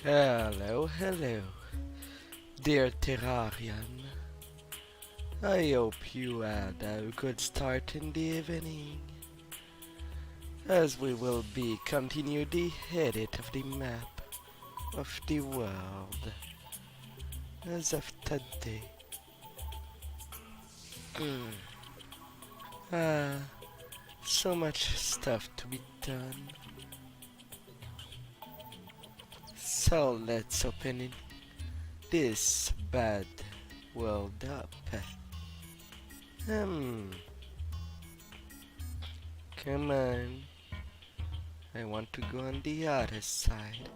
Hello, hello, dear Terrarian. I hope you had a good start in the evening, as we will be continue the edit of the map of the world as of today. Mm. Ah, so much stuff to be done. So let's open it this bad world up. Hmm, come on. I want to go on the other side.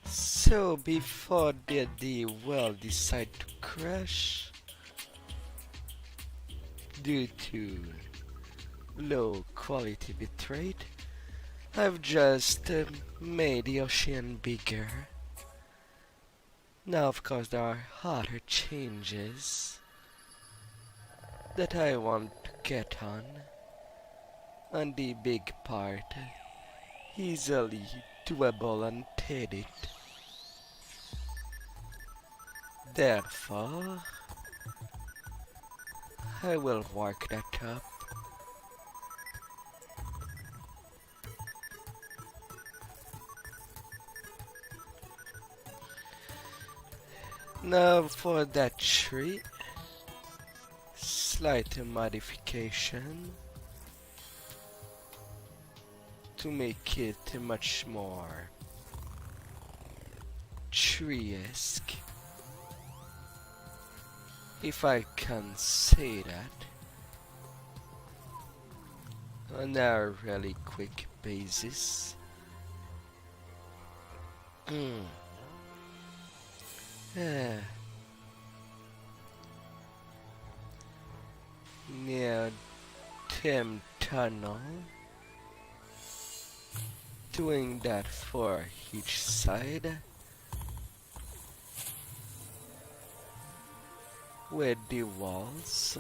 So before the world decide to crash due to low quality bitrate, I've just made the ocean bigger. Now of course there are other changes that I want to get on the big part, easily doable and edit. Therefore, I will work that up. Now for that tree, slight modification to make it much more tree-esque, if I can say that, on a really quick basis. Yeah. Near Tim Tunnel, doing that for each side with the walls.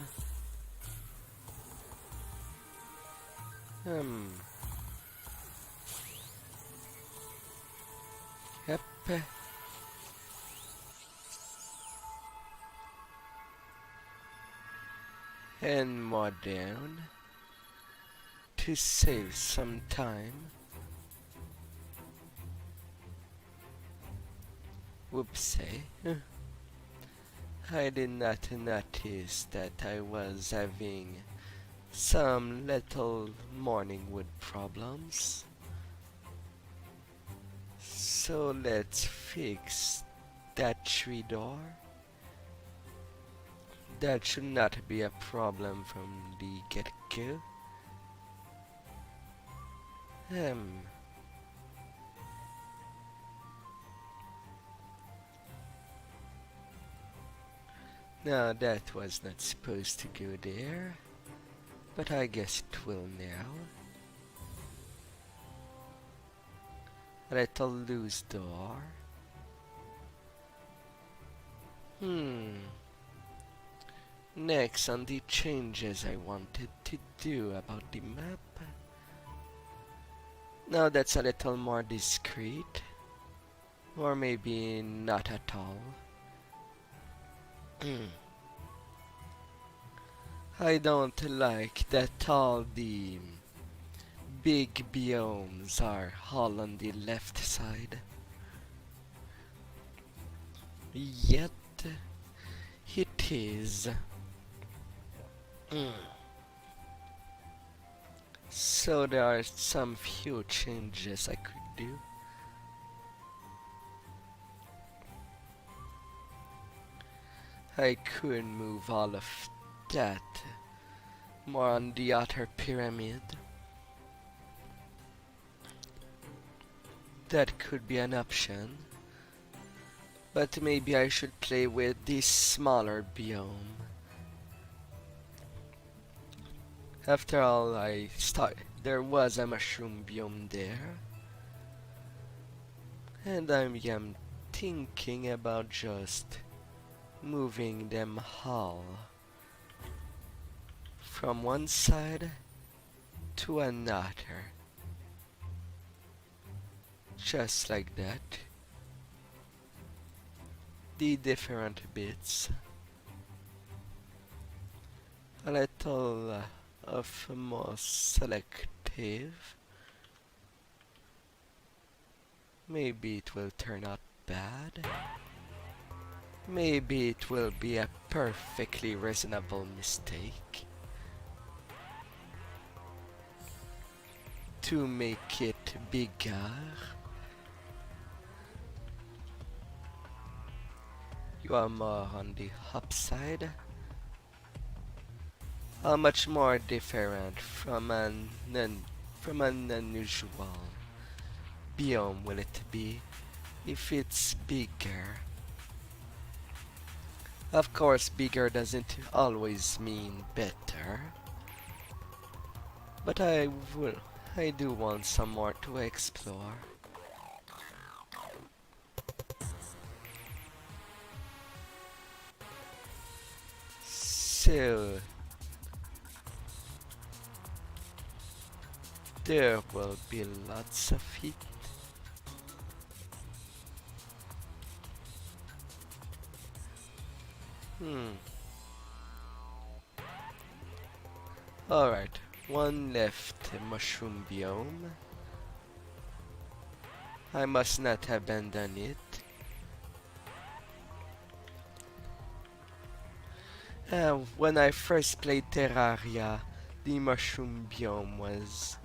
Yep. And more down to save some time. Whoopsie. I did not notice that I was having some little morning wood problems. So let's fix that tree door. That should not be a problem from the get-go. Now that was not supposed to go there, but I guess it will now. A little loose door. Next on the changes I wanted to do about the map. Now that's a little more discreet. Or maybe not at all. I don't like that all the big biomes are all on the left side. Yet it is. So there are some few changes I could do. I could move all of that more on the outer pyramid. That could be an option. But maybe I should play with this smaller biome. After all, there was a mushroom biome there. And I'm thinking about just moving them all from one side to another. Just like that. The different bits. A little of more selective. Maybe it will turn out bad. Maybe it will be a perfectly reasonable mistake. To make it bigger. You are more on the upside. How much more different from from an unusual biome will it be if it's bigger? Of course, bigger doesn't always mean better, but I do want some more to explore. So, there will be lots of it. Hmm. Alright, one left mushroom biome. I must not abandon it. When I first played Terraria, the mushroom biome was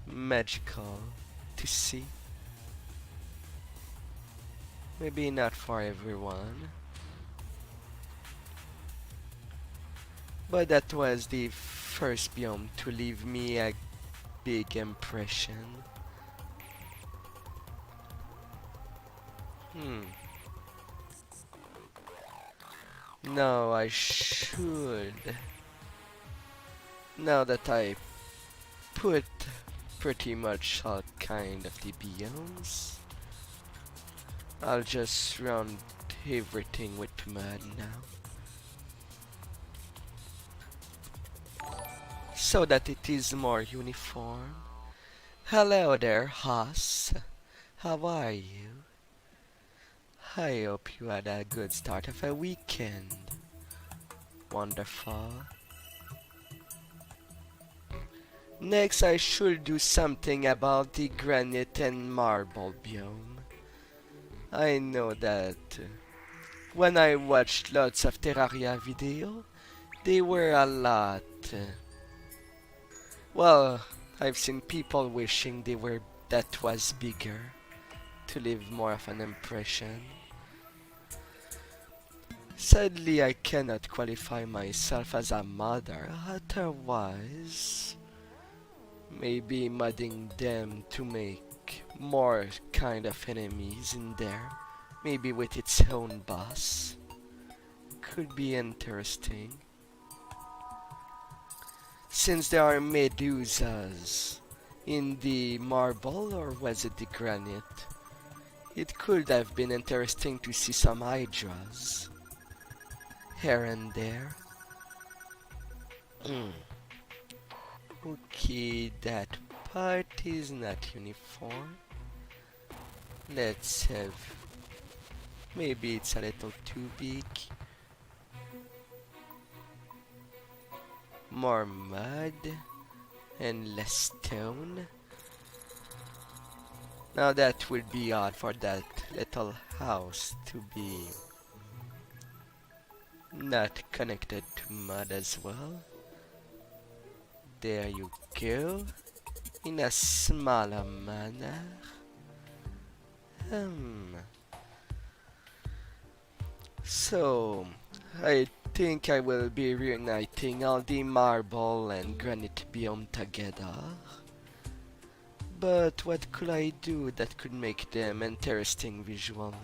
magical to see. Maybe not for everyone, but that was the first biome to leave me a big impression. Hmm. No, I should. Now that I put pretty much all kind of the biomes, I'll just surround everything with mud now. So that it is more uniform. Hello there, Haas. How are you? I hope you had a good start of a weekend. Wonderful. Next, I should do something about the granite and marble biome. I know that when I watched lots of Terraria video, they were a lot. Well, I've seen people wishing they were that was bigger to leave more of an impression. Sadly, I cannot qualify myself as a modder, otherwise, maybe modding them to make more kind of enemies in there, maybe with its own boss, could be interesting. Since there are medusas in the marble, or was it the granite, it could have been interesting to see some hydras here and there. Okay, that part is not uniform. Let's have... maybe it's a little too big. More mud and less stone. Now that would be odd for that little house to be not connected to mud as well. There you go. In a smaller manner. So, I think I will be reuniting all the marble and granite biome together. But what could I do that could make them interesting visually?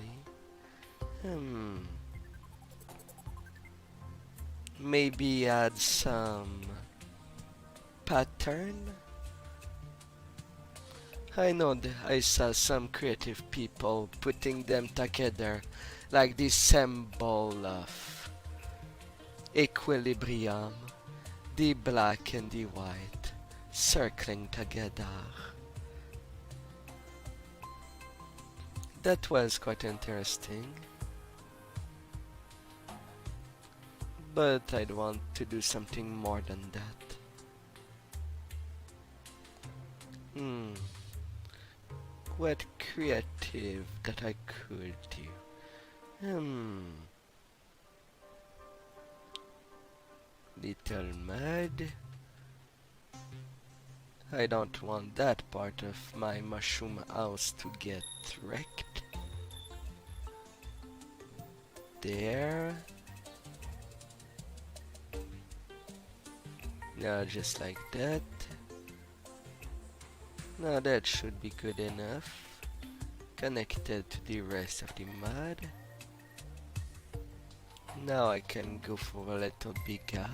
Maybe add some pattern? I know that I saw some creative people putting them together like this symbol of equilibrium, the black and the white circling together. That was quite interesting. But I'd want to do something more than that. Hmm. What creative that I could do? Hmm. Little mud. I don't want that part of my mushroom house to get wrecked. There. Now just like that. Now that should be good enough. Connected to the rest of the mud. Now I can go for a little bigger.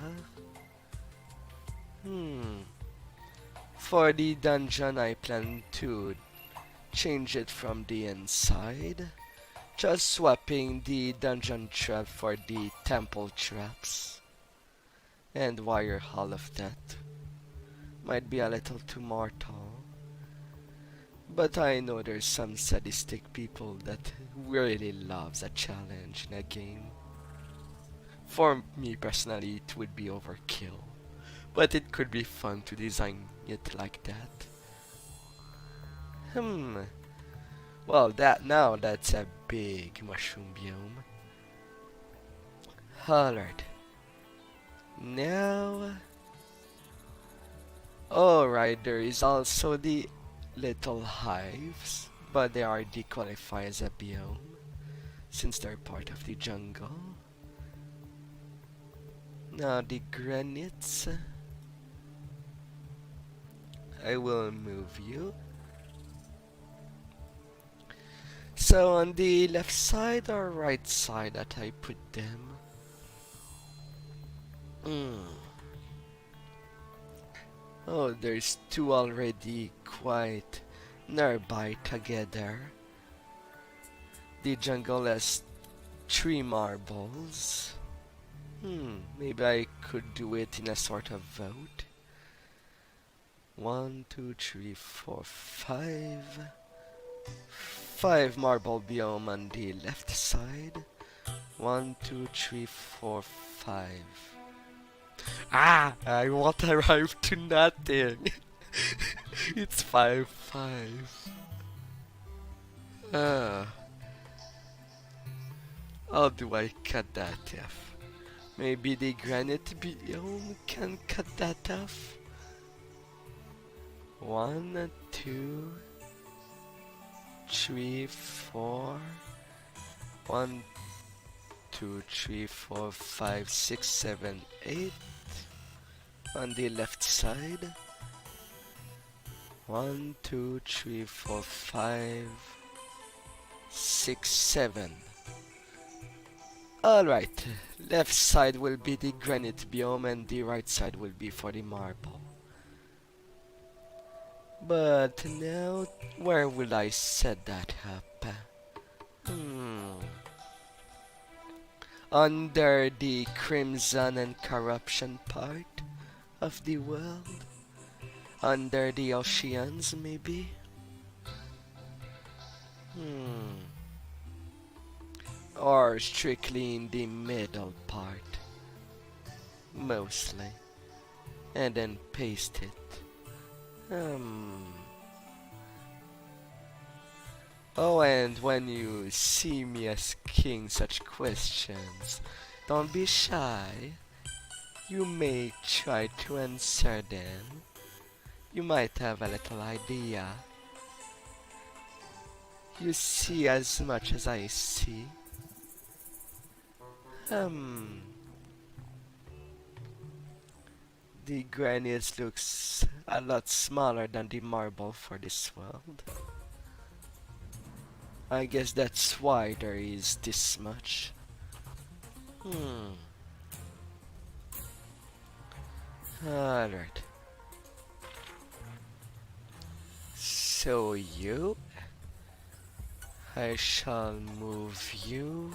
For the dungeon I plan to change it from the inside. Just swapping the dungeon trap for the temple traps. And wire all of that. Might be a little too mortal. But I know there's some sadistic people that really loves a challenge in a game. For me personally, it would be overkill. But it could be fun to design it like that. Well, that's a big mushroom biome. Alright. Now... Alright, there is also the little hives, but they are dequalified as a biome, since they're part of the jungle. Now the granites, I will move you. So on the left side or right side that I put them? Oh, there's two already quite nearby together. The jungle has 3 marbles. Maybe I could do it in a sort of vote. 1, 2, 3, 4, 5. 5 marble biome on the left side. 1, 2, 3, 4, 5. I won't arrive to nothing. It's 5, 5. How do I cut that off? Maybe the granite biome can cut that off? 1, 2, 3, 4. 1, 2, 3, 4, 5, 6, 7, 8. On the left side. 1, 2, 3, 4, 5, 6, 7. Alright, left side will be the granite biome and the right side will be for the marble. But now, where will I set that up? Under the crimson and corruption part of the world? Under the oceans, maybe? Or strictly in the middle part? Mostly. And then paste it. Oh, and when you see me asking such questions, don't be shy. You may try to answer them. You might have a little idea. You see as much as I see. The granite looks a lot smaller than the marble for this world. I guess that's why there is this much. Alright. So you, I shall move you.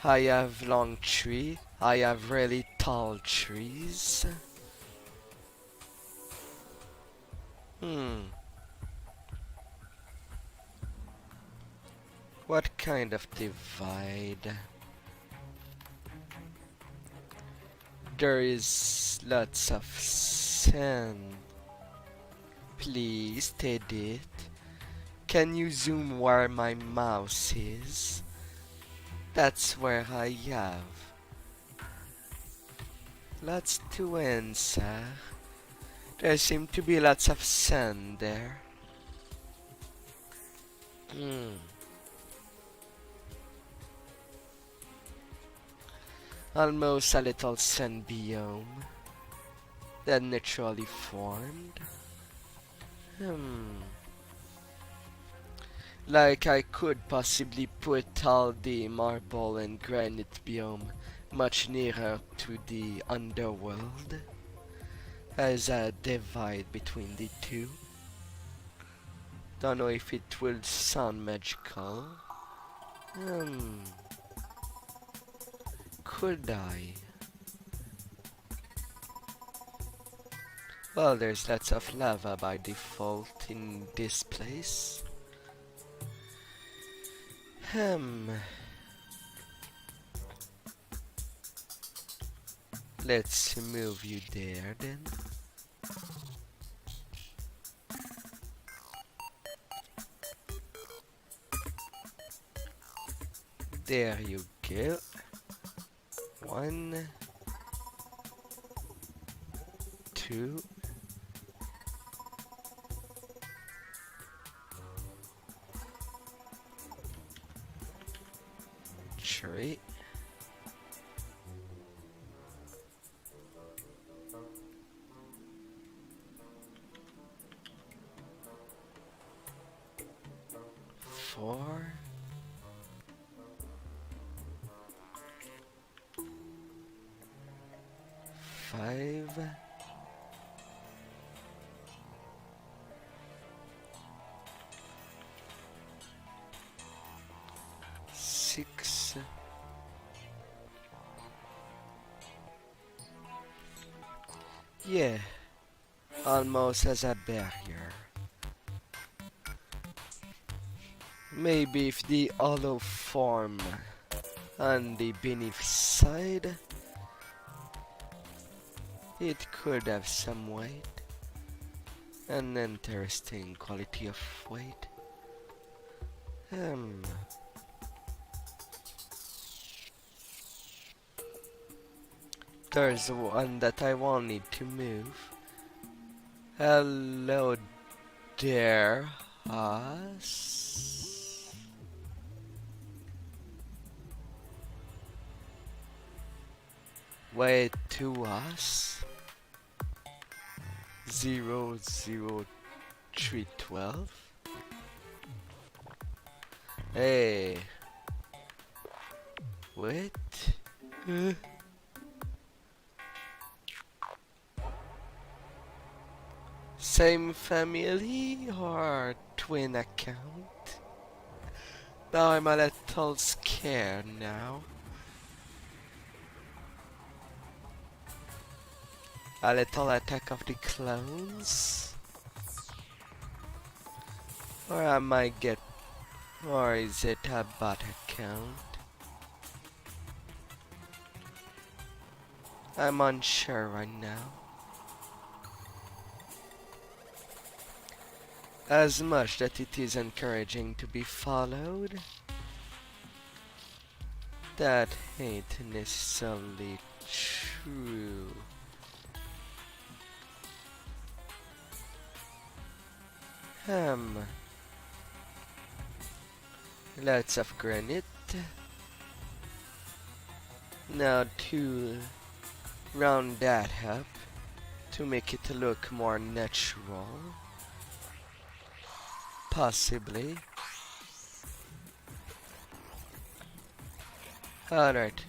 I have long tree. I have really tall trees. Hmm. What kind of divide? There is lots of sand. Please edit. Can you zoom where my mouse is? That's where I have. Lots to answer. There seem to be lots of sand there. Hmm. Almost a little sand biome that naturally formed. Hmm. Like I could possibly put all the marble and granite biome much nearer to the underworld as a divide between the two. Don't know if it will sound magical. Hmm. Could I? Well, there's lots of lava by default in this place. Hmm. Let's move you there then. There you go. 1, 2, 3. 4. 5. 6. Yeah, almost as a barrier. Maybe if the hollow form on the beneath side, it could have some weight. An interesting quality of weight. Hmm. There's one that I won't need to move. Hello there, us. Wait to us. 00312. Hey. Wait. Uh. Same family or twin account? Now I'm a little scared now. A little attack of the clones? Or I might get... Or is it a bot account? I'm unsure right now. As much that it is encouraging to be followed, that ain't necessarily true. Lots of granite. Now to round that up, to make it look more natural. Possibly. Alright.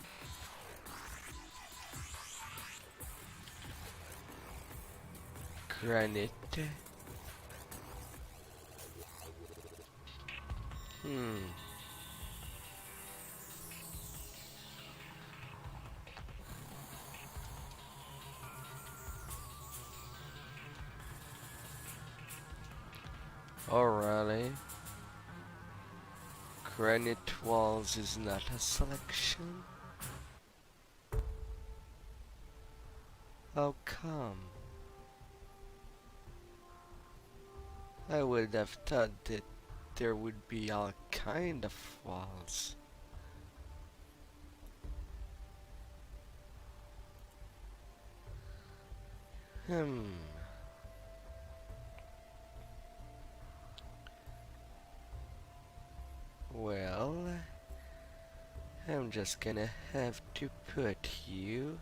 Granite. Hmm. Oh really? Granite walls is not a selection? How come? I would have thought that there would be all kind of walls. Hmm. Well, I'm just gonna have to put you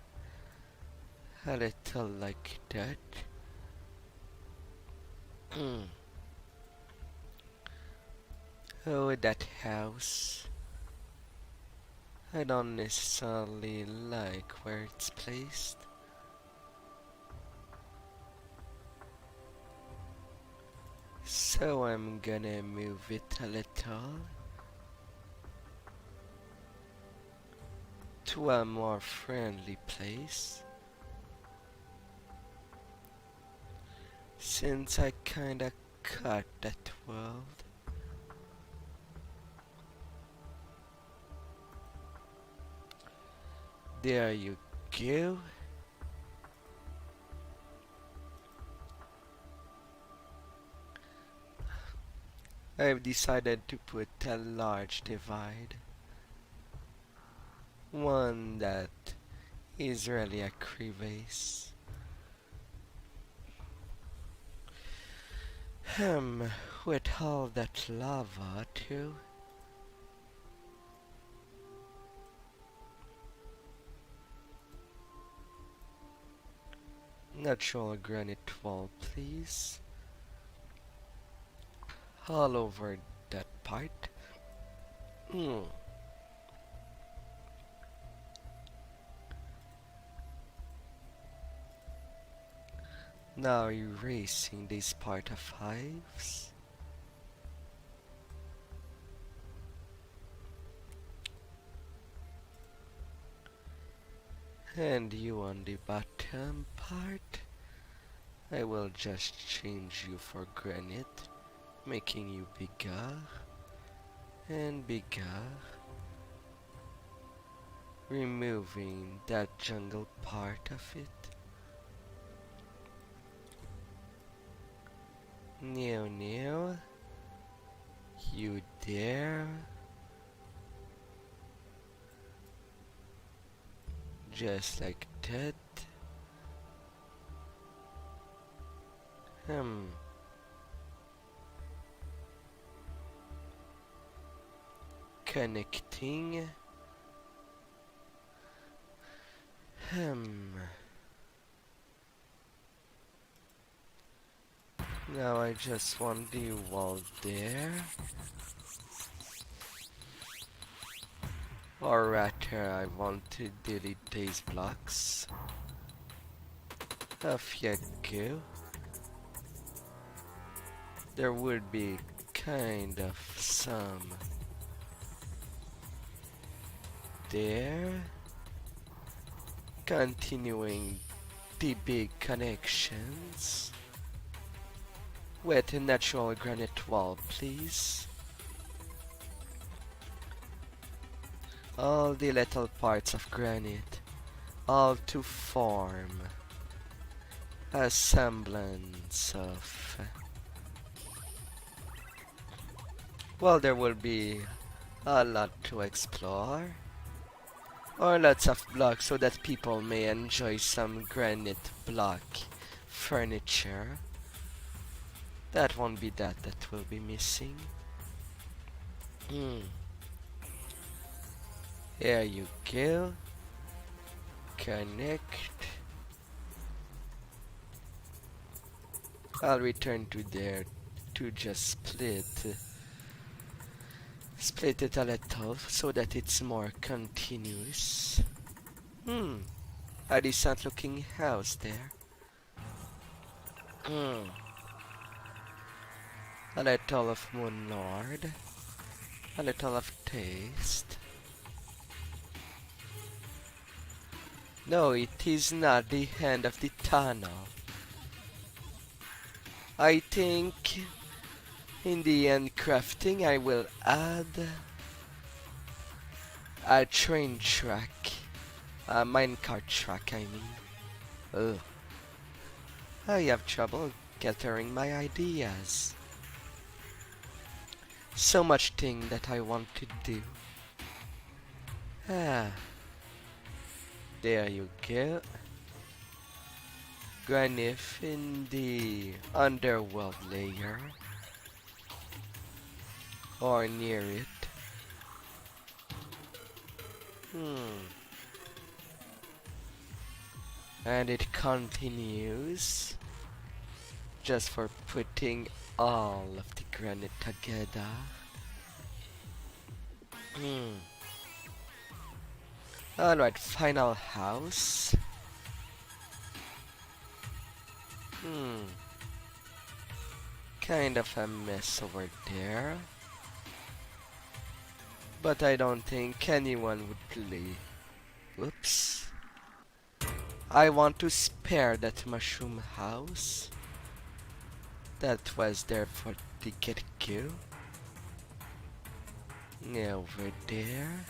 a little like that. Oh, that house. I don't necessarily like where it's placed. So I'm gonna move it a little to a more friendly place. Since I kinda cut that world. There you go. I've decided to put a large divide. One that is really a crevasse. With all that lava too. Natural granite wall, please. All over that part. Hmm. Now erasing this part of hives. And you on the bottom part. I will just change you for granite, making you bigger and bigger. Removing that jungle part of it. Now, you there. Just like that. Hmm. Connecting. Now I just want the wall there. Or rather, I want to delete these blocks. Off you go. There would be kind of some there. Continuing the big connections with a natural granite wall, please. All the little parts of granite, all to form a semblance of... Well, there will be a lot to explore. Or lots of blocks so that people may enjoy some granite block furniture. That won't be that will be missing. There you go. Connect. I'll return to there to just split it a little so that it's more continuous. A decent looking house there. A little of Moon Lord. A little of taste. No, it is not the end of the tunnel. I think In the end crafting I will add a train track. A minecart track I mean. Ugh. I have trouble gathering my ideas. So much thing that I want to do. Ah, there you go. Granif in the underworld layer. Or near it. And it continues. Just for putting all of the granite together. Alright, final house. Kind of a mess over there. But I don't think anyone would play. Whoops. I want to spare that mushroom house. That was there for the get-go. Over there.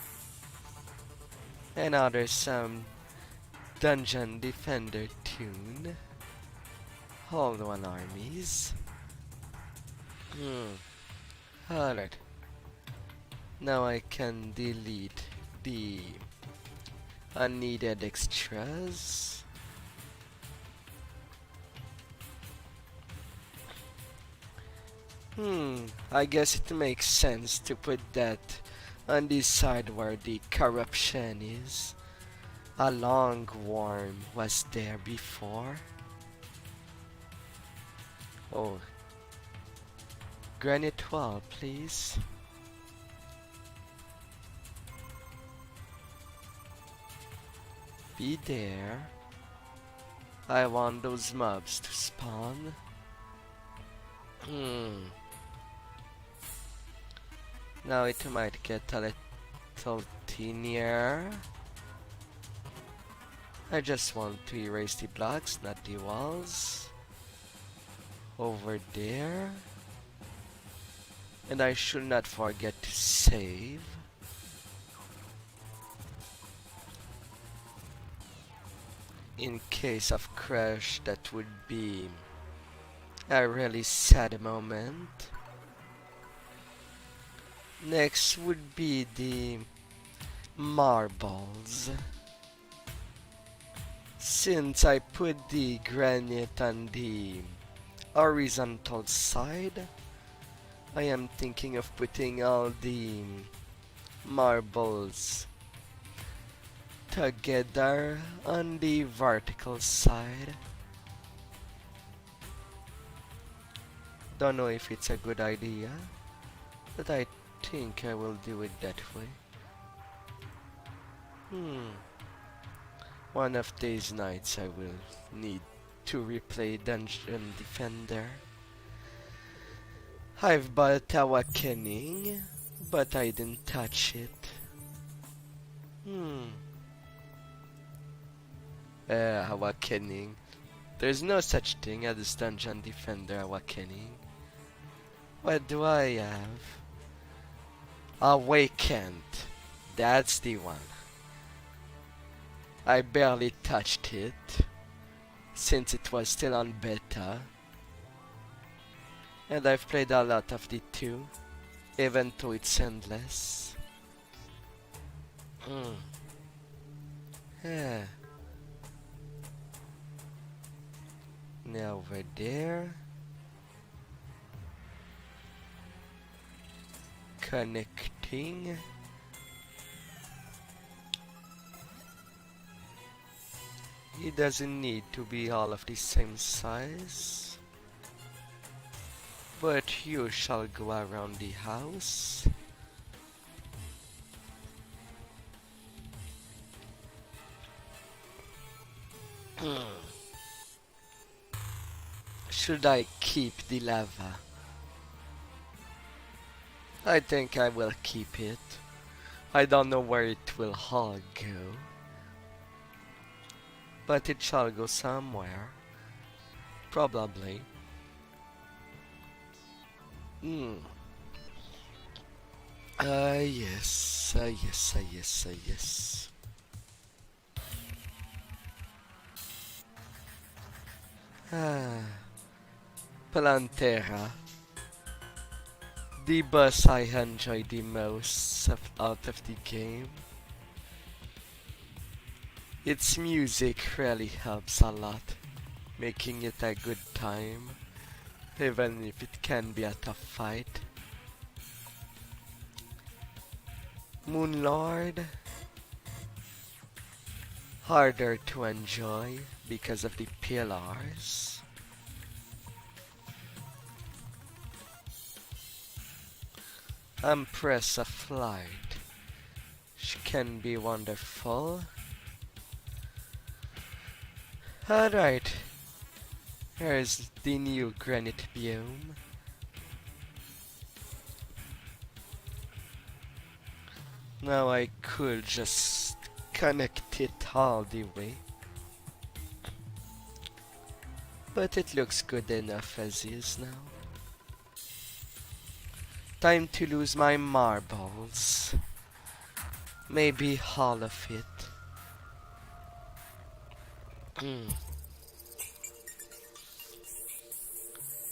Another some dungeon defender tune. Hold on armies. Alright. Now I can delete the unneeded extras. I guess it makes sense to put that on the side where the corruption is. A long worm was there before. Oh. Granite wall, please. Be there. I want those mobs to spawn. Now it might get a little tinier. I just want to erase the blocks, not the walls. Over there. And I should not forget to save. In case of crash, that would be a really sad moment. Next would be the marbles. Since I put the granite on the horizontal side, I am thinking of putting all the marbles together on the vertical side. Don't know if it's a good idea, but I think I will do it that way. One of these nights I will need to replay Dungeon Defender. I've bought Awakening, but I didn't touch it. Awakening. There's no such thing as Dungeon Defender Awakening. What do I have? Awakened. That's the one. I barely touched it since it was still on beta. And I've played a lot of the two, even though it's endless. Yeah. Now over there. Connecting. It doesn't need to be all of the same size. But you shall go around the house. Should I keep the lava? I think I will keep it. I don't know where it will all go. But it shall go somewhere. Probably. Hmm. Yes. Yes. Yes. Yes. Ah. Plantera. The boss I enjoy the most out of the game. Its music really helps a lot, making it a good time, even if it can be a tough fight. Moonlord, harder to enjoy because of the pillars. Empress of Light, she can be wonderful. Alright, here's the new granite biome. Now I could just connect it all the way, but it looks good enough as is now. Time to lose my marbles. Maybe all of it. Hmm.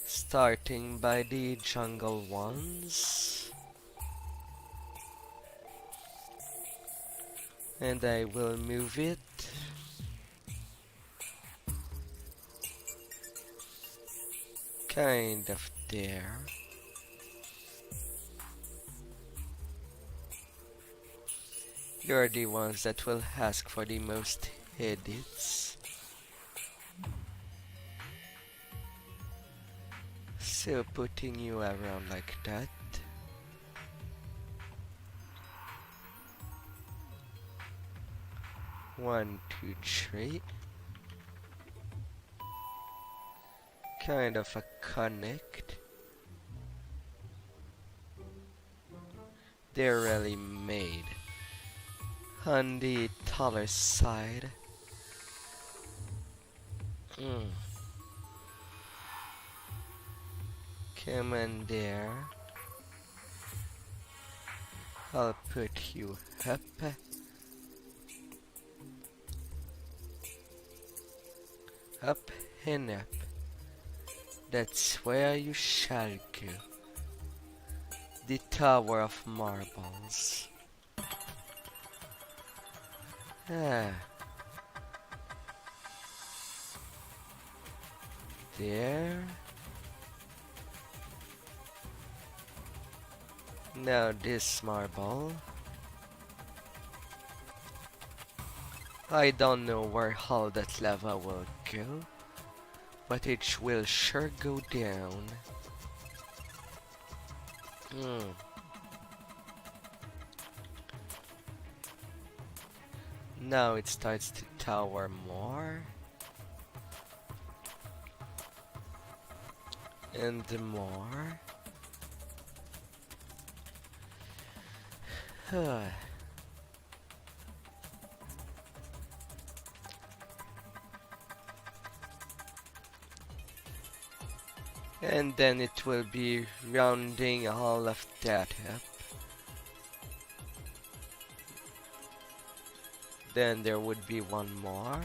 Starting by the jungle ones. And I will move it. Kind of there. You're the ones that will ask for the most edits. So putting you around like that. One, two, three. Kind of a connect. They're really made on the taller side. Mm. Come in there. I'll put you up. Up and up. That's where you shall go. The Tower of Marbles. Ah. There. Now this marble. I don't know where all that lava will go, but it will sure go down. Hmm. Now it starts to tower more. And more. And then it will be rounding all of that up. Then there would be one more.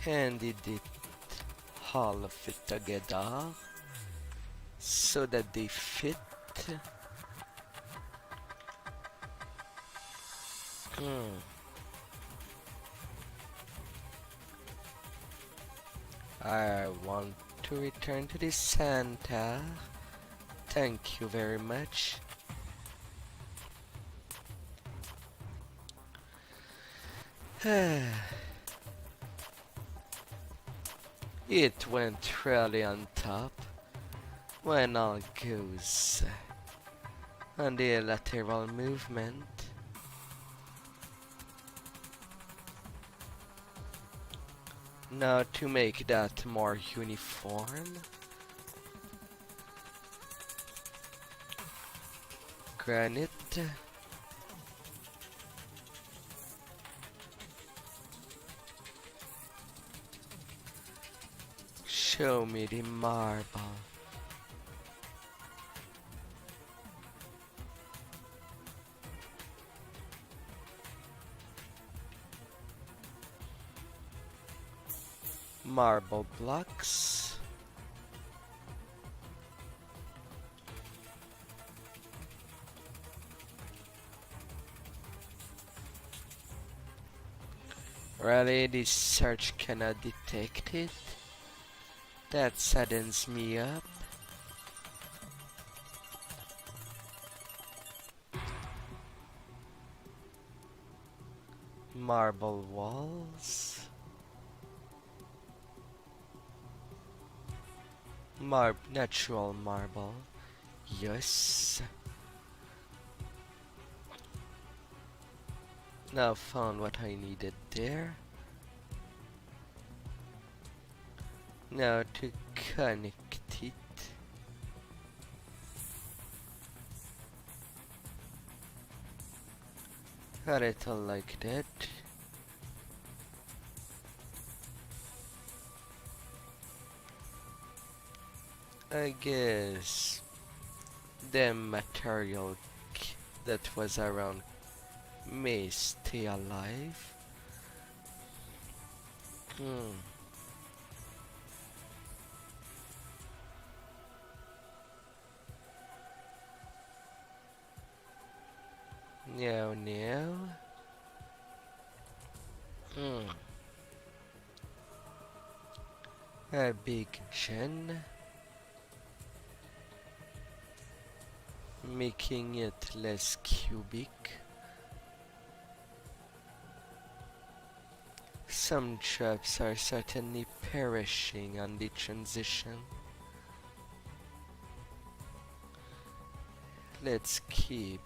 And it did all of it together so that they fit. I want to return to the Santa. Thank you very much. It went really on top when all goes on the lateral movement. Now to make that more uniform, granite. Show me the marble. Marble blocks. Really, this search cannot detect it? That saddens me up. Marble walls. Natural marble. Yes. Now found what I needed there. Now to connect it. A little like that. I guess the material that was around may stay alive. Hmm. Now. Hmm. A big gen. Making it less cubic. Some traps are certainly perishing on the transition. Let's keep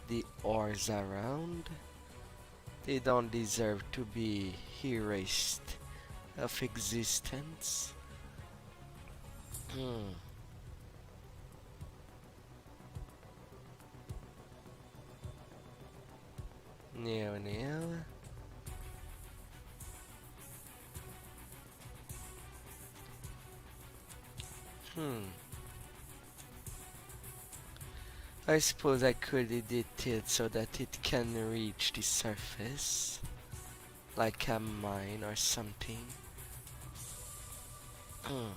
the ores around. They don't deserve to be erased of existence. Hmm. Now. Hmm. I suppose I could edit it so that it can reach the surface, like a mine or something. Hmm.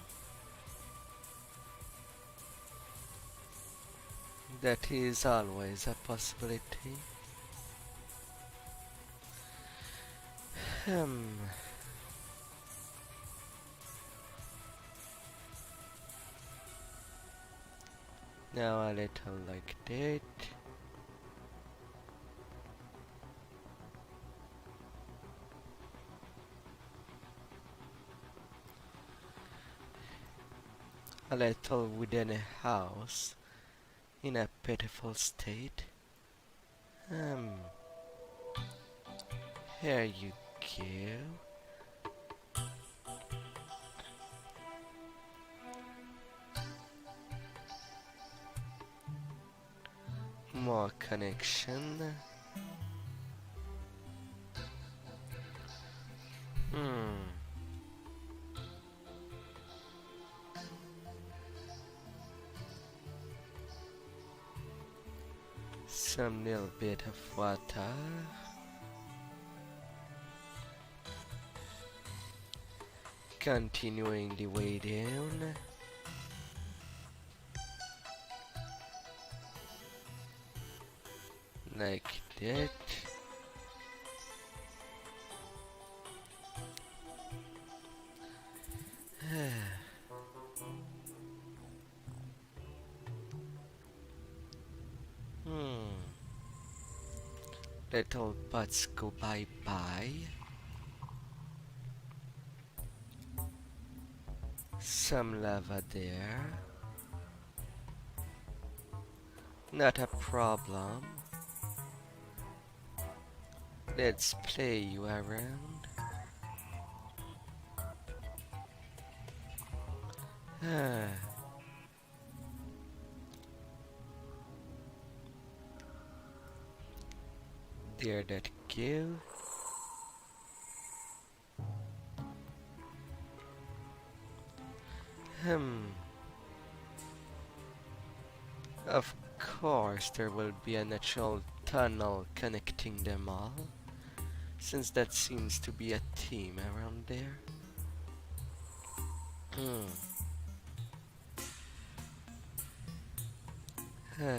That is always a possibility. Hmm. Now a little like that. A little within a house in a pitiful state. Here you go. More connection. Hmm. Some little bit of water. Continuing the way down. Like that. Little butts go bye-bye. Some lava there. Not a problem. Let's play you around. There that go. Hmm. Of course, there will be a natural tunnel connecting them all, since that seems to be a theme around there. Hmm. Huh.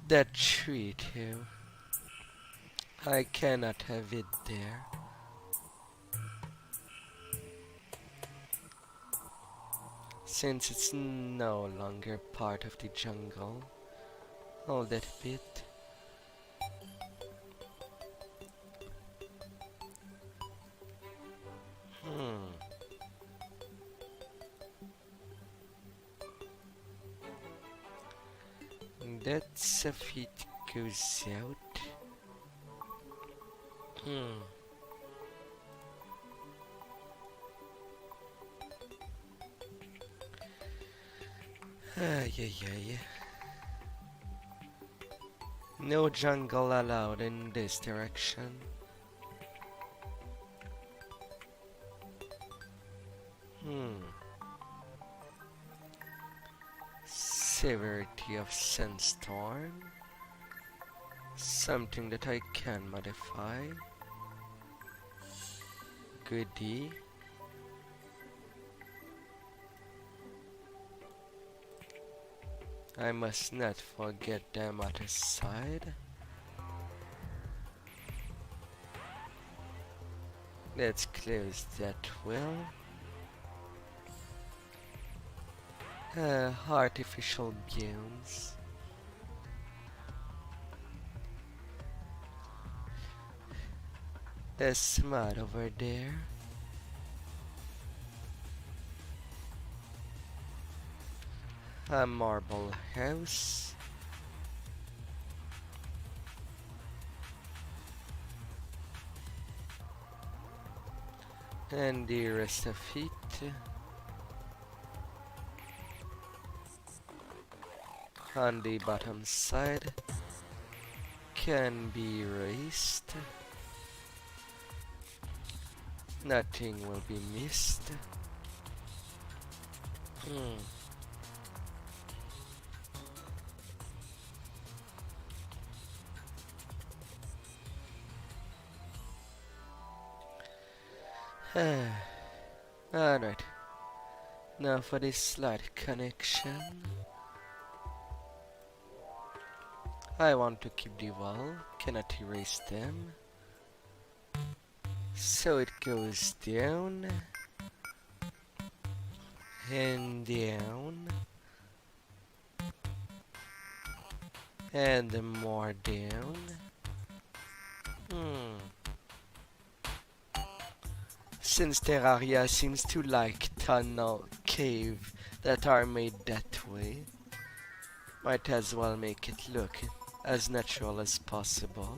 That tree too. I cannot have it there. Since it's no longer part of the jungle. All that bit. Hmm. That's if it goes out. Hmm. Yeah. No jungle allowed in this direction. Hmm. Severity of sandstorm. Something that I can modify. Goodie. I must not forget them at the side. Let's close that well. Artificial biomes. There's smart over there. A marble house. And the rest of it on the bottom side can be erased. Nothing will be missed. Hmm. Alright, now for this slide connection. I want to keep the wall, cannot erase them. So it goes down and down and more down. Hmm. Since Terraria seems to like tunnel cave that are made that way, might as well make it look as natural as possible.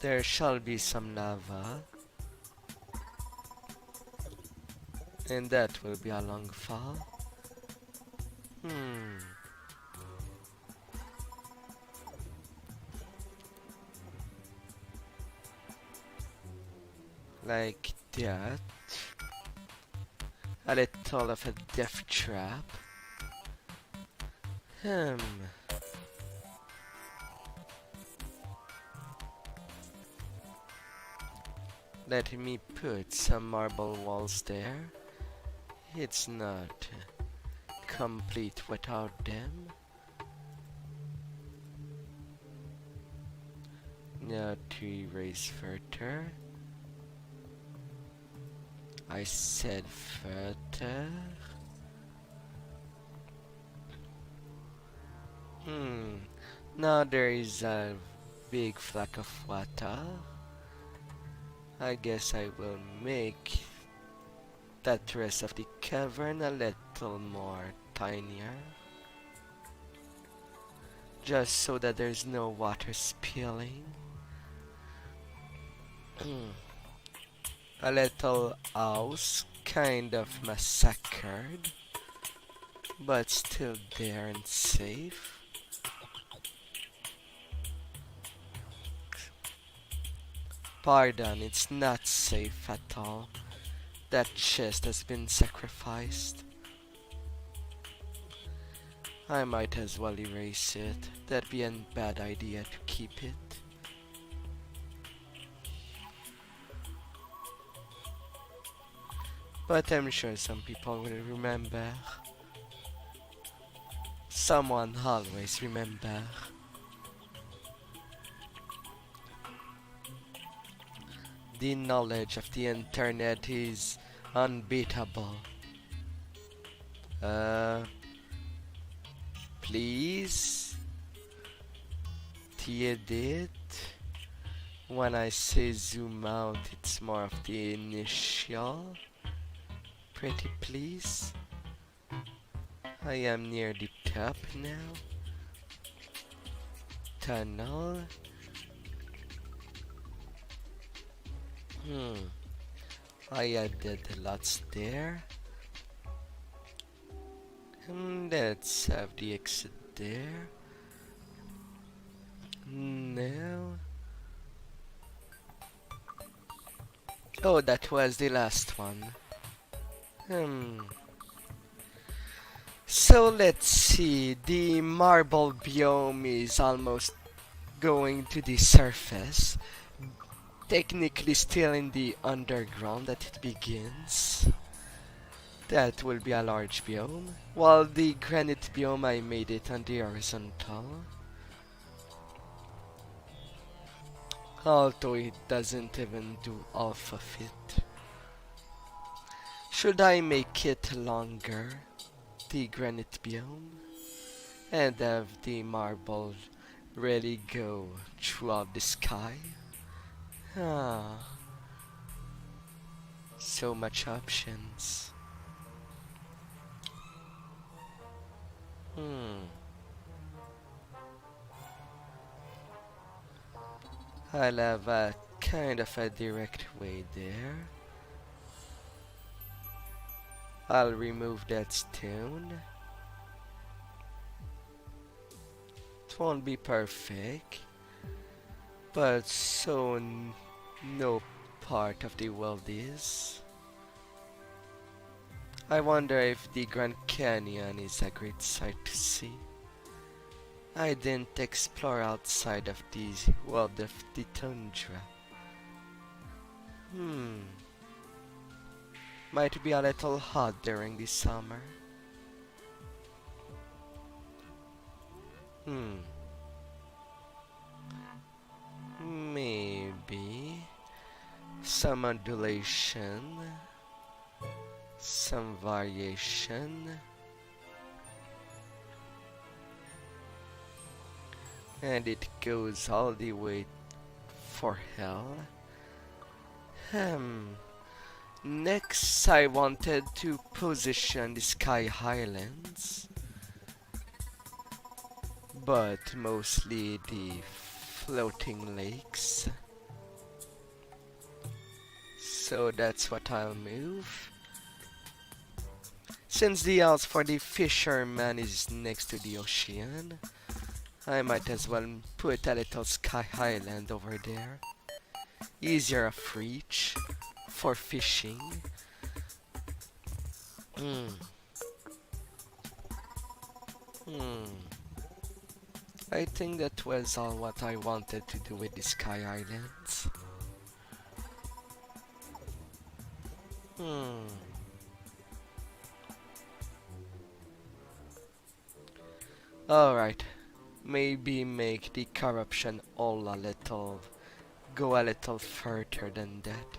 There shall be some lava, and that will be a long fall. Hmm. Like that. A little of a death trap. Hmm. Let me put some marble walls there. It's not complete without them. Now to erase further. I said further. Now there is a big flack of water. I guess I will make that rest of the cavern a little more tinier. Just so that there's no water spilling. A little house, kind of massacred, but still there and safe. Pardon, it's not safe at all. That chest has been sacrificed. I might as well erase it. That'd be a bad idea to keep it. But I'm sure some people will remember. Someone always remember. The knowledge of the internet is unbeatable. Uh, please? The edit? When I say zoom out, it's more of the initial. Pretty please. I am near the top now. Tunnel. I added lots there. Let's have the exit there. Now. Oh, that was the last one. So let's see. The marble biome is almost going to the surface. Technically still in the underground that it begins. That will be a large biome. While the granite biome, I made it on the horizontal. Although it doesn't even do half of it. Should I make it longer? The granite biome? And have the marble really go throughout the sky? So much options. I'll have a kind of a direct way there. I'll remove that stone. It won't be perfect, but so no part of the world is. I wonder if the Grand Canyon is a great sight to see. I didn't explore outside of the world of the tundra. Might be a little hot during the summer. Maybe some ondulation, some variation, and it goes all the way for hell. Next I wanted to position the Sky Highlands, but mostly the floating lakes. So that's what I'll move. Since the house for the fisherman is next to the ocean, I might as well put a little Sky Island over there. Easier of reach for fishing. I think that was all what I wanted to do with the Sky Islands. Alright, maybe make the corruption all go a little further than that.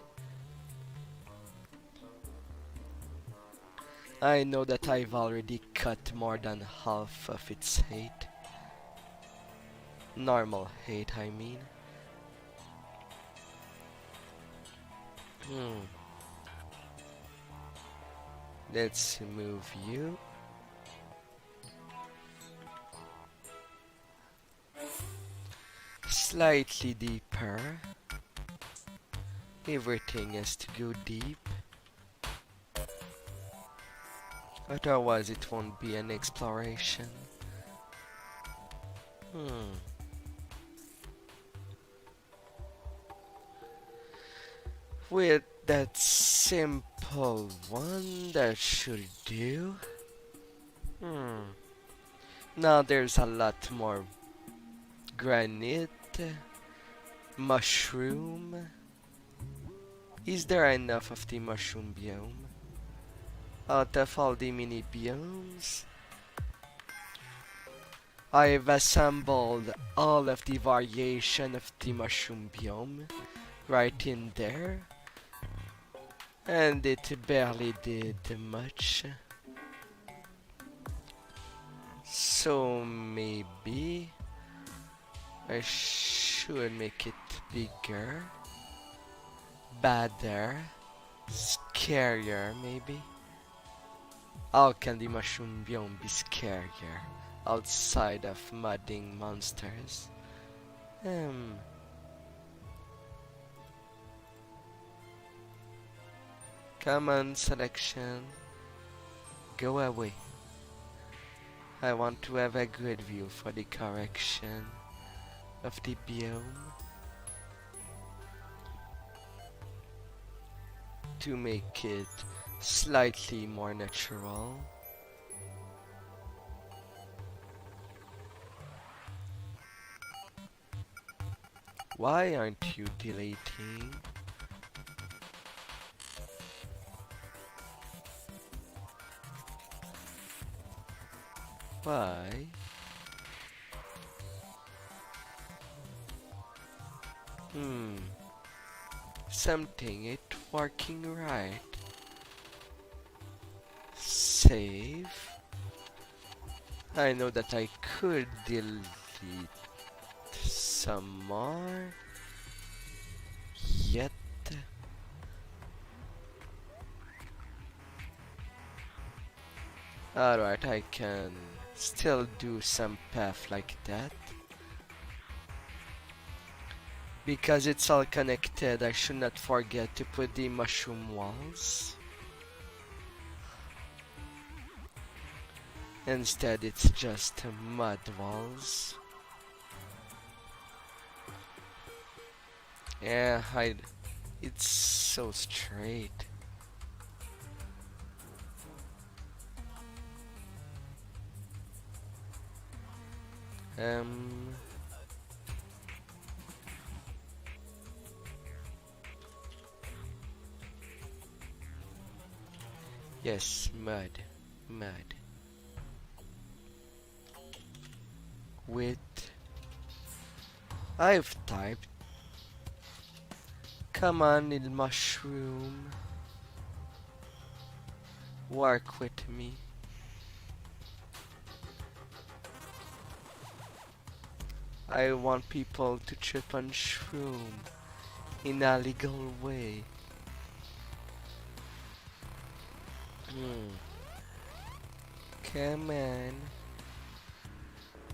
I know that I've already cut more than half of its hate. Normal hate, I mean. Let's move you. Slightly deeper. Everything has to go deep. Otherwise it won't be an exploration. With that simple one, that should do. Hmm. Now there's a lot more granite, mushroom. Is there enough of the mushroom biome? Out of all the mini biomes, I've assembled all of the variation of the mushroom biome right in there, and it barely did much. So maybe I should make it bigger, badder, scarier maybe. How can the mushroom biome be scarier outside of mudding monsters? Hmm. Come on, selection. Go away. I want to have a good view for the correction of the biome to make it slightly more natural. Why aren't you deleting? Why? Hmm. Something ain't working right. Save. I know that I could delete some more. Yet. Alright, I can still do some path like that. Because it's all connected, I should not forget to put the mushroom walls. Instead, it's just mud walls. Yeah, it's so straight. Um, yes, mud. With I've typed. Come on, little mushroom. Work with me. I want people to trip on shroom in a legal way. Hmm. Come on.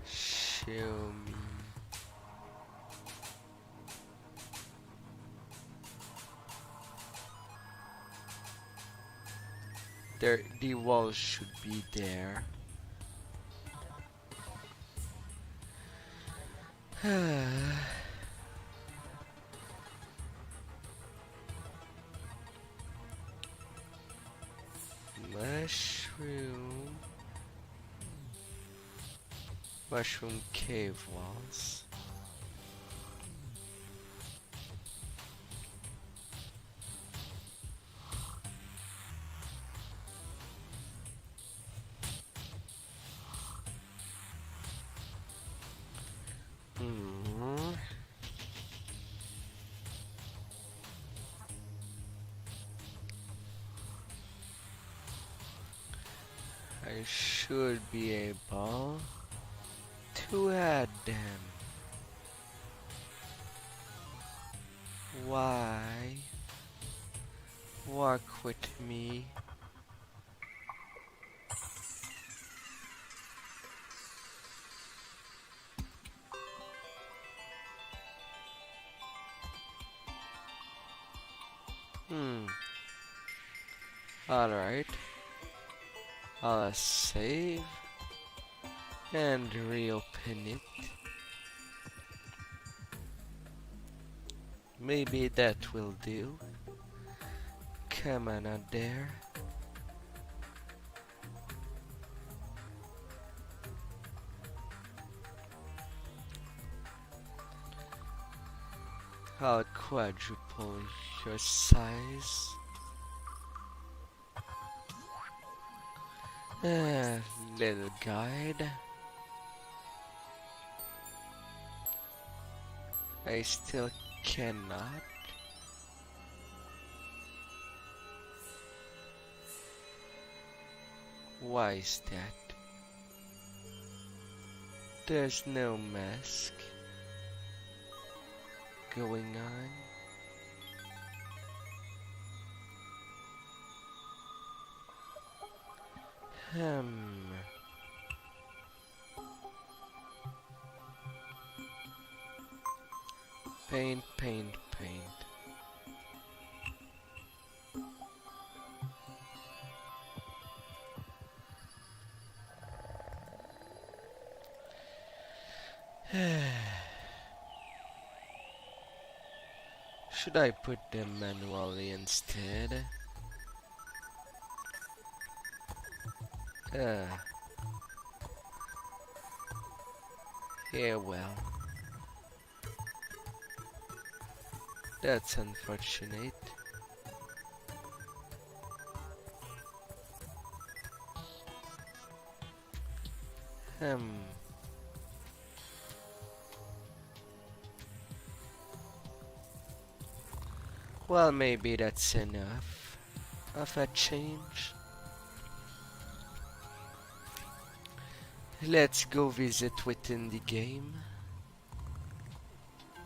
Show me. There, the wall should be there. Mushroom. Mushroom cave walls. Hmm. I should be able to add them. Why? Work with me. Hmm. Alright. I'll save and reopen it. Maybe that will do. Come on out there. I'll quadruple your size. Little guide. I still cannot. Why is that? There's no mask going on. Paint, paint, paint. Should I put them manually instead? Yeah, well. That's unfortunate. Well, maybe that's enough of a change. Let's go visit within the game.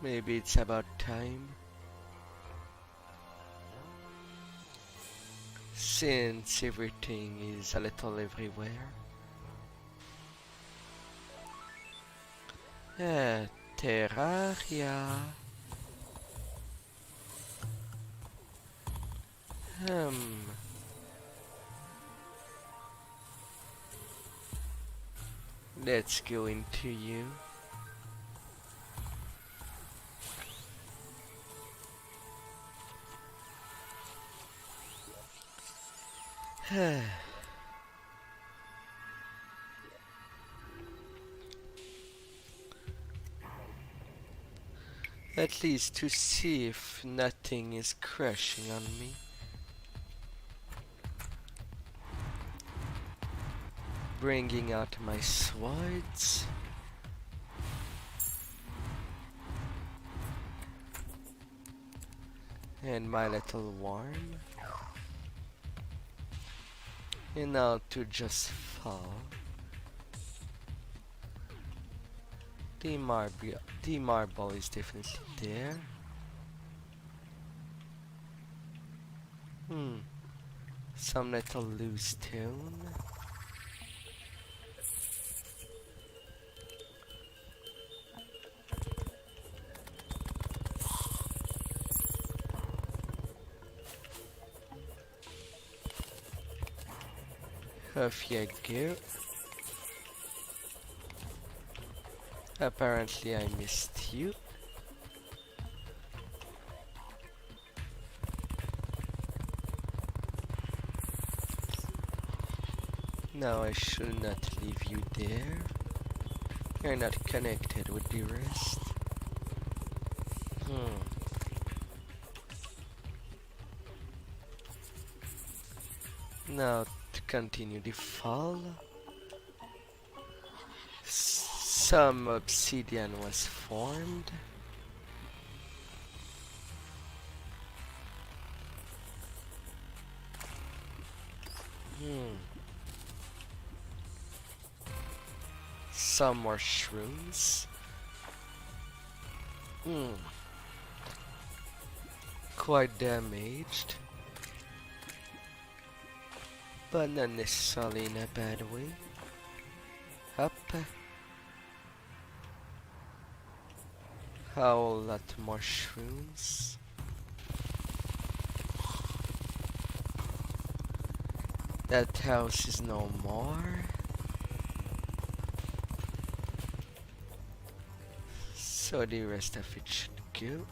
Maybe it's about time. Since everything is a little everywhere. Terraria. Let's go into you. At least to see if nothing is crashing on me. Bringing out my swords. And my little worm. And now to just fall. The marble is definitely there. Some little loose stone. Off you go. Apparently I missed you. Now I should not leave you there. You're not connected with the rest. Now to continue the fall. Some obsidian was formed. Some more shrooms. Quite damaged. But not necessarily in a bad way. Up. A whole lot more shrooms. That house is no more. So the rest of it should go.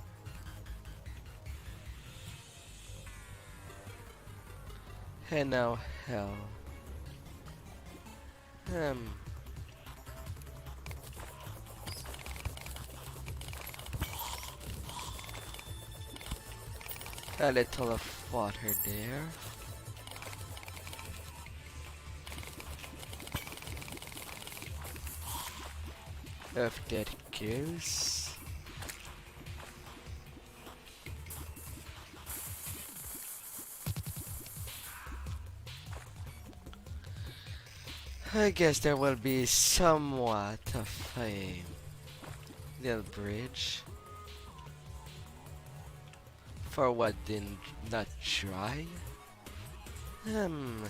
And now hell. Um. A little of water there. If that goes. I guess there will be somewhat of a little bridge for what did not try. Hmm.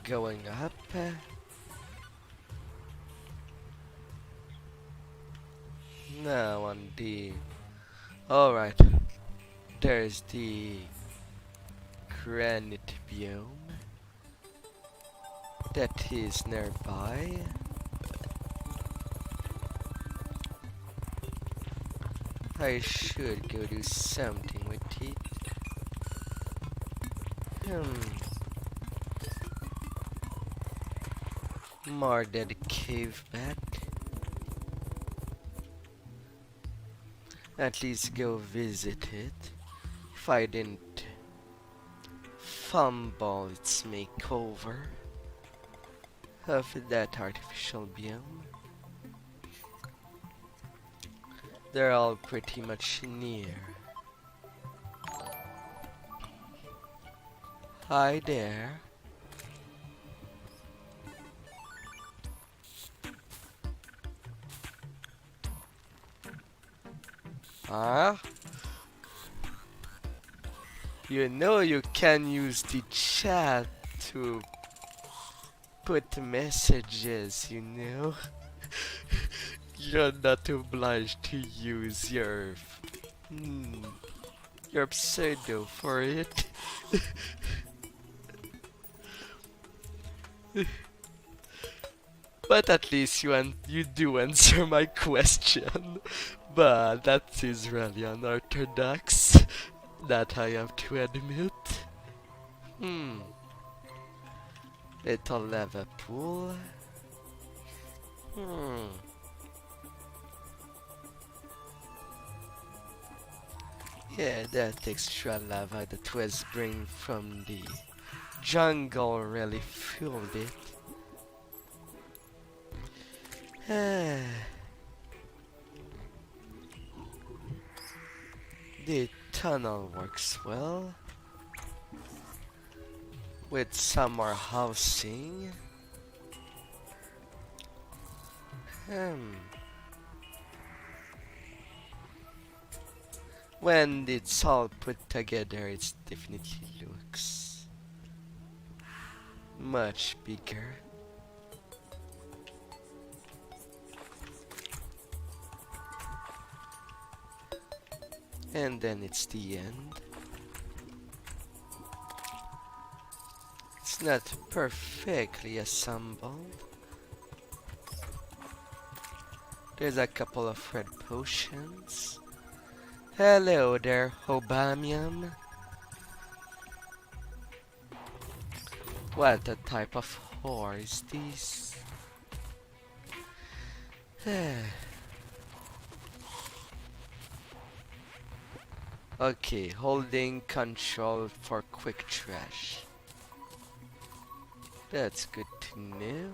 Going up. Now on the. Alright. There's the granite biome that is nearby. I should go do something with it. More than the cave back. At least go visit it. If I didn't fumble its makeover of that artificial biome. They're all pretty much near. Hi there. Huh? You know you can use the chat to put messages, you know? You're not obliged to use your pseudo for it. But at least you do answer my question. But that is really unorthodox. That I have to admit. Little lava pool. Yeah, that extra lava that was bring from the jungle really fueled it. The tunnel works well. With some more housing. When it's all put together, it definitely looks much bigger. And then it's the end. It's not perfectly assembled. There's a couple of red potions. Hello there, Hobamium. What a type of whore is this? Okay, holding control for quick trash. That's good to know.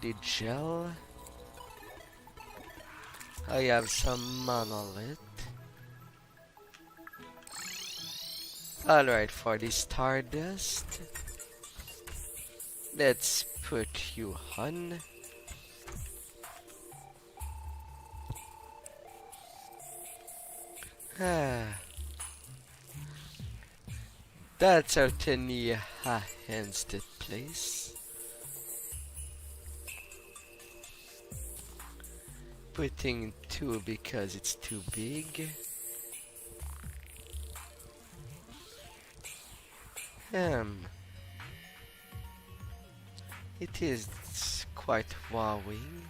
The gel. I have some monolith. Alright, for the stardust. Let's put you on. That's certainly a handstand place. Putting 2 because it's too big. It is quite wowing.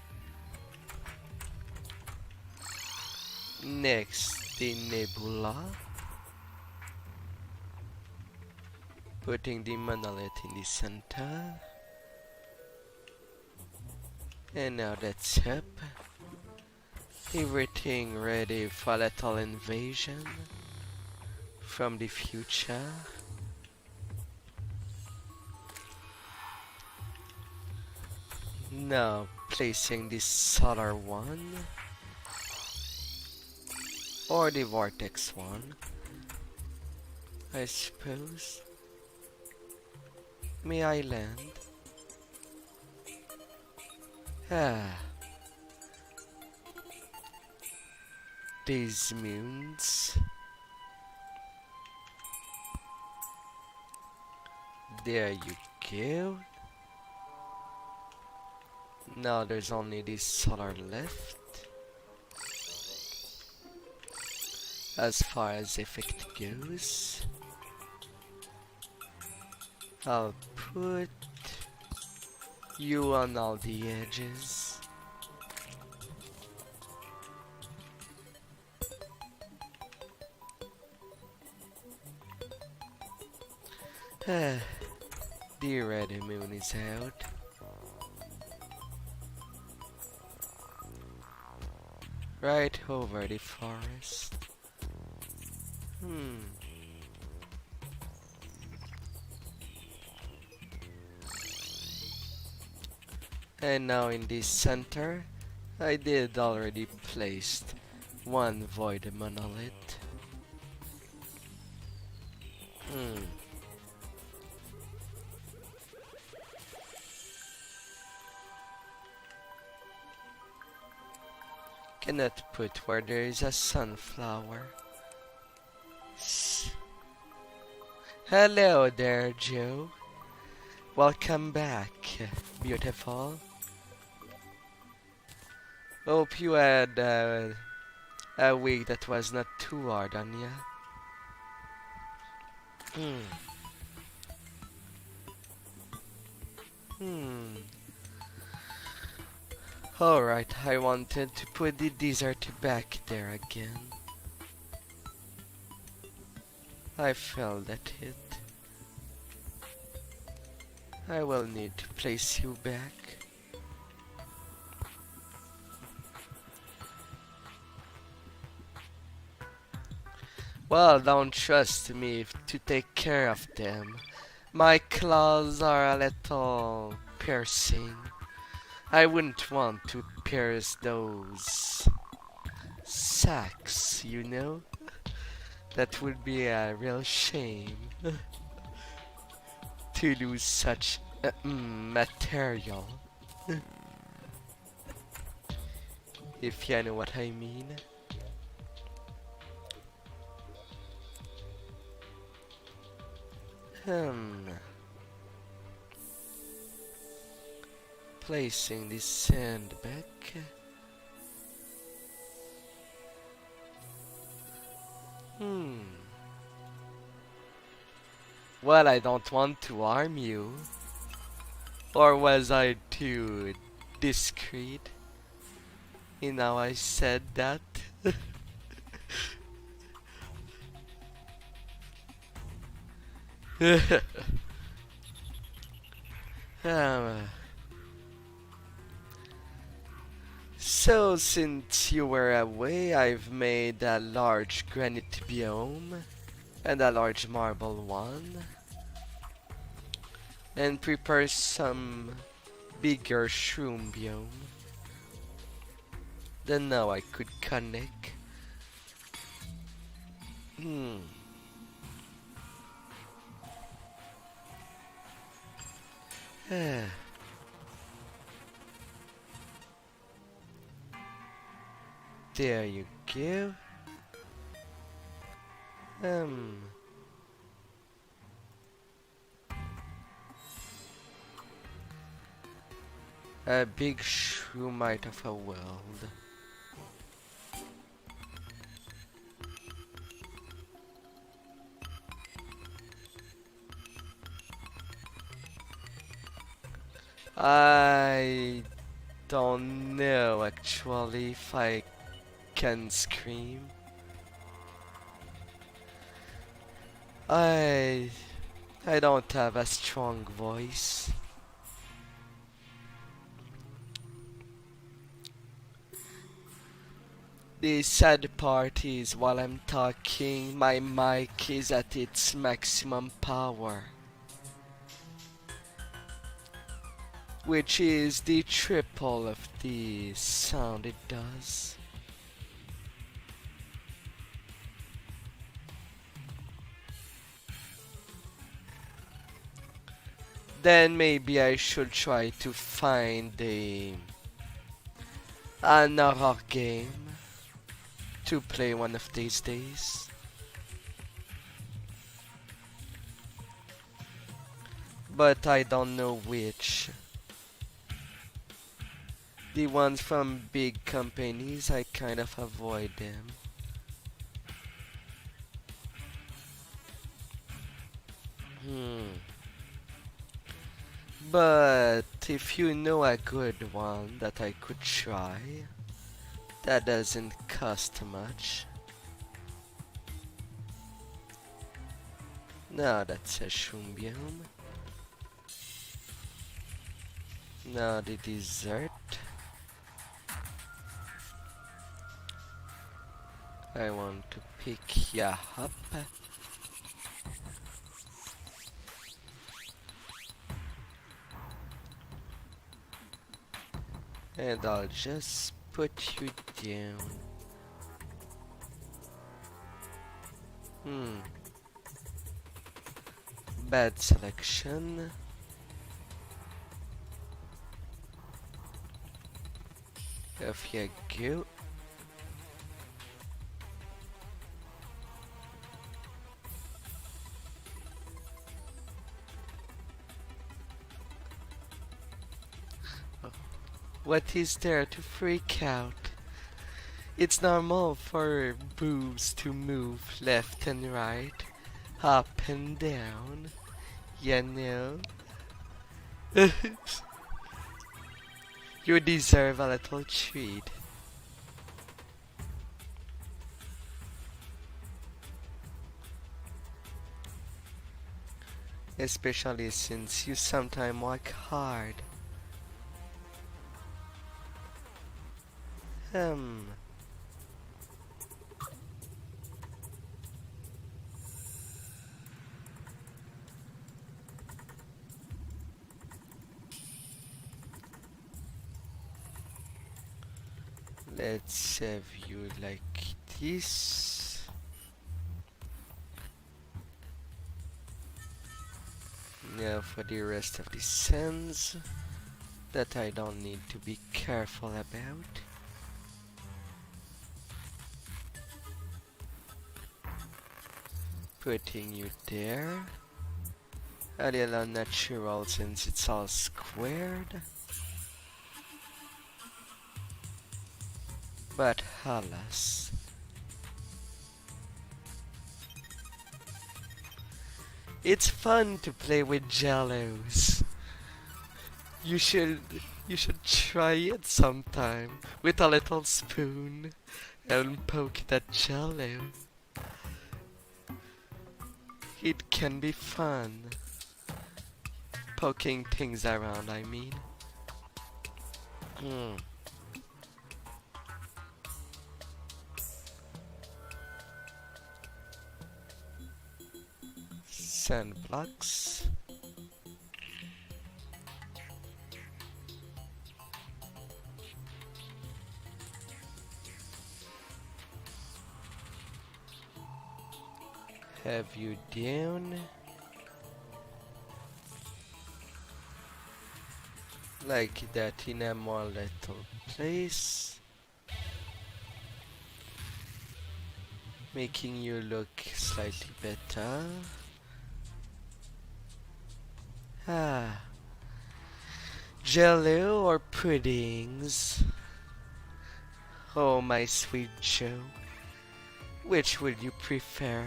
Next, the nebula, putting the monolith in the center, and now that's up. Everything ready for a little invasion from the future. Now placing the solar one or the vortex one, I suppose. May I land? Ah, these moons. There you go. Now there's only this solar left. As far as effect goes, I'll put you on all the edges. The red moon is out. Right over the forest. And now in the center, I did already placed one void monolith. Cannot put where there is a sunflower. Hello there, Joe. Welcome back, beautiful. Hope you had a week that was not too hard on ya. Alright, I wanted to put the desert back there again. I fell at it. I will need to place you back. Well, don't trust me to take care of them. My claws are a little piercing. I wouldn't want to pierce those sacks, you know? That would be a real shame to lose such material. If you know what I mean. Placing the sand back. Well, I don't want to harm you. Or was I too discreet in how I said that? So since you were away, I've made a large granite biome and a large marble one, and prepare some bigger shroom biome. Then now I could connect. There you go. A big shroomite of a world. I don't know actually if I can scream. I I don't have a strong voice. The sad part is while I'm talking, my mic is at its maximum power, which is the triple of the sound it does. Then maybe I should try to find another game to play one of these days. But I don't know which. The ones from big companies, I kind of avoid them. Hmm. But if you know a good one that I could try, that doesn't cost much. No, that's a Shumbium. Now the dessert. I want to pick ya up. And I'll just put you down. Hmm. Bad selection. Off you go. What is there to freak out? It's normal for boobs to move left and right, up and down, you know? You deserve a little treat. Especially since you sometimes work hard. Hmm. Let's have you like this. Now for the rest of the sands that I don't need to be careful about. Putting you there. A little unnatural since it's all squared. But alas. It's fun to play with jellos. You should you should try it sometime with a little spoon and poke that jello. It can be fun. Poking things around, I mean. Hmm. Sand blocks. Have you down. Like that in a more little place. Making you look slightly better. Ah. Jello or puddings? Oh, my sweet Joe. Which would you prefer?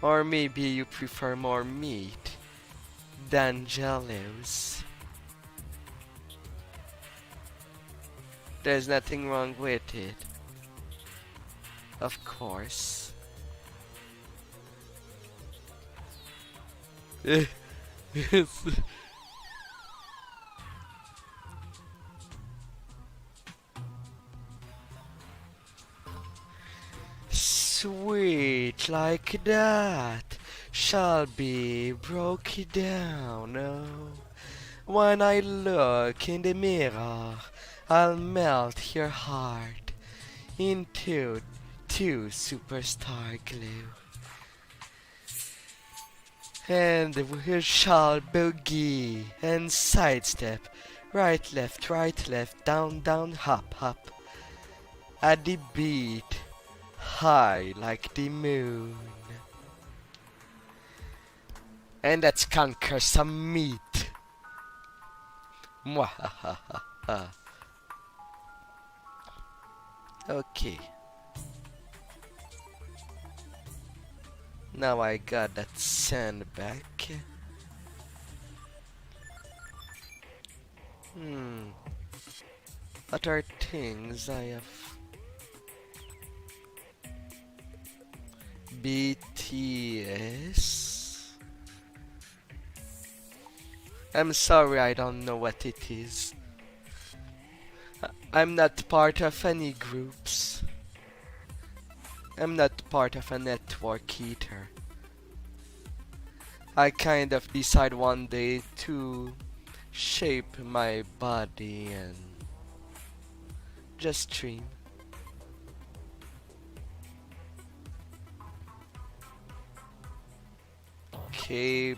Or maybe you prefer more meat than jellos. There's nothing wrong with it. Of course. Sweet like that shall be broke down. Oh, when I look in the mirror, I'll melt your heart into two superstar glue. And we shall boogie and sidestep, right left, down down hop hop, at the beat, high like the moon. And let's conquer some meat. Mwahahaha. Okay. Now I got that sand back. What are things I have? BTS? I'm sorry, I don't know what it is. I'm not part of any groups. I'm not part of a network either. I kind of decide one day to shape my body and just stream. Okay.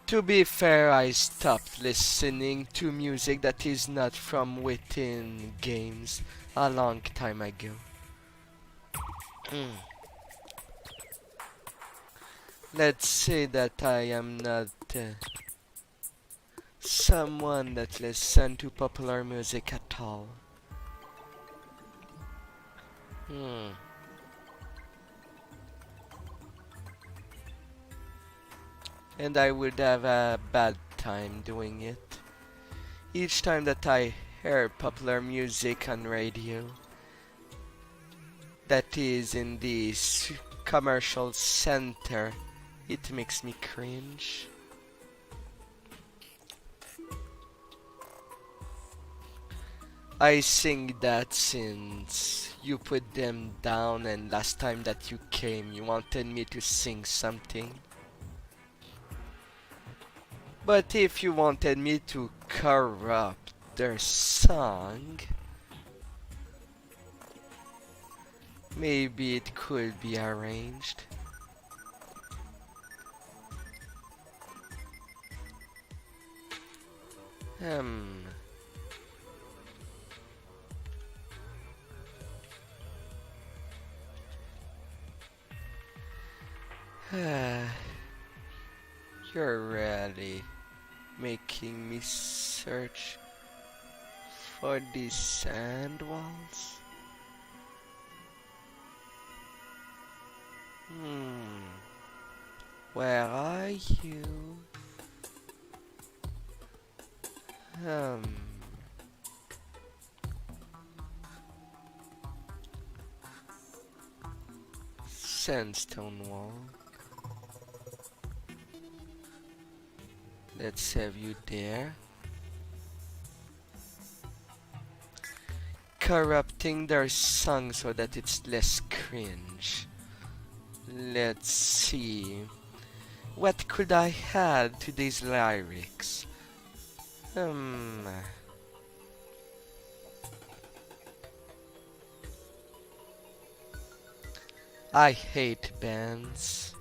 To be fair, I stopped listening to music that is not from within games a long time ago. Let's say that I am not someone that listens to popular music at all. And I would have a bad time doing it. Each time that I hear popular music on radio, that is in the commercial center, it makes me cringe. I sing that since you put them down and last time that you came you wanted me to sing something. But if you wanted me to corrupt their song, maybe it could be arranged. You're really making me search for these sand walls. Where are you? Sandstone wall. Let's have you there. Corrupting their song so that it's less cringe. Let's see. What could I add to these lyrics? I hate bands,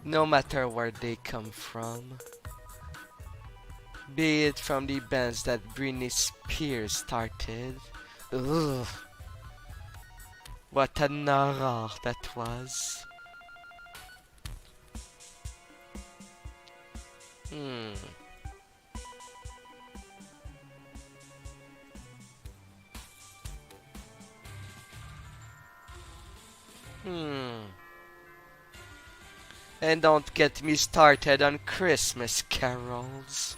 no matter where they come from. Be it from the bands that Britney Spears started. Ugh. What an horror that was. And don't get me started on Christmas carols.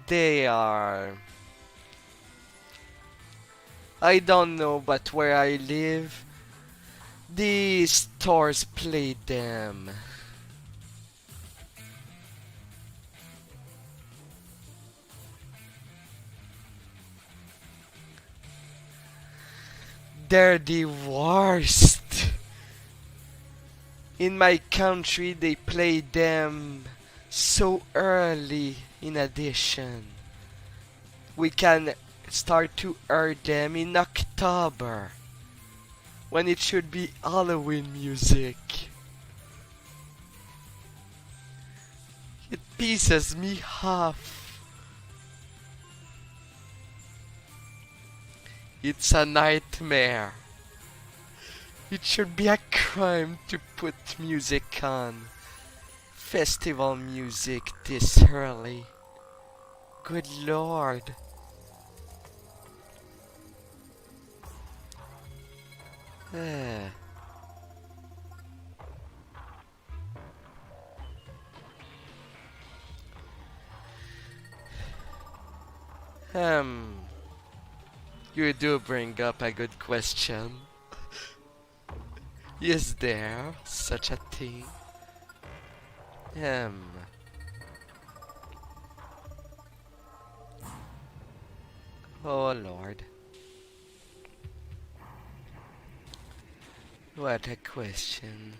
They are... I don't know, but where I live, the stores play them. They're the worst. In my country, they play them so early. In addition, we can start to hear them in October, when it should be Halloween music. It pisses me off. It's a nightmare. It should be a crime to put music on. Festival music this early. Good lord. Eh. You do bring up a good question. Is there such a thing? Oh lord. What a question.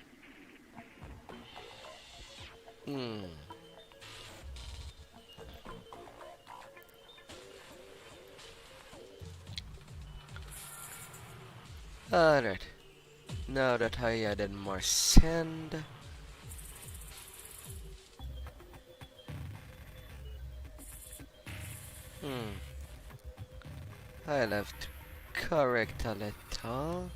Alright. Now that I added more sand. I'll have to correct a little.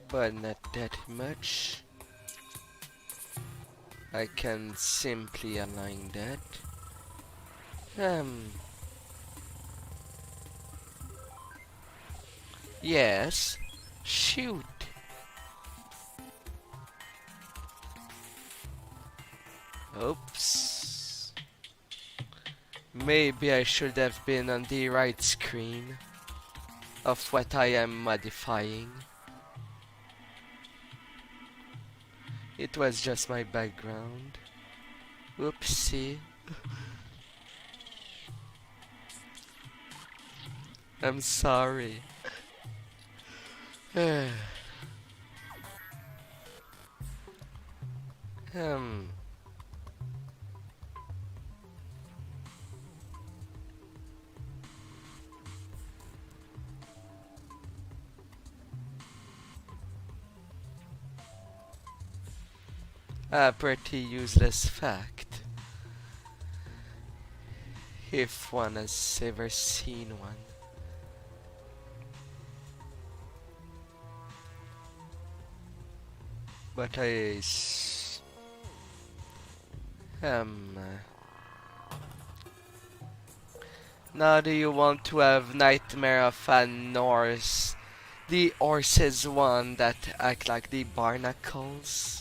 But not that much. I can simply align that. Yes. Shoot. Oops. Maybe I should have been on the right screen of what I am modifying. It was just my background. Oopsie. I'm sorry. A pretty useless fact, if one has ever seen one. But now do you want to have Nightmare of a Norse? The horses one that act like the barnacles?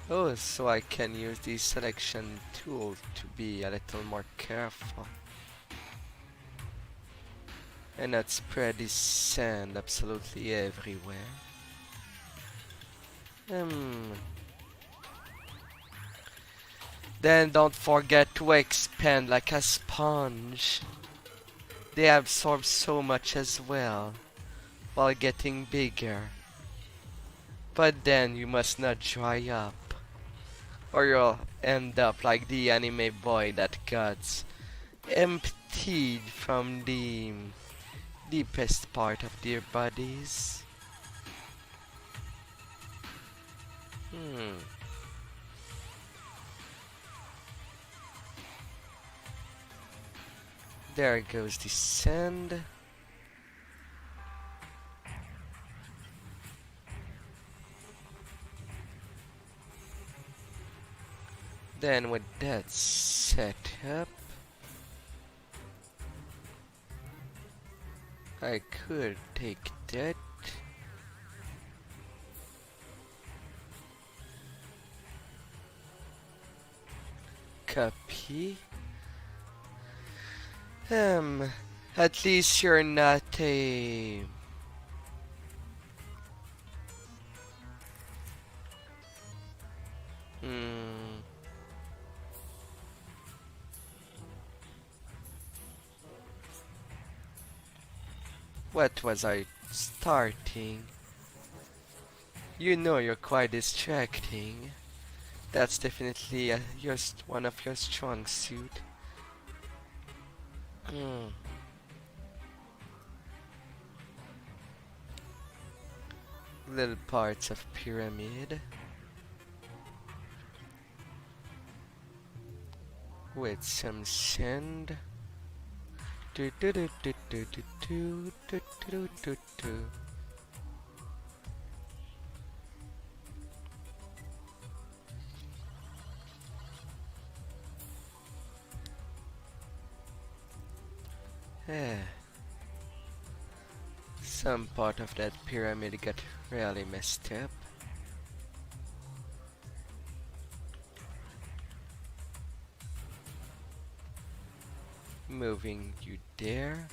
Oh, so I can use the selection tool to be a little more careful. And not spread this sand absolutely everywhere. Then don't forget to expand like a sponge. They absorb so much as well, while getting bigger. But then you must not dry up, or you'll end up like the anime boy that got emptied from the deepest part of their bodies. There goes the sand. Then with that set up, I could take that. Copy. At least you're not a... Hmm. What was I starting? You know you're quite distracting. That's definitely one of your strong suit. Hmm. Little parts of pyramid. With some sand. Do do do do do do do do do do do. Yeah. Some part of that pyramid got really messed up. Moving you there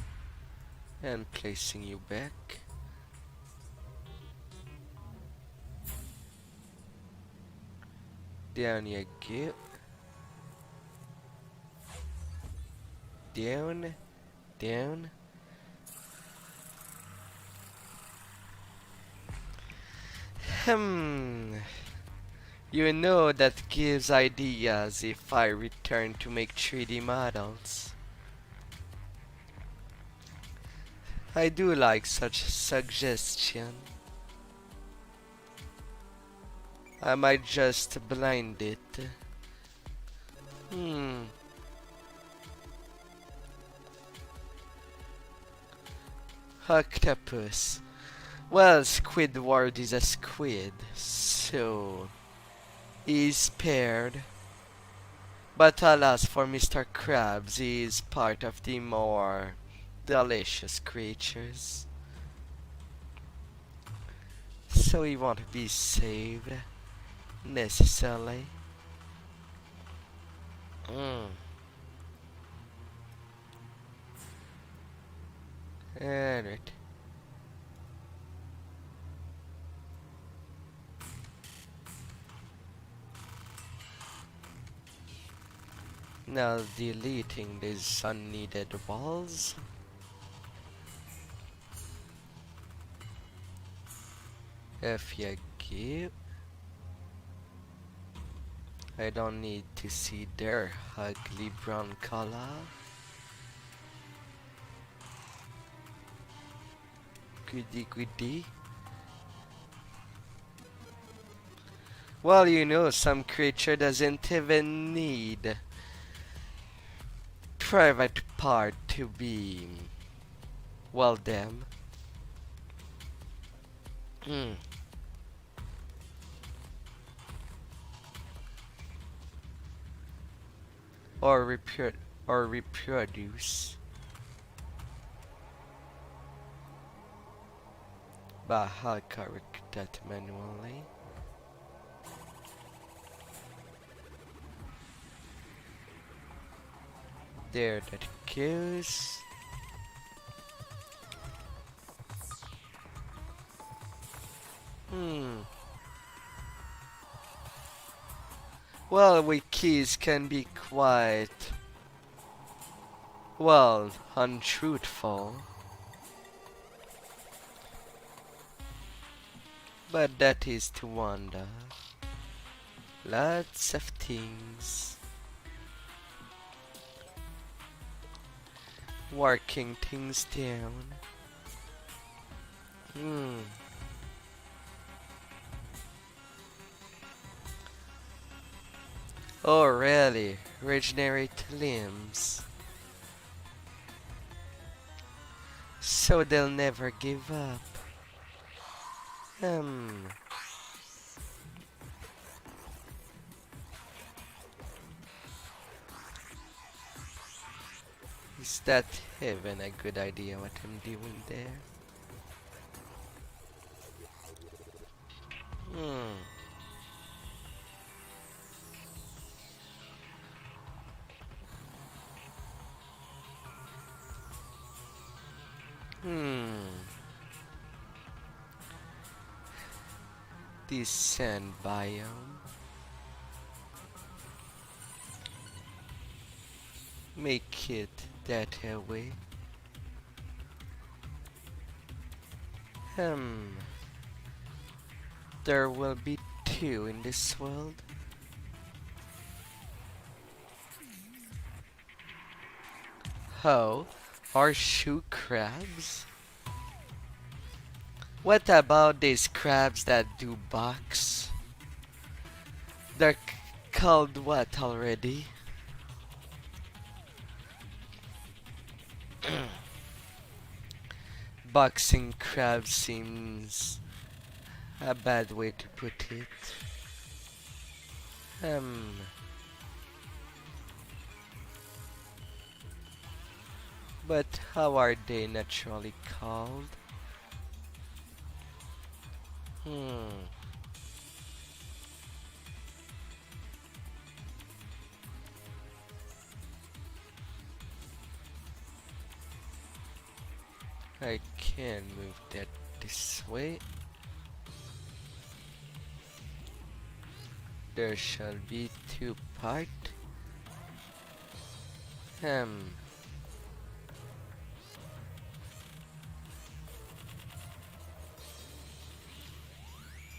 and placing you back. Down you go. Down, down. Hmm. You know that gives ideas if I return to make 3D models. I do like such suggestion. I might just blind it. Hmm. Octopus. Well, Squidward is a squid, so he's paired. But alas for Mr. Krabs, he is part of the more delicious creatures. So he won't be saved, necessarily. Mm. Alright. Now deleting these unneeded walls. If you give, I don't need to see their ugly brown color. Goody goody. Well, you know, some creature doesn't even need private part to be, well, them. Hmm. Or reproduce. But I'll correct that manually. There that goes. Well, wikis can be quite, well, untruthful. But that is to wonder. Lots of things. Working things down. Oh really? Regenerate limbs. so they'll never give up. Hmm. Is that even a good idea what I'm doing there? Hmm. Hmm. This sand biome. Make it that way. Hmm. There will be two in this world. Oh, horseshoe crabs? What about these crabs that do box? They're called what already? Boxing crab seems a bad way to put it. Um, but how are they naturally called? Hmm, I can move that this way. There shall be two part. Hmm,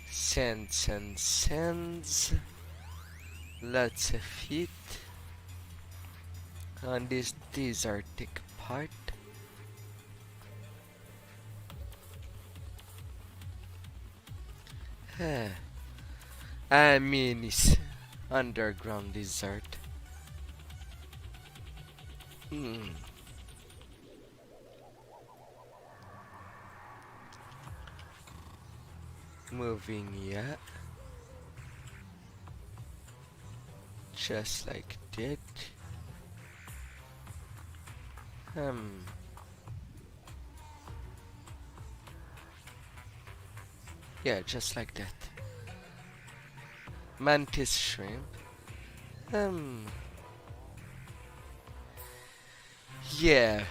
sands and sands. Lots of it on this desertic part. Huh. I mean, it's underground desert. Hmm. Moving, yeah. Just like that. Hmm. Yeah, just like that. Mantis shrimp. Hmm. Yeah.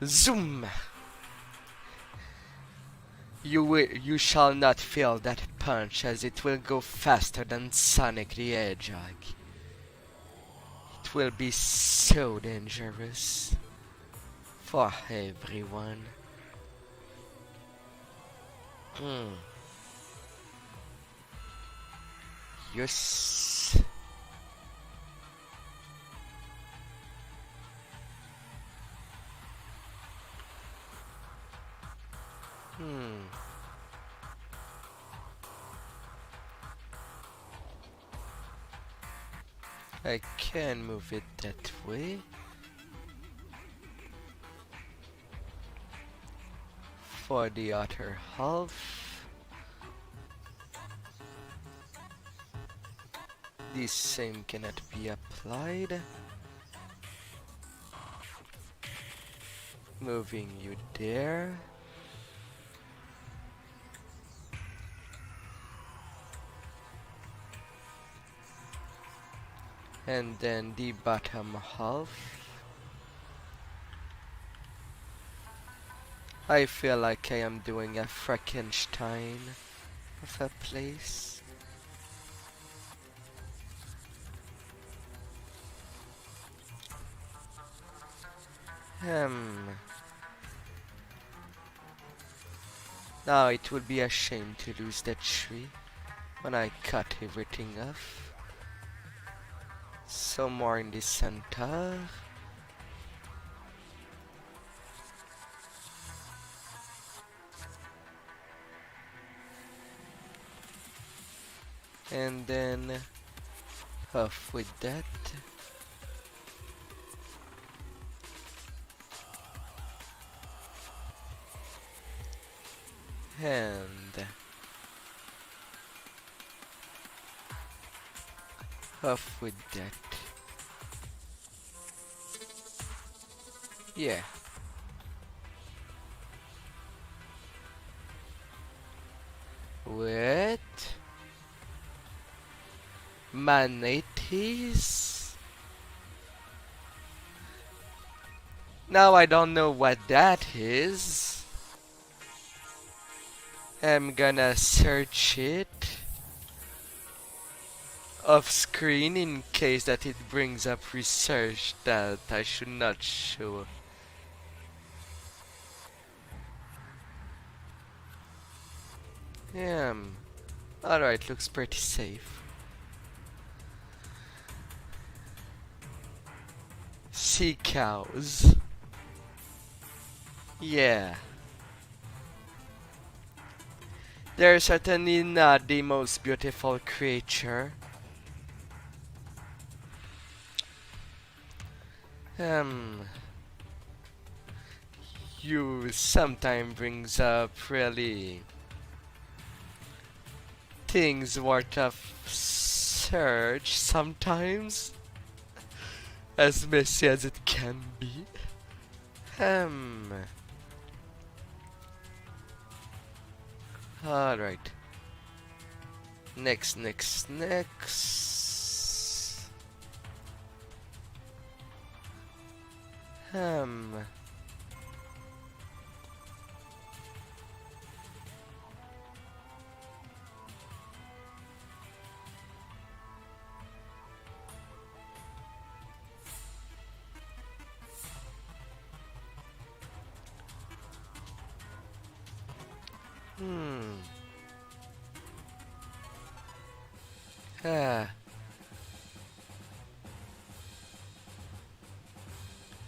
Zoom. You shall not feel that punch, as it will go faster than Sonic the Hedgehog. It will be so dangerous for everyone. Hmm. Yes. Hmm. I can move it that way. For the other half, this same cannot be applied. Moving you there. And then the bottom half. I feel like I am doing a Frankenstein of a place. Hmm. Now it would be a shame to lose that tree when I cut everything off. So more in the center. And then off with that. And off with that. Yeah. What? Manatees? Now I don't know what that is. I'm gonna search it off screen in case that it brings up research that I should not show. Yeah. Alright, looks pretty safe. Sea cows. Yeah. They're certainly not the most beautiful creature. Um, you sometimes brings up really things worth of search sometimes, as messy as it can be. Um, alright. Next. Um, hmm. Ah.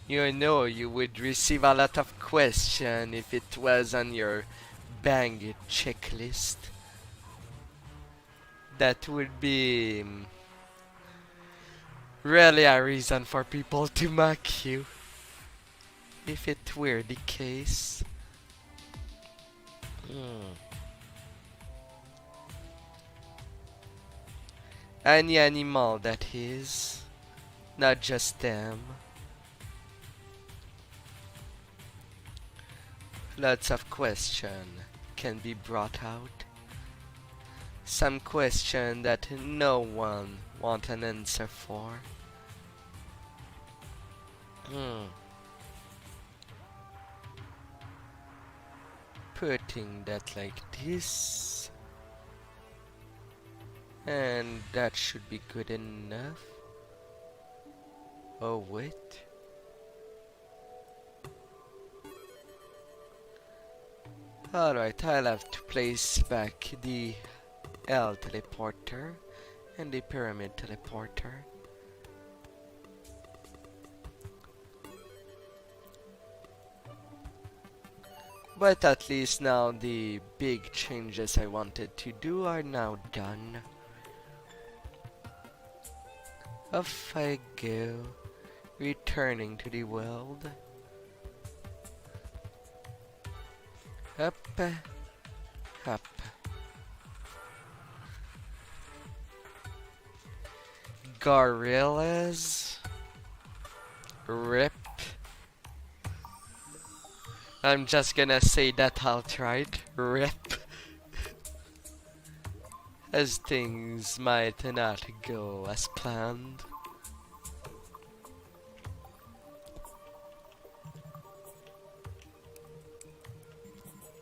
You know you would receive a lot of question if it was on your bang it checklist. That would be really a reason for people to mock you. If it were the case. Hmm. Any animal that is, not just them. Lots of question can be brought out. Some question that no one want an answer for. Hmm. Putting that like this. And that should be good enough. Oh wait. Alright, I'll have to place back the L teleporter and the pyramid teleporter. But at least now the big changes I wanted to do are now done. Off I go, returning to the world. Up, up. Gorillas. Rip. I'm just gonna say that outright. Rip. As things might not go as planned.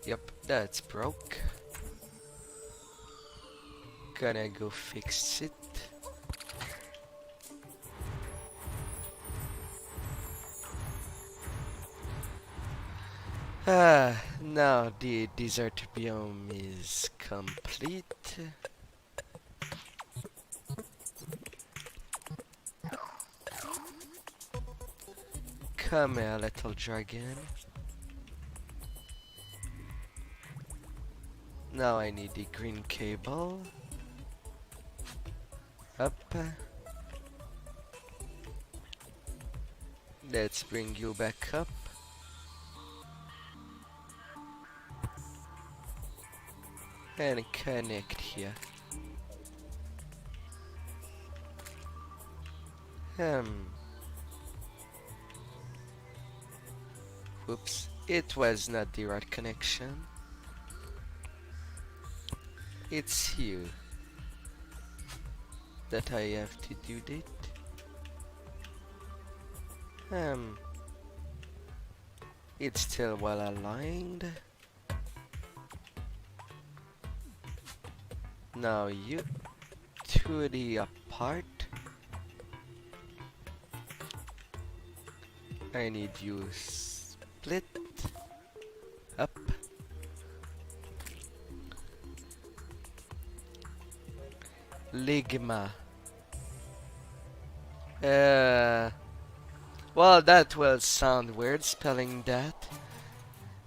Yep, that's broke. Gonna go fix it. Now the desert biome is complete. Come here, little dragon. Now I need the green cable. Up. Let's bring you back up. and connect here. Hmm. Whoops. It was not the right connection. It's here that I have to do that. It's still well aligned. Now you to the apart. I need you split up. Ligma. Well, that will sound weird spelling that,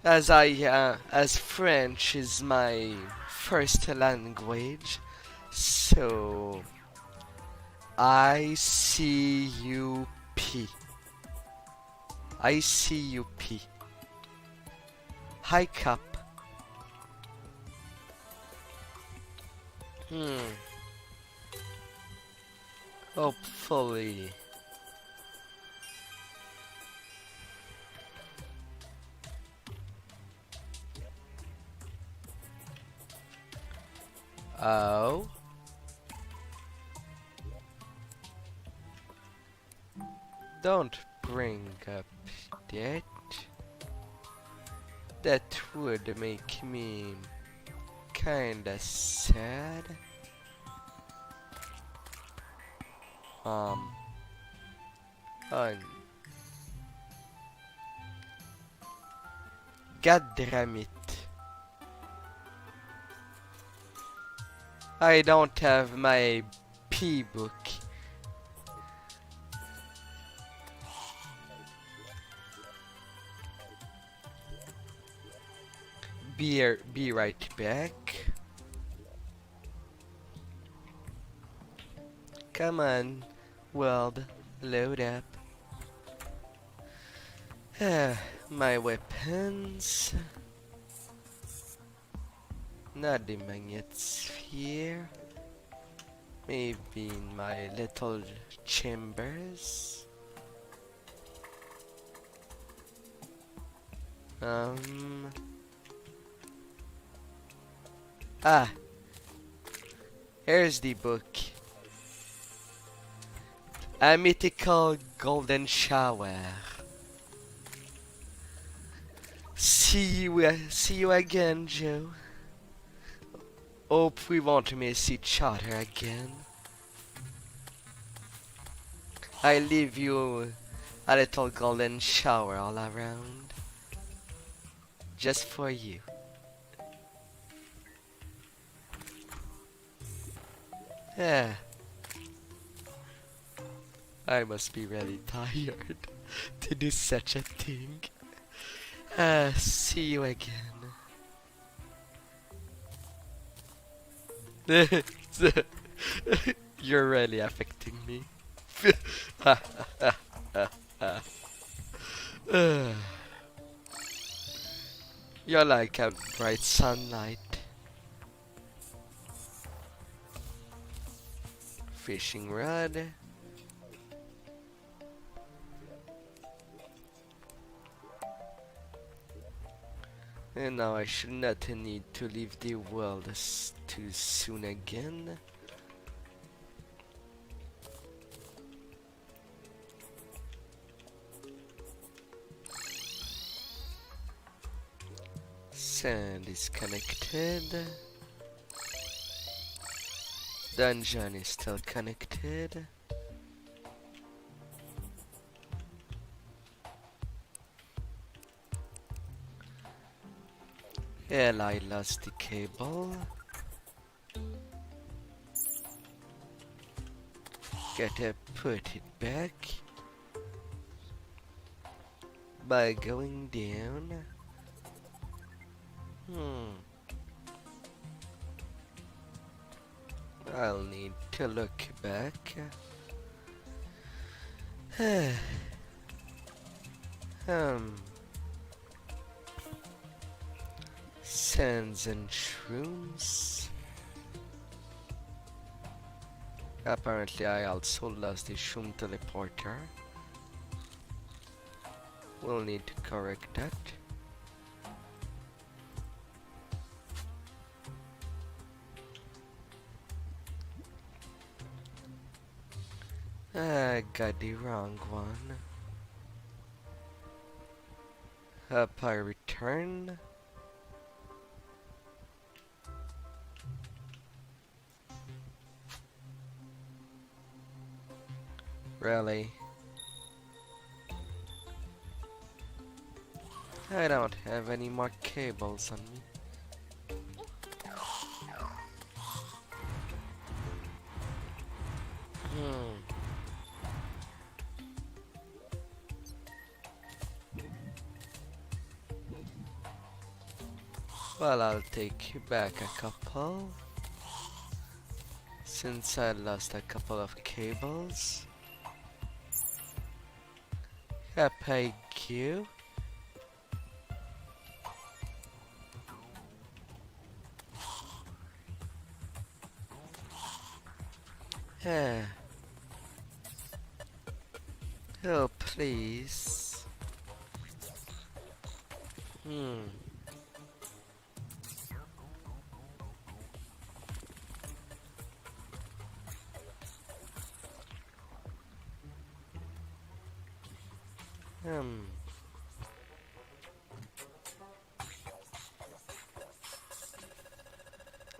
as French is my first language, so ICUP. ICUP. High cup. Hopefully. Oh. Don't bring up that. That would make me kinda sad. God damn it. I don't have my P book. Be right back. Come on, world, load up. My weapons. Not the magnet sphere. Maybe in my little chambers. Here's the book. A mythical golden shower. See you again, Joe. Hope we won't miss each other again. I leave you a little golden shower all around. Just for you. Yeah. I must be really tired to do such a thing. See you again. You're really affecting me. You're like a bright sunlight. Fishing rod. And now I should not need to leave the world too soon again. Sand is connected. Dungeon is still connected. Well, I lost the cable. Gotta put it back by going down. I'll need to look back. Sands and shrooms. Apparently I also lost the shroom teleporter. We'll need to correct that. I got the wrong one. Up I return. Really? I don't have any more cables on me. Well, I'll take you back a couple. Since I lost a couple of cables. Thank you. Ah. Oh, please. Hmm.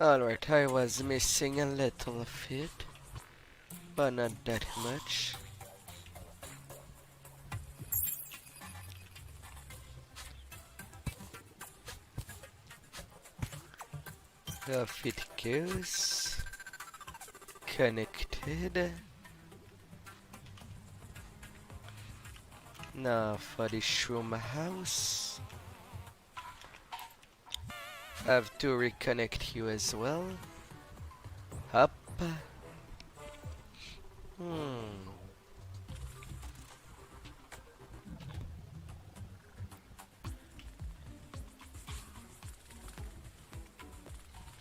Alright, I was missing a little of it, but not that much. Off it goes. Connected. Now for the shroom house. Have to reconnect you as well. Up.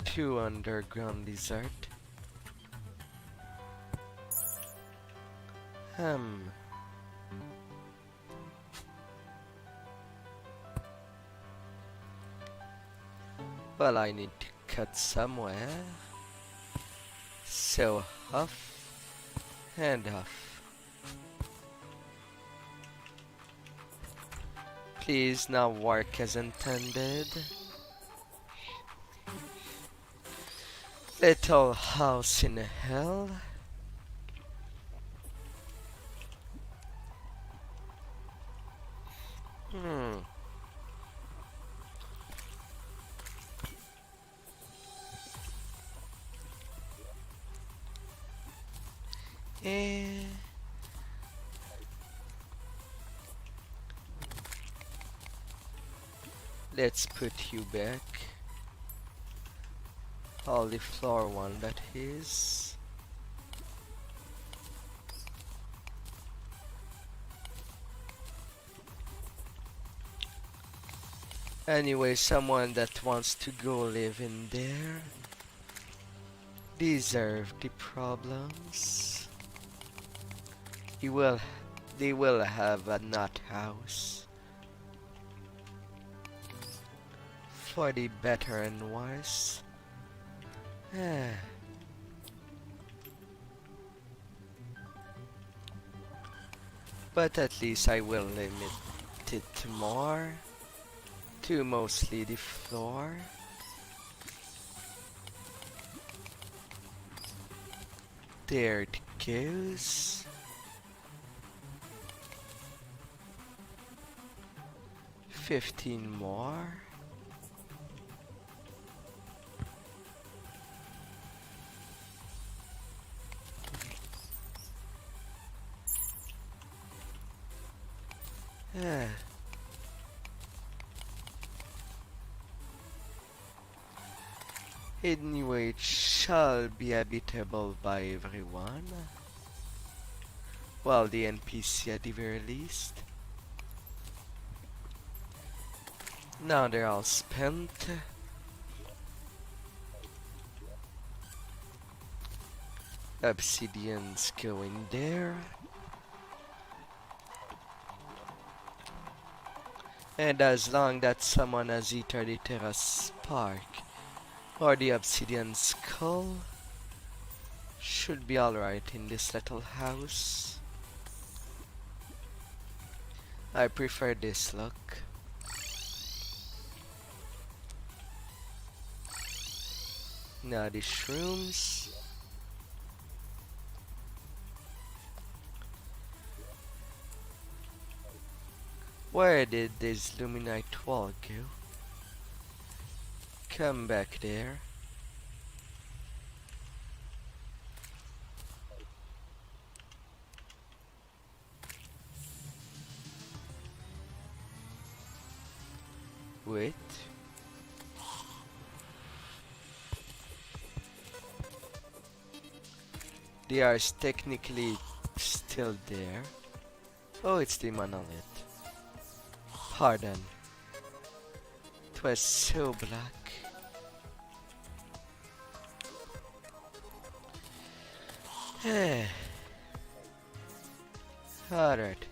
Two underground desert. Well, I need to cut somewhere. So off and off. Please now work as intended. Little house in hell. Let's put you back. All the floor one, that is. Anyway, someone that wants to go live in there deserve the problems. They will have a nut house. For the better and worse. But at least I will limit it more to mostly the floor. There it goes. 15 more. Anyway, it shall be habitable by everyone. Well, the NPC at the very least. Now they're all spent. Obsidian's going there. And as long that someone has eaten the Terra Spark or the Obsidian Skull, should be alright in this little house. I prefer this look. Now the shrooms. Where did this Luminite wall go? Come back there. Wait. They are technically still there. Oh, it's the monolith. Pardon. It was so black. Alright.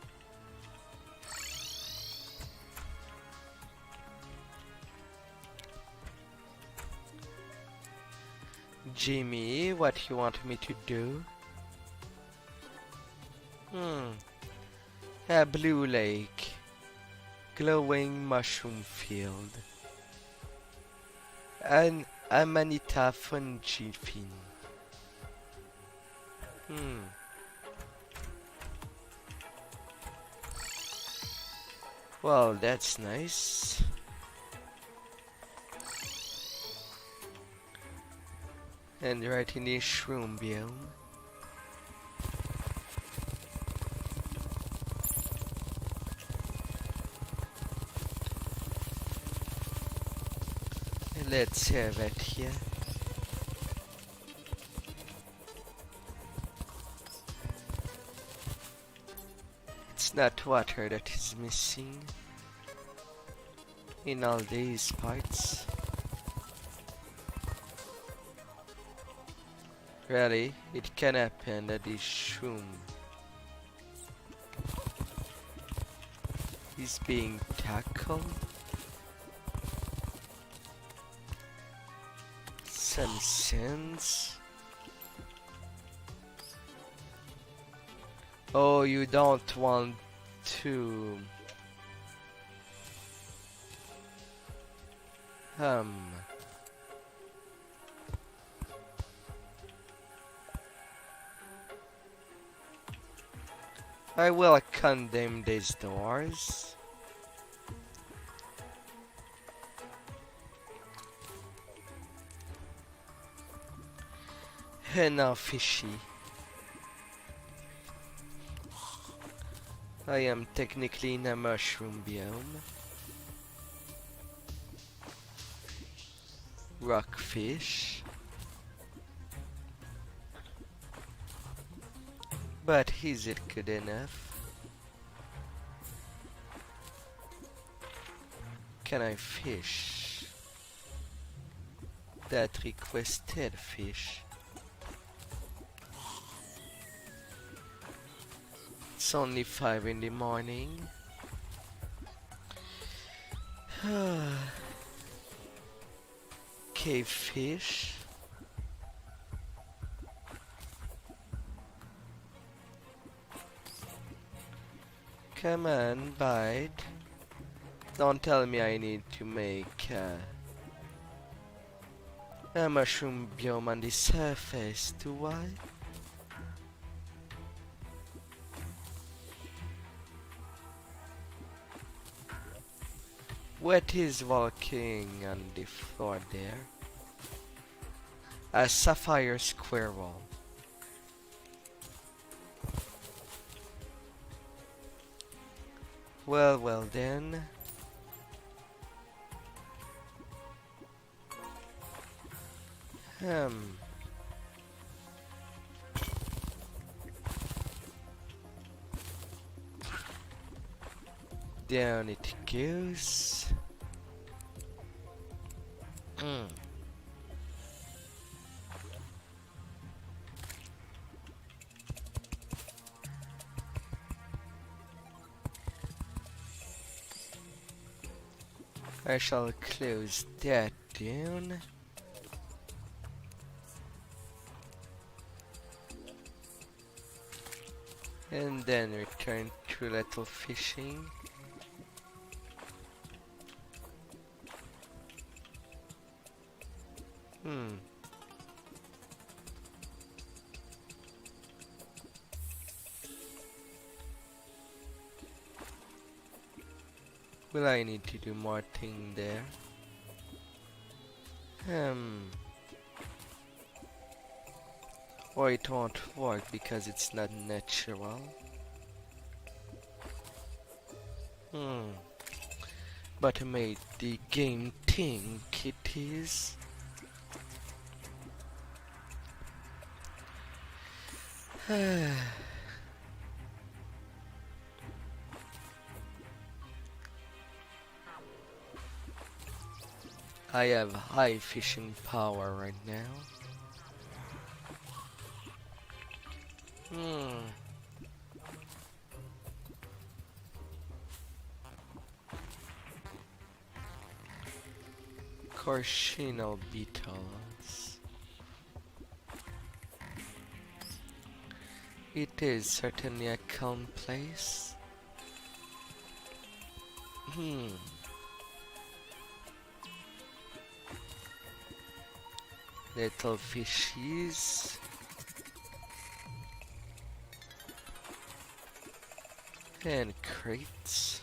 Jimmy, what you want me to do? A blue lake. Glowing mushroom field. An Amanita fungifin. Well, that's nice. And right in the shroom biome. Let's have it here. It's not water that is missing in all these parts. Really, it can happen that this shroom is being tackled. Some sense. Oh, you don't want to I will condemn these doors. Now fishy. I am technically in a mushroom biome. Rockfish. But is it good enough? Can I fish? That requested fish. It's only 5 in the morning. Cave fish. Come on, bite. Don't tell me I need to make a mushroom biome on the surface, do I? What is walking on the floor there? A sapphire squirrel. Well then. Down it goes. I shall close that down. And then return to little fishing. Will I need to do more thing there? Or it won't work because it's not natural. But I made the game think it is. I have high fishing power right now. Corshino beetles. It is certainly a calm place. Little fishies. And crates.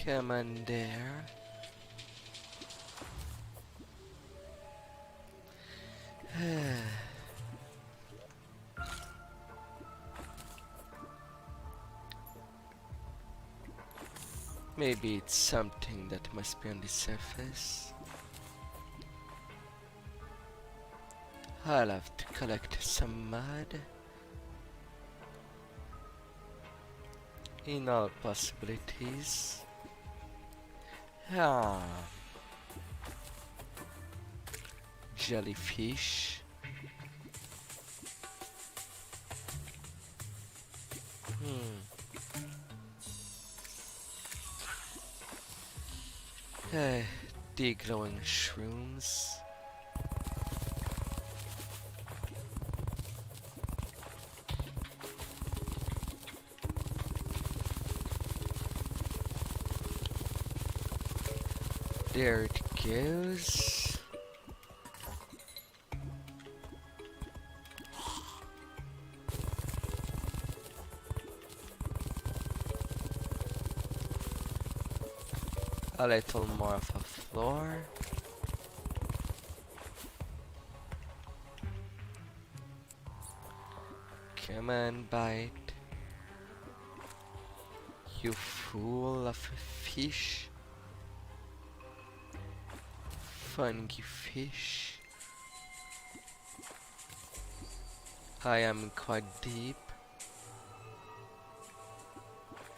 Come on there. Maybe it's something that must be on the surface. I'll have to collect some mud. In all possibilities. Jellyfish. The glowing shrooms. There it goes. A little more of a floor. Come on, bite. You fool of a fish. Funky fish. I am quite deep.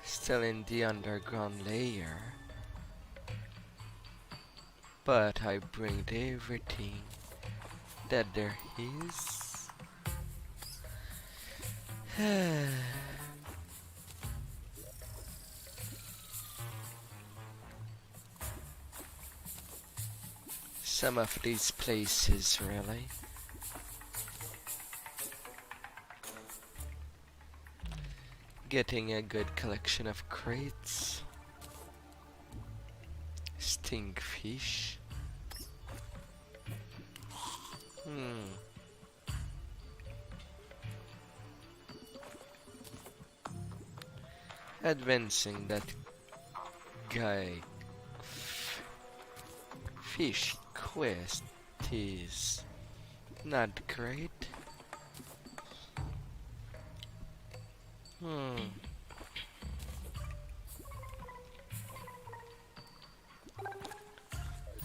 Still in the underground layer. But I bring everything that there is. Some of these places, really. Getting a good collection of crates. Stinkfish. Advancing that guy fish quest is not great.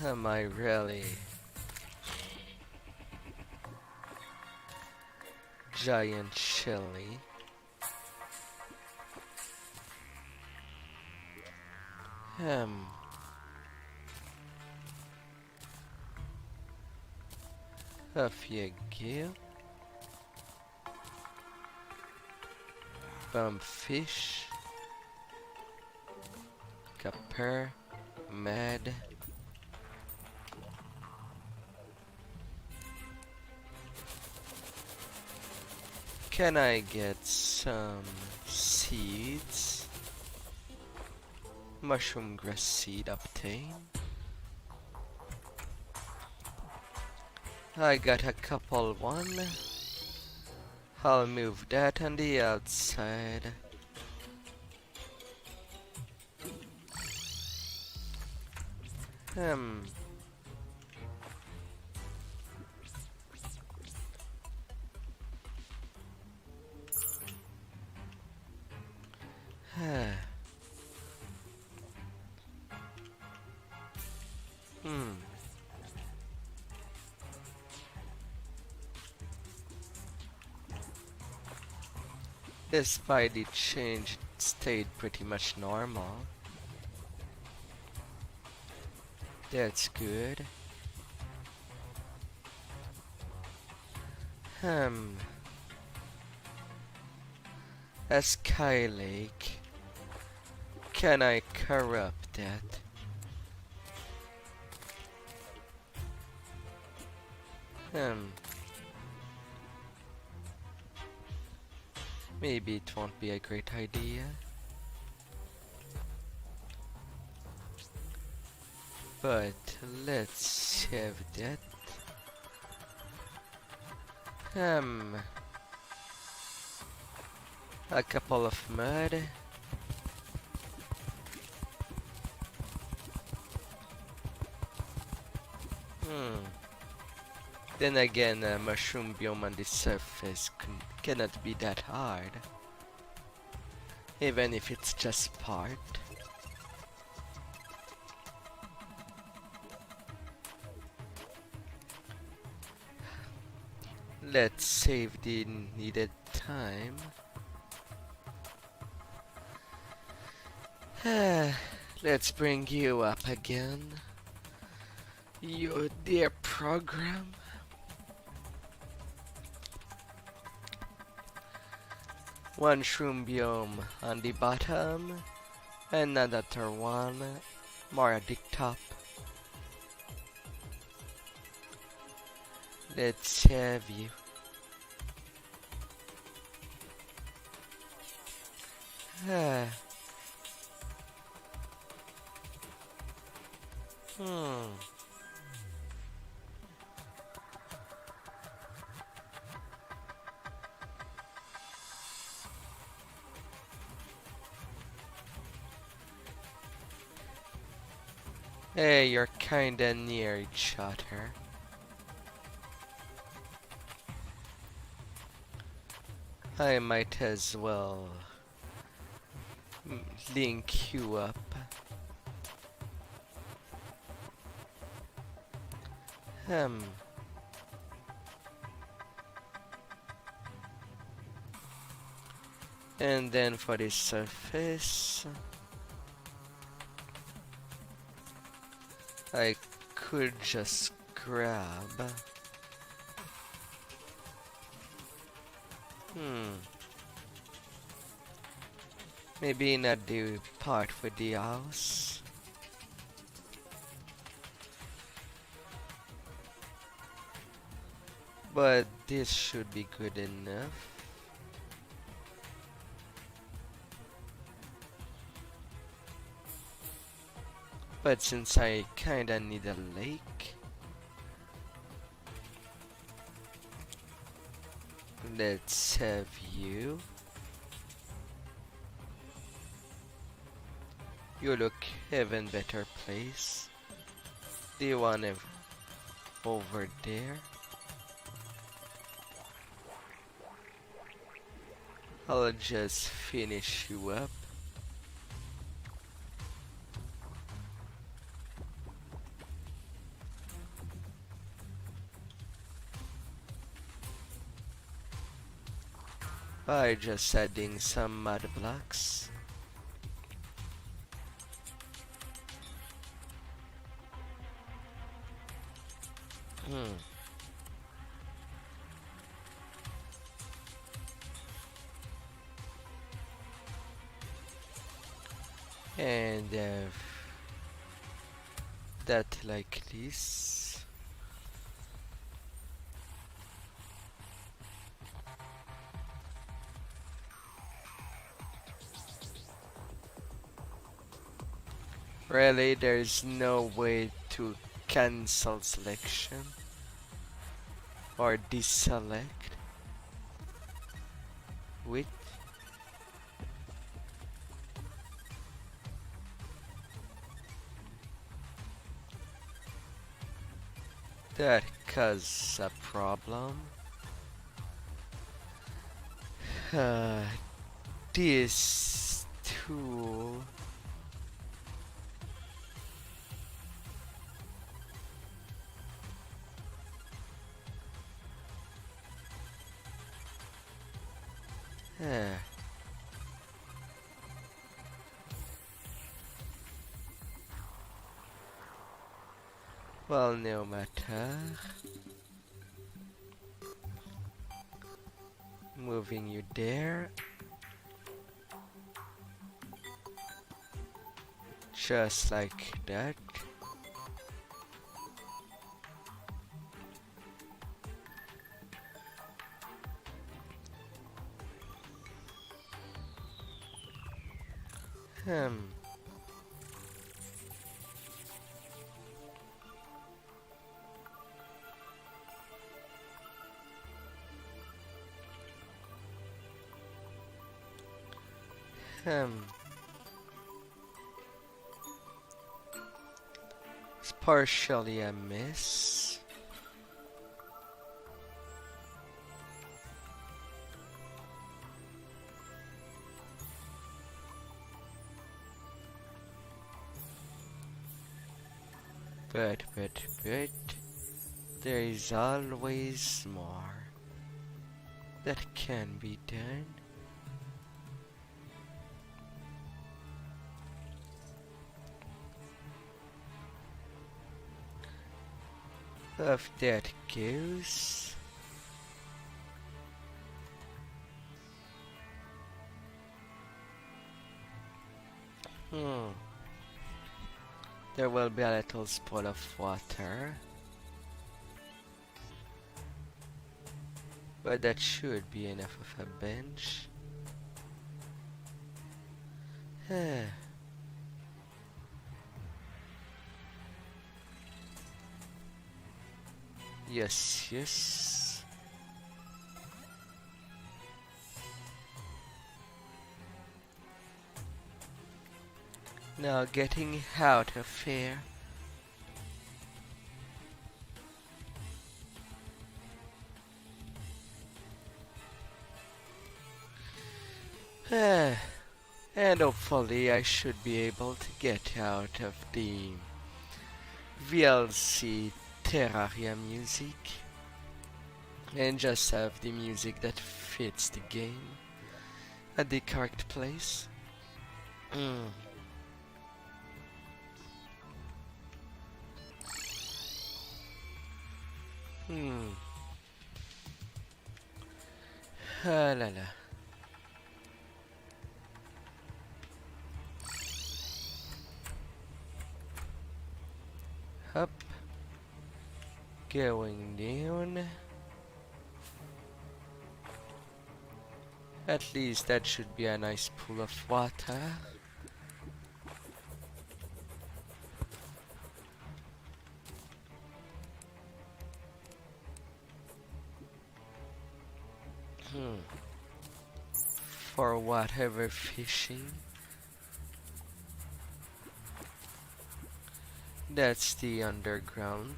Am I really giant shelly? Off you go. Fish. Copper. Med. Can I get some seeds? Mushroom grass seed obtained. I got a couple one. I'll move that on the outside. Hmm. Hmm. Despite the change, it stayed pretty much normal. That's good. Hmm. A sky lake. Can I corrupt that? Hmm. Maybe it won't be a great idea. But let's have that. A couple of mud. Then again, a mushroom biome on the surface cannot be that hard. Even if it's just part. Let's save the needed time. Let's bring you up again. Your dear program. One shroom biome on the bottom, another one more at the top. Let's have you. Hey, you're kinda near each other. I might as well link you up. And then for the surface, I could just grab. Maybe not the part for the house. But this should be good enough. But since I kinda need a lake, let's have you. You look even better place. Do you want it over there? I'll just finish you up. By just adding some mud blocks. And that like this. Really, there's no way to cancel selection or deselect with that cause a problem. Uh, this tool uh, well, no matter. Moving you there. Just like that. Hmm. Hmm. It's partially a miss. But, there is always more that can be done. Off that goes. Hmm. There will be a little spot of water. But that should be enough of a bench. Yes, yes. Now getting out of here. And hopefully I should be able to get out of the VLC Terraria music and just have the music that fits the game at the correct place. Mm. Hmm. Ah la la. Up. Going down. At least that should be a nice pool of water. Hmm. For whatever fishing. That's the underground.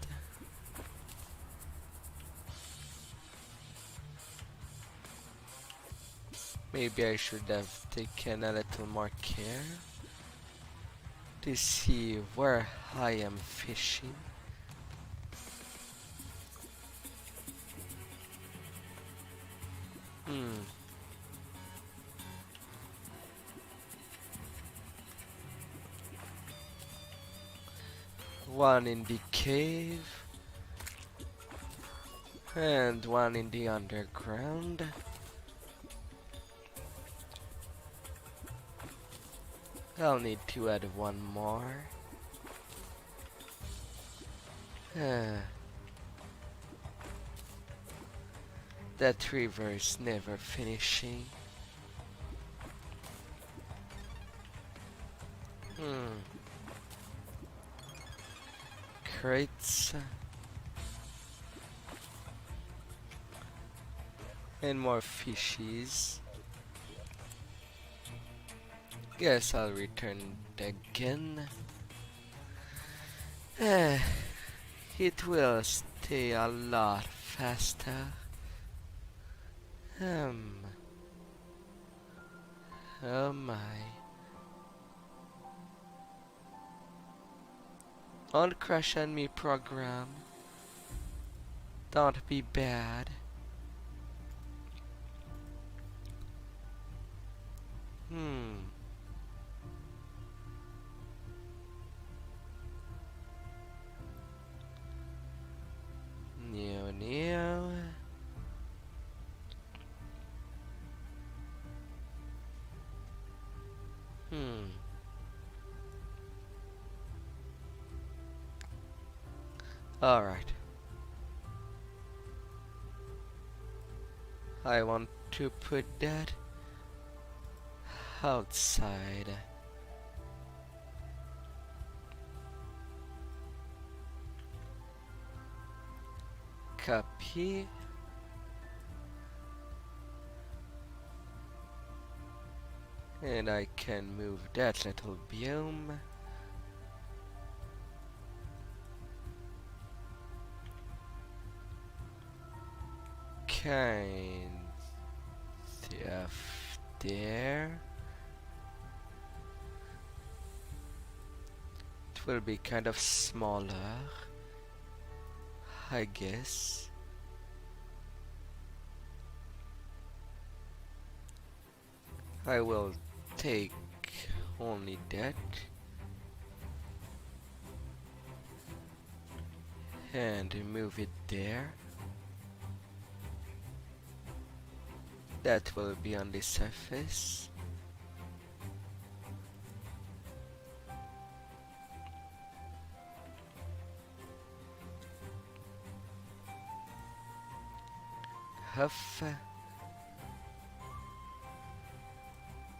Maybe I should have taken a little more care to see where I am fishing. Hmm. One in the cave and one in the underground. I'll need to add one more. Ah, that river is never finishing. Hmm. Crates. And more fishies. Guess I'll return again. Ah, it will stay a lot faster. Um. Oh my. Don't crash on me, program. Don't be bad. Hmm. Neo Neo. Hmm. Alright. I want to put that outside. Copy. And I can move that little biome. Kind of there. It will be kind of smaller, I guess. I will take only that and move it there. That will be on the surface. Huff.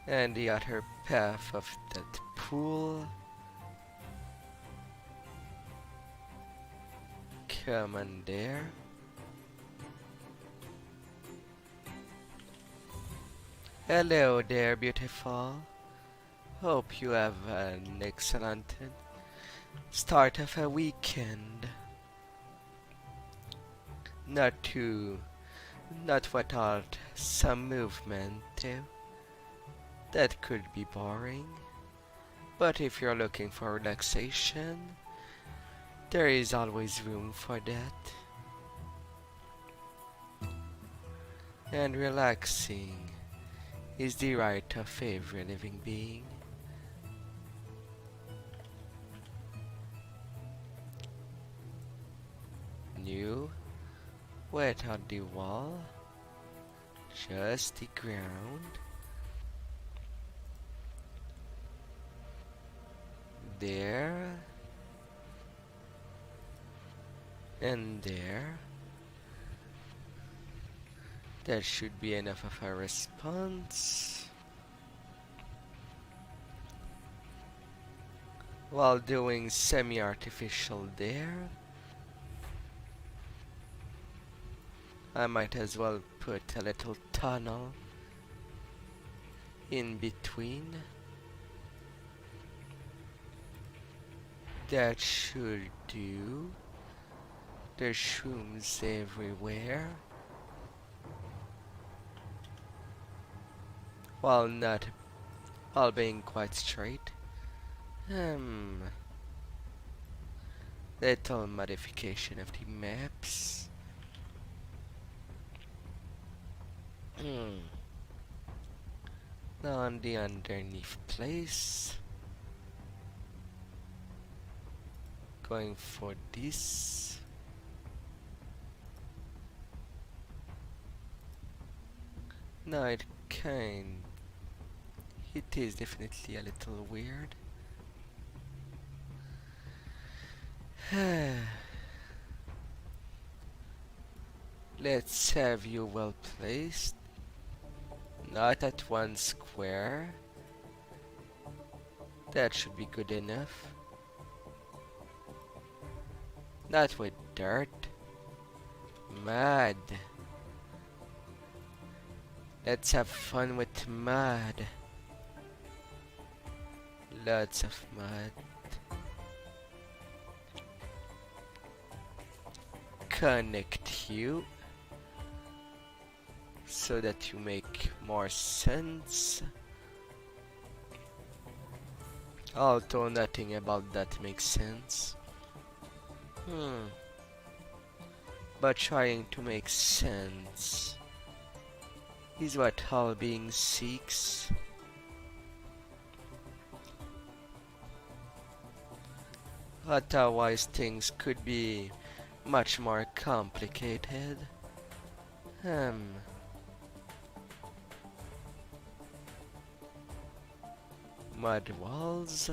And the other path of that pool. Come on there. Hello there, beautiful. Hope you have an excellent start of a weekend. Not without some movement too. That could be boring. But if you're looking for relaxation, there is always room for that. And relaxing is the right of every living being. New, wet on the wall, just the ground. There. And there. That should be enough of a response. While doing semi-artificial there, I might as well put a little tunnel in between. That should do. There's shrooms everywhere. While being quite straight. Little modification of the maps. Now on the underneath place. Going for this. Now it kind It is definitely a little weird. Let's have you well placed. Not at one square. That should be good enough. Not with dirt. Mud. Let's have fun with mud. Lots of mud. Connect you so that you make more sense. Although nothing about that makes sense. But trying to make sense is what all being seeks. Otherwise things could be much more complicated. Mud walls.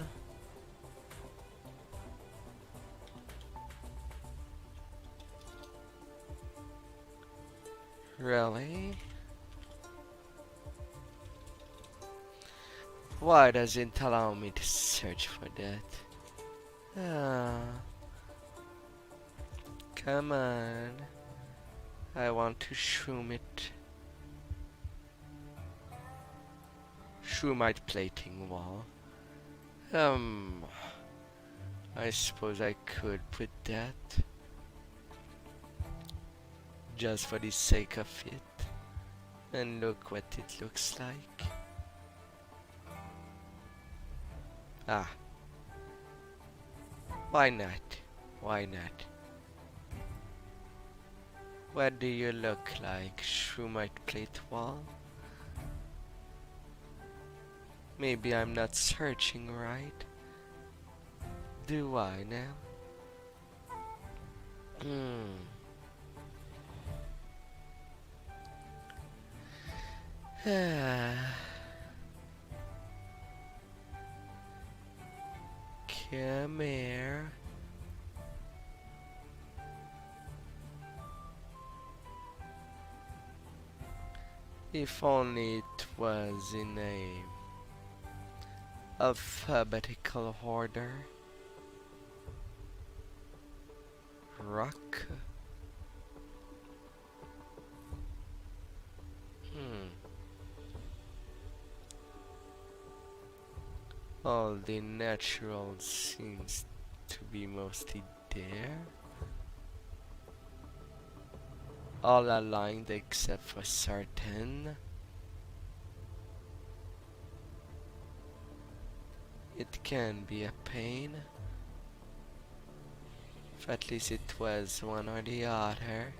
Really? Why doesn't it allow me to search for that? Come on. I want to shroom it. Shroomite plating wall. I suppose I could put that. Just for the sake of it. And look what it looks like. Ah. Why not? Why not? What do you look like, Shroomite plate wall? Maybe I'm not searching right. Do I now? Come here. If only it was in a alphabetical order. Rock. All the natural seems to be mostly there. All aligned except for certain. It can be a pain. If at least it was one or the other.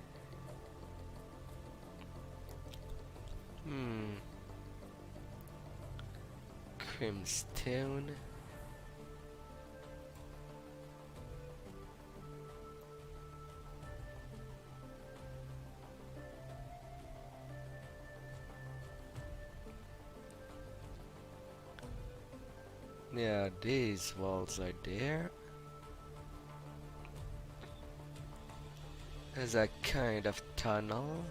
Crimstone. Yeah, these walls are there. There's a kind of tunnel.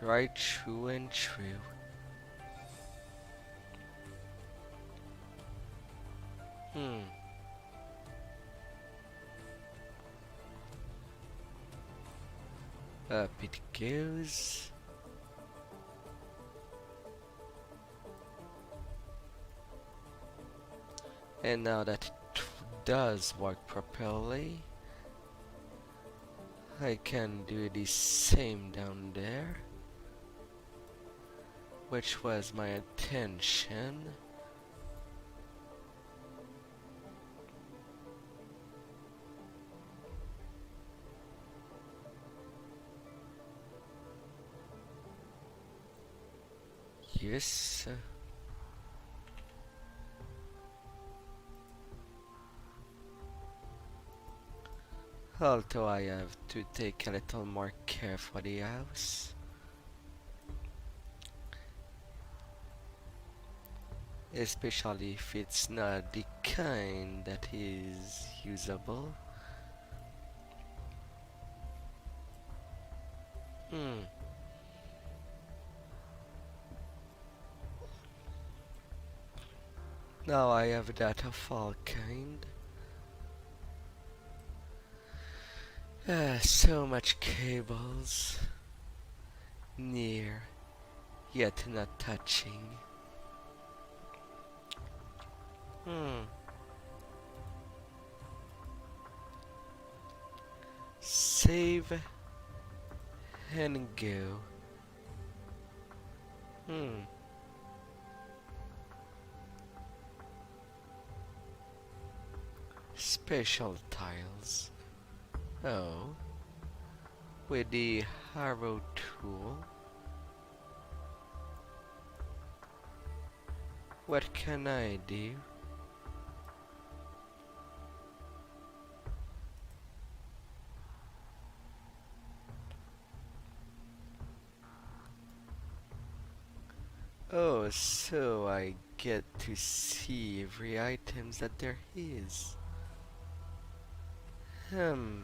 Right true and true. Up it goes. And now that it does work properly, I can do the same down there, which was my intention. Yes. Although I have to take a little more care for the house. Especially if it's not the kind that is usable. Hmm. Now I have that of all kind. So much cables. Near, yet not touching. Hmm. Save and go. Hmm. Special tiles. Oh. With the harrow tool. What can I do? Oh, so I get to see every items that there is. Hmm.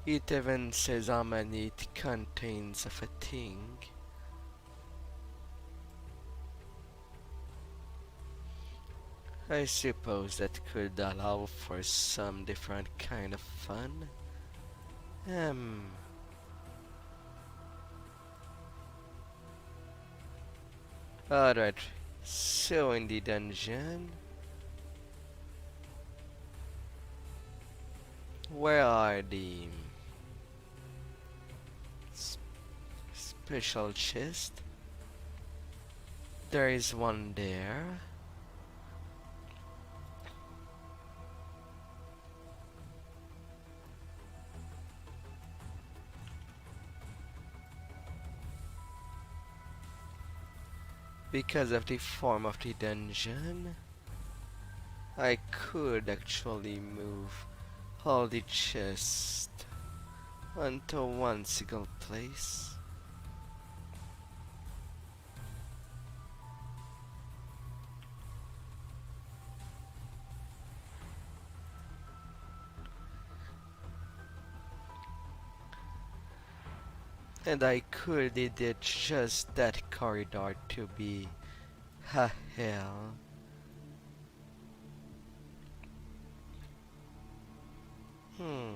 It even says how many it contains of a thing. I suppose that could allow for some different kind of fun. Hmm. Alright. So in the dungeon, where are the special chest? There is one there. Because of the form of the dungeon, I could actually move all the chests onto one single place. And I could edit just that corridor to be a hell. Hmm.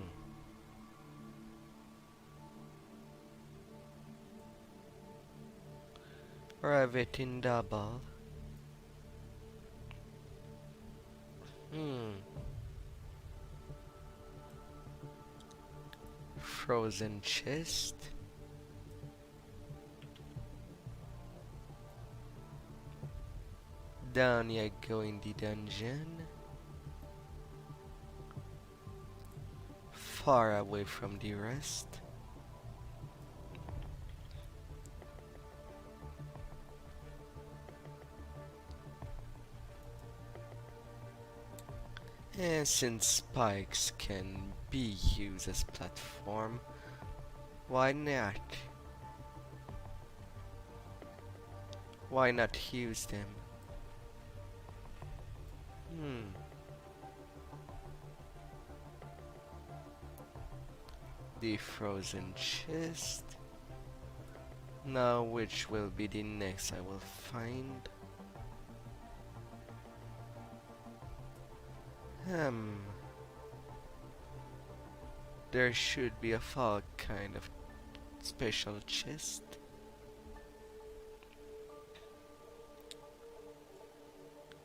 Or have it in double. Hmm. Frozen chest. Down you go in the dungeon. Far away from the rest. And since spikes can be used as platform, why not? Why not use them? Hmm. The frozen chest. Now which will be the next I will find? Hmm. There should be a fall kind of special chest.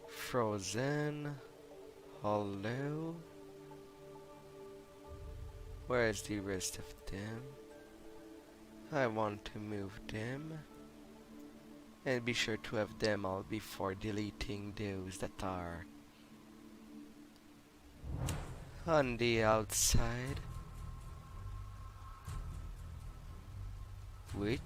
Frozen. Hello. Where is the rest of them? I want to move them. And be sure to have them all before deleting those that are on the outside. Wait.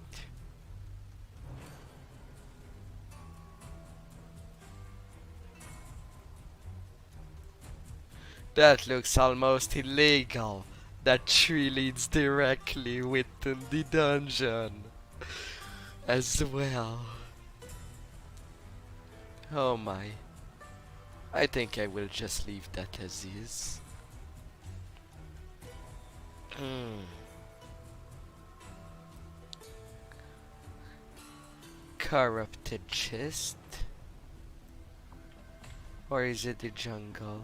That looks almost illegal. That tree leads directly within the dungeon as well. Oh my. I think I will just leave that as is. Hmm. Corrupted chest? Or is it the jungle?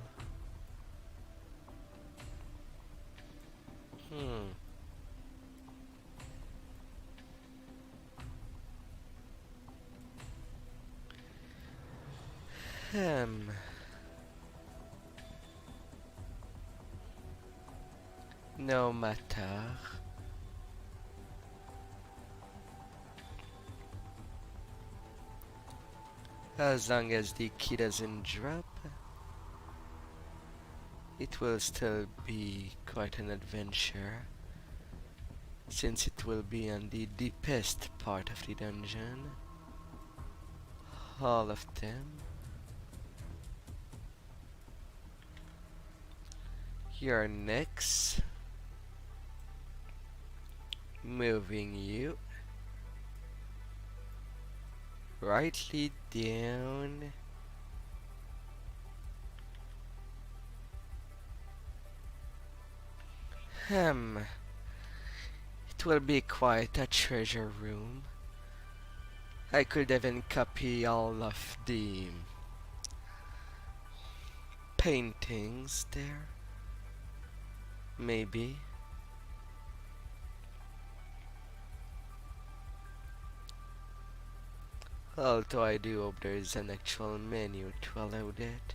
Hmm. Hmm. No matter. As long as the key doesn't drop, it will still be quite an adventure. Since it will be on the deepest part of the dungeon. All of them. You're next. Moving you rightly down. Hmm. It will be quite a treasure room. I could even copy all of the paintings there. Maybe. Although I do hope there is an actual menu to allow that.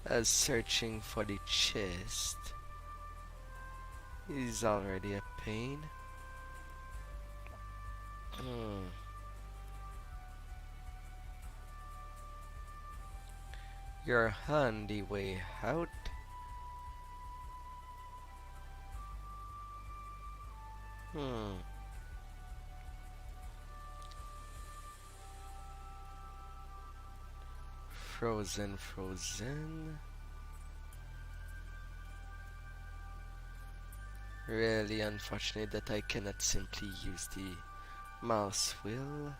As searching for the chest is already a pain. Hmm. You're on the way out. Hmm. Frozen. Really unfortunate that I cannot simply use the mouse wheel.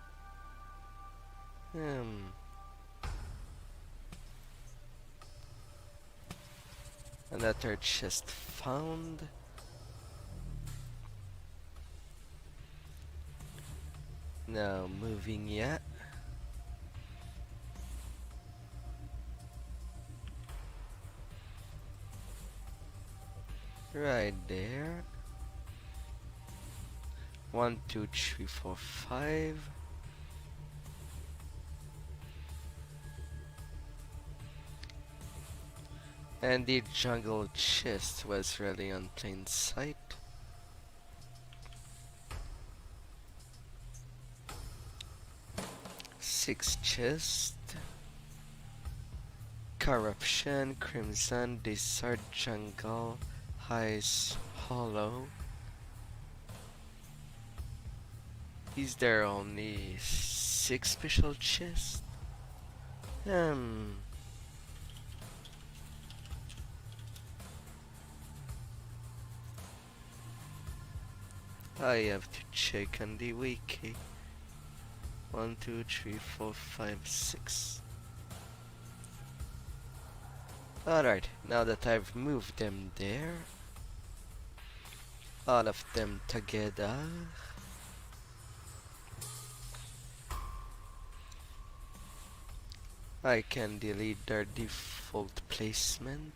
Another chest found. Now moving yet. Right there. 1, 2, 3, 4, 5. And the jungle chest was really on plain sight. 6 chests. Corruption, Crimson, Desert Jungle, Ice Hollow. Is there only 6 special chests? I have to check on the wiki. 1, 2, 3, 4, 5, 6. Alright, now that I've moved them there, all of them together, I can delete their default placement.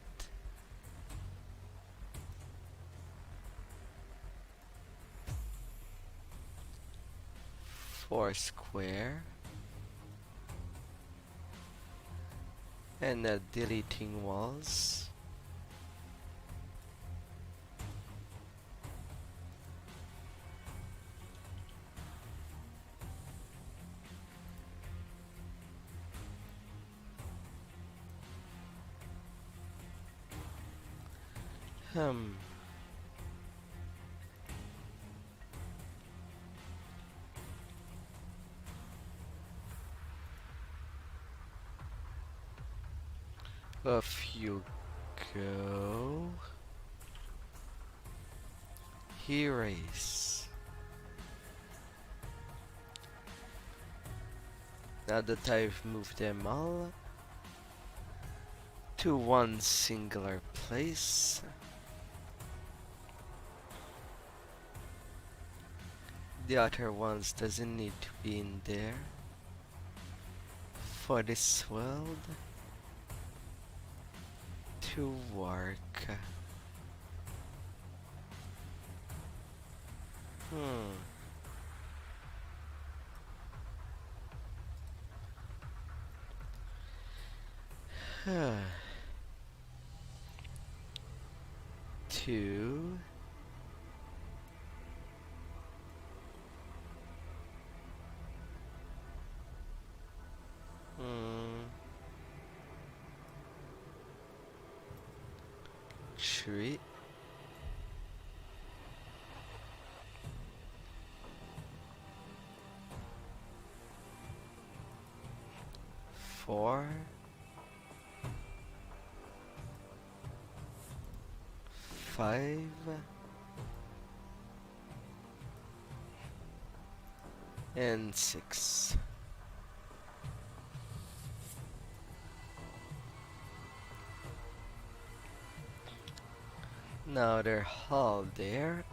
For square. And deleting walls. Off you go. Erase. Now that I've moved them all to one singular place, the other ones doesn't need to be in there for this world to work. Hmm. 2. Hmm. 3. 4. 5. And 6. Now they're all there.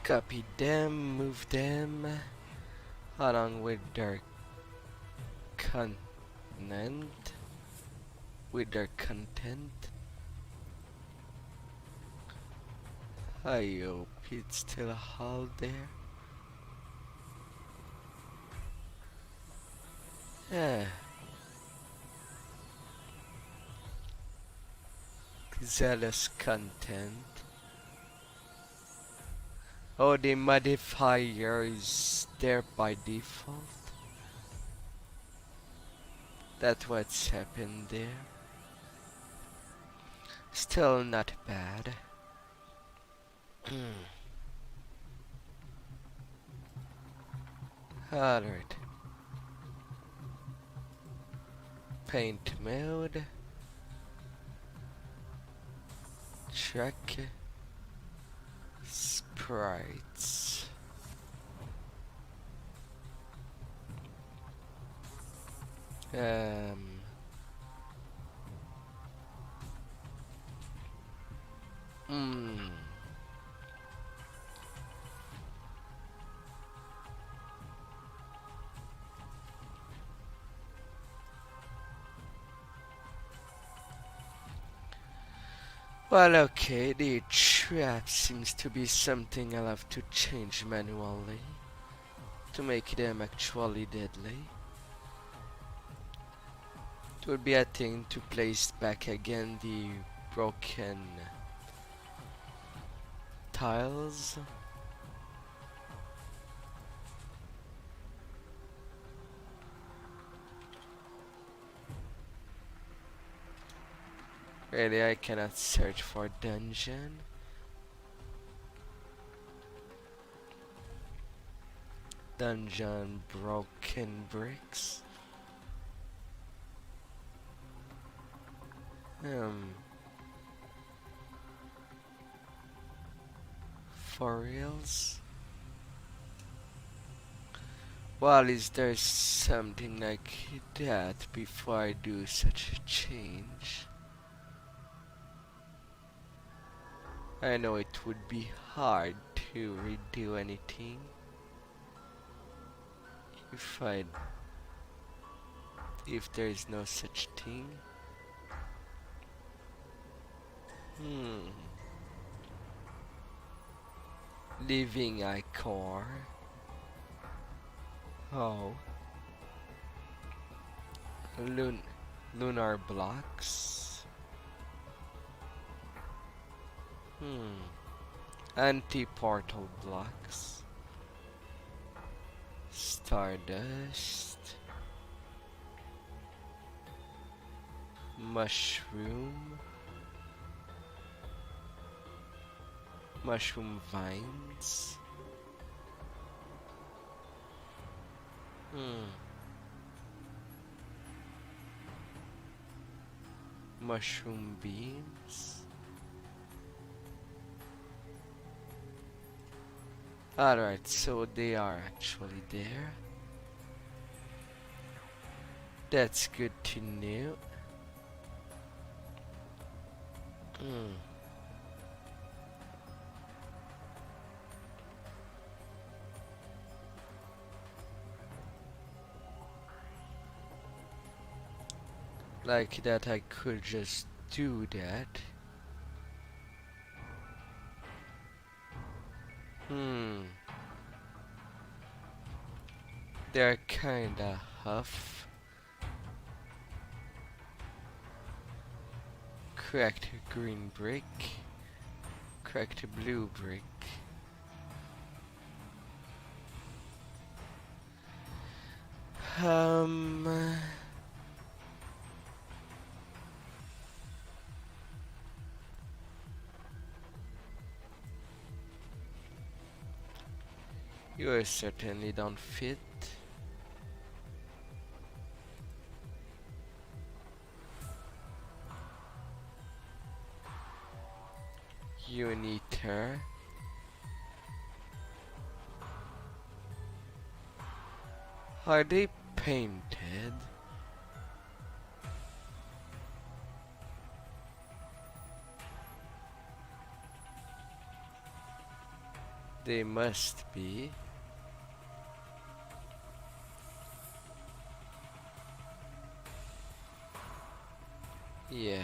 Copy them, move them along with their content. I hope it's still all there. Yeah. Zealous content. Oh, the modifier is there by default. That's what's happened there. Still not bad. Alright. Paint mode. Check. Sprites. Hmm. Well, okay, the trap seems to be something I'll have to change manually to make them actually deadly. It would be a thing to place back again the broken tiles. Really, I cannot search for dungeon. Dungeon broken bricks. For reals? Well, is there something like that before I do such a change? I know it would be hard to redo anything if there is no such thing. Living icon. Oh. Lunar blocks. Anti-portal blocks. Stardust. Mushroom. Mushroom vines. Hmm. Mushroom beams. Alright, so they are actually there. That's good to know. Hmm. Like that I could just do that. Hmm. They're kinda huff. Cracked green brick. Cracked blue brick. Um. You certainly don't fit. You need her. Are they painted? They must be. Yeah.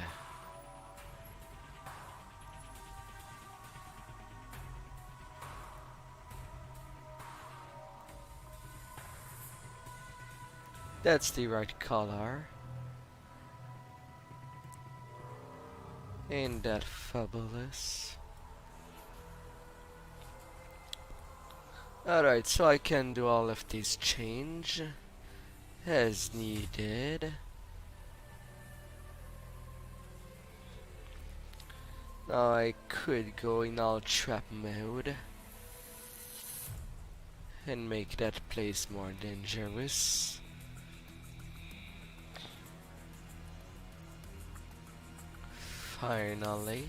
That's the right color. Ain't that fabulous? Alright, so I can do all of these change as needed. Now I could go in all trap mode and make that place more dangerous. Finally.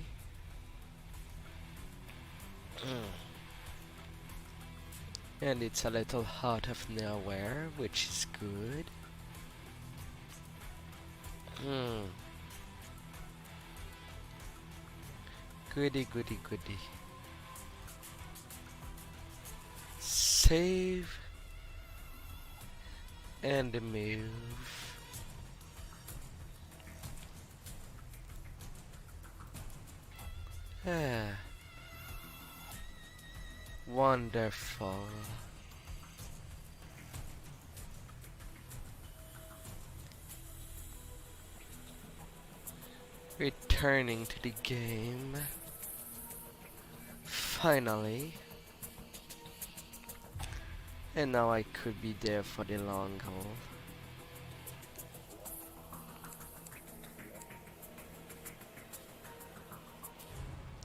And it's a little out of nowhere, which is good. Goody goody goody. Save and move. Ah, wonderful. Returning to the game. Finally. And now I could be there for the long haul.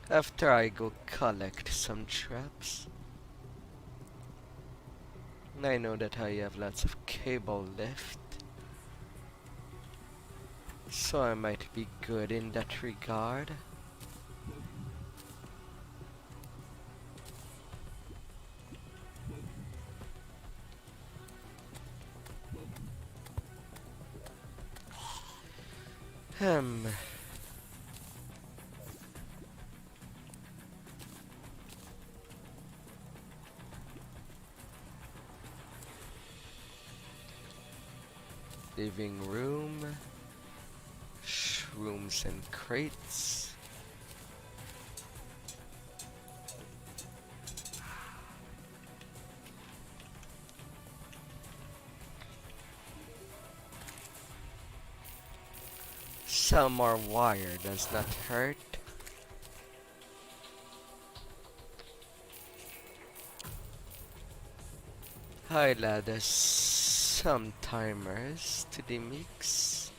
After I go collect some traps. I know that I have lots of cable left. So I might be good in that regard. Hmm. Living room. Shrooms and crates. Some more wire does not hurt. I'll add some timers to the mix.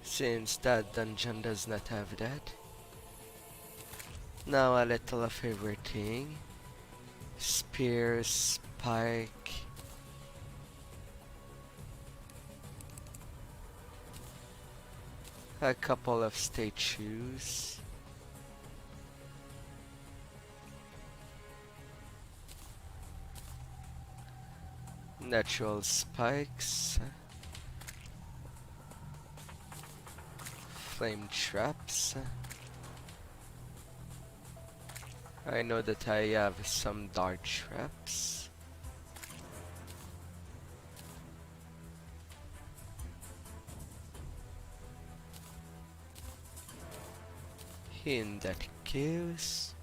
Since that dungeon does not have that. Now a little of everything. Spear, spike. A couple of statues. Natural spikes. Flame traps. I know that I have some dart traps. In that case,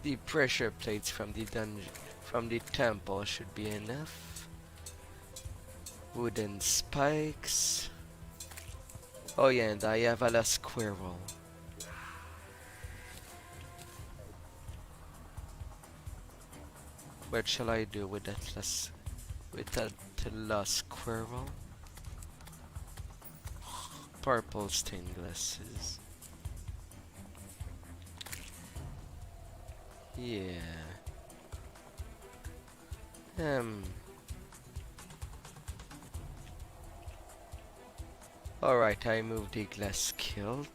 the pressure plates from the dungeon, from the temple should be enough. Wooden spikes. Oh yeah, and I have a last squirrel. What shall I do with that last squirrel? Purple stained glasses. Yeah. Alright, I moved the glass kilt.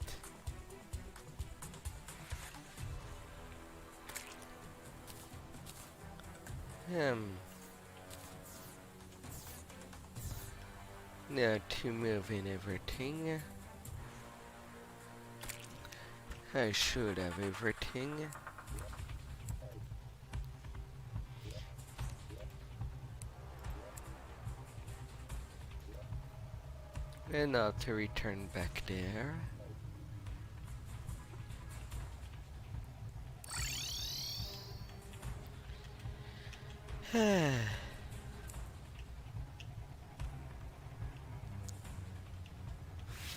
Now to move in everything. I should have everything. And now to return back there.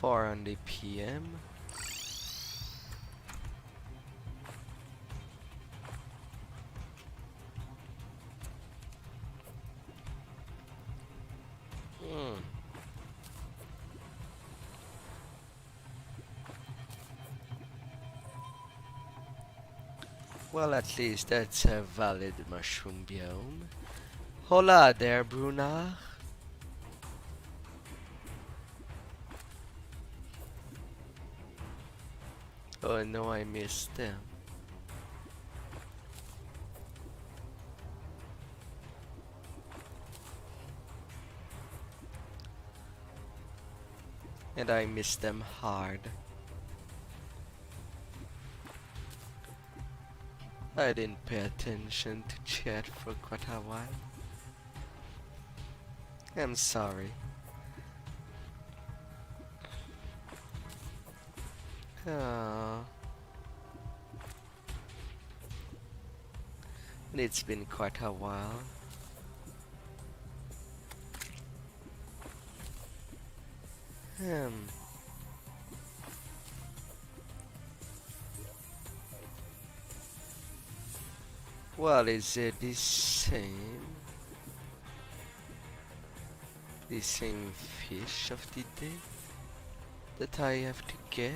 Four on the PM. Well, at least that's a valid mushroom biome. Hola there, Bruna. Oh no, I missed them. And I missed them hard. I didn't pay attention to chat for quite a while. I'm sorry. Oh. It's been quite a while. Well, is it the same? The same fish of the day that I have to get?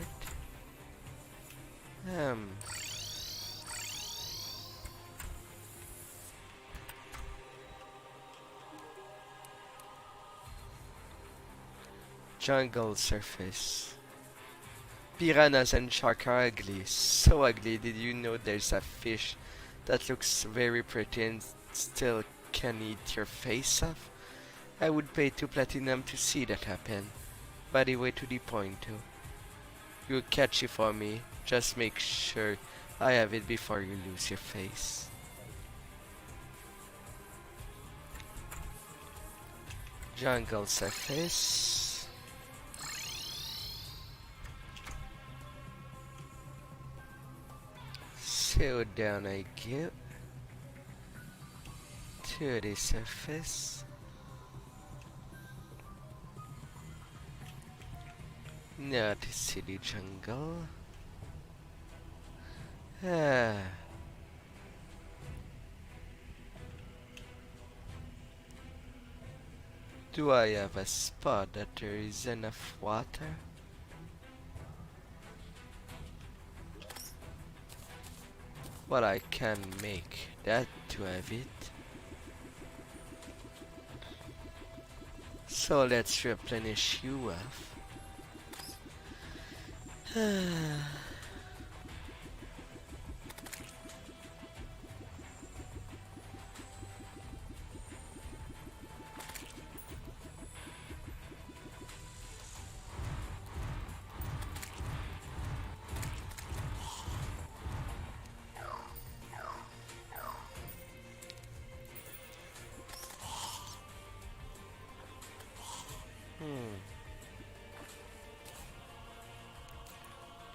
Jungle surface. Piranhas and shark are ugly. So ugly. Did you know there's a fish that looks very pretty and still can eat your face off? I would pay 2 platinum to see that happen. By the way, to the point too. You'll catch it for me. Just make sure I have it before you lose your face. Jungle surface. So down I go to the surface. Now to see the jungle. Do I have a spot that there is enough water? But I can make that to have it. So let's replenish you off.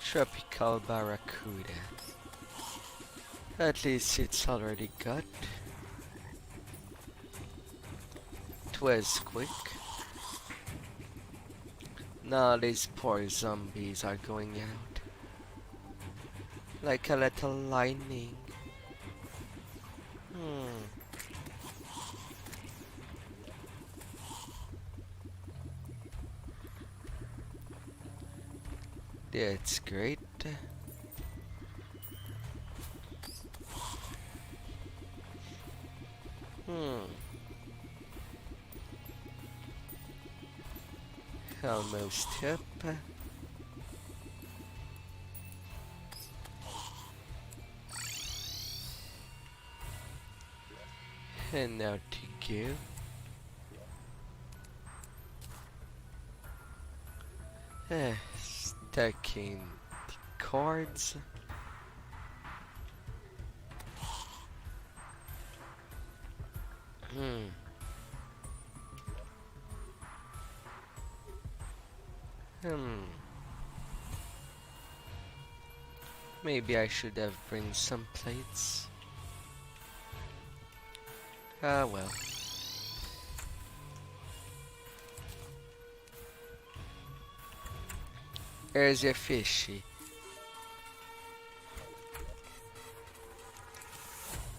Tropical Barracuda. At least it's already got. Twas quick. Now these poor zombies are going out. Like a little lightning. That's great. Almost up. And now to go. Stacking the cards. Maybe I should have bring some plates. Ah well. There's your fishy.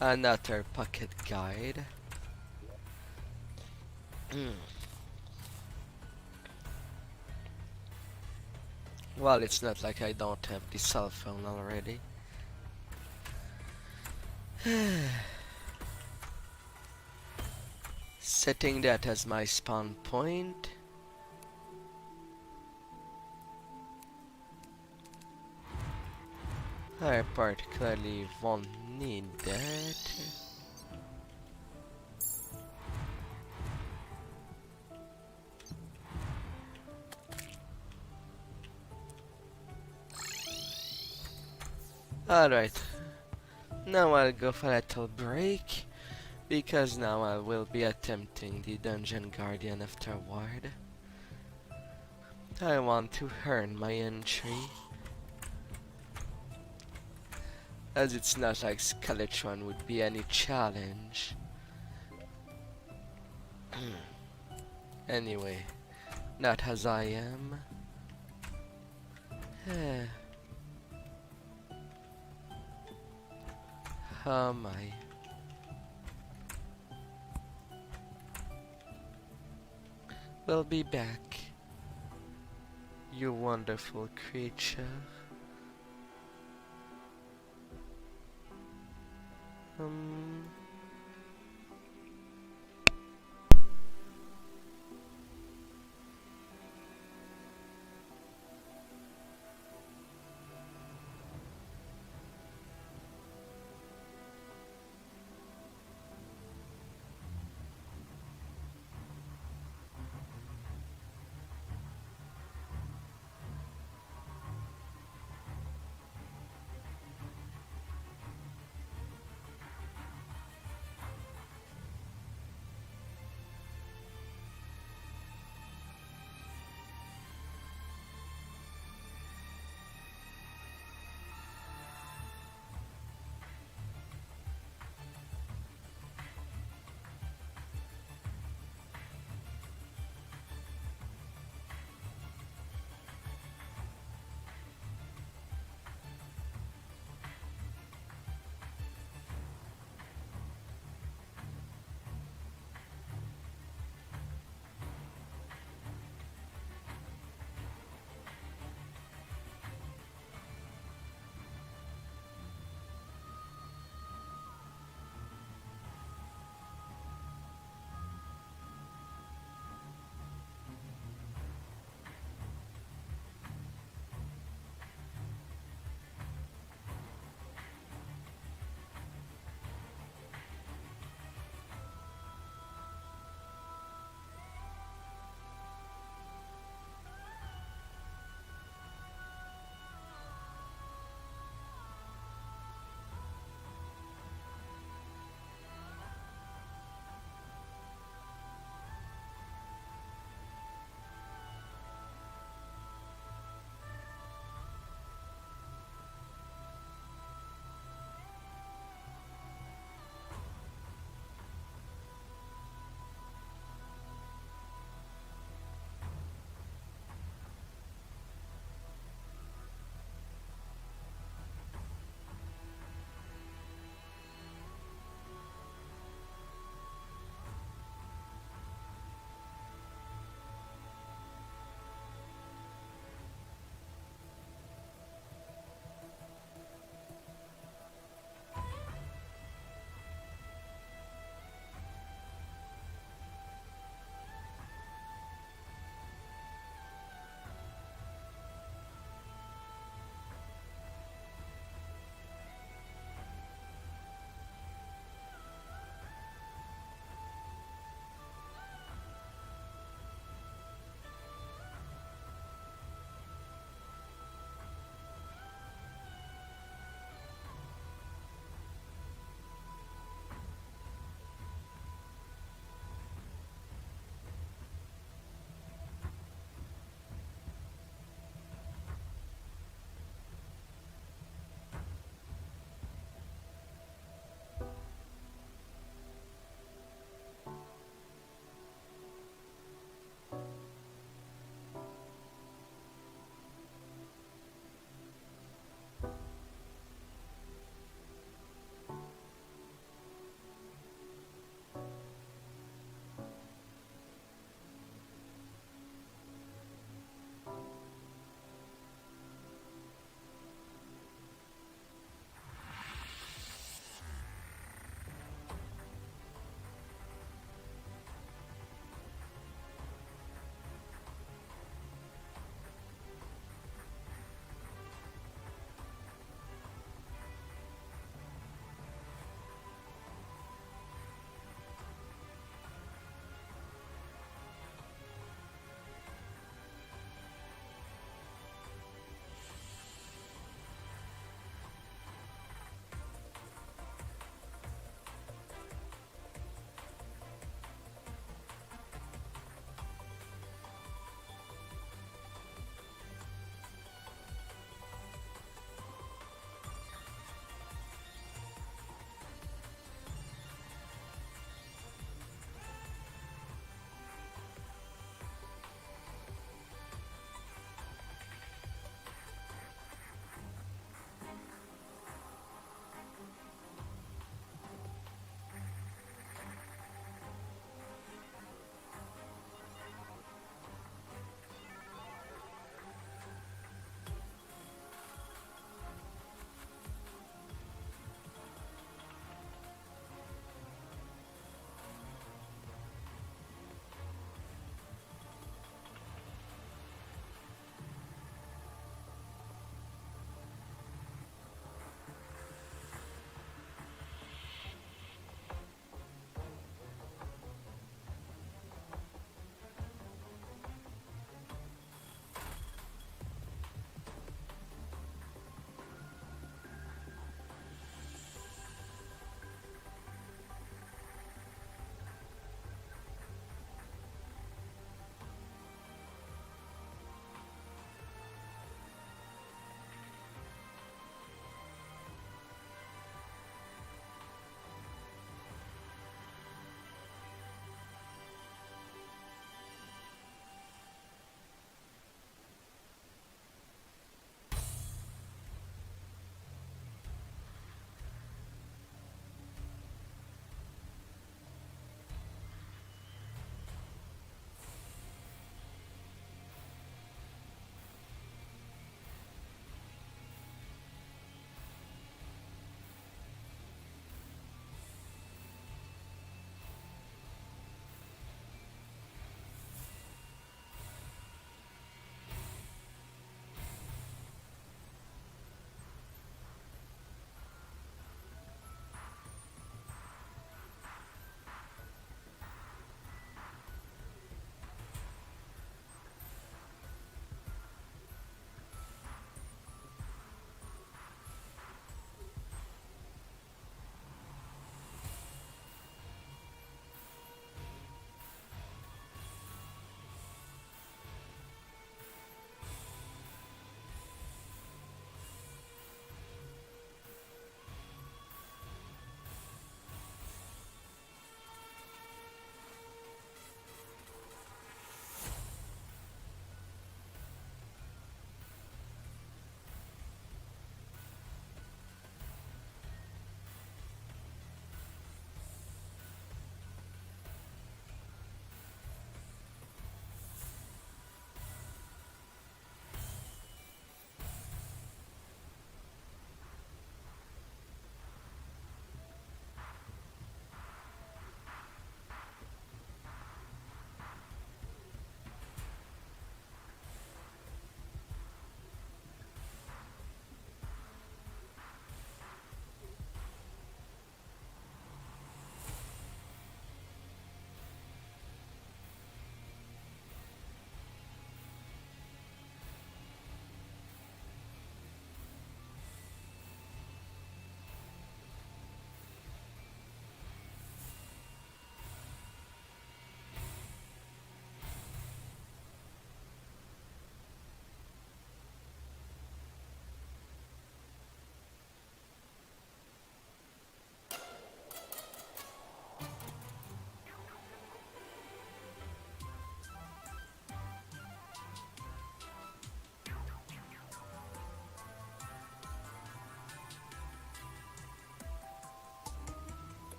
Another pocket guide. Well, it's not like I don't have the cell phone already. Setting that as my spawn point. I particularly won't need that. Alright, now I'll go for a little break, because now I will be attempting the Dungeon Guardian afterward. I want to earn my entry, as it's not like Skeletron would be any challenge. Anyway, not as I am. Oh my. We'll be back, you wonderful creature.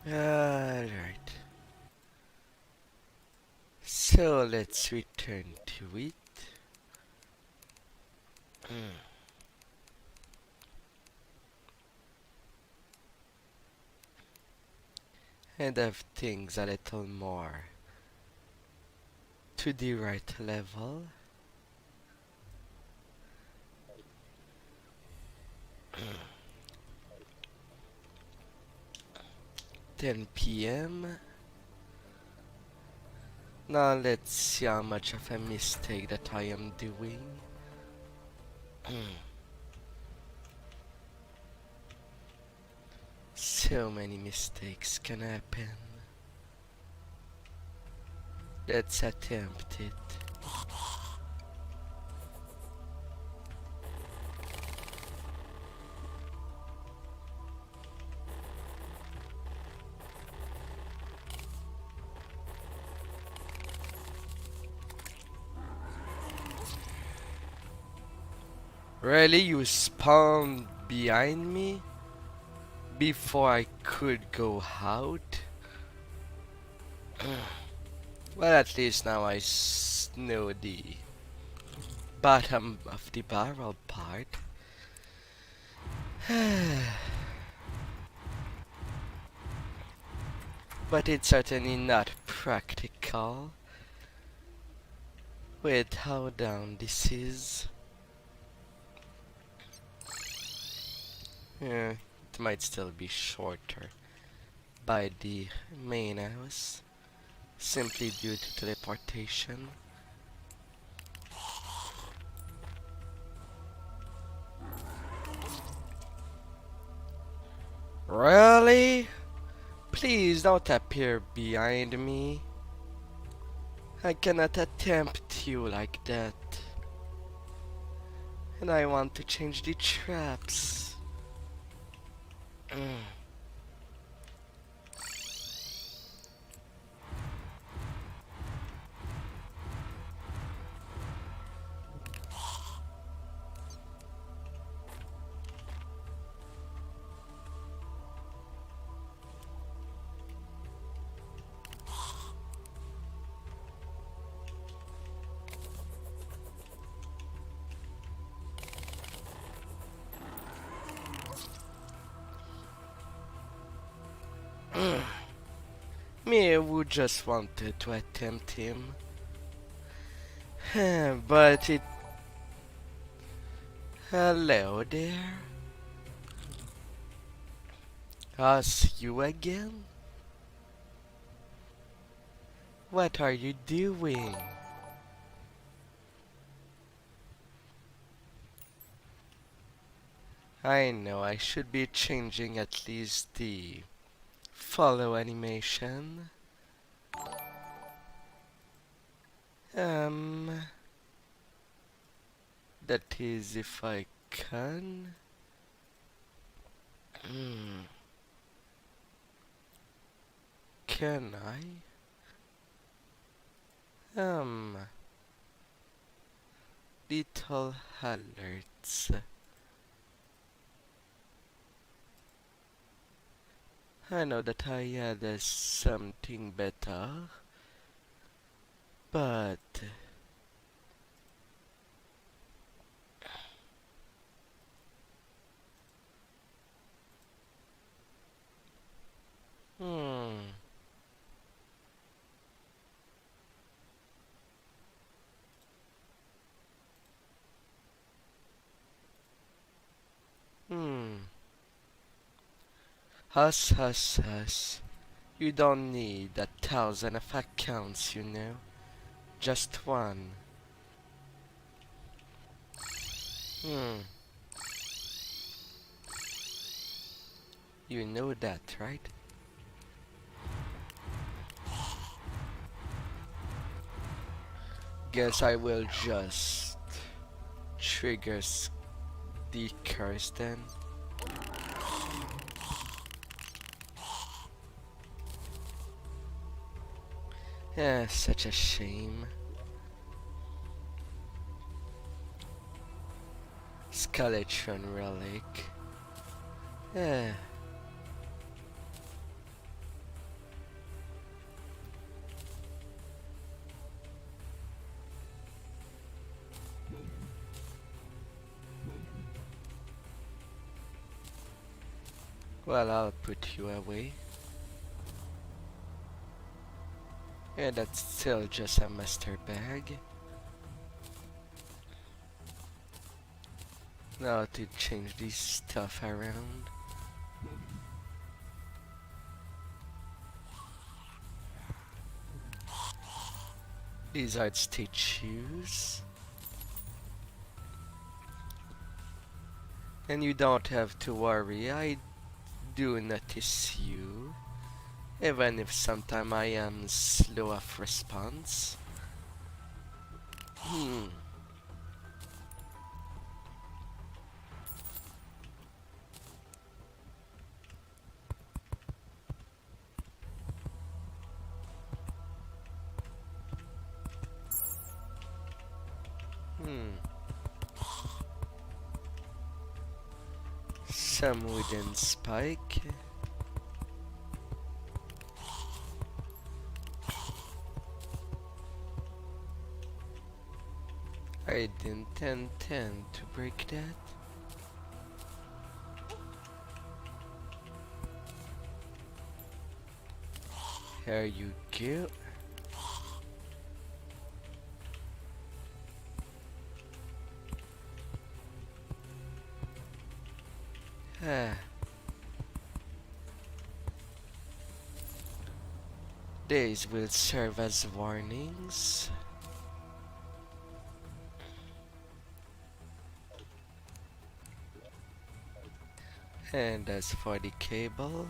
Alright. So let's return to it. And have things a little more to the right level. 10 p.m. Now let's see how much of a mistake that I am doing. So many mistakes can happen. Let's attempt it. Really, you spawned behind me before I could go out? Well, at least now I know the bottom of the barrel part. But it's certainly not practical with how down this is. Yeah, it might still be shorter by the main house, simply due to teleportation. Really? Please don't appear behind me. I cannot attempt you like that. And I want to change the traps. Me who just wanted to attempt him. But it... Hello there. Us, you again? What are you doing? I know I should be changing at least the follow animation. Um, that is if I can. Can I? Little alerts. I know that I had something better, but hmm, hmm. Hush. You don't need 1,000 of accounts, you know. Just one. Hmm. You know that, right? Guess I will just trigger the curse then. Yeah, such a shame. Skeleton relic. Yeah. Well, I'll put you away. And that's still just a master bag. Now to change this stuff around. These are statues. And you don't have to worry, I do notice you. Even if sometimes I am slow of response. Hmm. Hmm. Some wooden spike. I didn't intend to break that. Here you go. Ah. These will serve as warnings. And as for the cable,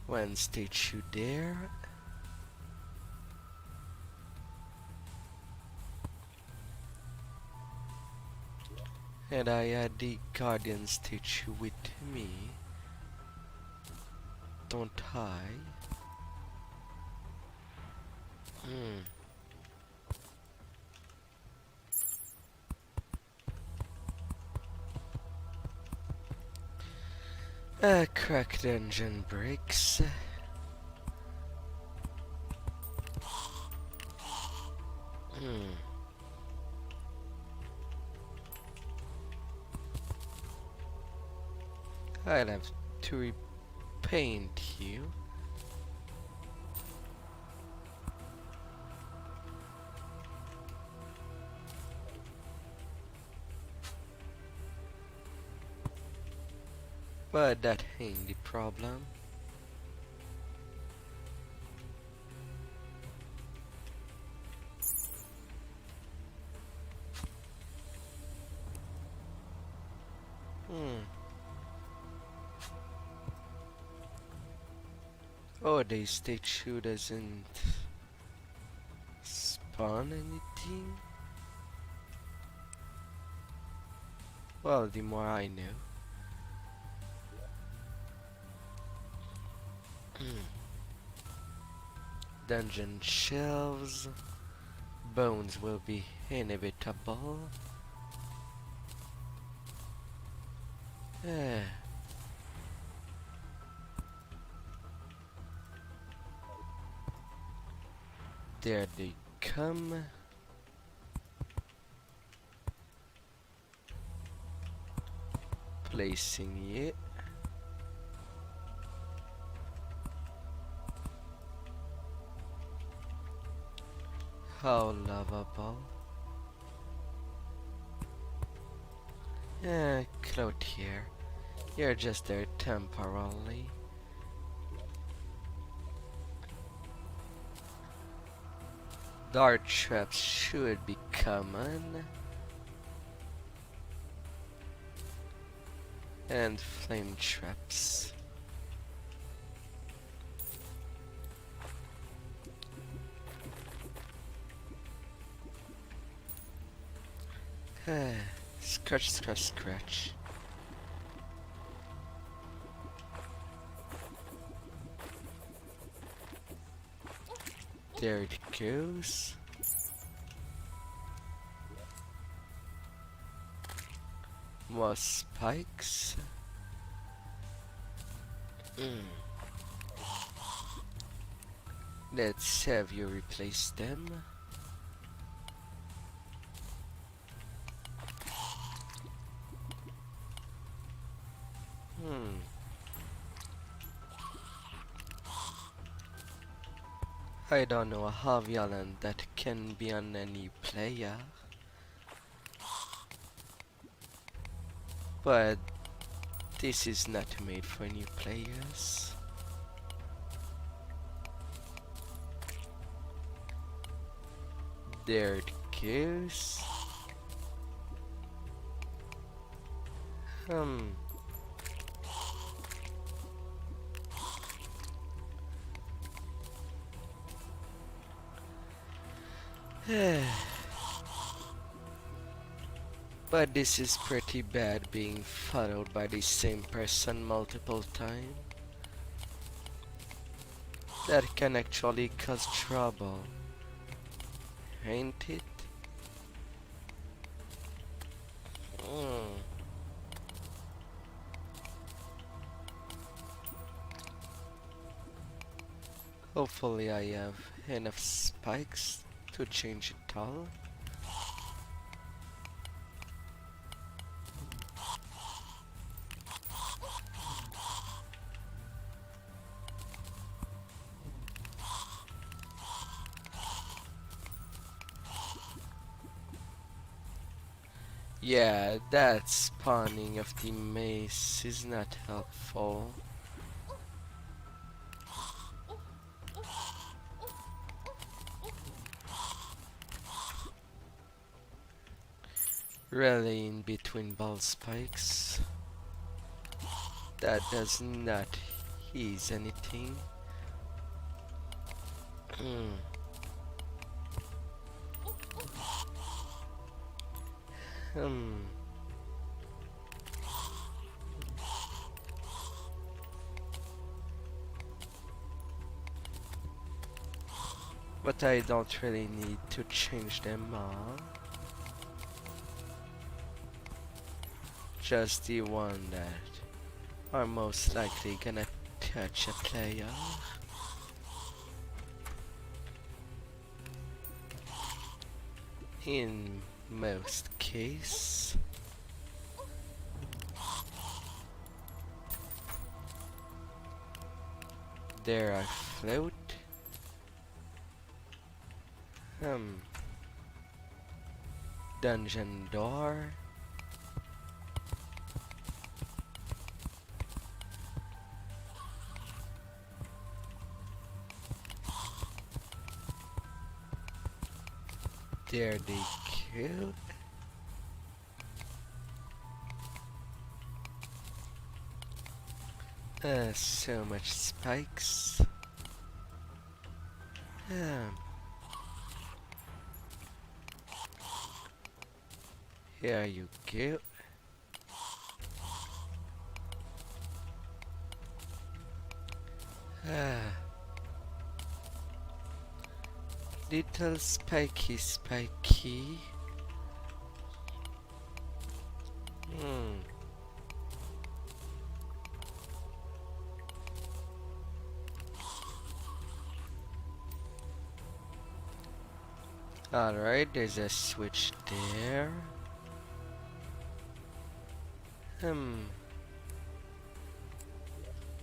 one statue there. And I had the guardian statue with me. Don't I? Hmm. Cracked engine brakes. Hmm. I'll have to repaint you. But that ain't the problem. Hmm. Oh, the statue doesn't spawn anything? Well, the more I know. Dungeon shelves. Bones will be inevitable. Ah. There they come. Placing it. How lovable. Cloutier, you're just there temporarily. Dart traps should be common. And flame traps. Scratch, scratch, scratch. There it goes. More spikes. Let's have you replace them. Hmm. I don't know how violent that can be on any player, but this is not made for new players. There it goes. Hmm. But this is pretty bad being followed by the same person multiple times. That can actually cause trouble, ain't it? Mm. Hopefully I have enough spikes to change it all. Yeah, that spawning of the mace is not helpful. Really in between ball spikes. That does not ease anything. Hmm. Hmm. But I don't really need to change them all. Just the one that are most likely gonna touch a player. In most case. There I float. Dungeon door. There they go. So much spikes. Here you go. Ah, little spiky. Hmm. Alright, there's a switch there.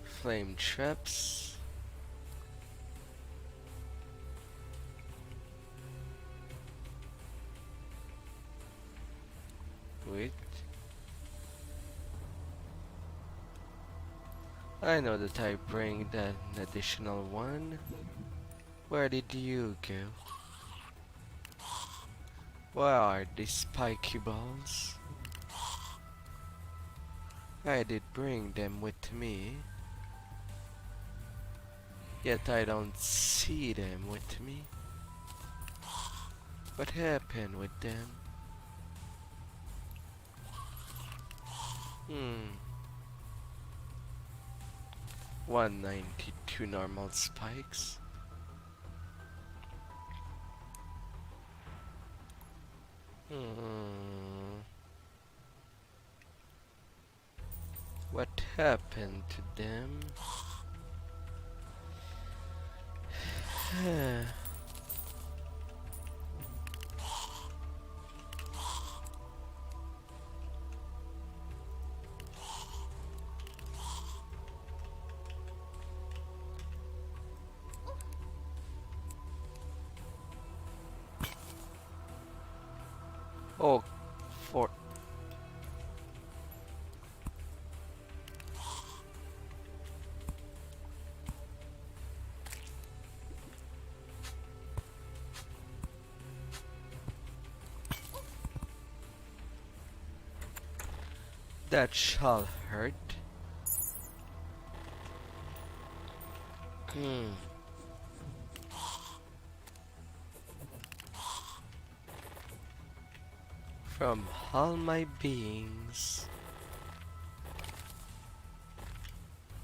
Flame traps. Wait. I know that I bring that additional one. Where did you go? Where are these spiky balls? I did bring them with me, yet I don't see them with me. What happened with them? 192 normal spikes. What happened to them? For that shall hurt. Hmm. From all my beings.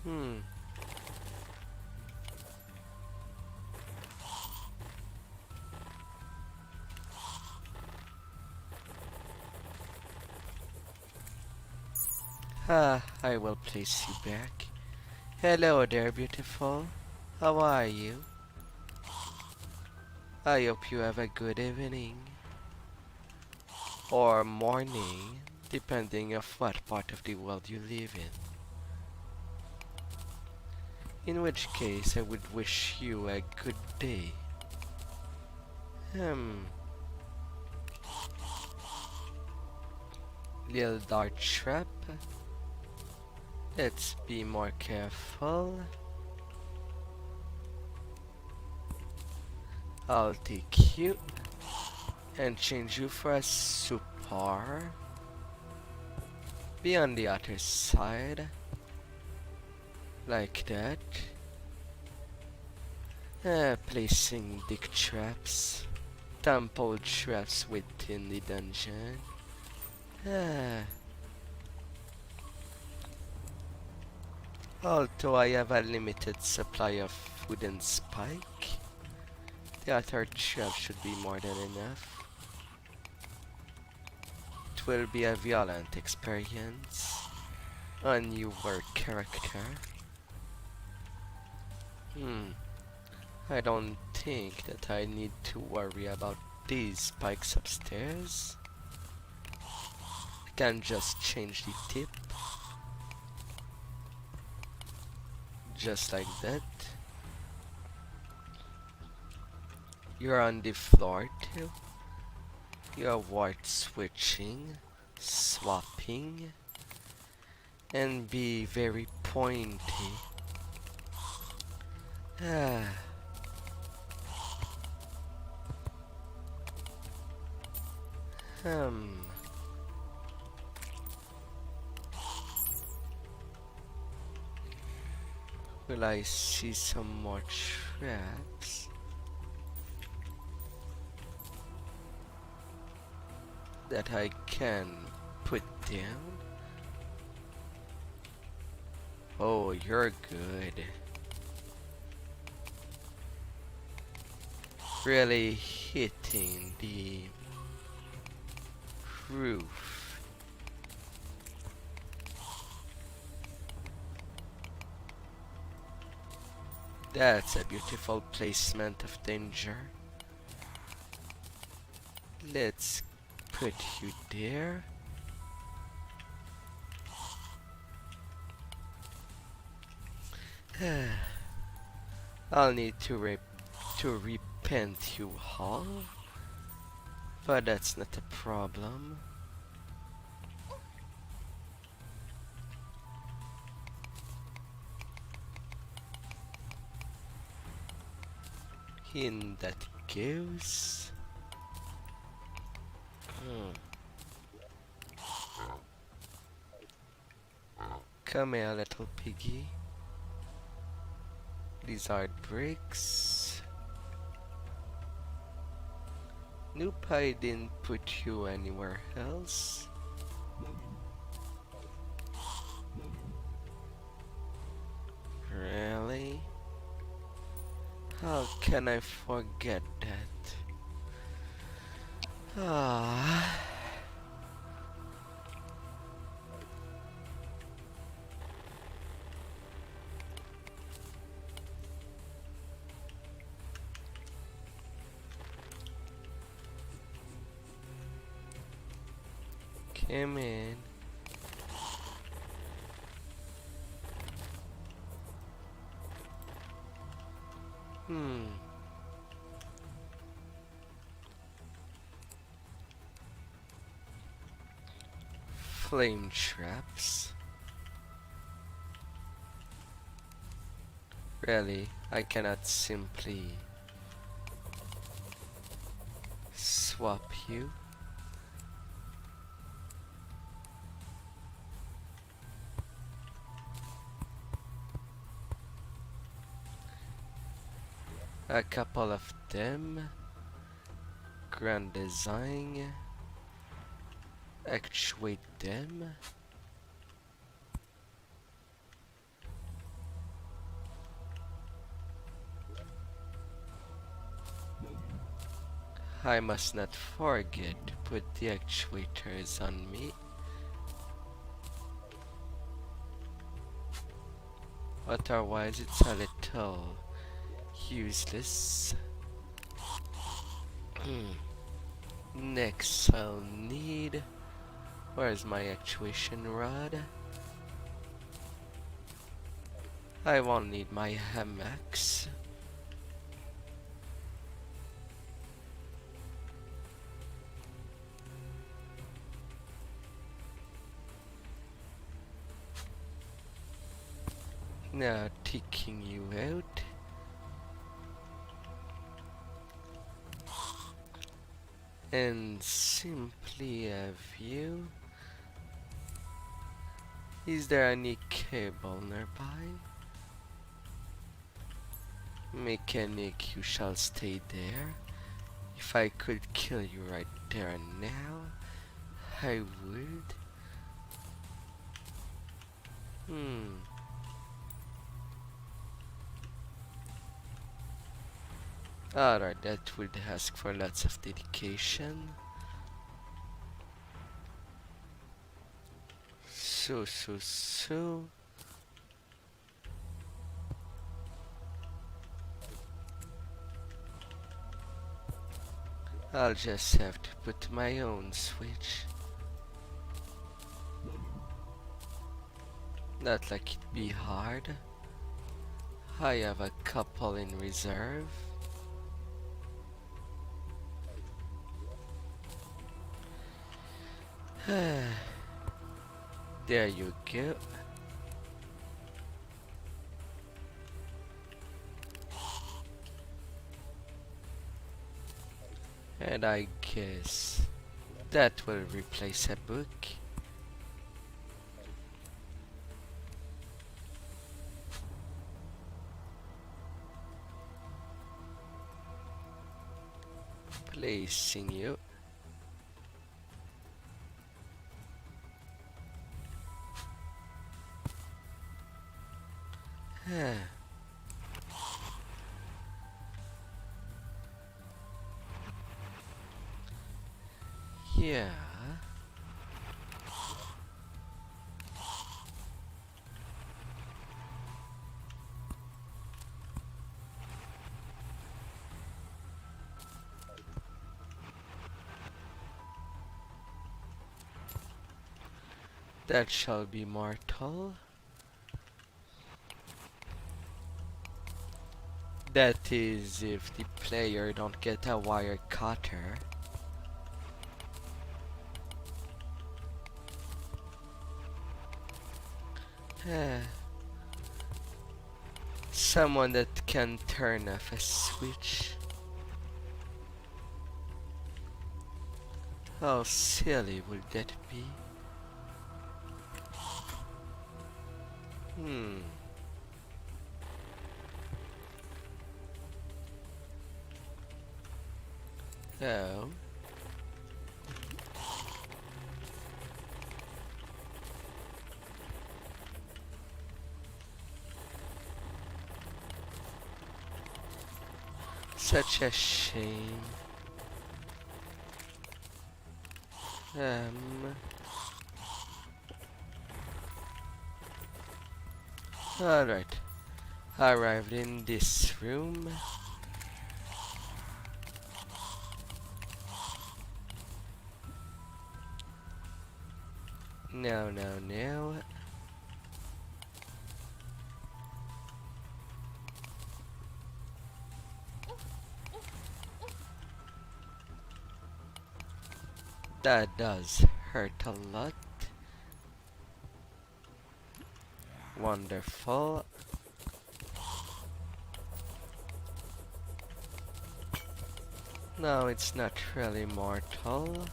Hmm. I will place you back. Hello there, beautiful. How are you? I hope you have a good evening. Or morning, depending of what part of the world you live in. In which case, I would wish you a good day. Hmm. Little dart trap. Let's be more careful. I'll take you and change you for a super. Be on the other side. Like that. Placing dick traps. Temple traps within the dungeon. Although I have a limited supply of wooden spike, the other trap should be more than enough. It will be a violent experience on your character. I don't think that I need to worry about these spikes upstairs. I can just change the tip. Just like that. You're on the floor too. You're ward switching, swapping, and be very pointy. Hmm. Will I see some more traps? That I can put down? Oh, you're good. Really hitting the roof. That's a beautiful placement of danger. Let's put you there. I'll need to repent you all, but that's not a problem. In that goes. Come here, little piggy. These are bricks. Nope, I didn't put you anywhere else. Really? How can I forget that? Ah. Come in. Flame traps. Really, I cannot simply swap you. A couple of them. Grand design. Actuate them. I must not forget to put the actuators on me. Otherwise it's a little useless. Next I'll need... Where's my actuation rod? I won't need my hammocks. Now taking you out. And simply have you. Is there any cable nearby? Mechanic, you shall stay there. If I could kill you right there and now, I would. Alright, that would ask for lots of dedication. So. I'll just have to put my own switch. Not like it'd be hard. I have a couple in reserve. There you go. And I guess that will replace a book. Placing you. Yeah. That shall be mortal. That is if the player don't get a wire cutter. Someone that can turn off a switch. How silly would that be? Oh. Such a shame. Alright. Arrived in this room. No. That does hurt a lot. Wonderful. No, it's not really mortal.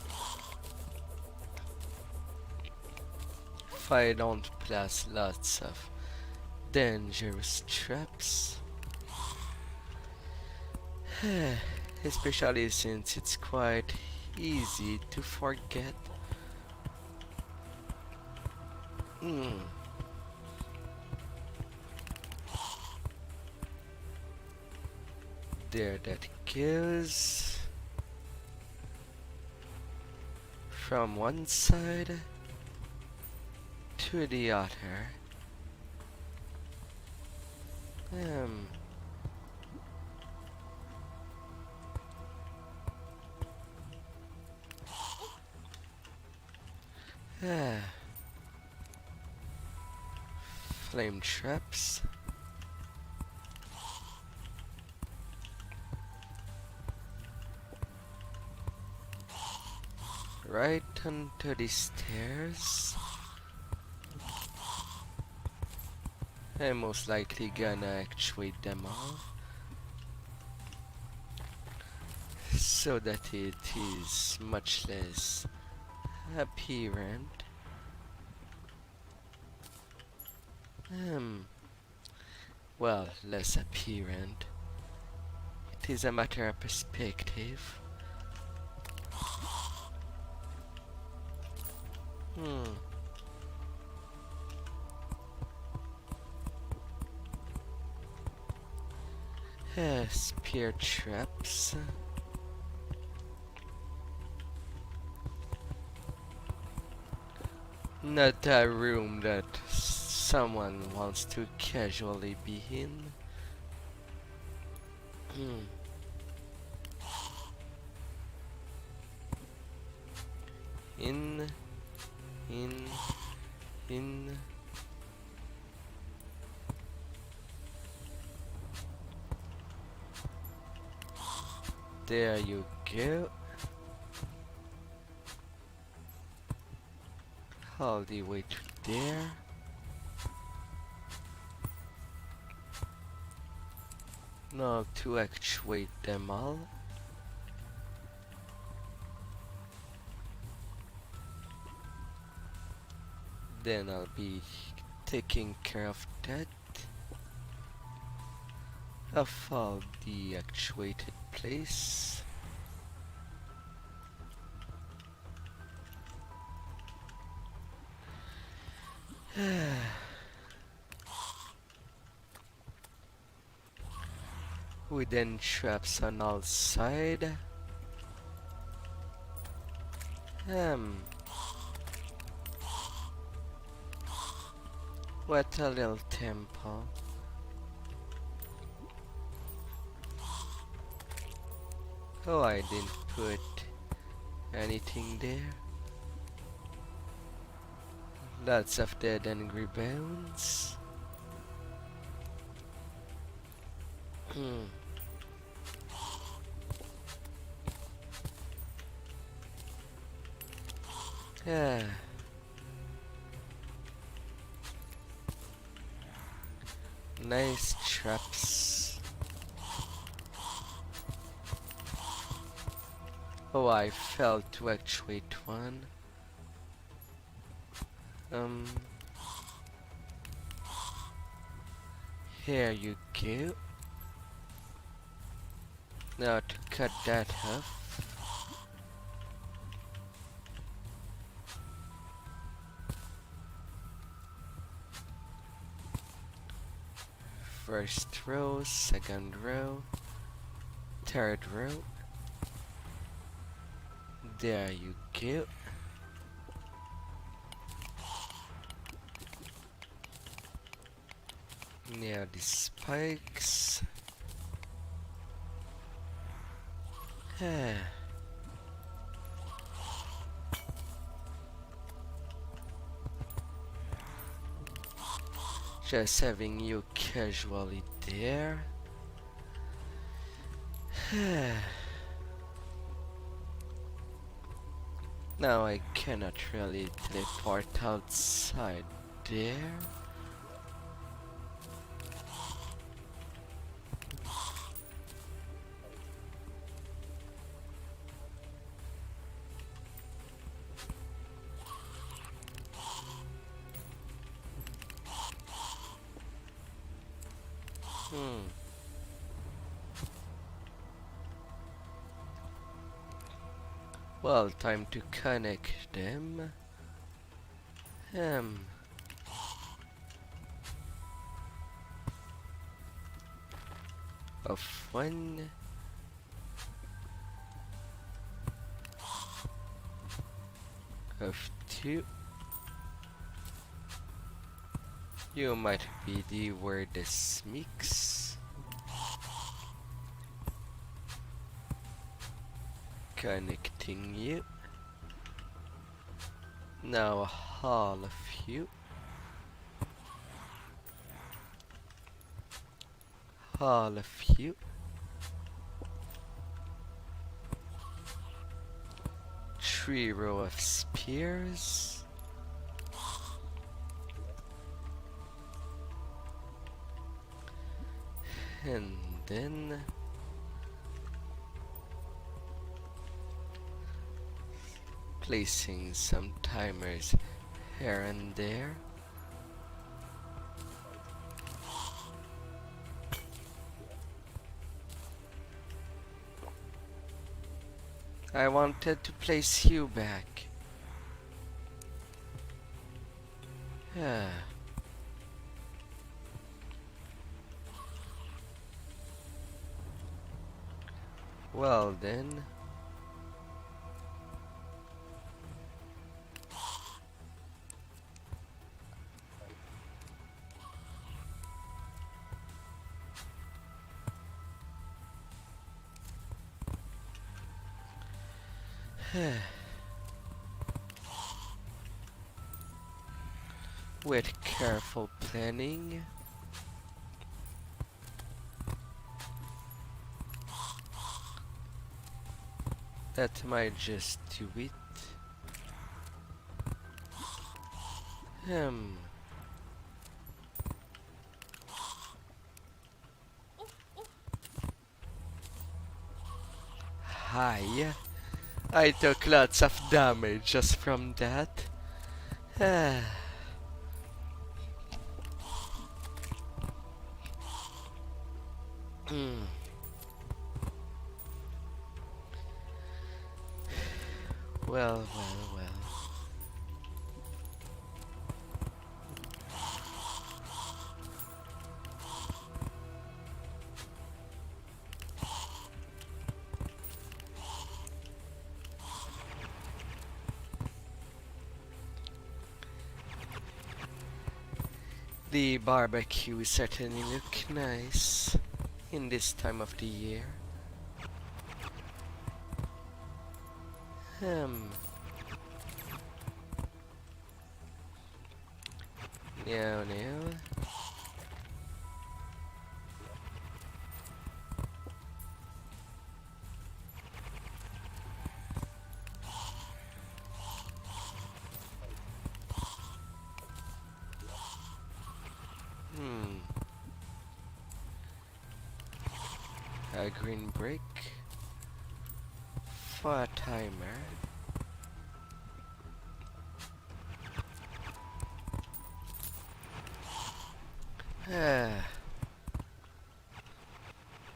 If I don't place lots of dangerous traps. Especially since it's quite easy to forget. Hmm. There that goes. From one side to the other. Um. Ah. Flame traps. Right onto the stairs. I'm most likely gonna actuate them all, so that it is much less apparent. Well, less apparent. It is a matter of perspective. Hmm. Spear traps. Not a room that someone wants to casually be in. Hmm. In, in, in. There you go. All the way to there. Now to actuate them all. Then I'll be taking care of that. Of all the actuated place. Wooden traps on all sides. What a little temple. Oh, I didn't put anything there. Lots of dead angry bones. Yeah. Nice traps. Oh, I failed to actuate one. Here you go. Now to cut that off. First row, second row, third row. There you go. Near the spikes. Just having you casually there. Now I cannot really teleport outside there. Hmm. Well, time to connect them. Um. Of one. Of two. You might be the weirdest mix. Connecting you. Now all of you. All of you. Three row of spears. And then placing some timers here and there. I wanted to place you back. Ah. Well then. With careful planning, that might just do it. Hmm. Hi. I took lots of damage just from that. Ah. Hmm. Well, well, well. The barbecue certainly look nice in this time of the year. Hmm. Now, now. Hmm. A green brick for a timer. Ah.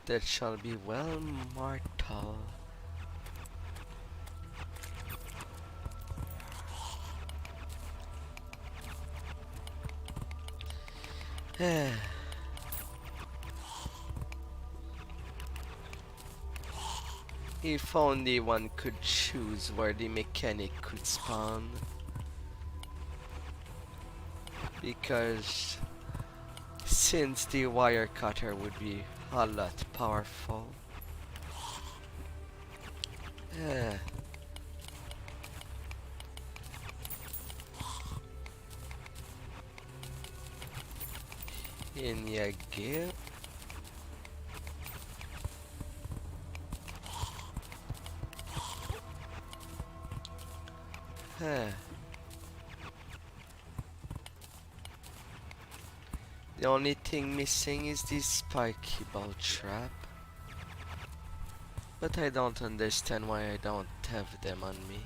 That shall be well, mortal. Ah. If only one could choose where the mechanic could spawn. Because since the wire cutter would be a lot powerful. Ah. In you go. Ah. The only thing missing is this spiky ball trap. But I don't understand why I don't have them on me.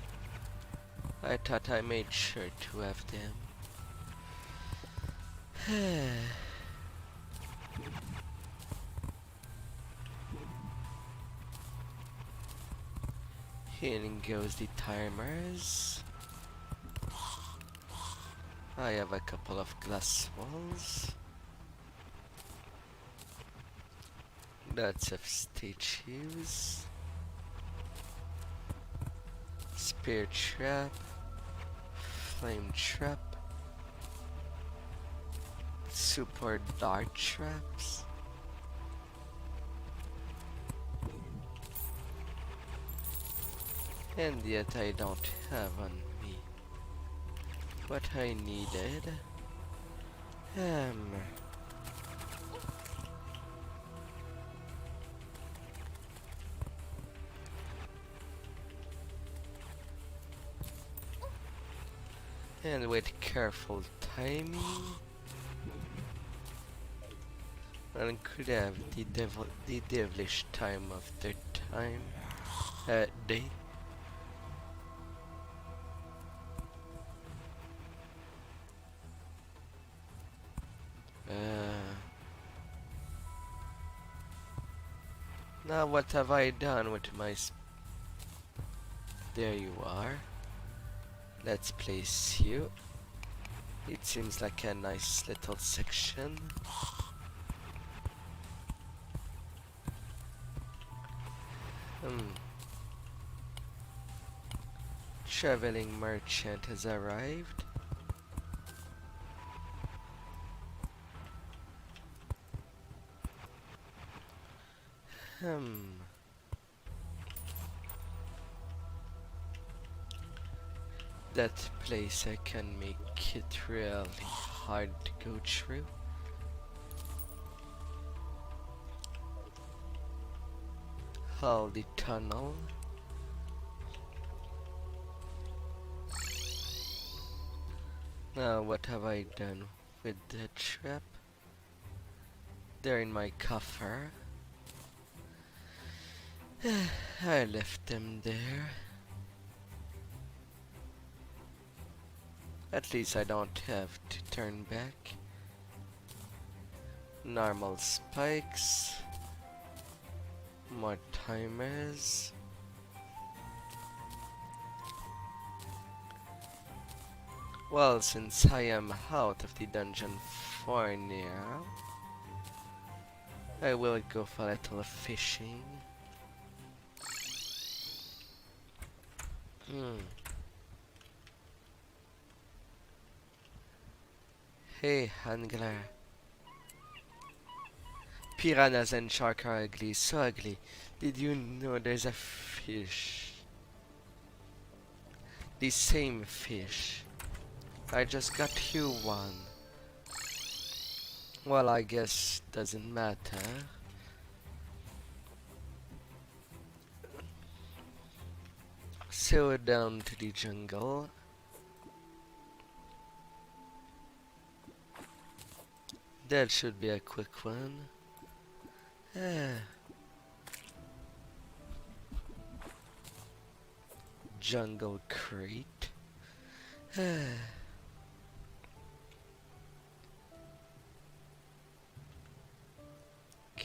I thought I made sure to have them. In goes the timers. I have a couple of glass walls. Lots of statues. Spear trap. Flame trap. Super dart traps. And yet I don't have on me what I needed. And with careful timing, one could have the devilish time of their time day. Now what have I done with my there you are. Let's place you. It seems like a nice little section. Traveling merchant has arrived. That place I can make it really hard to go through. Hold the tunnel. Now what have I done with the trap? They're in my coffer. I left them there. At least I don't have to turn back. Normal spikes. More timers. Well, since I am out of the dungeon for now, I will go for a little fishing. Hey, Angler. Piranhas and shark are ugly, so ugly. Did you know there's a fish? The same fish. I just got you one. Well, I guess doesn't matter. So down to the jungle. That should be a quick one. Jungle crate.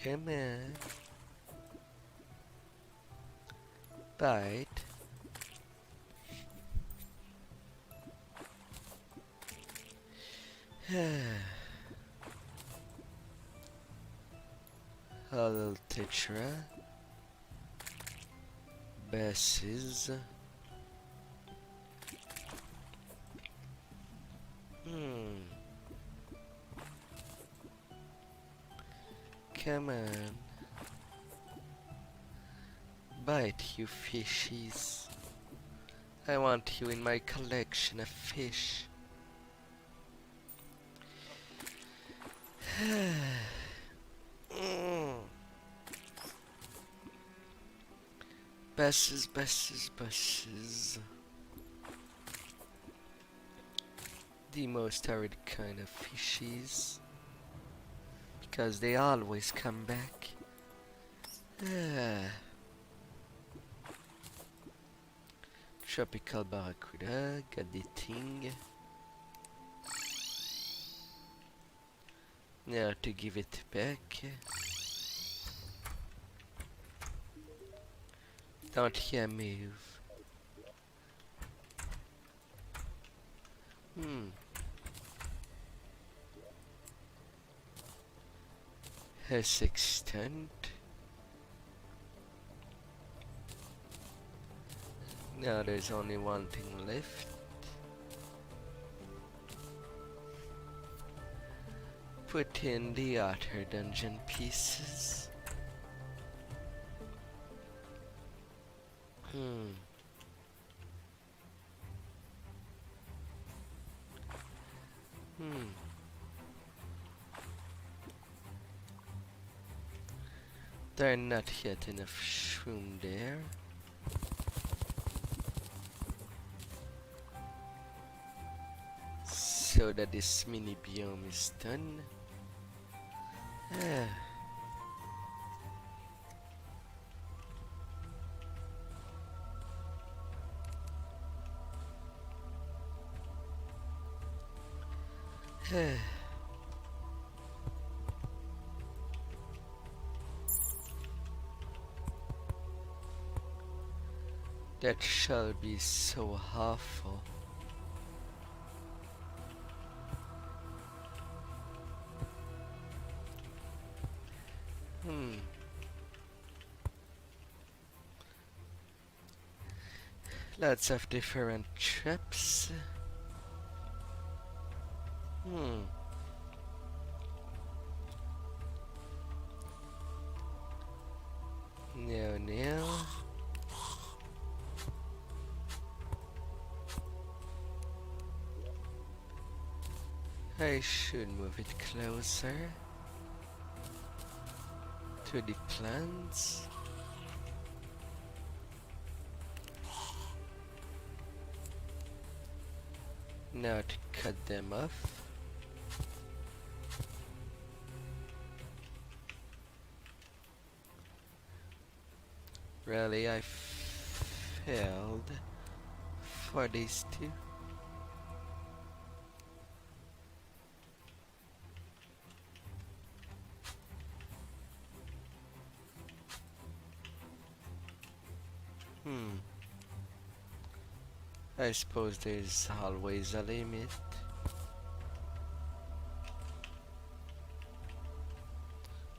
Come on. Bite. Hello, Tetra. Basses. Come on. Bite, you fishies. I want you in my collection of fish. Basses, basses, basses. The most arid kind of fishies. Because they always come back. Tropical barracuda, got the thing. Now to give it back. Don't you move. Hmm. Has extent. Now there's only one thing left. Put in the outer dungeon pieces. Hmm. Hmm. There are not yet enough room there. So that this mini biome is done. Ah. Ah. That shall be so awful. Hmm. Lots of different traps. Hmm. No, no. I should move it closer to the plants. Now to cut them off. Really, I failed for these two. Hmm. I suppose there's always a limit.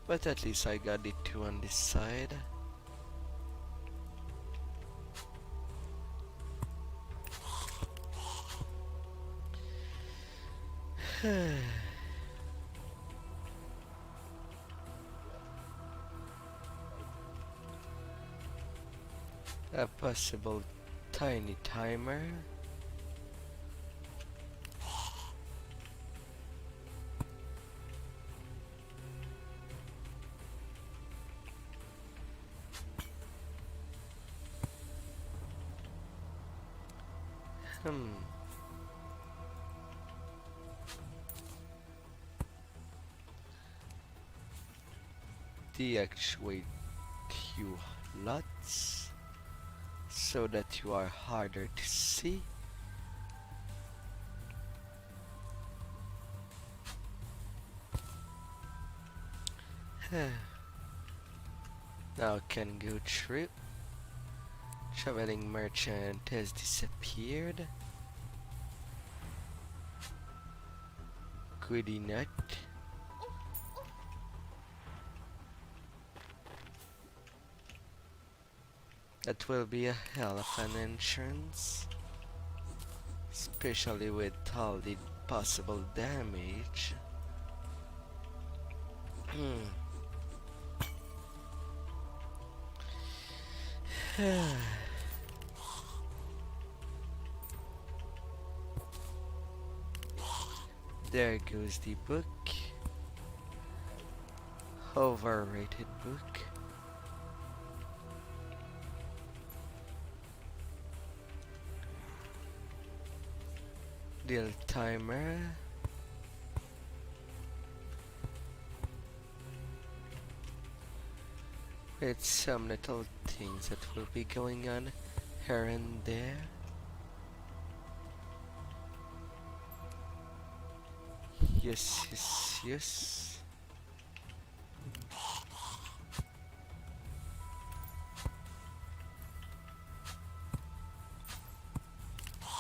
But at least I got the two on this side. A possible tiny timer. Hmm. Deactivate you lots so that you are harder to see. Now can go through. Traveling merchant has disappeared. Goody nut. That will be a hell of an entrance. Especially with all the possible damage. There goes the book. Overrated book. Deal timer. With some little things that will be going on here and there. Yes, yes, yes.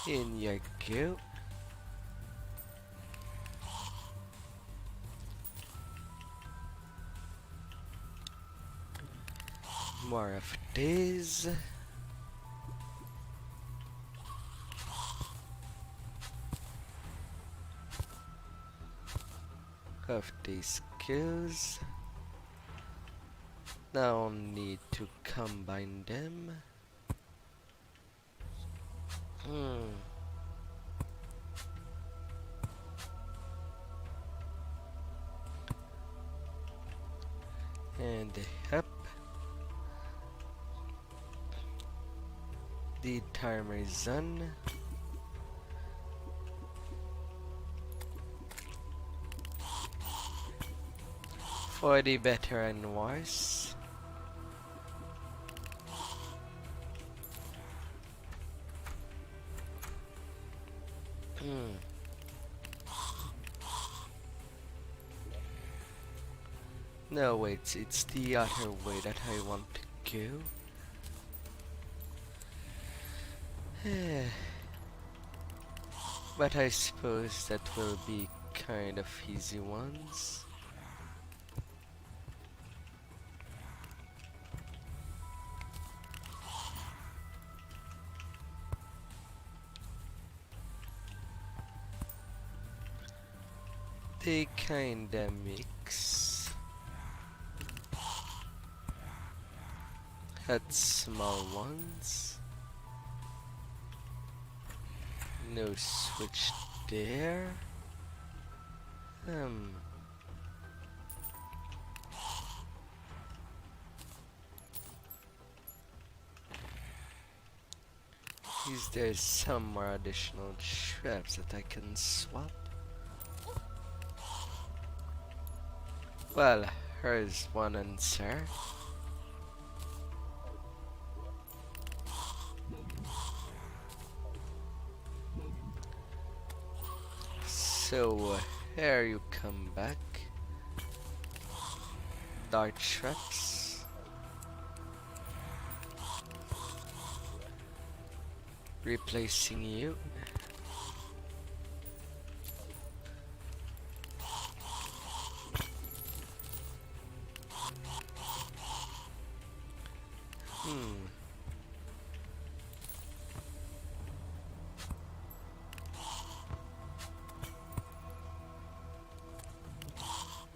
In you go. More of these. Of these skills. Now need to combine them. And yep. The timer is on. For the better and worse. No, wait, it's the other way that I want to go. But I suppose that will be kind of easy ones. They kinda mix. Had small ones. No switch there. Is there some more additional traps that I can swap? Well, here's one answer. So, here you come back. Dart traps. Replacing you.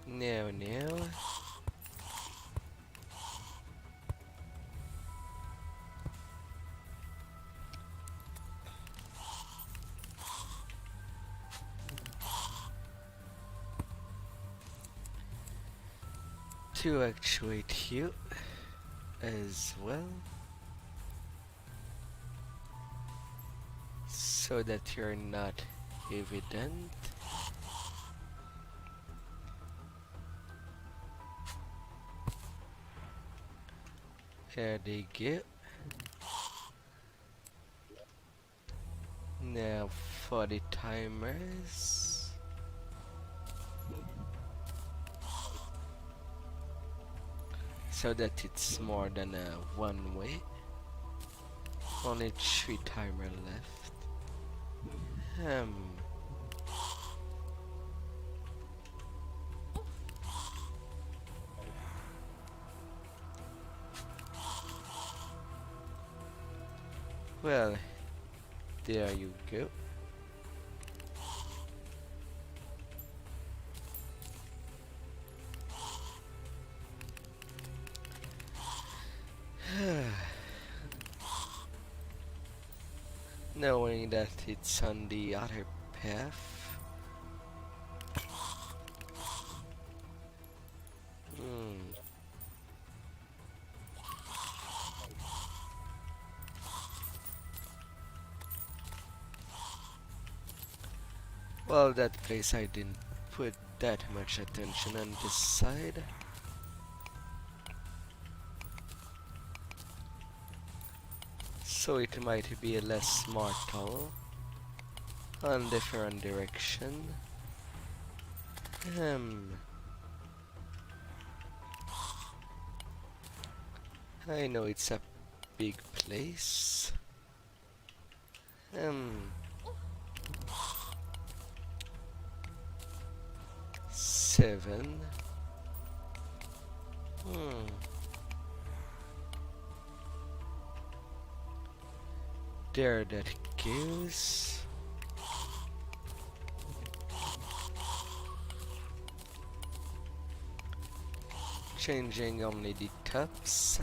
No. To actuate you as well, so that you're not evident. There they go. Now for the timers. So that it's more than one way. Only 3 timer left. Well, there you go. Knowing that it's on the other path. Well, that place I didn't put that much attention on this side. So it might be less mortal on different direction. I know it's a big place. 7. There that goes. Changing only the tops.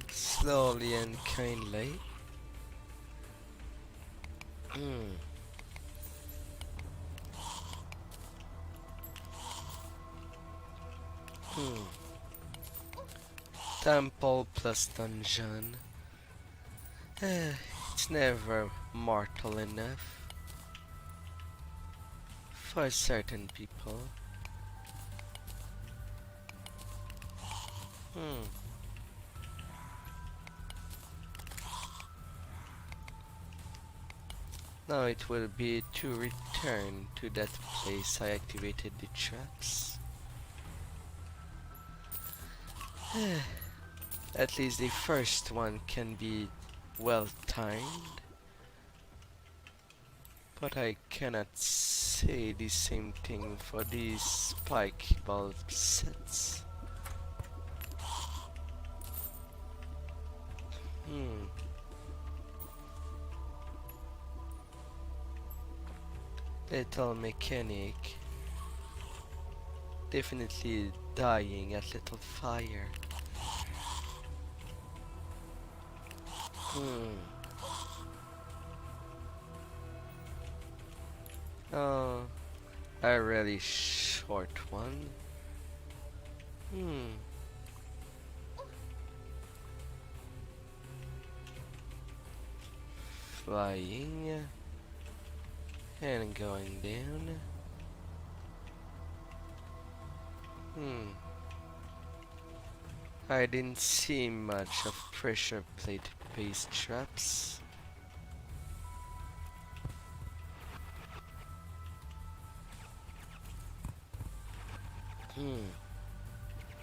Slowly and kindly. Temple plus dungeon. It's never mortal enough for certain people. Now it will be to return to that place I activated the traps. At least the first one can be well timed. But I cannot say the same thing for these spike bulb sets. Little mechanic. Definitely dying at little fire. Oh, a really short one. Flying and going down. I didn't see much of pressure plate based traps.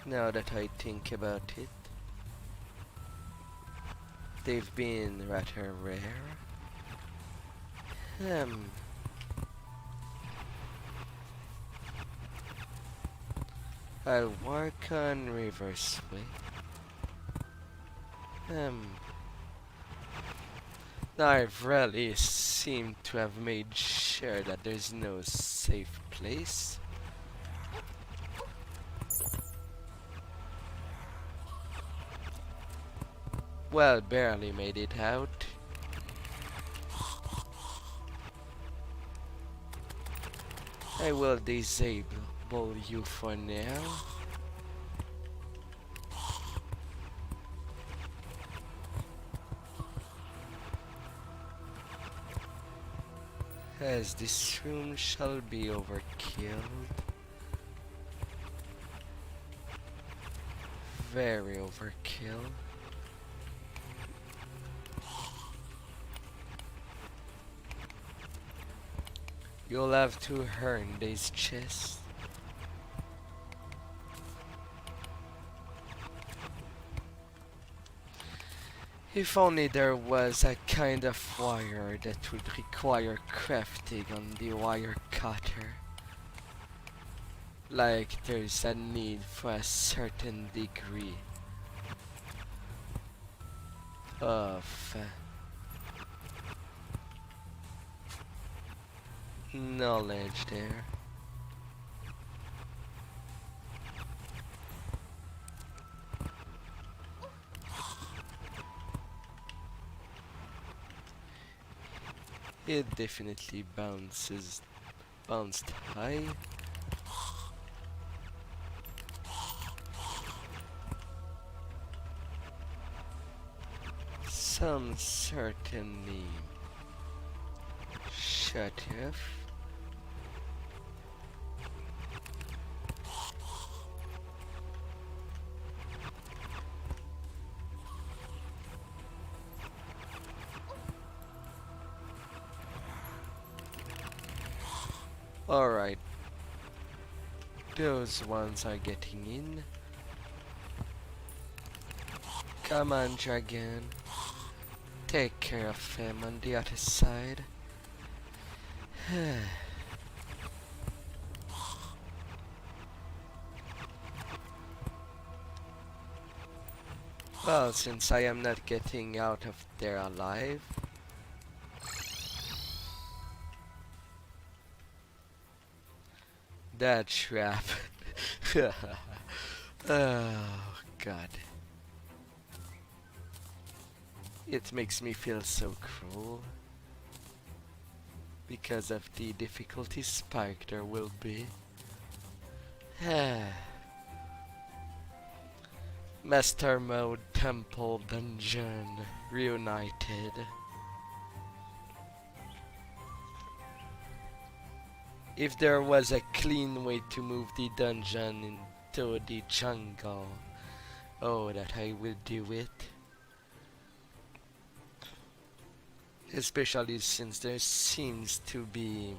Now that I think about it, they've been rather rare. I'll work on reverse way. Now I've really seemed to have made sure that there's no safe place. Well, barely made it out. I will disable you for now. As this room shall be overkilled. Very overkill. You'll have to earn these chests. If only there was a kind of wire that would require crafting on the wire cutter. Like there's a need for a certain degree of knowledge there. It definitely bounced high. Some certainly shut off. Alright, those ones are getting in. Come on, dragon. Take care of him on the other side. Well, since I am not getting out of there alive, that trap. Oh god. It makes me feel so cruel. Because of the difficulty spike there will be. Master Mode Temple Dungeon Reunited. If there was a clean way to move the dungeon into the jungle, oh, that I will do it. Especially since there seems to be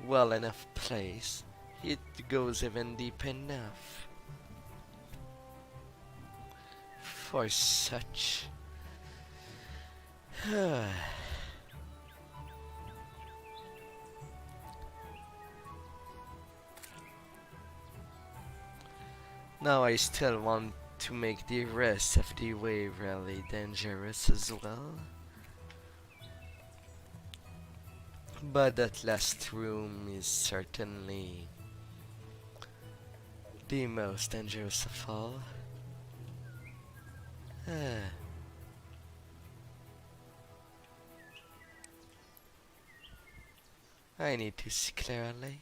well enough place. It goes even deep enough for such. Now I still want to make the rest of the way really dangerous as well. But that last room is certainly the most dangerous of all. I need to see clearly.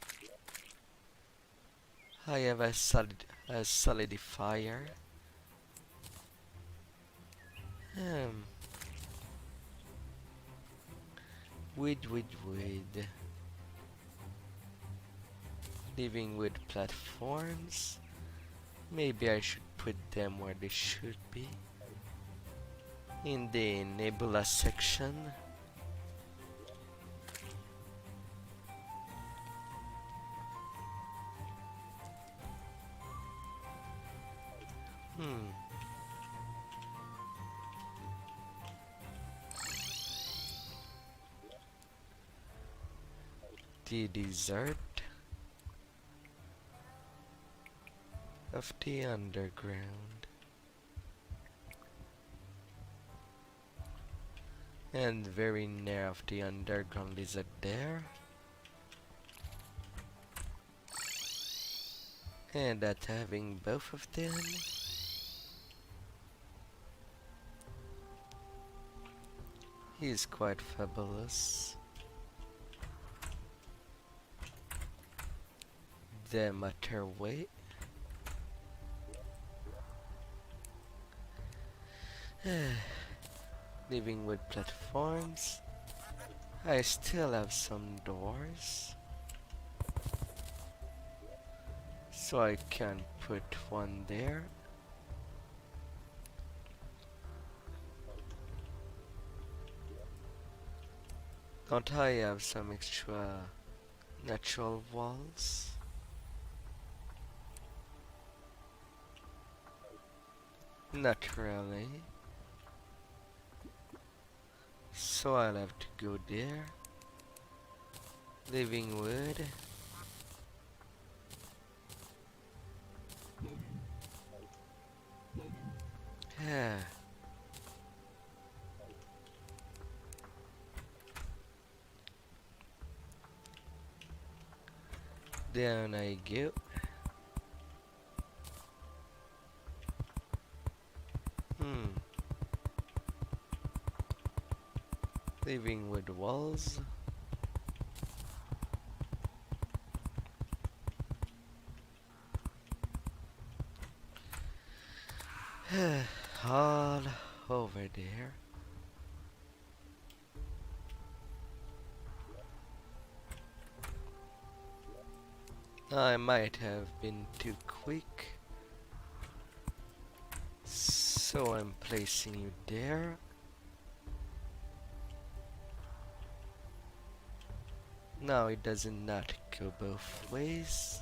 I have a solidifier. Wood. Living wood platforms. Maybe I should put them where they should be. In the nebula section. The desert of the underground. And very near of the underground is a there. And that having both of them is quite fabulous. The matter weight. Living with platforms. I still have some doors. So I can put one there. Don't I have some extra natural walls? Not really. So I'll have to go there. Living wood. Down I go. Living wood walls. All over there. I might have been too quick. So I'm placing you there. Now it doesn't not go both ways.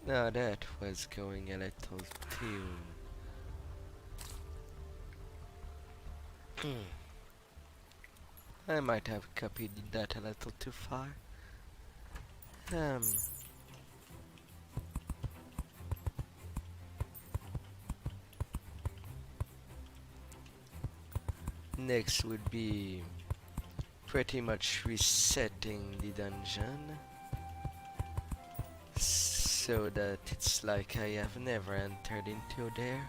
Now that was going a little too... I might have copied that a little too far. Next would be pretty much resetting the dungeon so that it's like I have never entered into there.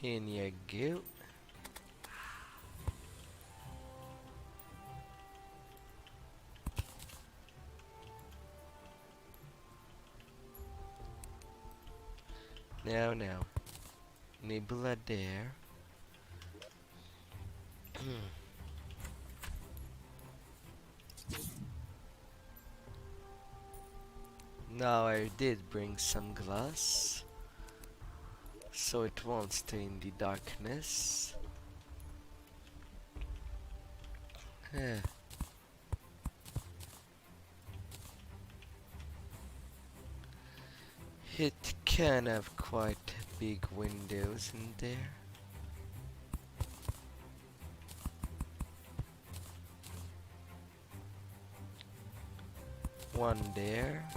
In you go. Now, Nebula there. Now I did bring some glass, so it won't stay in the darkness. It can have quite big windows in there. One there.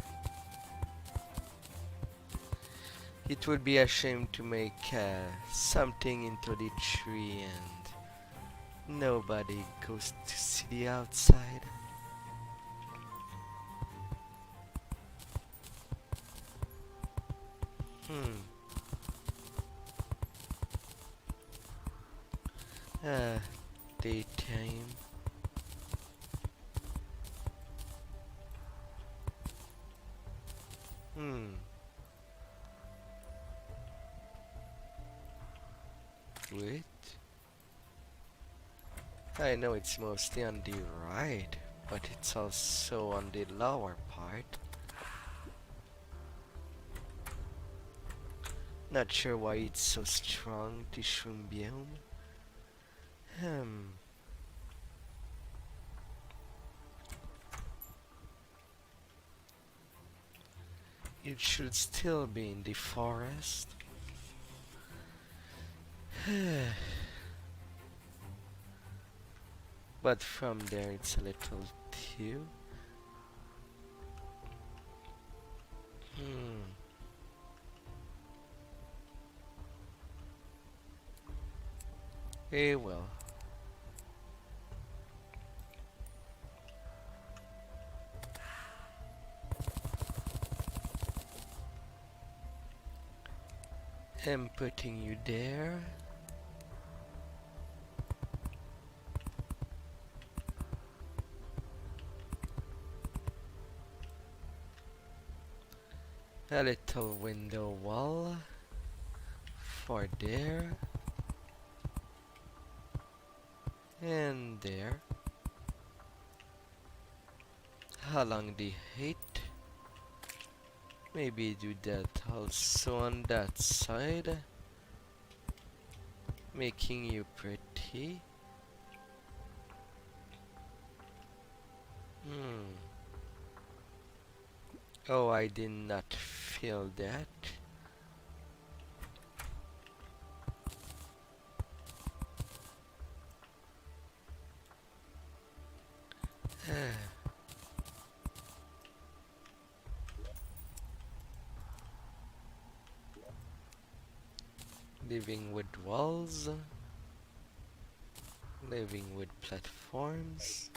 It would be a shame to make something into the tree and nobody goes to see the outside. Daytime. Wait. I know it's mostly on the right, but it's also on the lower part. Not sure why it's so strong, the shroom biome. It should still be in the forest. But from there it's a little too. Well. I'm putting you there. A little window wall for there and there along the height. Maybe do that also on that side, making you pretty. Oh, I did not feel that. Living wood walls, living wood platforms.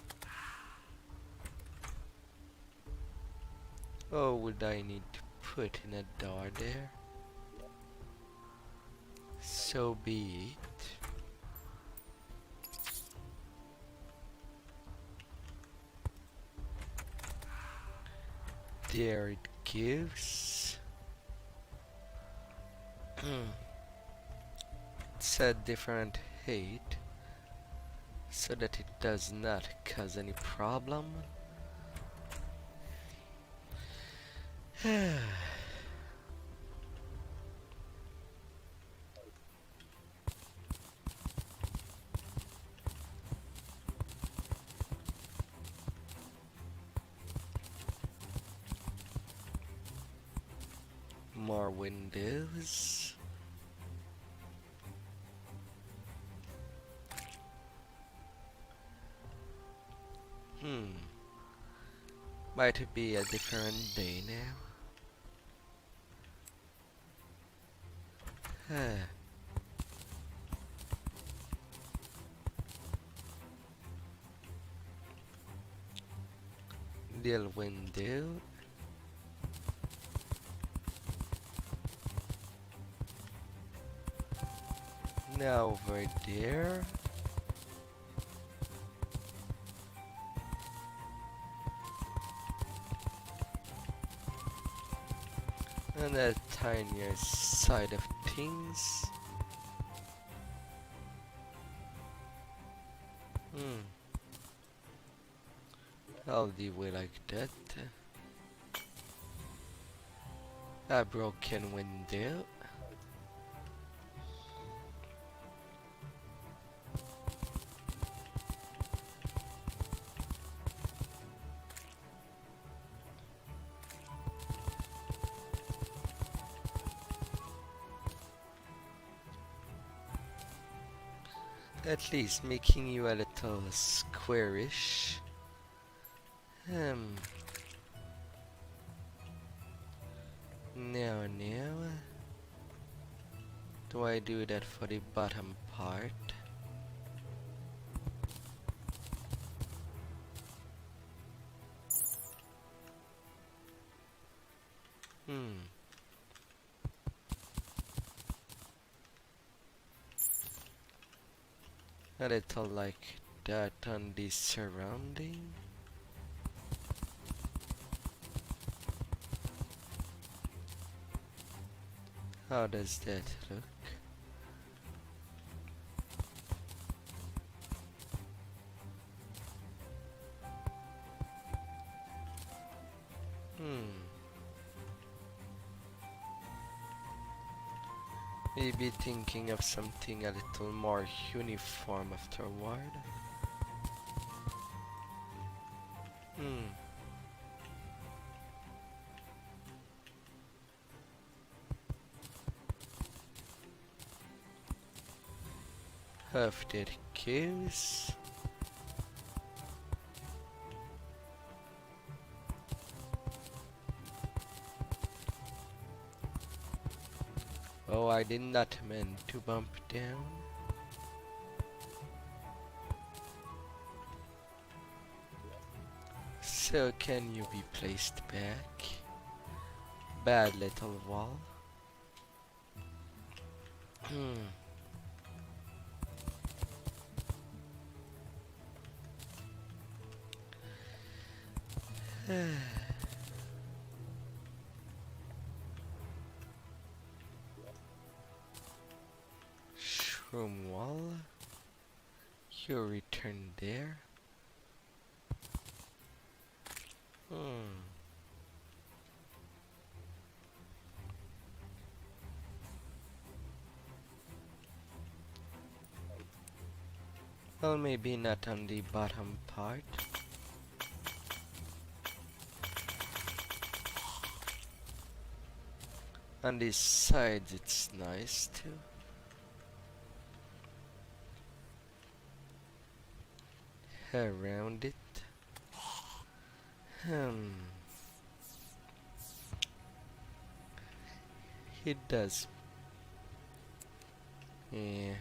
Oh, would I need to put in a door there? So be it. There it gives. It's a different height so that it does not cause any problem. more windows. Might be a different day now. Little window. Now over there. And a tinier side of things. I'll do it like that. A broken window. At least making you a little squarish. Now. Do I do that for the bottom part? A little like that on the surrounding. How does that look? Maybe thinking of something a little more uniform afterward. Half that goes. Oh, I did not mean to bump down. So can you be placed back? Bad little wall. Shroom wall. You return there. Well, maybe not on the bottom part. On the sides it's nice too. Around it. It does. Yeah.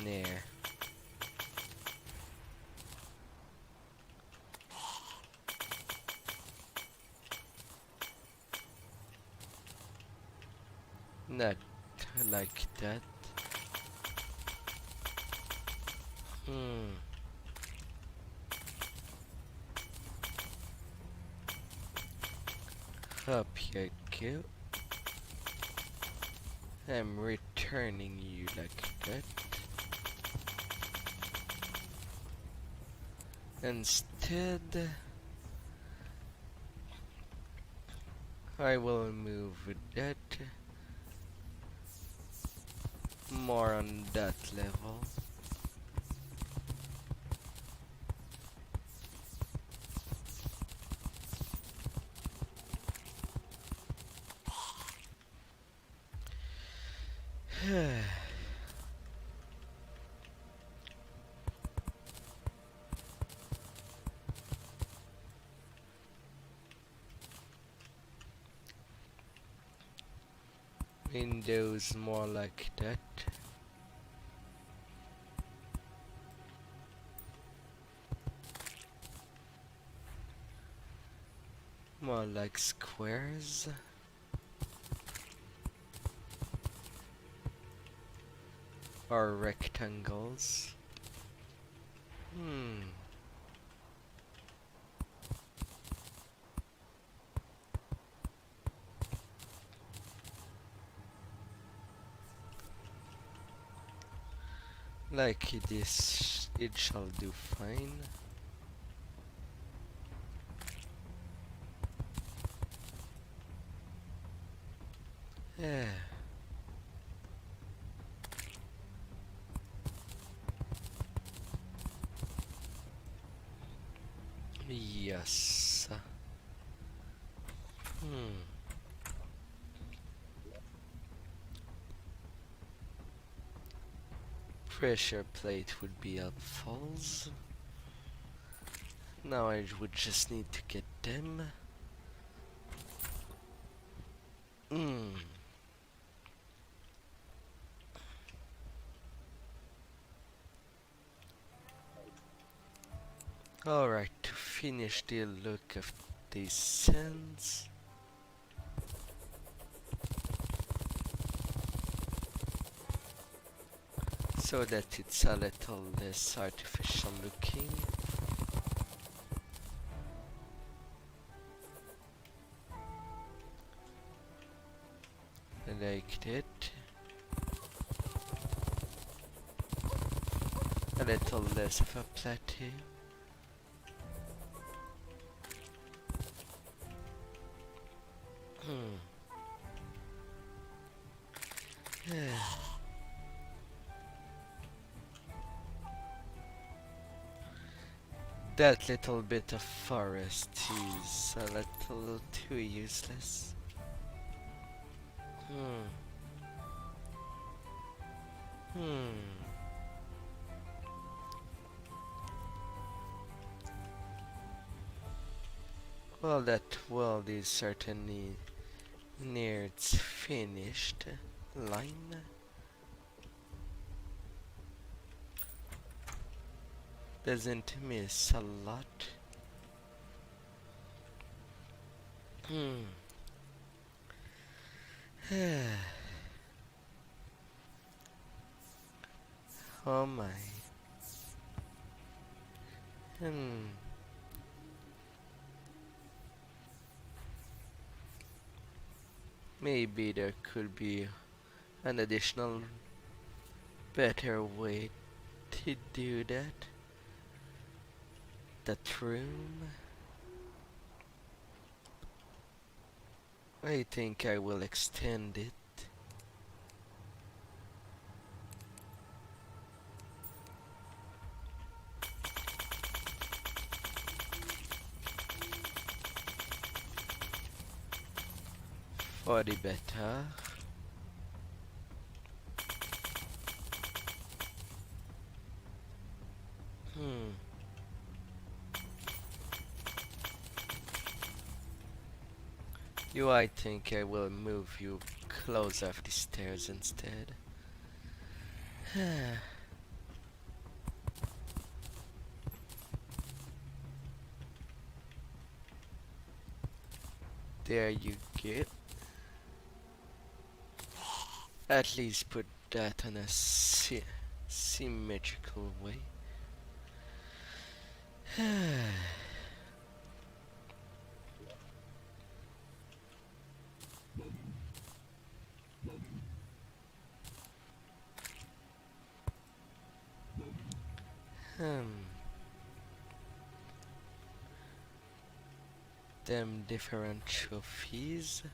There. Not like that. Up you go. I'm returning you like that. Instead, I will move that more on that level. Windows more like that. More like squares. Or rectangles. Like this, it shall do fine. Yeah. Yes. Pressure plate would be helpful. Now I would just need to get them. Alright, to finish the look of these sands. So that it's a little less artificial looking. Like that. A little less of a plateau. That little bit of forest is a little too useless. Well, that world is certainly near its finished line. Doesn't miss a lot. Oh my. Maybe there could be an additional better way to do that. That room. I think I will extend it. For the better. I think I will move you closer of the stairs instead. There you go. At least put that in a symmetrical way. Them different trophies.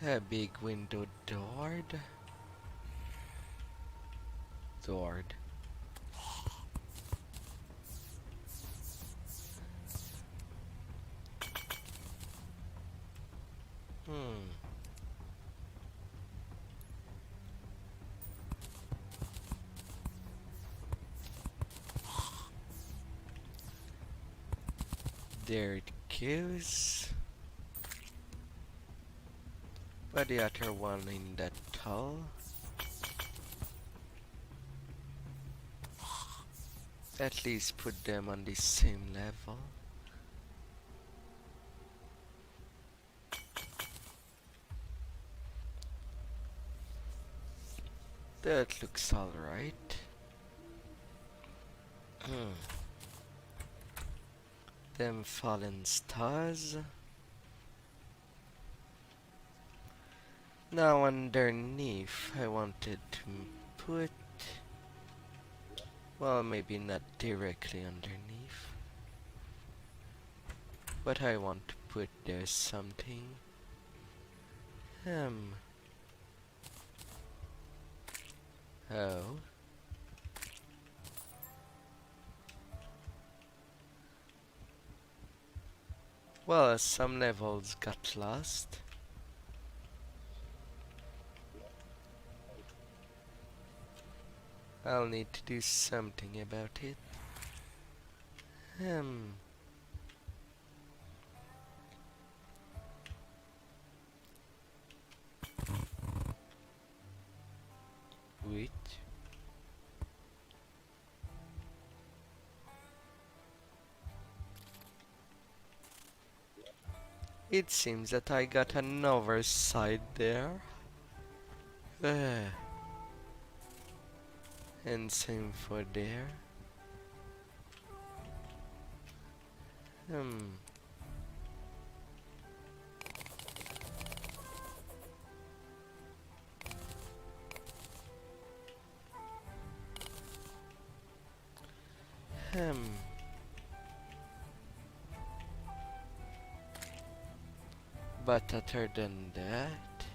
A big window doored. Doored. Hmm. There it goes. But the other one in that tall. At least put them on the same level. That looks alright. Them fallen stars. Now underneath I wanted to put, well, maybe not directly underneath, but I want to put there something. Oh. Well, some levels got lost. I'll need to do something about it. Wait. It seems that I got another side there. And same for there. Hmm. But other than that,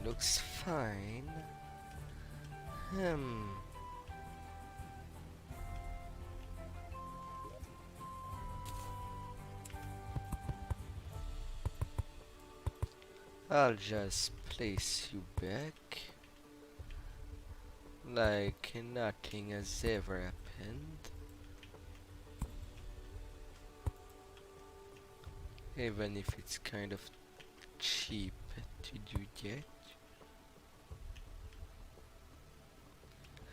looks fine. I'll just place you back like nothing has ever happened. Even if it's kind of cheap to do that.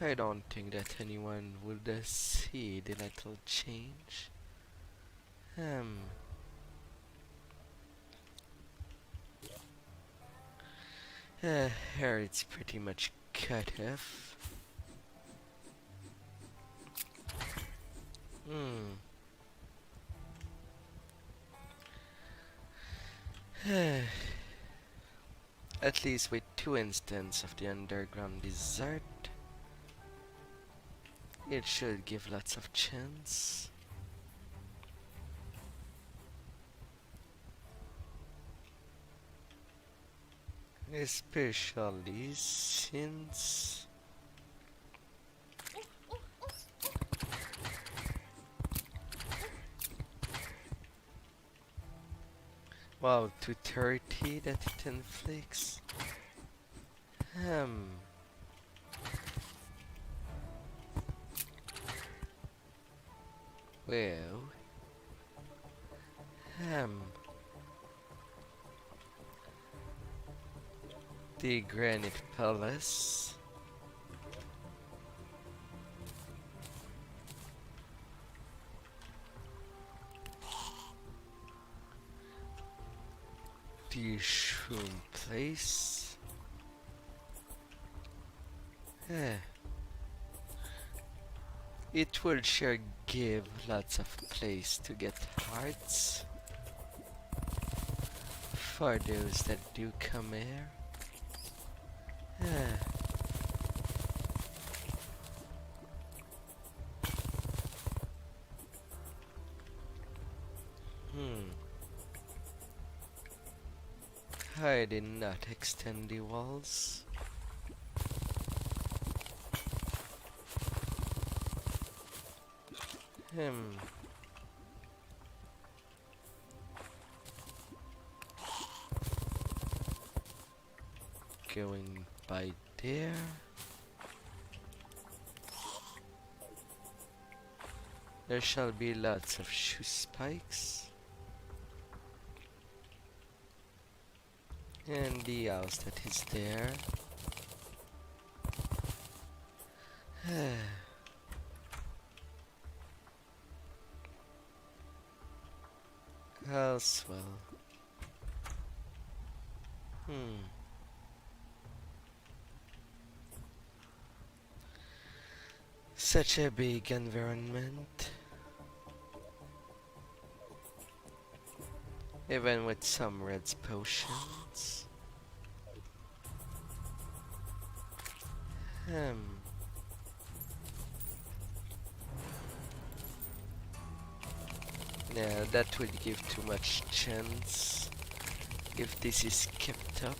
I don't think that anyone would see the little change. Here it's pretty much cut off. At least with 2 instances of the underground desert, it should give lots of chance. Especially since wow, 230 that it inflicts. Well, the Granite Palace. The Shroom Place. It will sure give lots of place to get hearts for those that do come here. I did not extend the walls. Hmm. Going by there. There shall be lots of shoe spikes. And the house that is there. Else, well. Such a big environment. Even with some red potions. Yeah, that would give too much chance if this is kept up.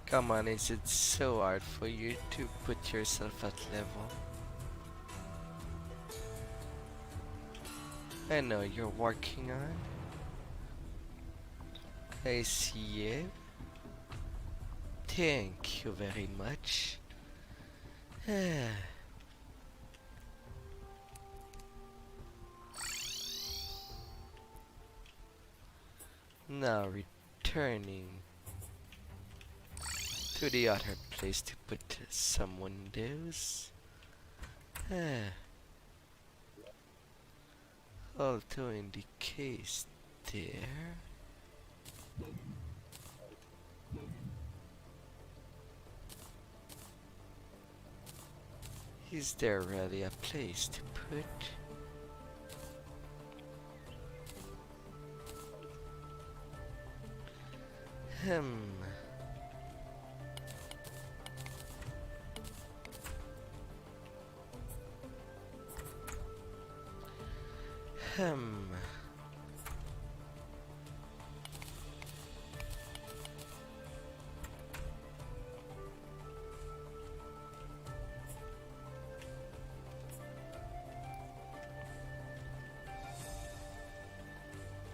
Come on, is it so hard for you to put yourself at level? I know you're working on. I see you. Thank you very much. Now returning to the other place to put some windows. Also in the case there. Is there really a place to put? Hmm.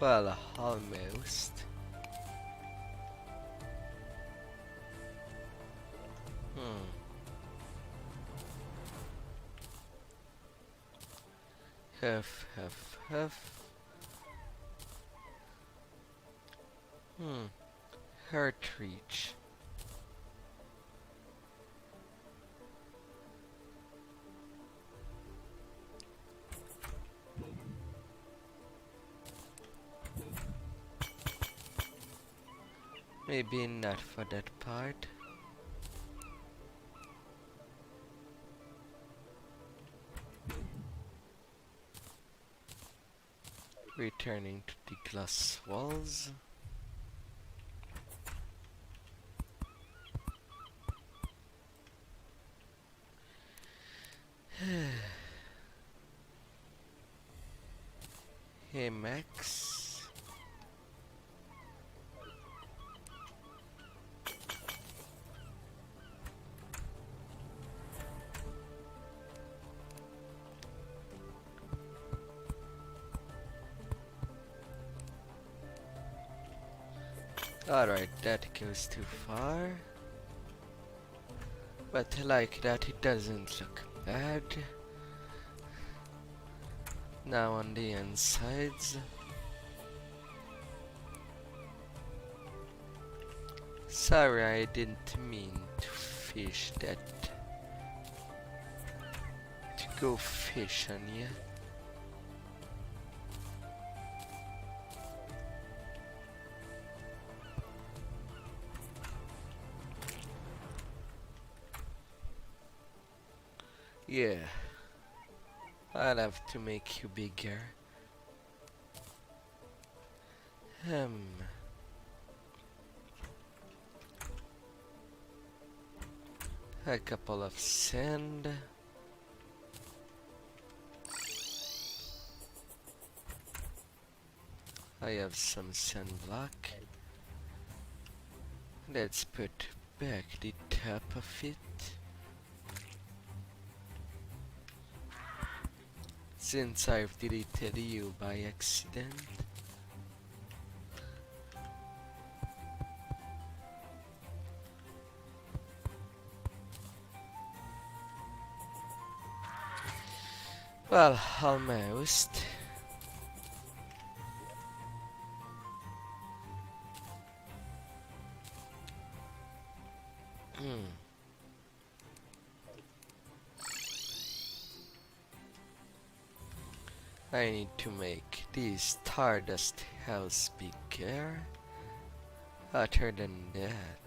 Well, almost. Huff, huff, huff. Heart reach. Maybe not for that part. Returning to the glass walls. Hey Max. Alright, that goes too far. But I like that it doesn't look bad. Now on the insides. Sorry, I didn't mean to fish that. To go fish on you. Yeah, I'll have to make you bigger. A couple of sand. I have some sand block. Let's put back the top of it. Since I've deleted you by accident. Well, almost. I need to make this Stardust house bigger. Other than that,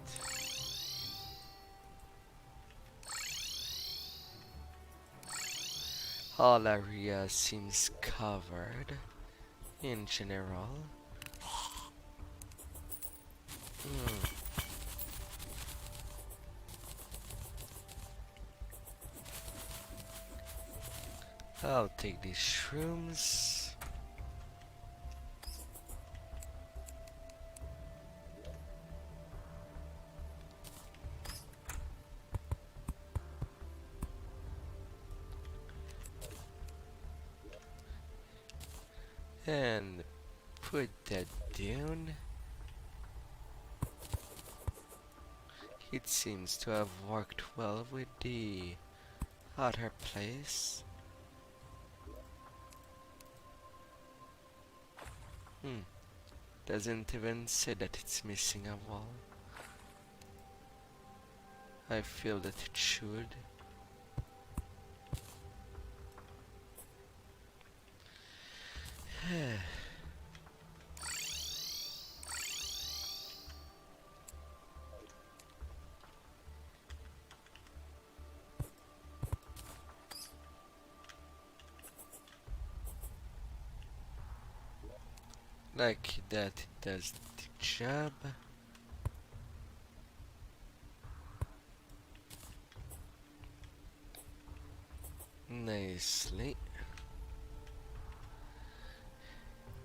all area seems covered in general. I'll take these shrooms. And put that down. It seems to have worked well with the other place. Doesn't even say that it's missing a wall. I feel that it should. Like that, it does the job. Nicely.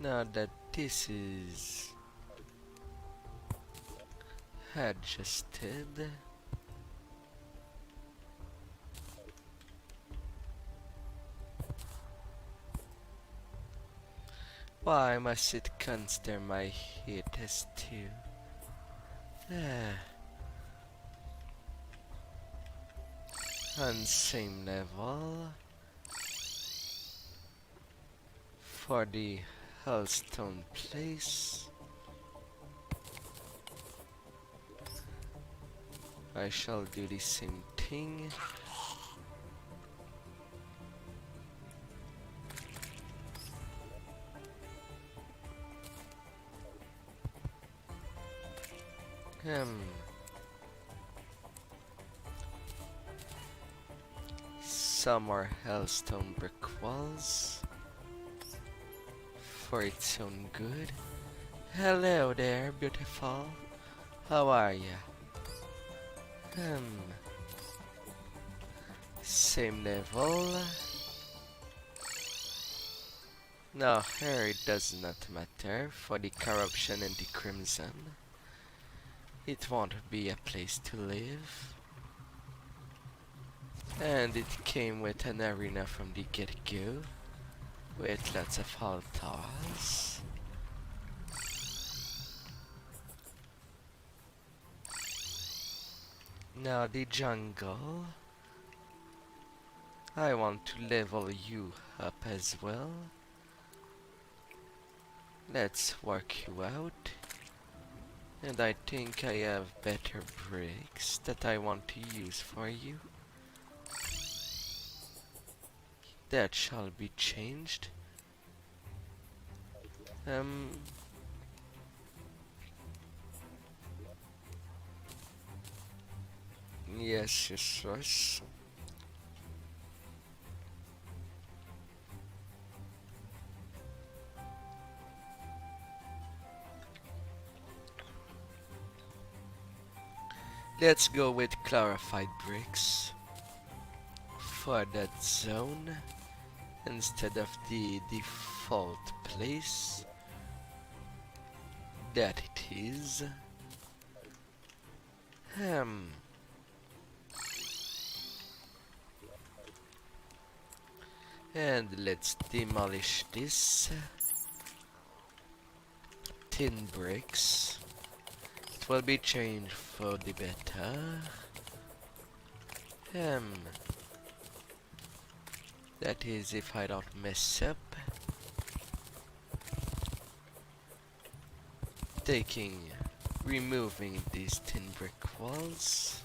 Now that this is adjusted, why must it consider my heat as 2? On same level for the Hellstone place. I shall do the same thing. Some more Hellstone brick walls for its own good. Hello there, beautiful. How are ya? Same level. Now here it does not matter for the corruption and the crimson. It won't be a place to live. And it came with an arena from the get-go, with lots of altars. Now the jungle. I want to level you up as well. Let's work you out. And I think I have better bricks that I want to use for you. That shall be changed. Yes. Let's go with clarified bricks for that zone instead of the default place that it is. Hmm. And let's demolish this tin bricks. It will be changed for the better. That is if I don't mess up. Removing these tin brick walls.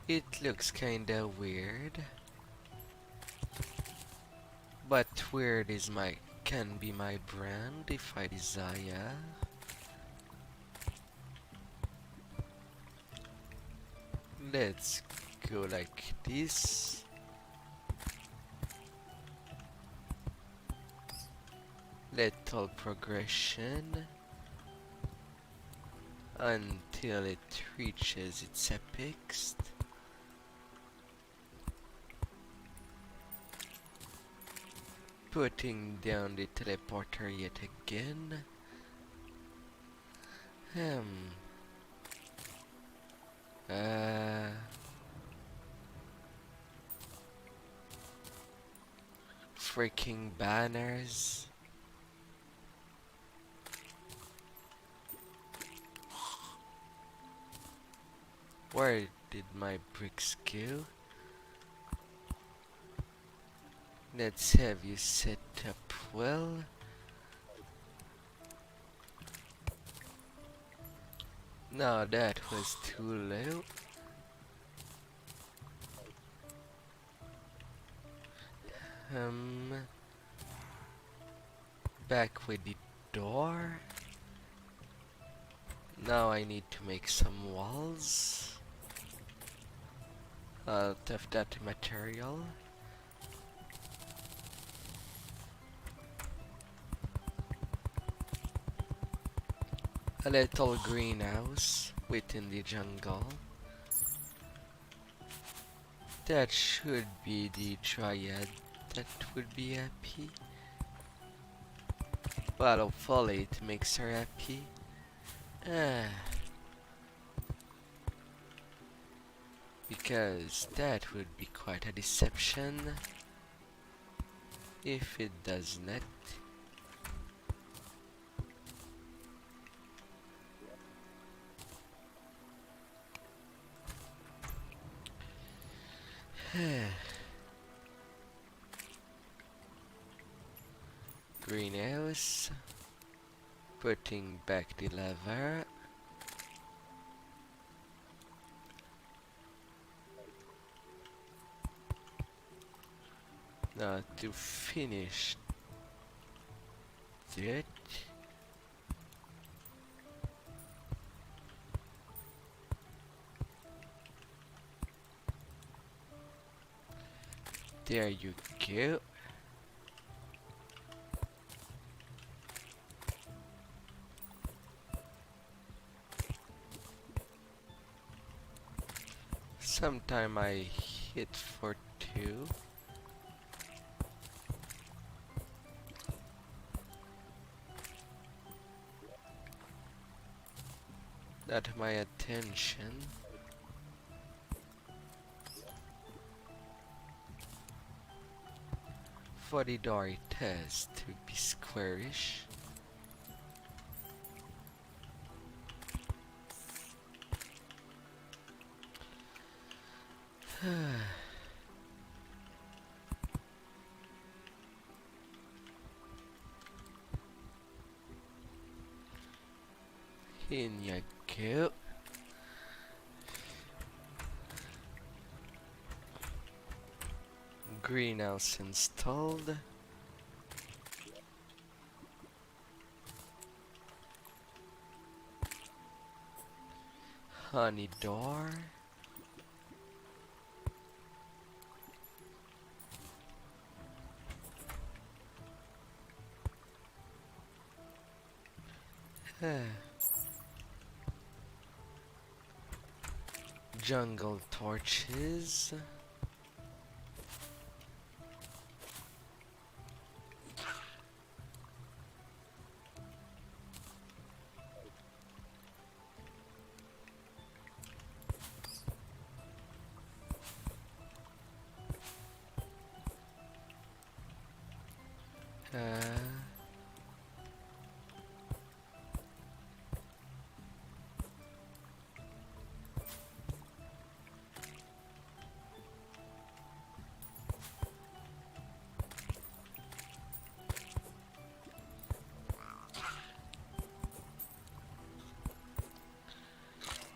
It looks kinda weird. But weird can be my brand if I desire. Let's go like this. Little progression until it reaches its apex. Putting down the teleporter yet again. Freaking banners. Where did my bricks go? Let's have you set up well. No, that was too low. Back with the door. Now I need to make some walls out of that material. A little greenhouse within the jungle. That should be the Dryad that would be happy. Well, hopefully it makes her happy. Because that would be quite a deception if it does not. Greenhouse. Putting back the lever. Now to finish that. There you go. Sometime I hit for 2. That my attention. For the door it has to be squarish. In you go. Greenhouse installed. Honey door. Jungle torches.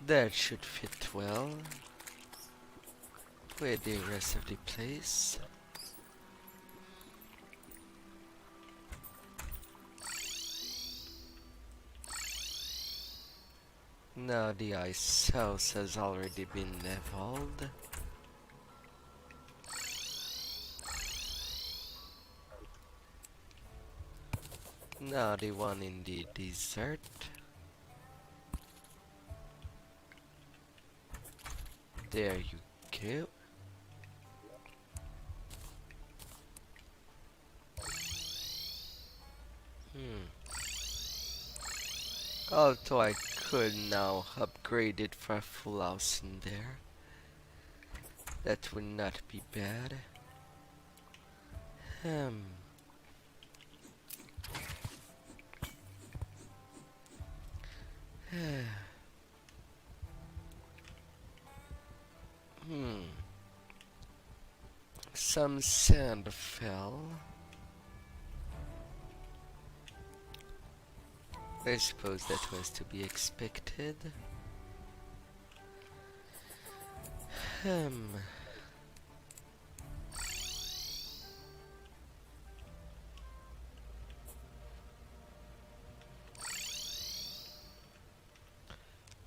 That should fit well with the rest of the place. Now the ice house has already been leveled. Now the one in the desert. There you go. Although I could now upgrade it for a full house in there. That would not be bad. Hmm. Some sand fell. I suppose that was to be expected. Hmm.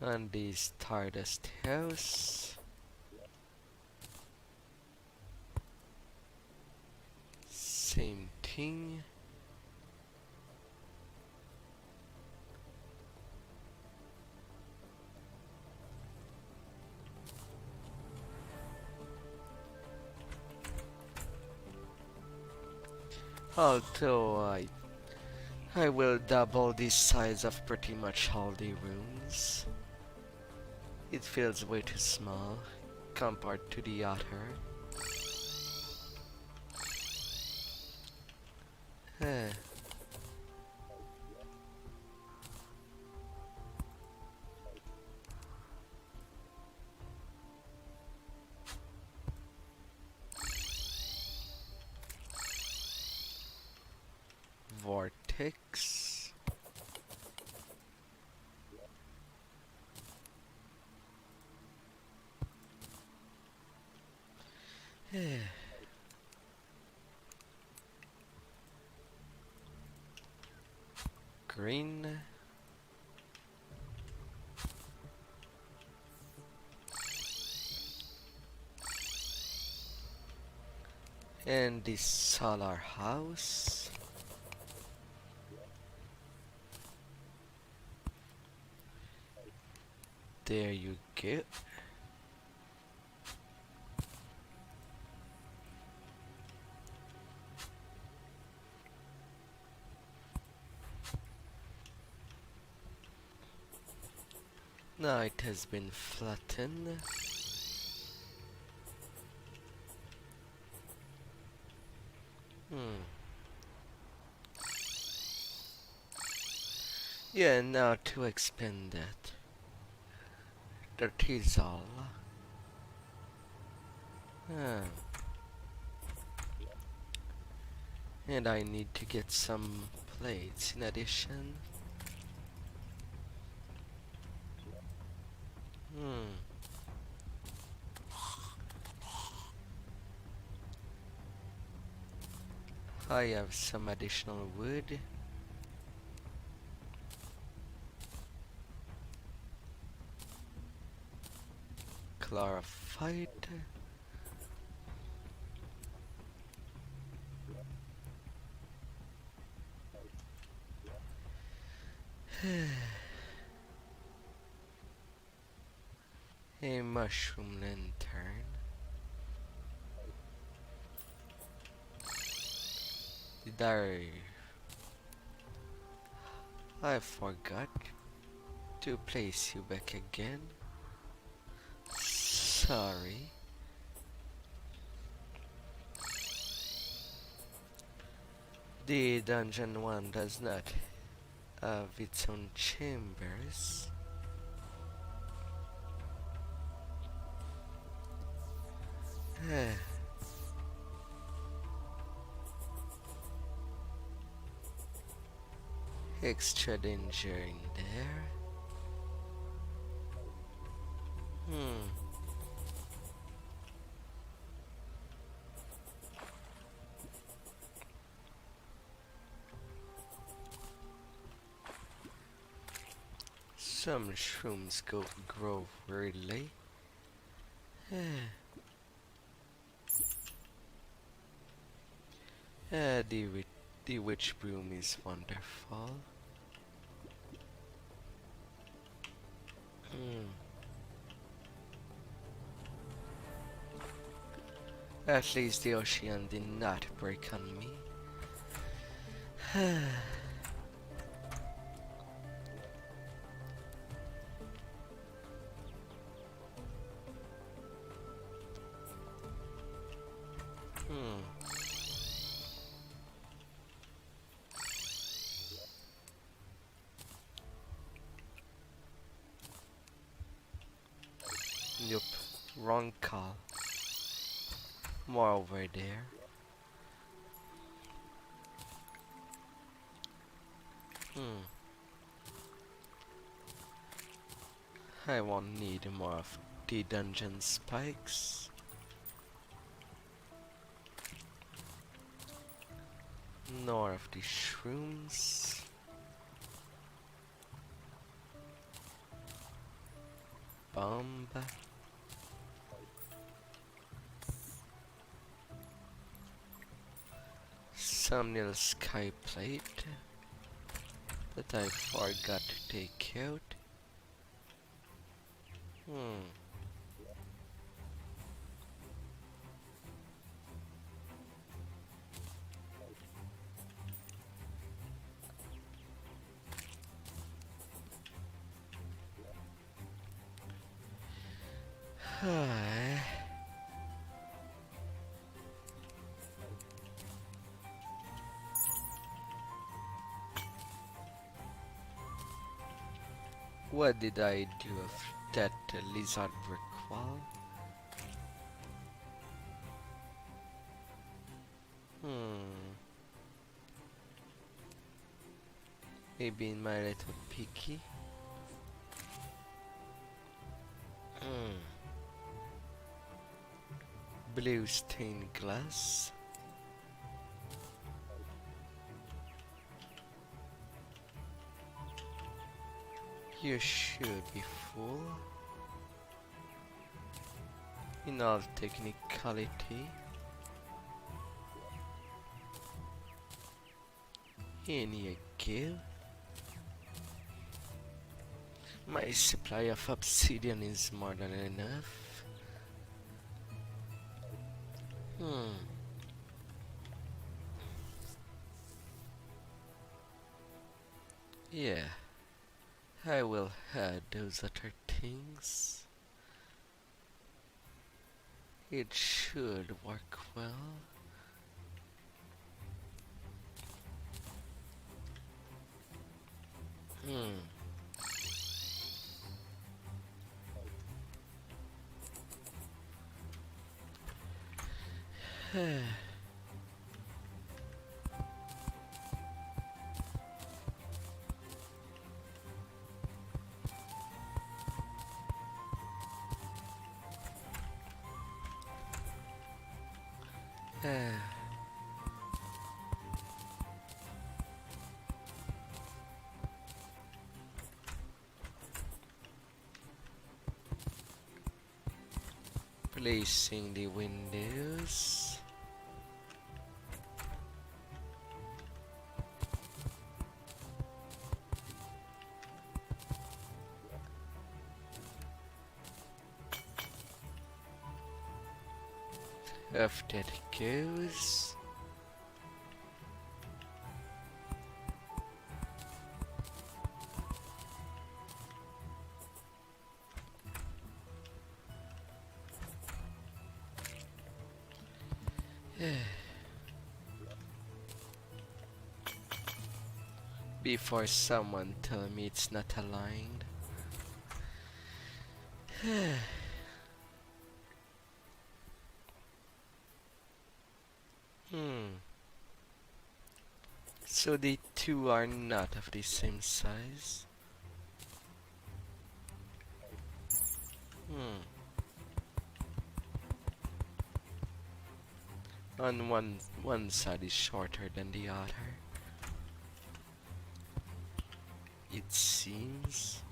On the Stardust house. Same thing. Although I will double the size of pretty much all the rooms. It feels way too small compared to the other. Vortex. Green. And the solar house. There you go. Now it has been flattened. Yeah, now to expand that. That is all. And I need to get some plates in addition. I have some additional wood. Chlorophyte. A mushroom lantern. Did I forgot to place you back again. Sorry. The dungeon one does not have its own chambers. Extra danger in there. Hmm. Some shrooms grow weirdly. The witch broom is wonderful. Hmm. At least the ocean did not break on me. Hmm. Yup. Wrong call. More over there. Hmm. I won't need more of the dungeon spikes. Nor of the shrooms. Bomb. Some little sky plate that I forgot to take out. Hmm. Hi. What did I do of that lizard brick wall? Hmm. Maybe in my little picky. Hmm. Blue stained glass. You should be full. In all technicality. In you give. My supply of obsidian is more than enough. Hmm. Yeah. I will add those other things. It should work well. Hmm. Placing the windows. Off that goes. Before someone tell me it's not aligned. So the two are not of the same size? On one side is shorter than the other. It seems.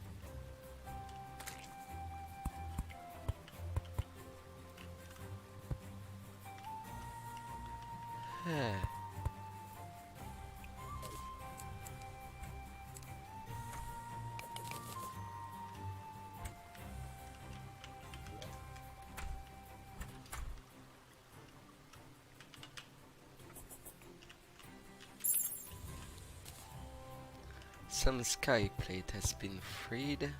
Some sky plate has been freed.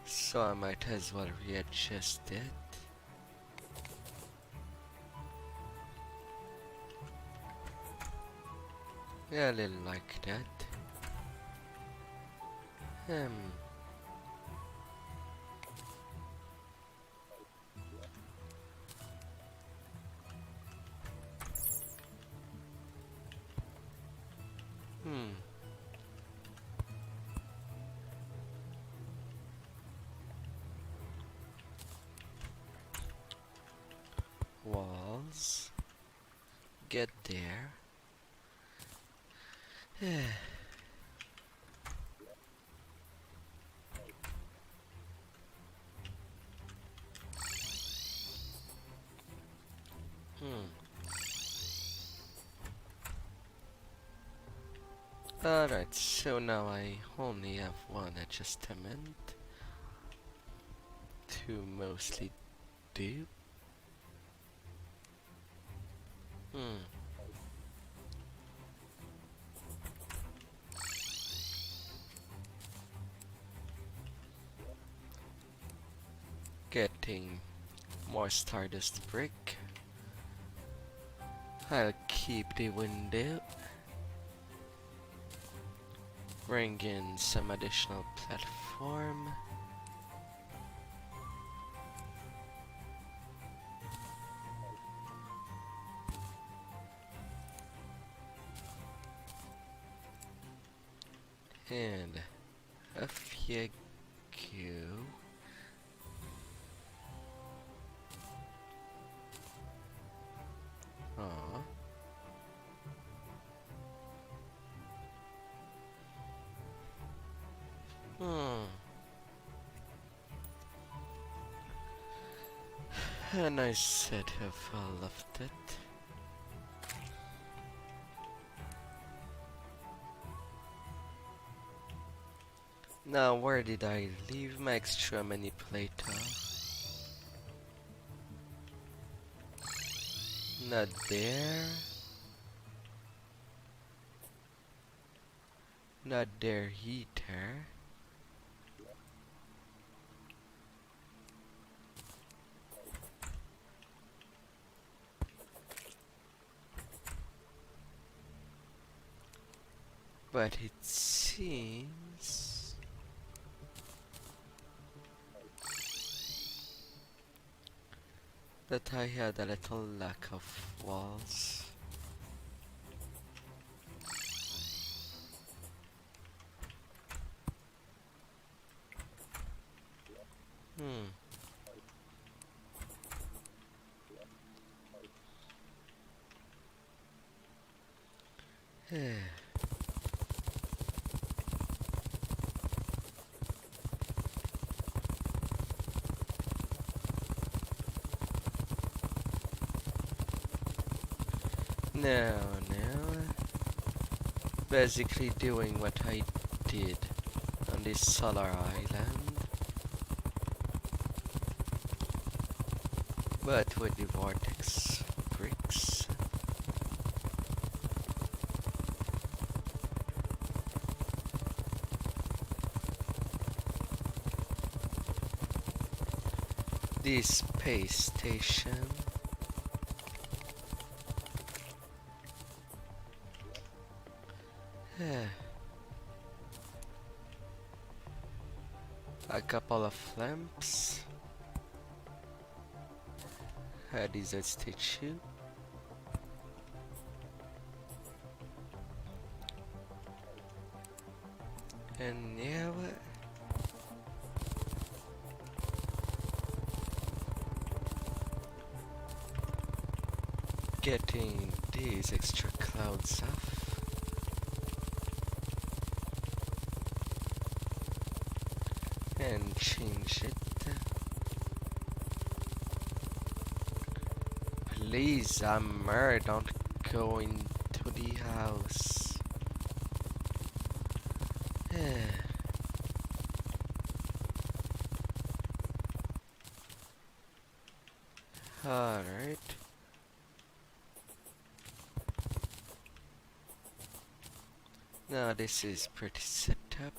So I might as well readjust it. Yeah, a little like that. Hmm. Walls. Get there. Alright, so now I only have one adjustment to mostly do. Getting more Stardust brick. I'll keep the window. Bring in some additional platform. And off you go. Aww. A nice set of all of that. Now where did I leave my extra manipulator? Not there. Not there either. But it seems that I had a little lack of walls. No. Basically doing what I did on this solar island. But with the vortex bricks, the space station, a couple of lamps, a desert statue, and yeah, getting these extra clouds off. And change it. Please, Amber, don't go into the house. Alright. Now this is pretty set up.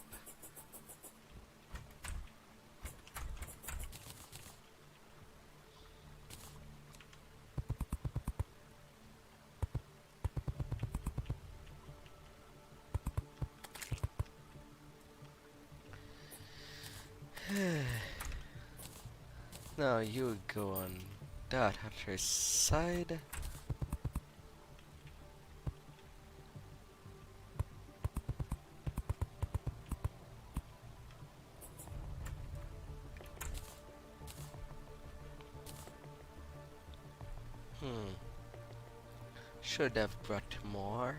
Now you go on that other side. Should have brought more.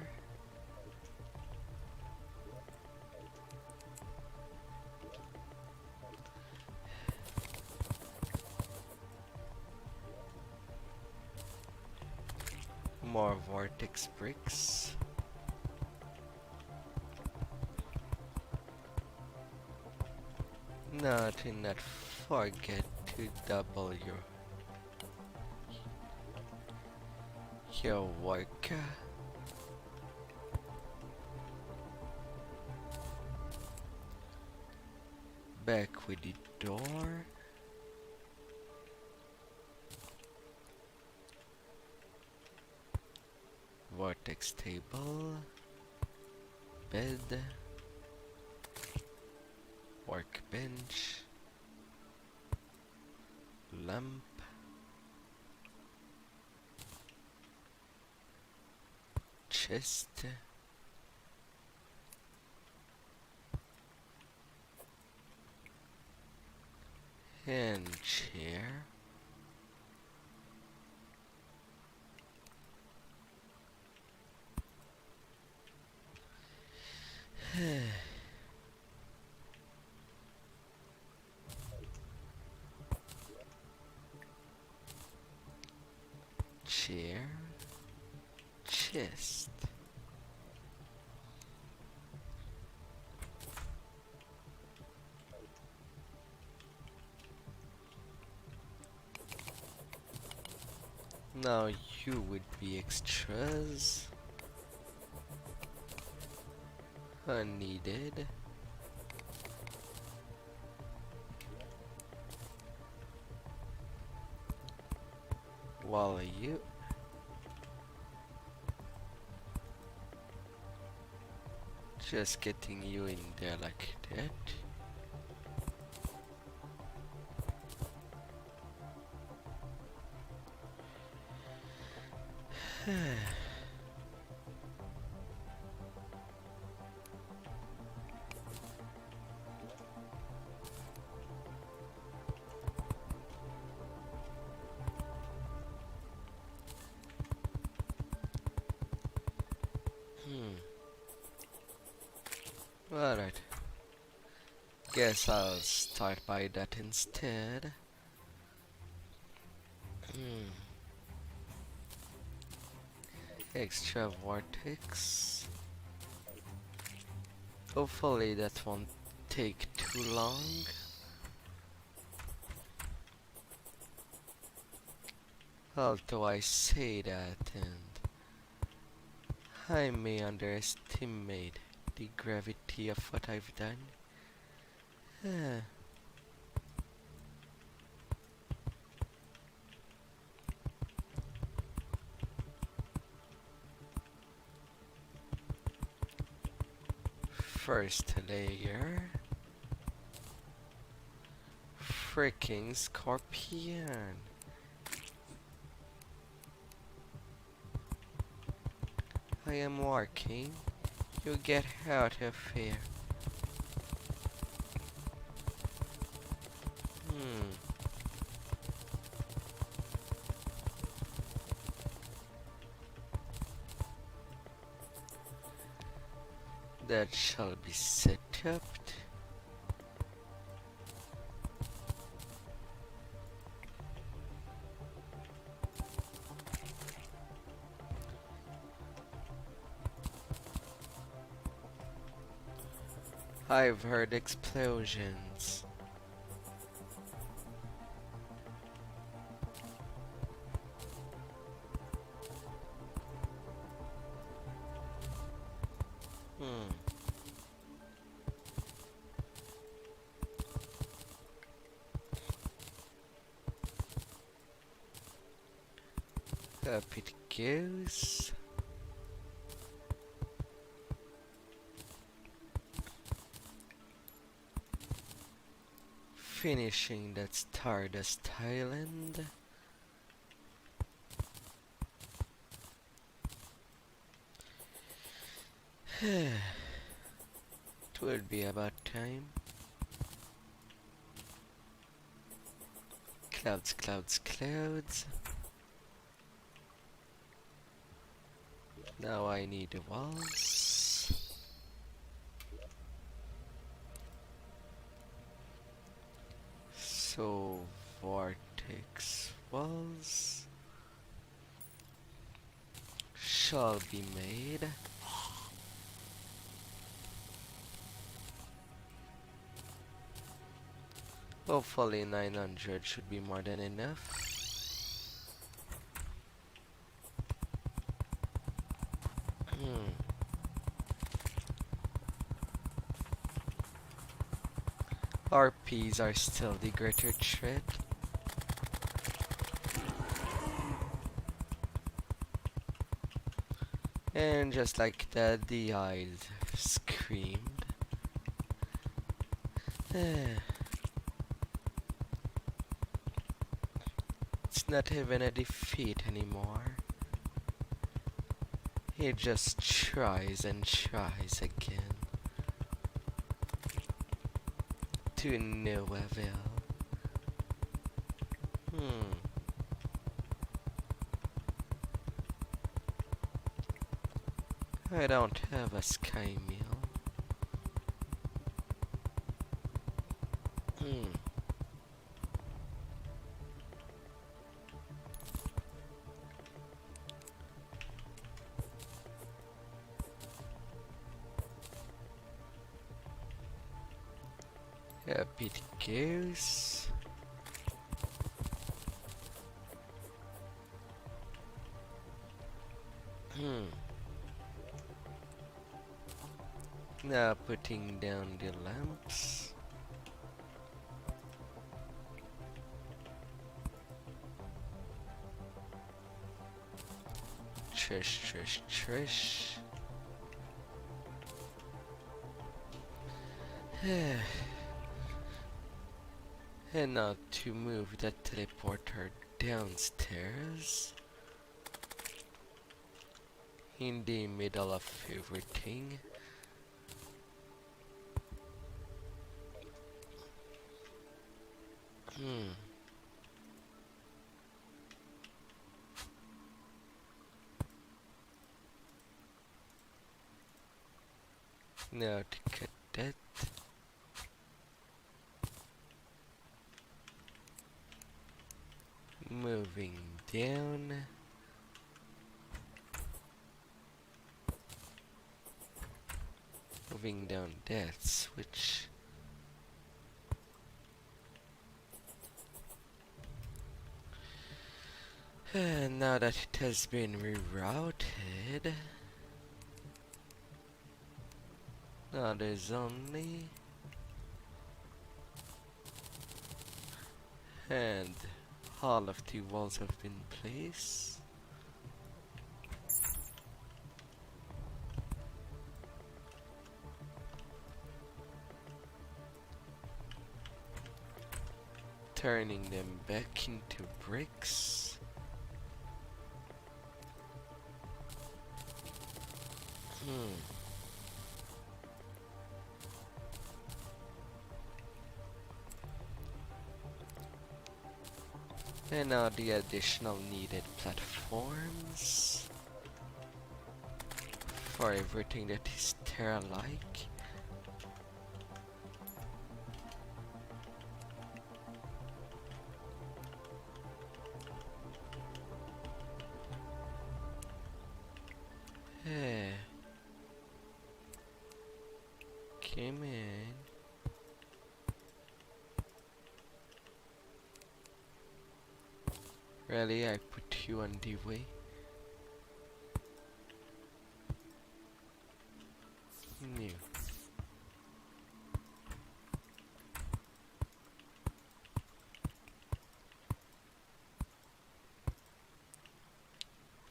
More vortex bricks. Now do not forget to double your work. Back with the door. Vortex table. Bed. Workbench. Lamp. Chest. And chair. Chair. Chest. Now you would be extras. Unneeded. While you just getting you in there like that. Alright. Guess I'll start by that instead. Extra vortex. Hopefully that won't take too long. Although I say that, and I may underestimate the gravity of what I've done. Ah, first layer. Freaking scorpion. I am working. You get out of here. Hmm. That shall be set up. I've heard explosions. Hmm. Up it goes. Finishing that Stardust Island. It would be about time. Clouds, clouds, clouds. Now I need the walls. So, vortex walls shall be made. Hopefully 900 should be more than enough. RPs are still the greater threat. And just like that, the eyes screamed. It's not even a defeat anymore. He just tries and tries again. To no avail. I don't have a sky meal. Up it goes. Now putting down the lamps. Trish, trish, trish. And now to move that teleporter downstairs. In the middle of everything. Now to cut that. Moving down. Moving down that switch. And now that it has been rerouted, now there's only... And all of the walls have been placed. Turning them back into bricks. And now the additional needed platforms for everything that is Terra-like. Hey, come in. Really, I put you on the way. New.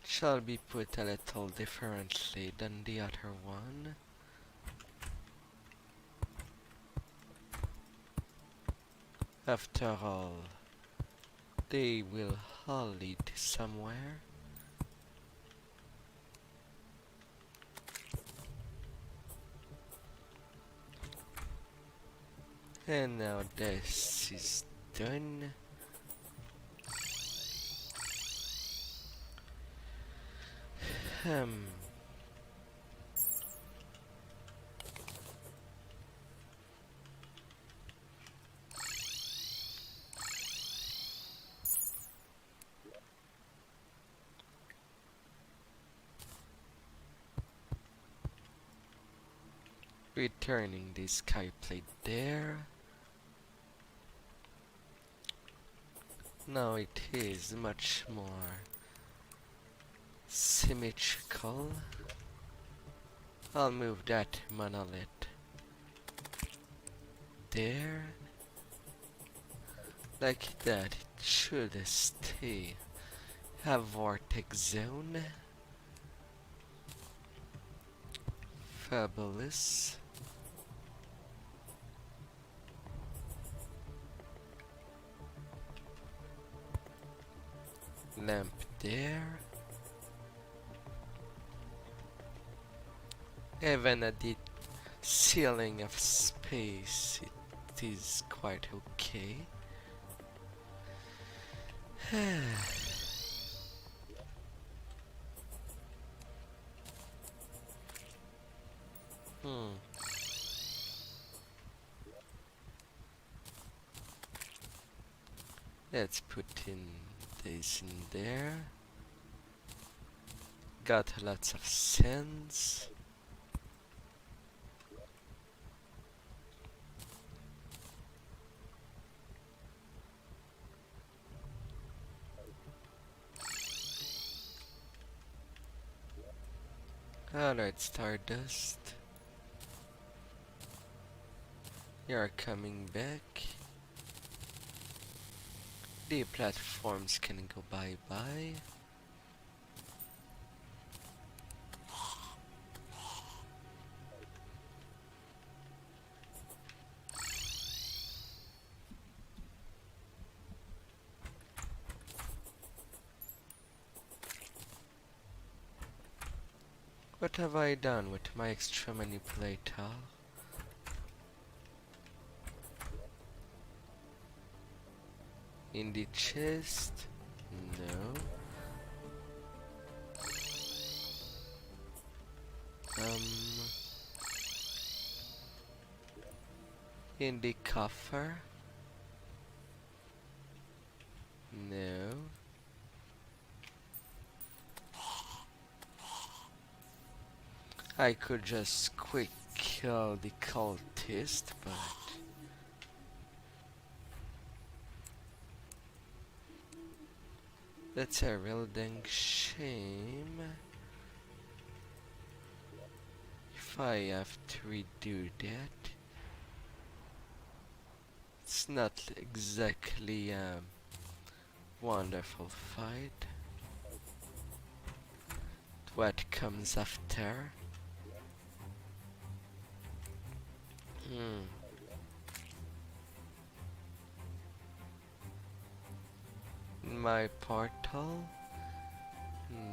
Shall be put a little differently than the other one. After all, they will all lead somewhere. And now this is done. Hmm. Returning the sky plate there. Now it is much more symmetrical. I'll move that monolith there. Like that, it should stay. Have vortex zone. Fabulous. Lamp there. Even at the ceiling of space, it is quite okay. Let's put in this in there. Got lots of sands. Alright, Stardust. You're coming back. The platforms can go bye-bye. What have I done with my extra manipulator? In the chest? No. In the coffer? No. I could just quick kill the cultist, but That's a real dang shame. If I have to redo that, it's not exactly a wonderful fight. What comes after? Hmm. My portal?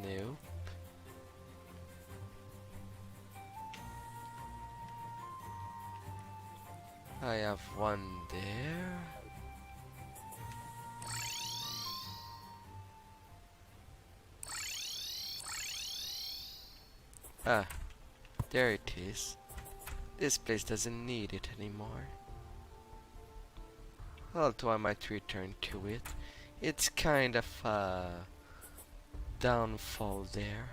Nope. I have one there. Ah, there it is. This place doesn't need it anymore. Although I might return to it. It's kind of a downfall there.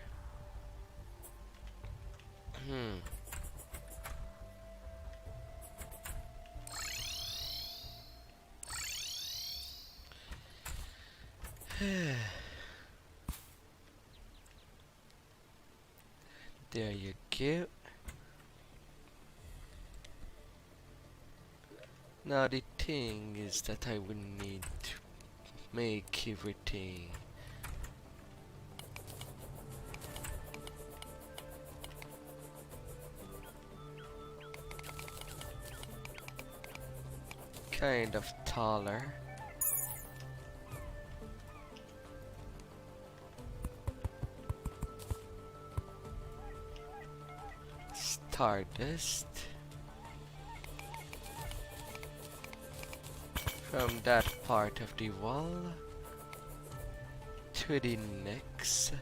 Hmm. There you go. Now the thing is that I will need to make everything. Kind of taller. Stardust. From that part of the wall to the next.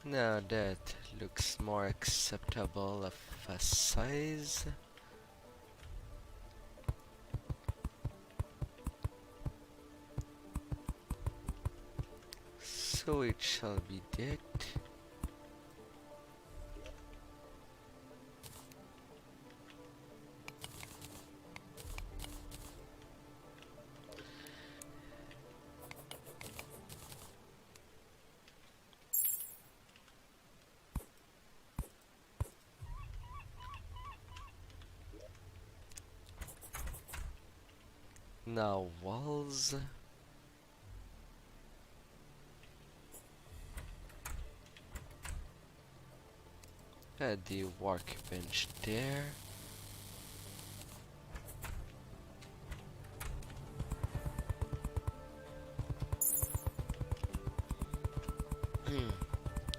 Now that looks more acceptable of a size. So it shall be that. Now walls. Add the workbench there.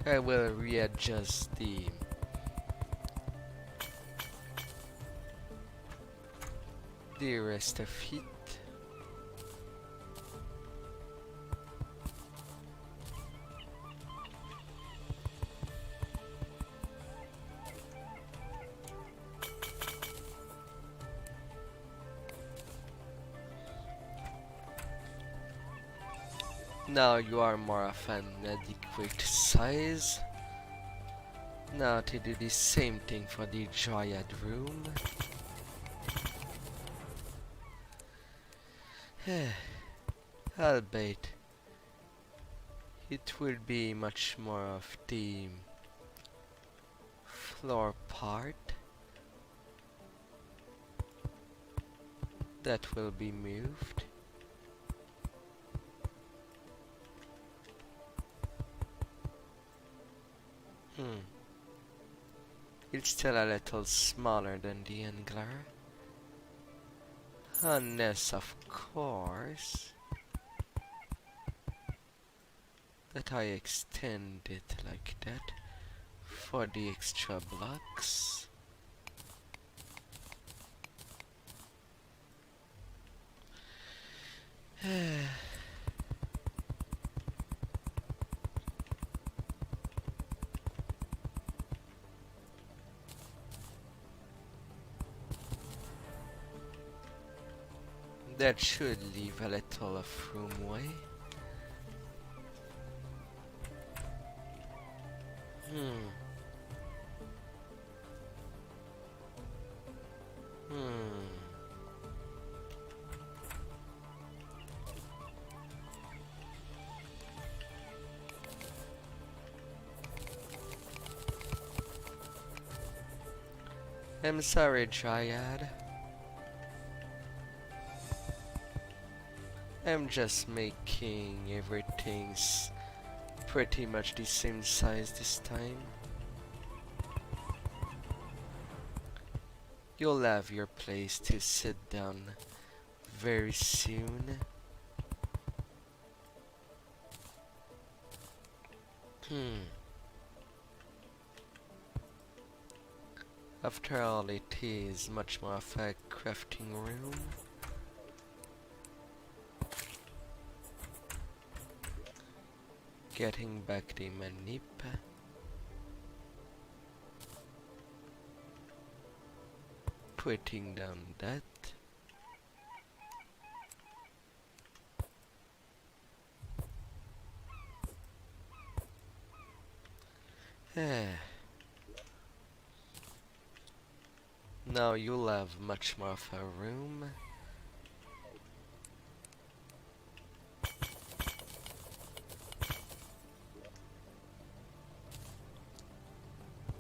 I will readjust the rest of it. Now you are more of an adequate size. Now to do the same thing for the Dryad room. Albeit it will be much more of the floor part that will be moved. It's still a little smaller than the angler. Unless, of course, that I extend it like that for the extra blocks. That should leave a little of room way. Hmm. Hmm. I'm sorry, Dryad. I'm just making everything's pretty much the same size this time. You'll have your place to sit down very soon. Hmm. After all, it is much more of a crafting room. Getting back the manip. Putting down that. Now you'll have much more of a room.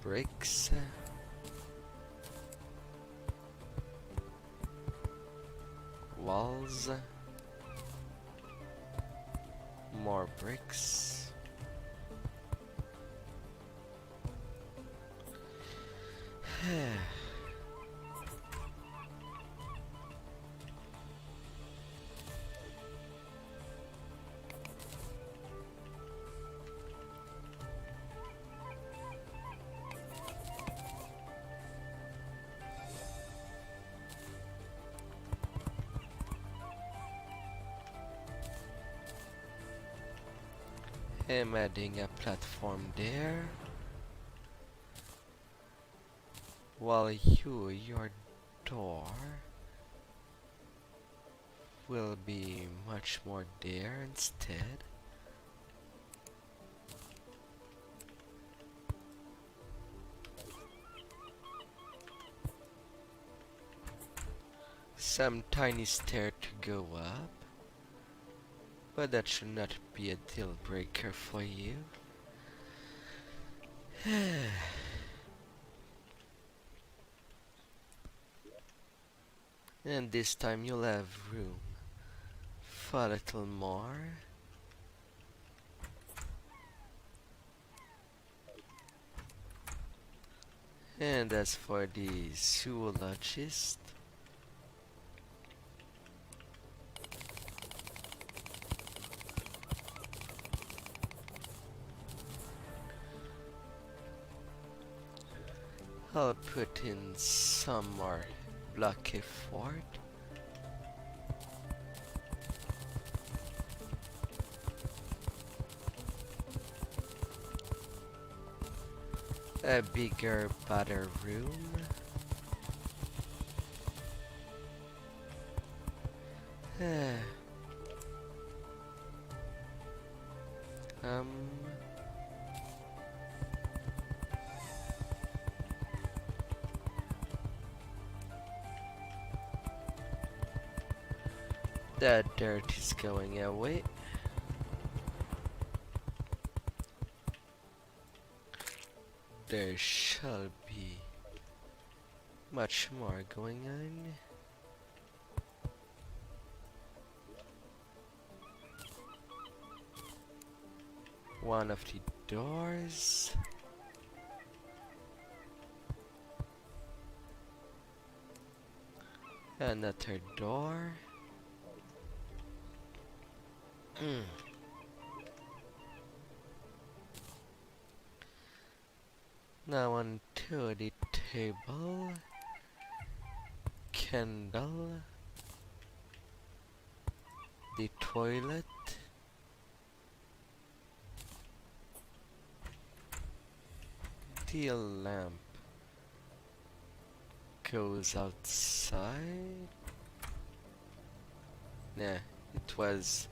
Bricks. Walls. More bricks. I'm adding a platform there. While your door will be much more there instead. Some tiny stair to go up, but that should not be a deal breaker for you. And this time you'll have room for a little more. And as for the zoologist, I'll put in some more block effort. A bigger, better room. um. That dirt is going away. There shall be much more going on. One of the doors. Another door. Now onto the table. Candle. The toilet. The lamp goes outside. Nah, it was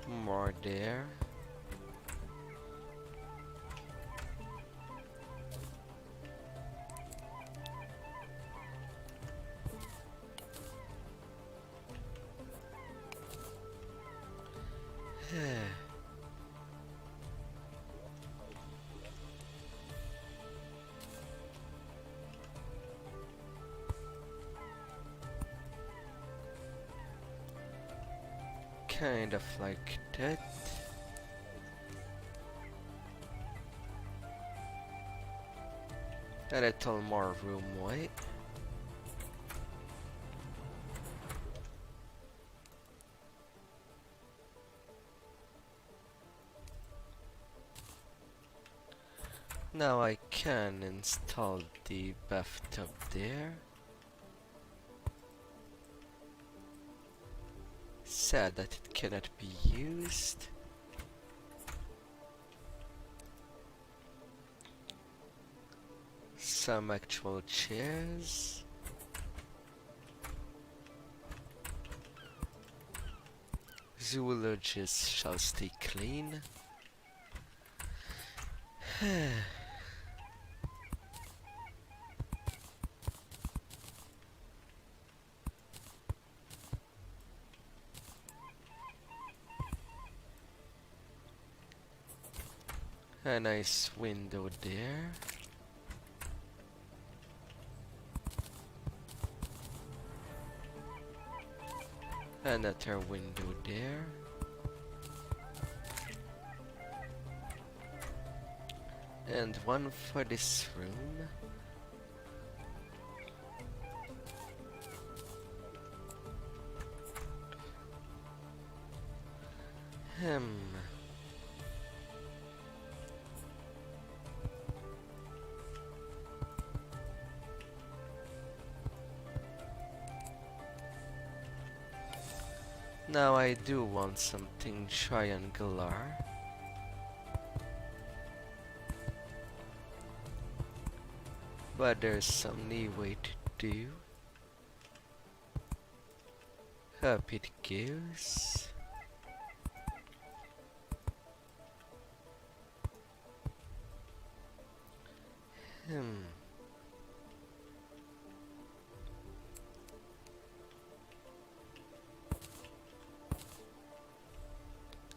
more there. Kind of like that. A little more room, wait. Now I can install the bathtub there. Sad that it cannot be used. Some actual chairs. Zoologists shall stay clean. A nice window there. Another window there. And one for this room. Now I do want something triangular. But there's some leeway to do. Up it goes.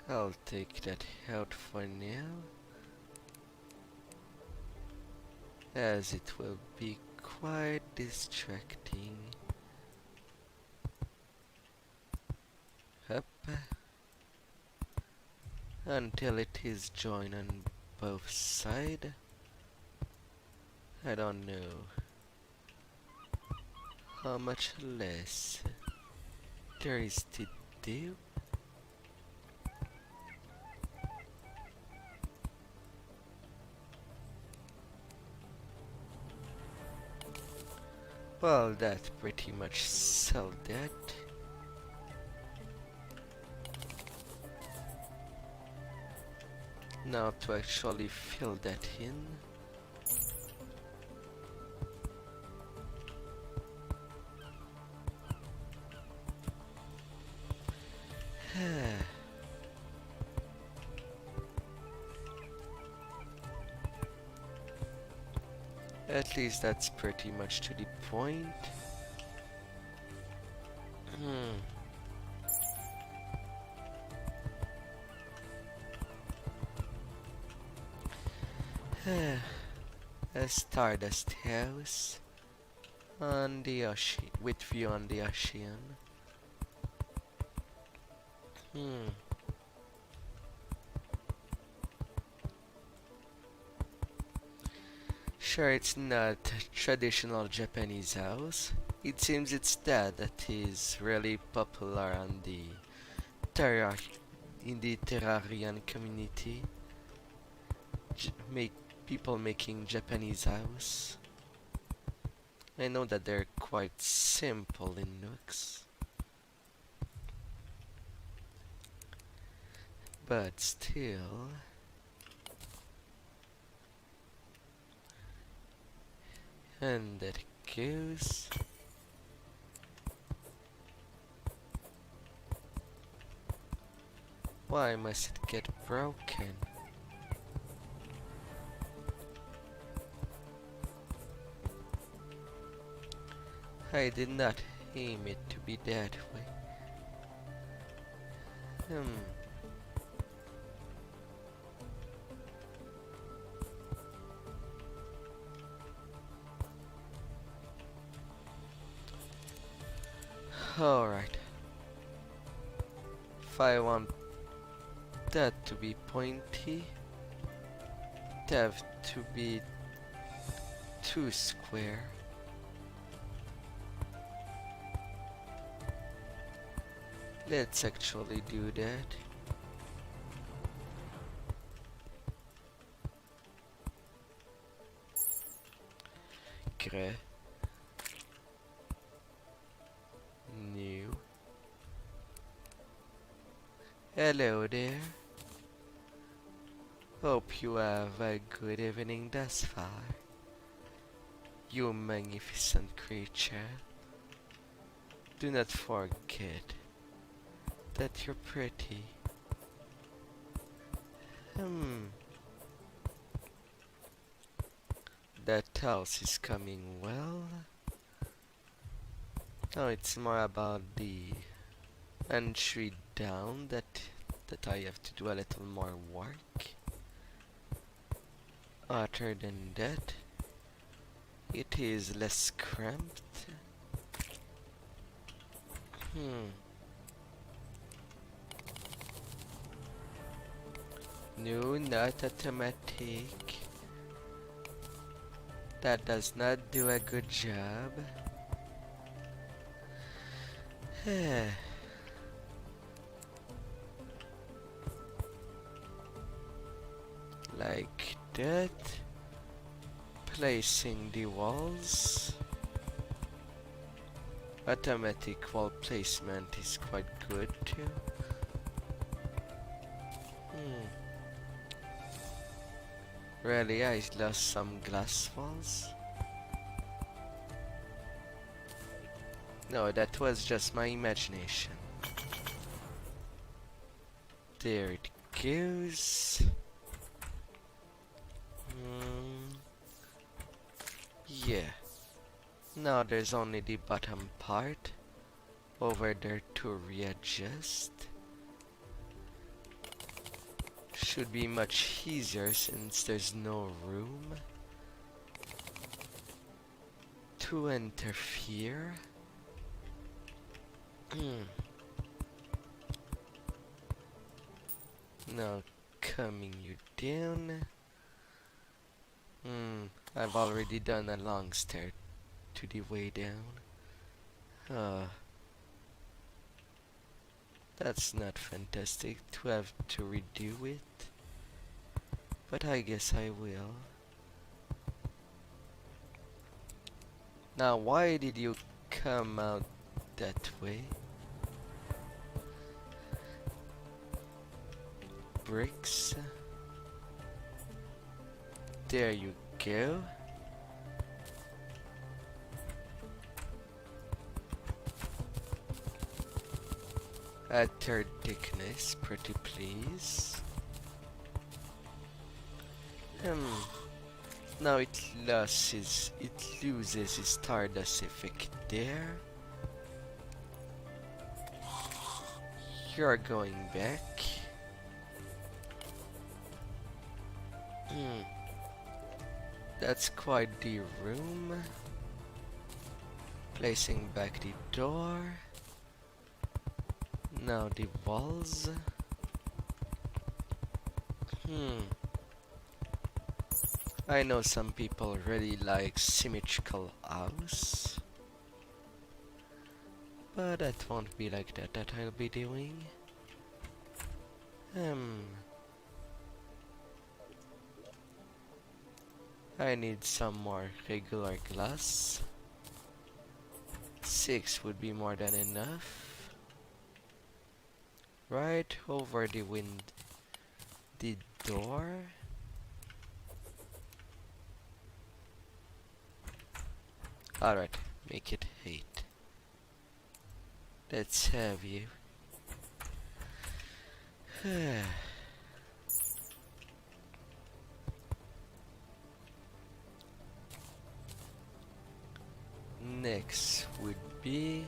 I'll take that out for now, as it will be quite distracting. Up until it is joined on both sides. I don't know how much less there is to do. Well, that pretty much solved that. Now to actually fill that in. At least that's pretty much to the point. A Stardust house on the ocean, with view on the ocean. Sure, it's not a traditional Japanese house. It seems it's that is really popular on the in the Terrarian community. Make people making Japanese house. I know that they're quite simple in looks, but still. And there it goes. Why must it get broken? I did not aim it to be that way. Alright. If I want that to be pointy, it have to be 2 square. Let's actually do that. Create new. Hello there. Hope you have a good evening thus far, you magnificent creature. Do not forget that you're pretty. That house is coming well. Now it's more about the entry down that I have to do a little more work. Other than that, it is less cramped. No, not automatic. That does not do a good job. Like that. Placing the walls. Automatic wall placement is quite good too. Really, I lost some glass walls. No, that was just my imagination. There it goes. Yeah. Now there's only the bottom part over there to readjust. Should be much easier since there's no room to interfere. Now coming you down. I've already done a long stair to the way down. That's not fantastic to have to redo it, but I guess I will. Now why did you come out that way? Bricks. There you go. A third thickness, pretty please. Now it loses its stardust effect there. You're going back. That's quite the room. Placing back the door. Now the walls. I know some people really like symmetrical house, but that won't be like that I'll be doing. I need some more regular glass. 6 would be more than enough. Right over the door. Alright, make it 8. Let's have you. Next would be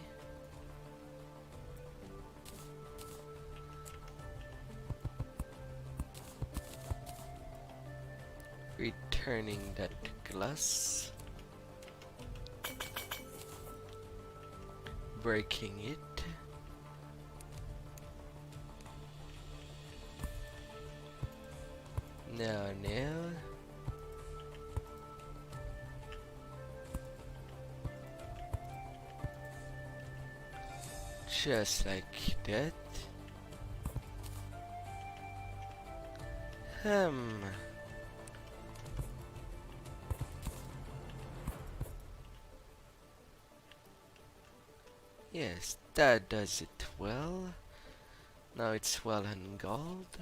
returning that glass, breaking it, now, just like that. Hmm. Yes, that does it well. Now it's well and gold.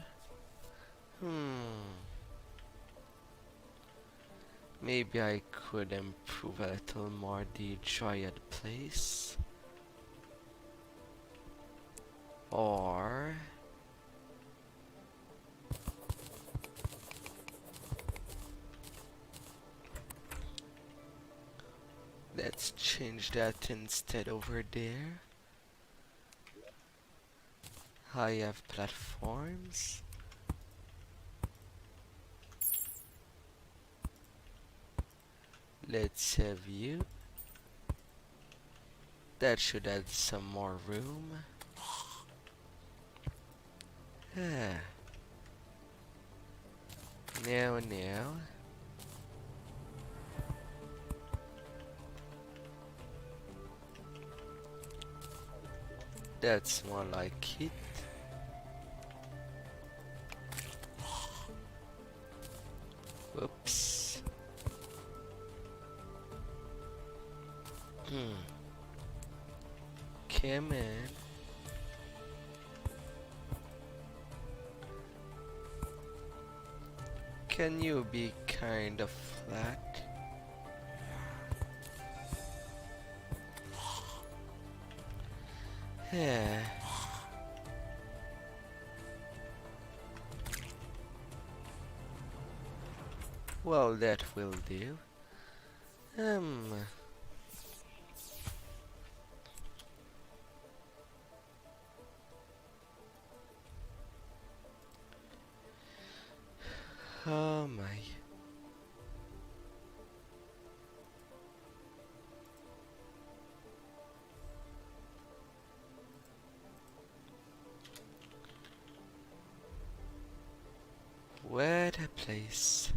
Maybe I could improve a little more the Dryad place. Or let's change that instead over there. I have platforms. Let's have you. That should add some more room. Ah. Now. That's more like it. Whoops. Come in. Can you be kind of flat? Yeah. Well, that will do. Oh my. What a place.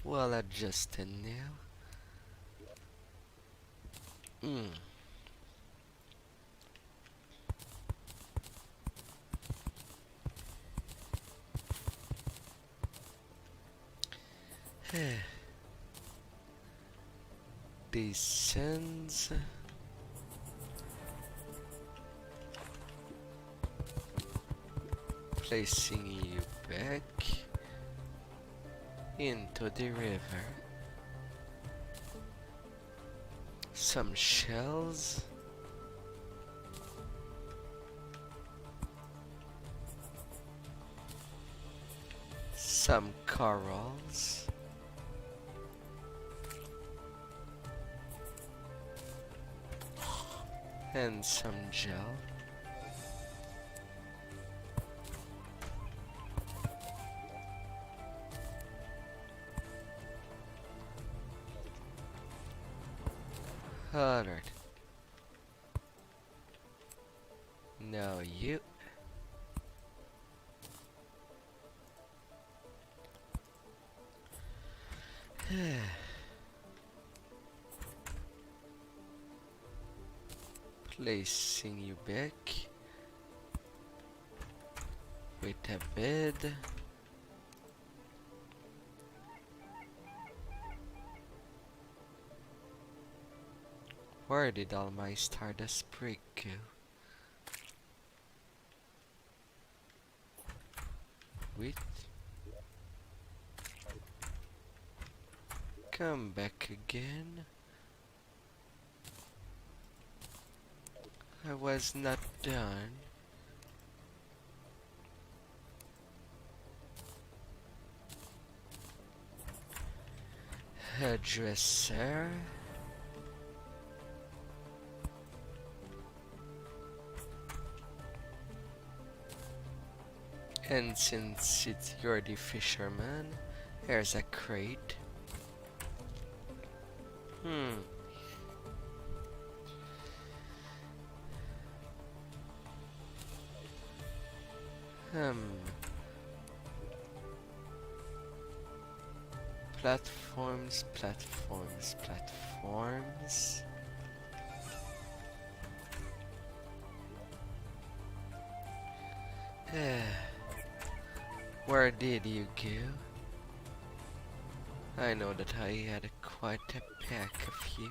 Well adjusted now. Descends. Placing you back into the river. Some shells. Some corals. And some gel. Alright. Now you. Placing you back with a bed. Where did all my stardust brick go? Wait. Come back again. I was not done. Hairdresser. And since you're the fisherman, here's a crate. Hmm. Hmm. Platforms, platforms, platforms. Where did you go? I know that I had quite a pack of you.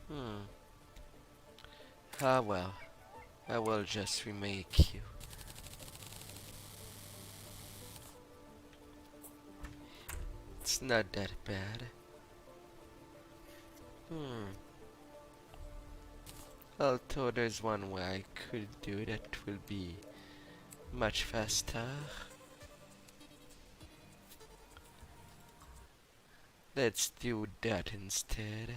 Hmm. Ah well, I will just remake you. It's not that bad. Hmm. Although there's one way I could do that will be much faster. Let's do that instead.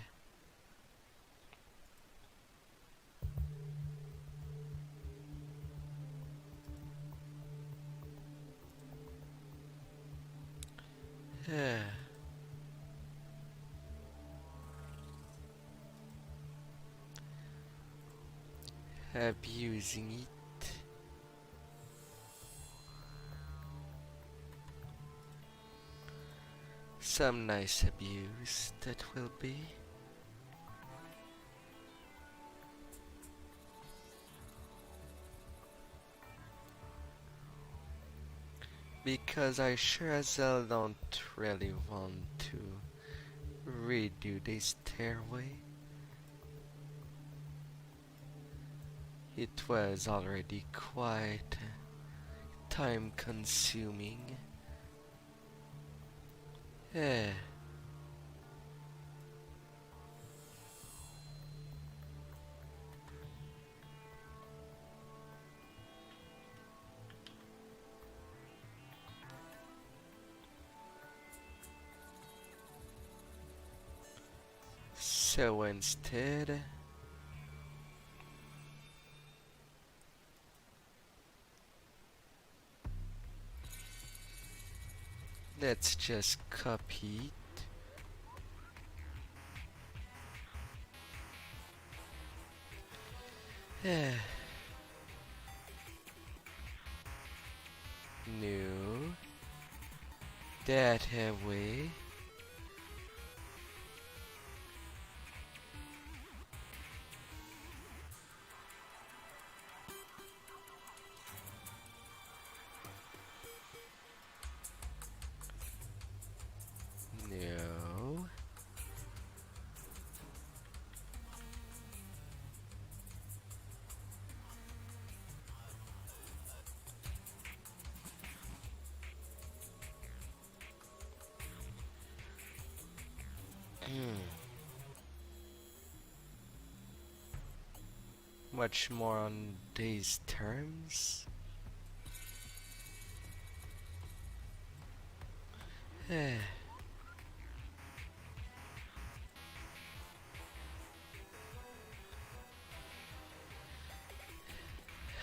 Abusing it. Some nice abuse that will be. Because I sure as hell don't really want to redo this stairway. It was already quite time consuming. Eh. So instead, let's just copy it. No. That way. No. Much more on these terms.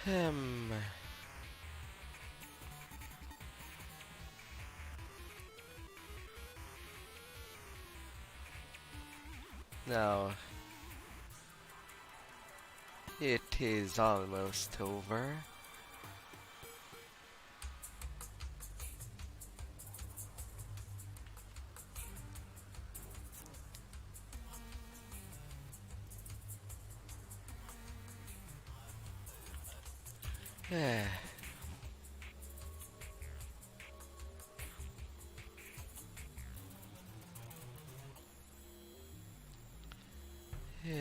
Hmm. Now, it is almost over. Yeah. Yeah.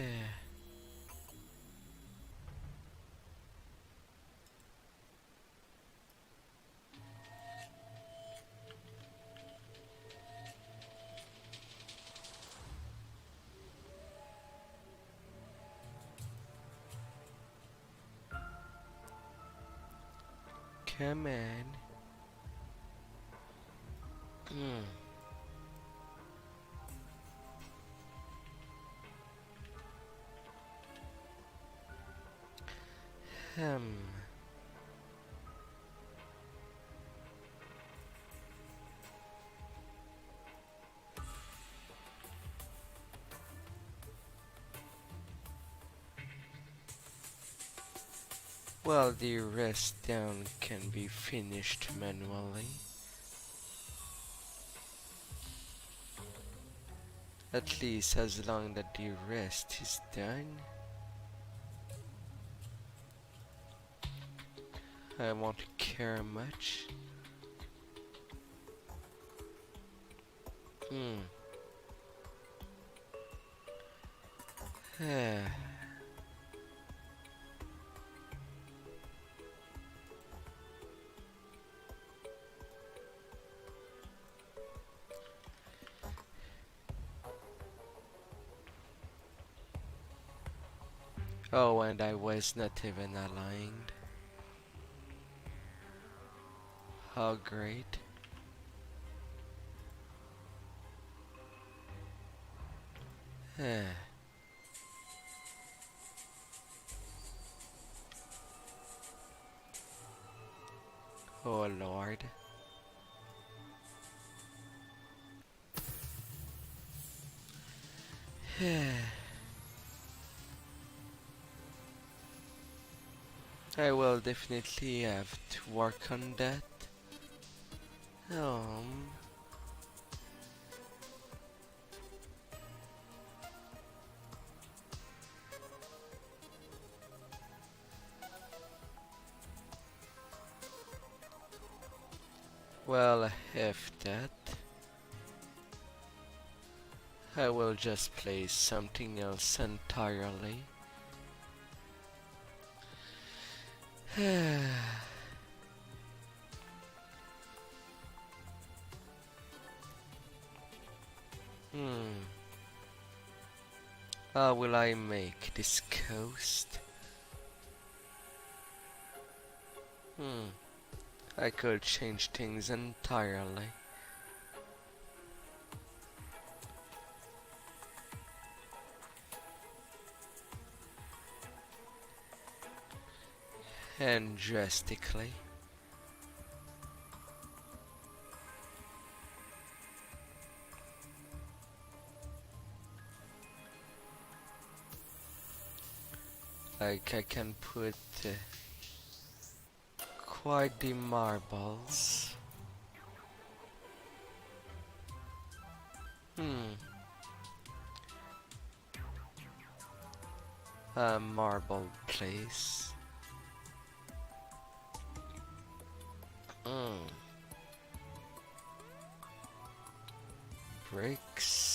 Come on. Hmm. Hmm. Well, the rest down can be finished manually. At least as long that the rest is done. I won't care much. Hmm. Oh, and I was not even aligned. How great. Oh Lord. I will definitely have to work on that. Um, well, if that, I will just play something else entirely. Hmm. How will I make this coast? Hmm. I could change things entirely. And drastically. Like I can put quite the marbles. Hmm. A marble place. Hmm. Bricks.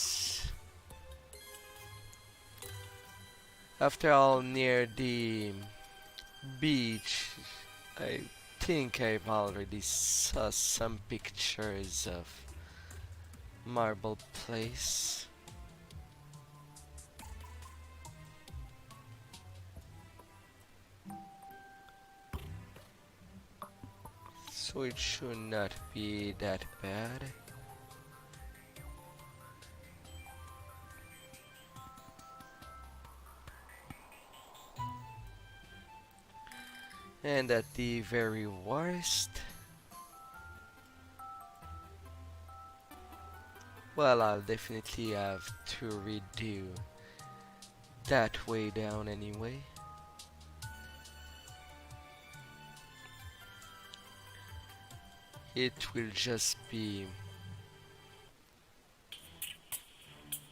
After all, near the beach, I think I've already saw some pictures of marble place. So it should not be that bad. And at the very worst, well, I'll definitely have to redo that way down anyway. It will just be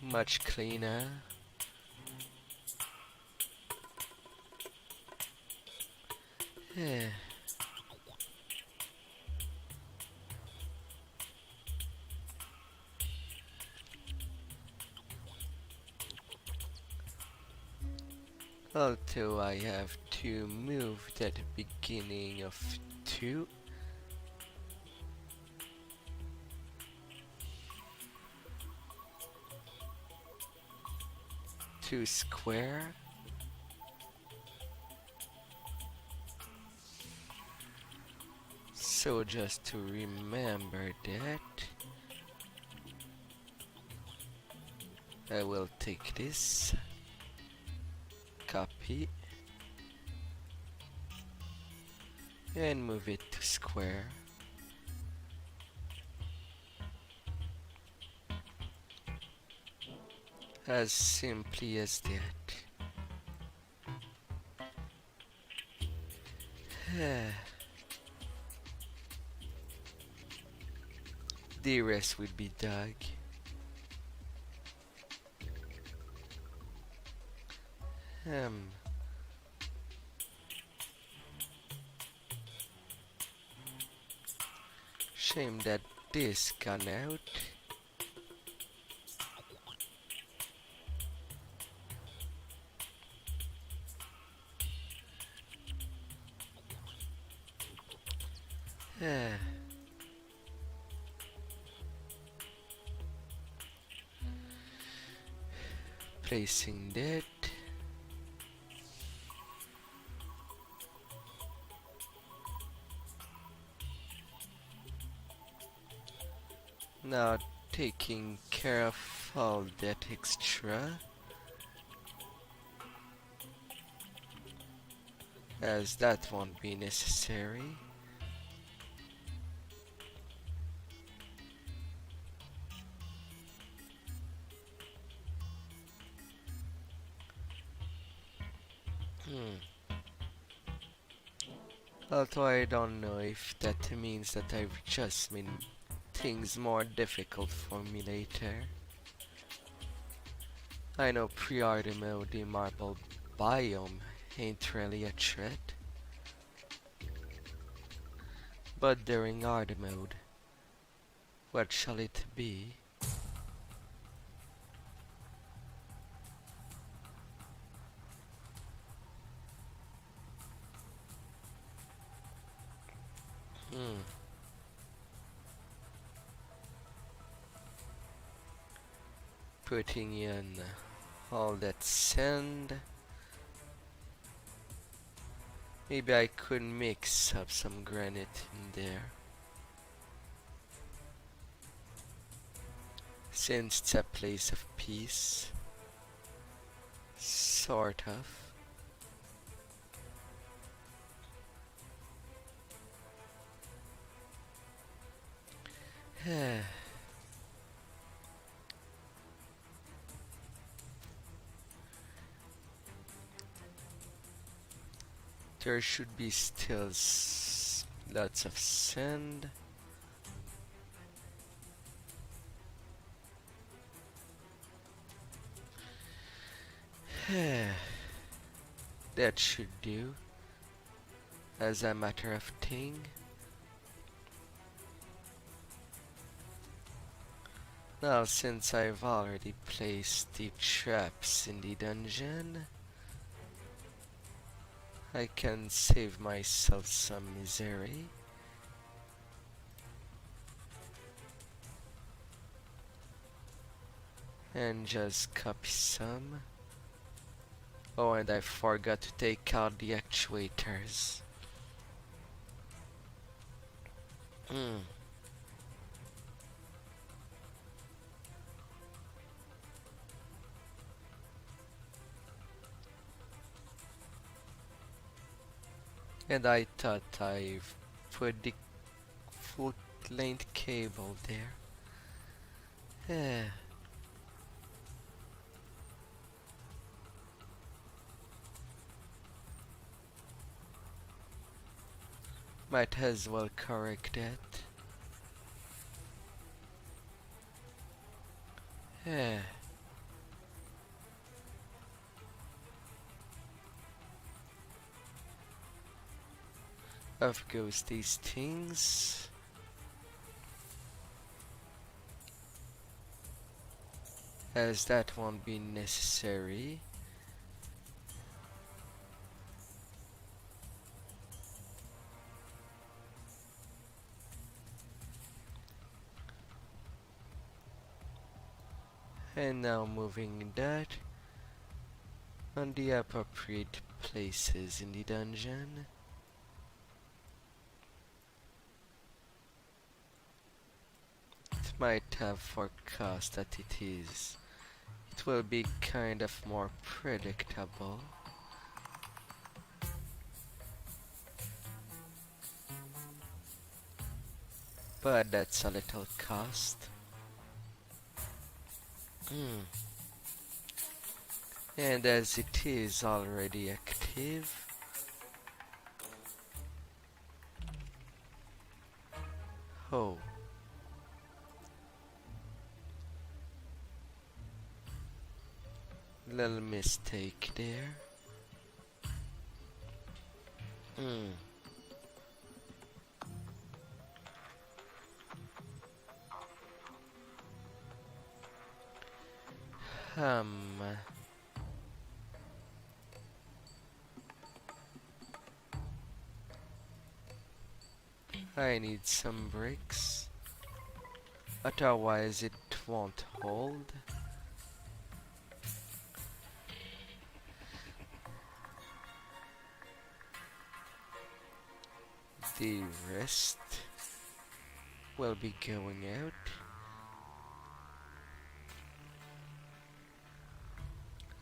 much cleaner. Yeah. Although I have to move that beginning of 2 to square. So just to remember that, I will take this, copy, and move it to square. As simply as that. The rest would be dug. Um, Shame that this gone out. Ah, Placing that. Now taking care of all that extra, as that won't be necessary. Hmm. Although I don't know if that means that I've just made things more difficult for me later. I know pre-order mode the marble biome ain't really a threat, but during hard mode, what shall it be? Hmm. Putting in all that sand. Maybe I could mix up some granite in there, since it's a place of peace. Sort of. There should be still lots of sand. That should do, as a matter of thing. Now, since I've already placed the traps in the dungeon, I can save myself some misery. And just copy some. Oh, and I forgot to take out the actuators. Hmm. And I thought I've put the full length cable there. Might as well correct that. Yeah. Off goes these things. As that won't be necessary. And now moving that on the appropriate places in the dungeon. might have forecast that it will be kind of more predictable. But that's a little cost. Hmm. And as it is already active, oh, little mistake there. Hmm. Um, I need some bricks, otherwise it won't hold. The rest will be going out.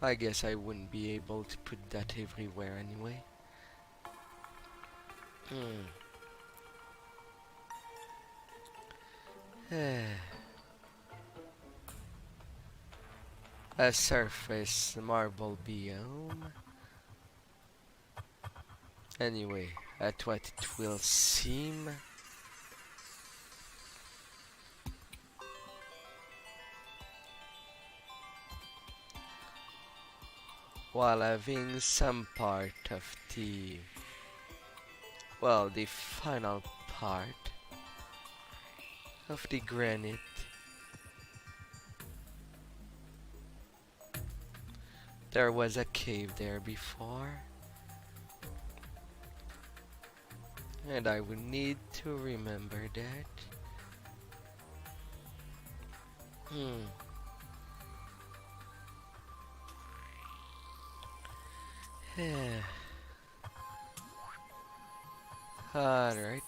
I guess I wouldn't be able to put that everywhere anyway. Hmm. A surface marble biome. Anyway, at what it will seem. While having some part of the final part of the granite. There was a cave there before, and I would need to remember that. Hmm. Alright.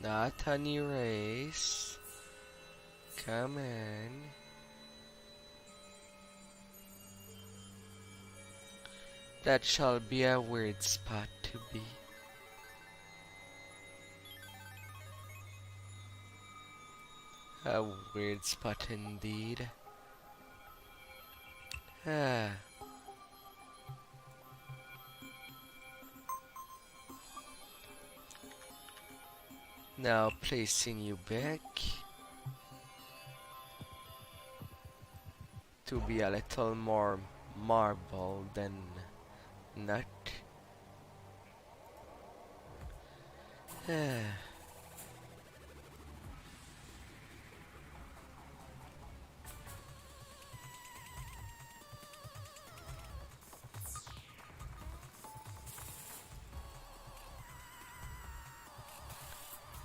Not an erase. Come on. That shall be a weird spot to be. A weird spot indeed. Ah. Now placing you back to be a little more marble than not. Ah.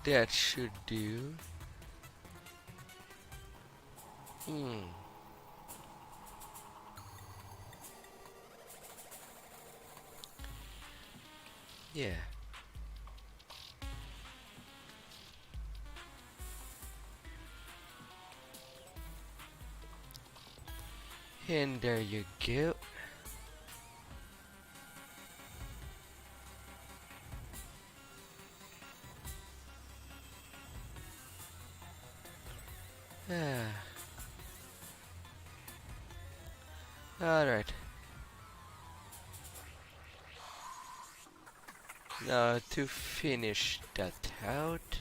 That should do. Hmm. Yeah. And there you go. Ah. Alright. Now to finish that out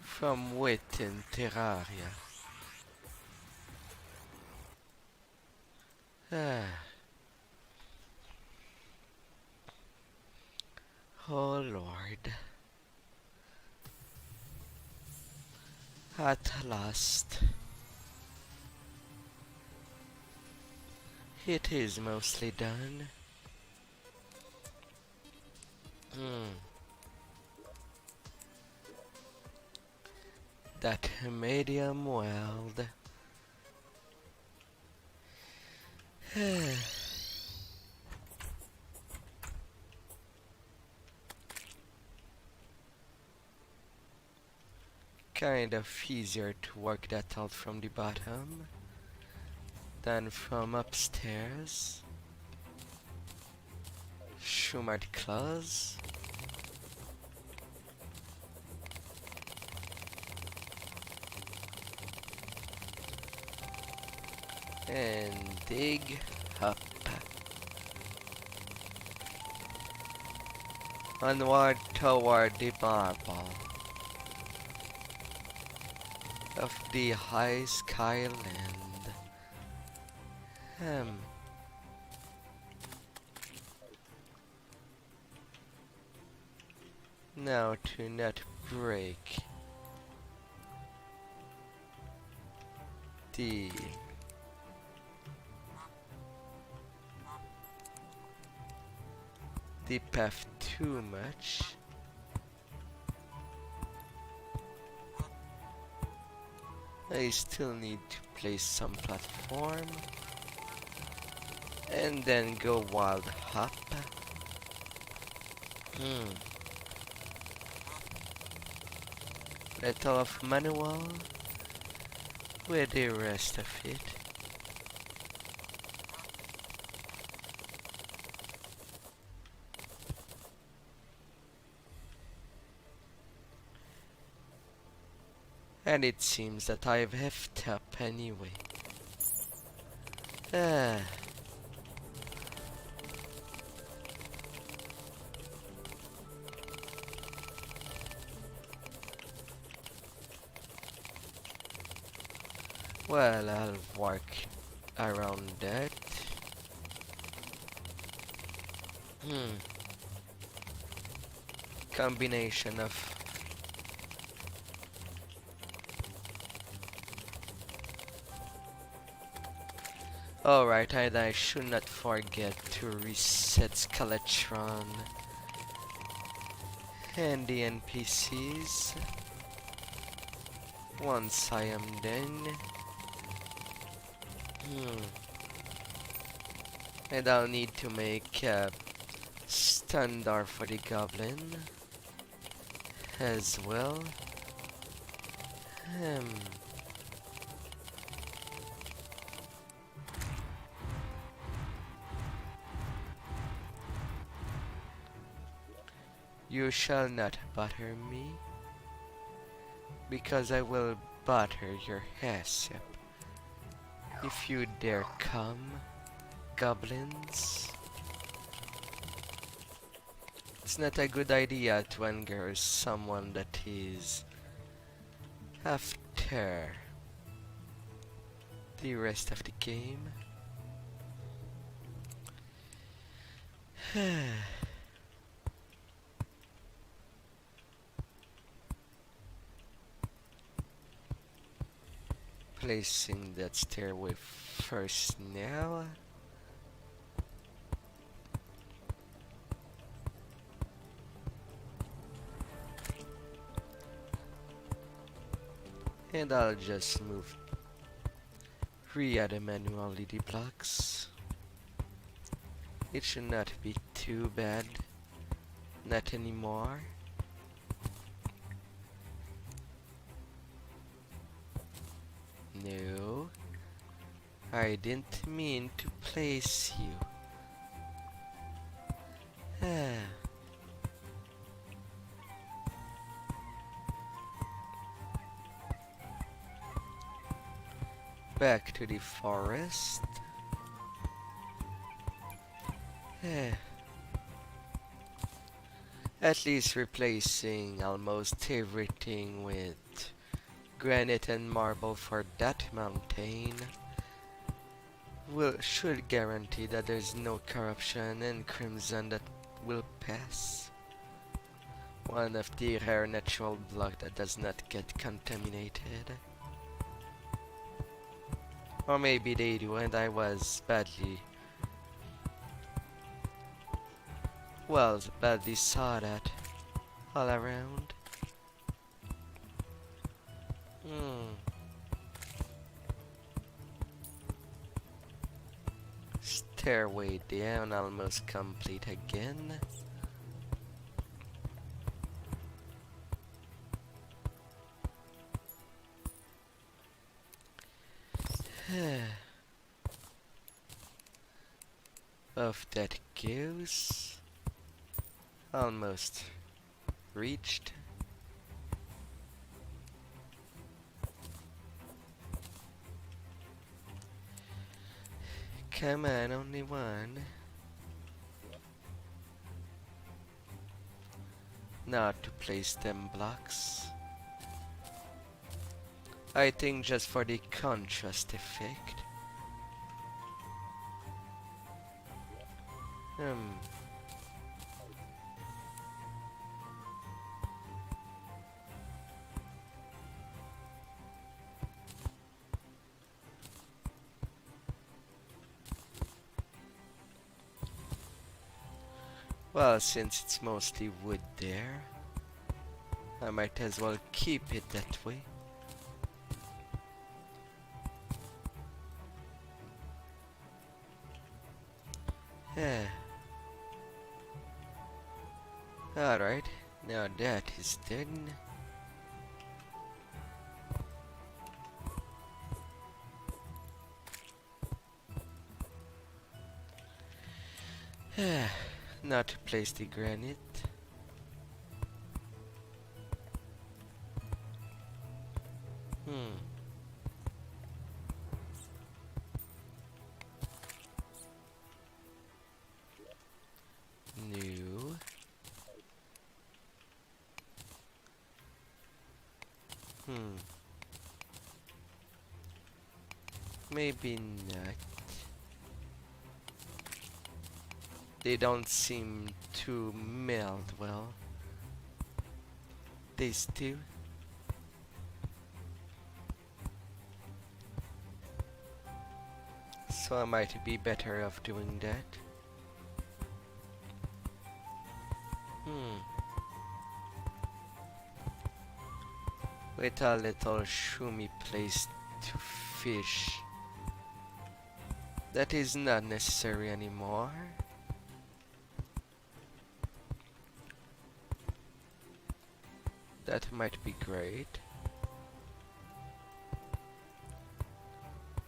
from within Terraria. Ah. Oh Lord. At last. It is mostly done. Hmm. That medium weld. kind of easier to work that out from the bottom than from upstairs. Shumard claws. And dig up. Onward toward the marble of the high sky land. Now to not break the path too much. I still need to place some platform and then go wild hop. Little of manual with the rest of it. And it seems that I've effed up anyway. Well, I'll work around that. Combination of alright, and I should not forget to reset Skeletron and the NPCs once I am done. And I'll need to make a standard for the goblin as well. You shall not butter me, because I will butter your ass up if you dare come, goblins. It's not a good idea to anger someone that is after the rest of the game. Placing that stairway first now. And I'll just re-add manually the blocks. It should not be too bad. Not anymore. No, I didn't mean to place you. Back to the forest. At least replacing almost everything with granite and marble for that mountain should guarantee that there's no corruption and crimson that will pass. One of the rare natural blocks that does not get contaminated. Or maybe they do and I was badly saw that all around. Stairway down, almost complete again. Off that goes. Almost reached. Come on, only one. Not to place them blocks. I think just for the contrast effect. Hmm. Well, since it's mostly wood there, I might as well keep it that way. Yeah. Alright, now that is done. Now to place the granite. Hmm. New. Hmm. Maybe not. They don't seem to meld well. These two. So I might be better off doing that. Hmm. With a little shoomy place to fish. That is not necessary anymore. That might be great.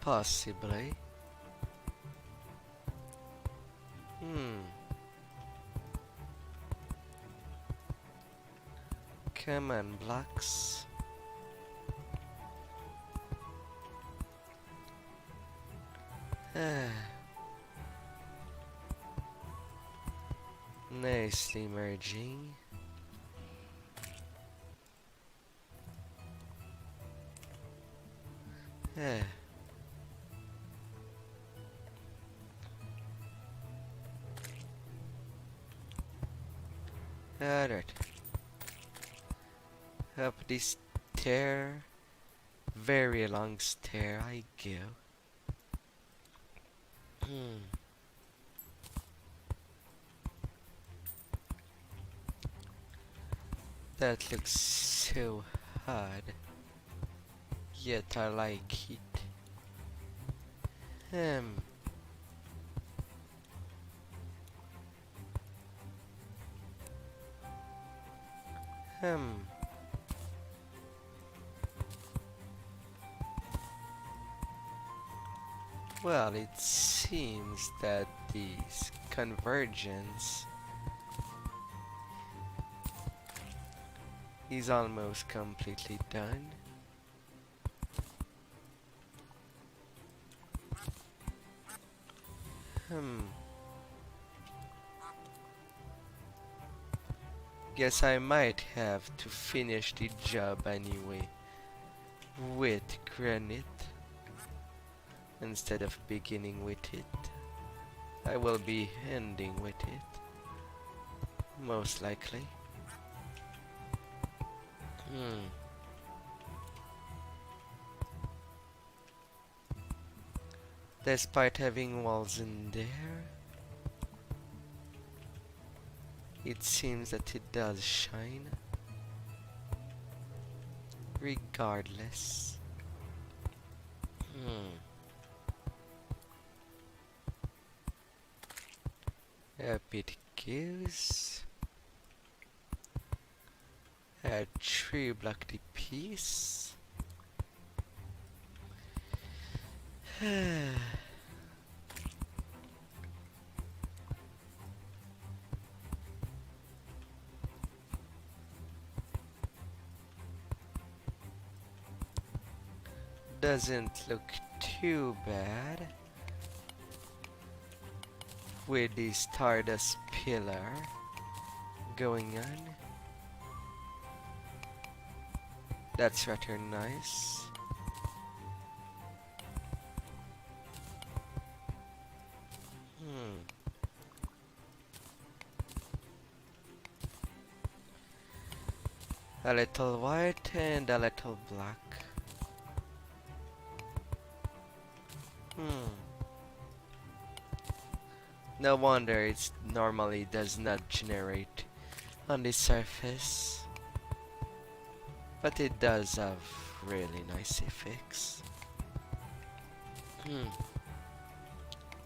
Possibly. Hmm. Come on, blocks. Ah. Nicely merging. Ah. Alright. Up this stair. Very long stair I go. Hmm. That looks so hard. Yet I like it. Hmm. Hmm. Well, it seems that this convergence is almost completely done. Hmm. Guess I might have to finish the job anyway with granite instead of beginning with it. I will be ending with it, most likely. Hmm. Despite having walls in there, it seems that it does shine. Regardless. Hmm. Up it goes. Add 3 block the piece. Doesn't look too bad with the Stardust pillar going on. That's rather nice. A little white and a little black. No wonder it normally does not generate on the surface. But it does have really nice effects.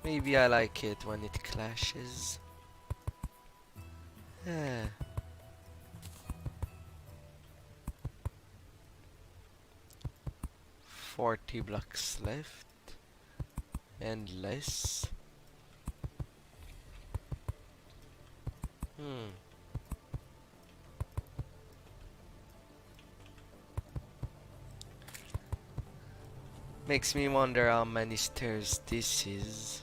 Maybe I like it when it clashes. 40 blocks left and less. Makes me wonder how many stairs this is.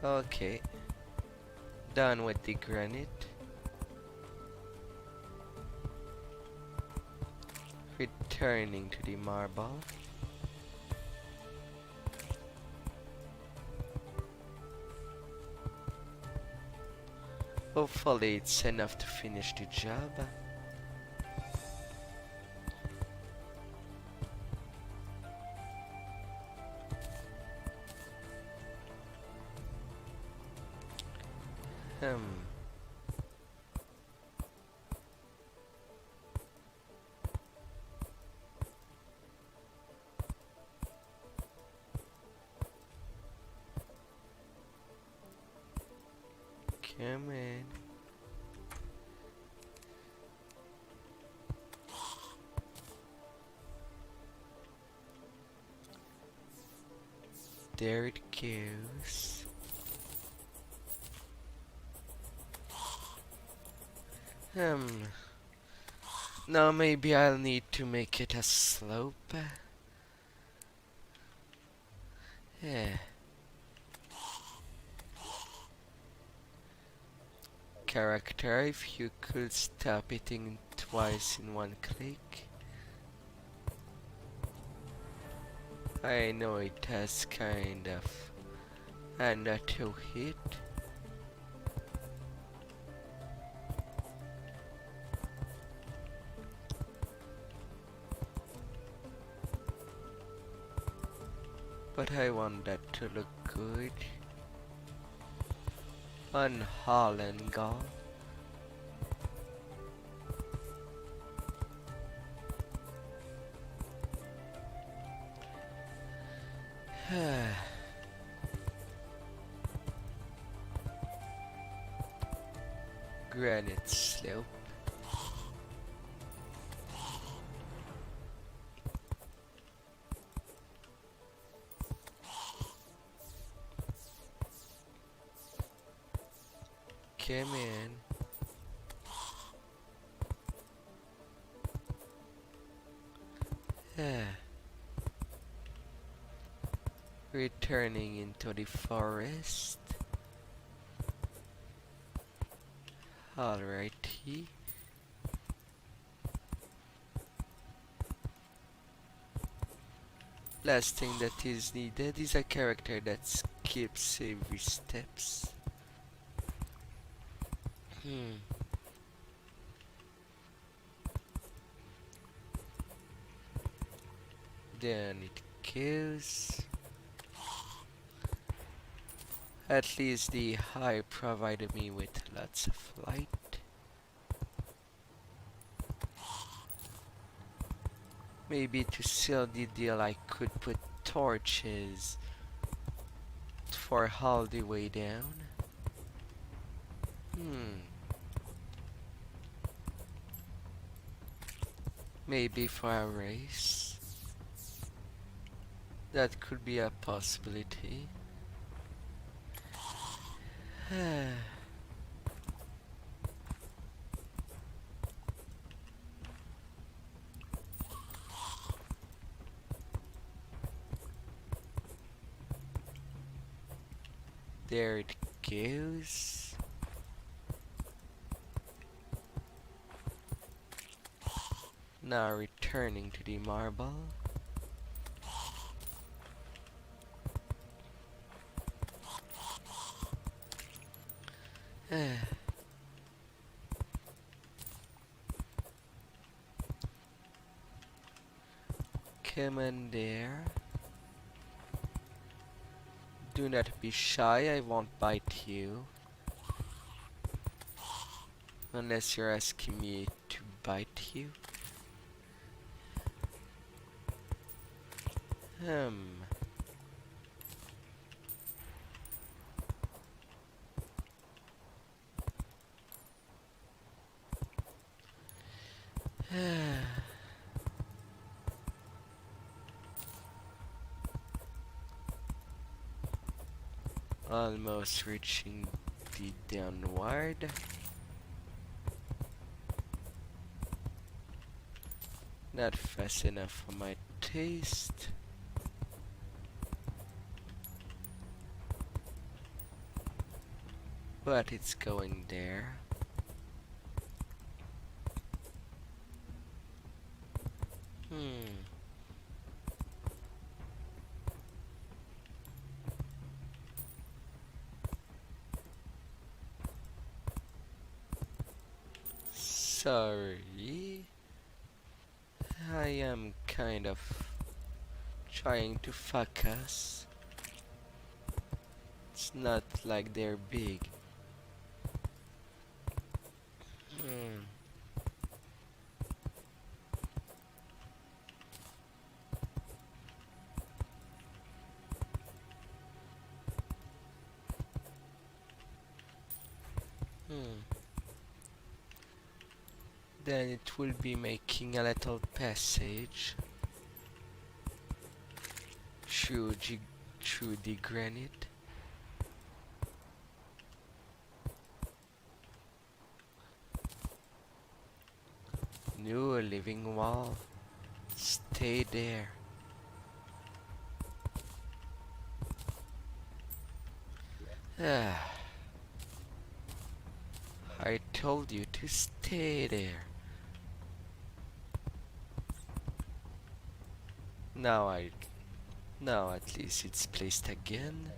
Okay. Done with the granite. Returning to the marble. Hopefully it's enough to finish the job. Come in. There it goes. Now maybe I'll need to make it a slope. Yeah. Character, if you could stop hitting twice in one click. I know it has kind of and a two hit. But I want that to look good on Holland Gall. Granite slope. Come in. Returning into the forest. Alrighty. Last thing that is needed is a character that skips every steps. Then it goes. At least the high provided me with lots of light. Maybe to seal the deal I could put torches for all the way down. Maybe for a race. That could be a possibility. There it goes. Now returning to the marble. Come in there. Do not be shy, I won't bite you. Unless you're asking me to bite you. Almost reaching the downward. Not fast enough for my taste. But it's going there. Sorry. I am kind of trying to focus. It's not like they're big. Then it will be making a little passage through the granite. New living wall. Stay there. I told you to stay there. Now at least it's placed again.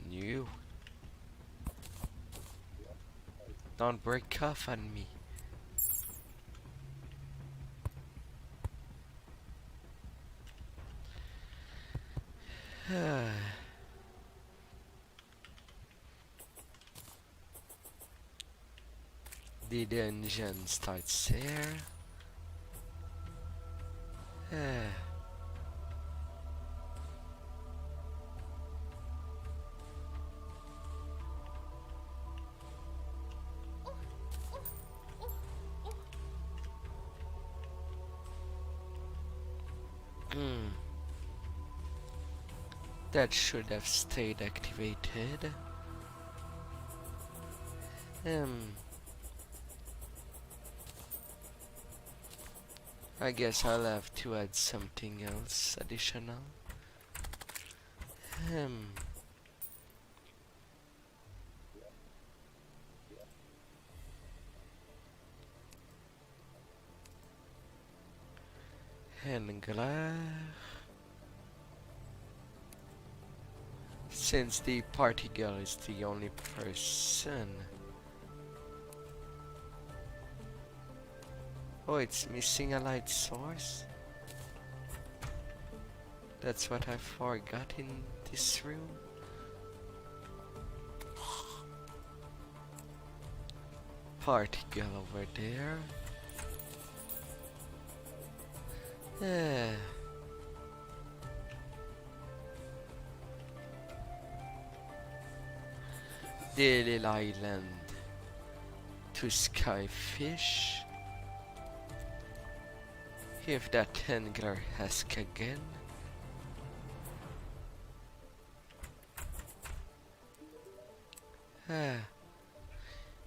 New. Don't break off on me. The dungeon starts there. That should have stayed activated. I guess I'll have to add something else additional. Hengler. Since the party girl is the only person. Oh, it's missing a light source? That's what I forgot in this room. Party girl over there. Daily Island to Skyfish. If that angler asks again. Ah.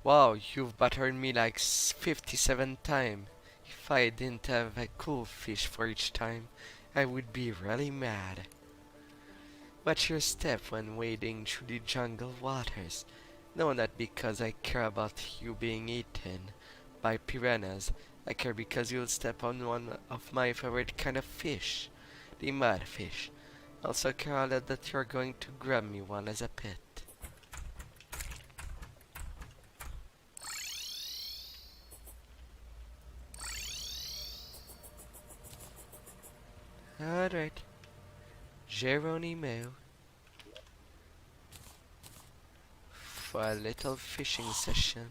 Wow, you've battered me like 57 times. If I didn't have a cool fish for each time, I would be really mad. What's your step when wading through the jungle waters? No, not because I care about you being eaten by piranhas. I care because you'll step on one of my favorite kind of fish, the mudfish. Also care a lot that you're going to grab me one as a pet. Alright. Geronimo. For a little fishing session.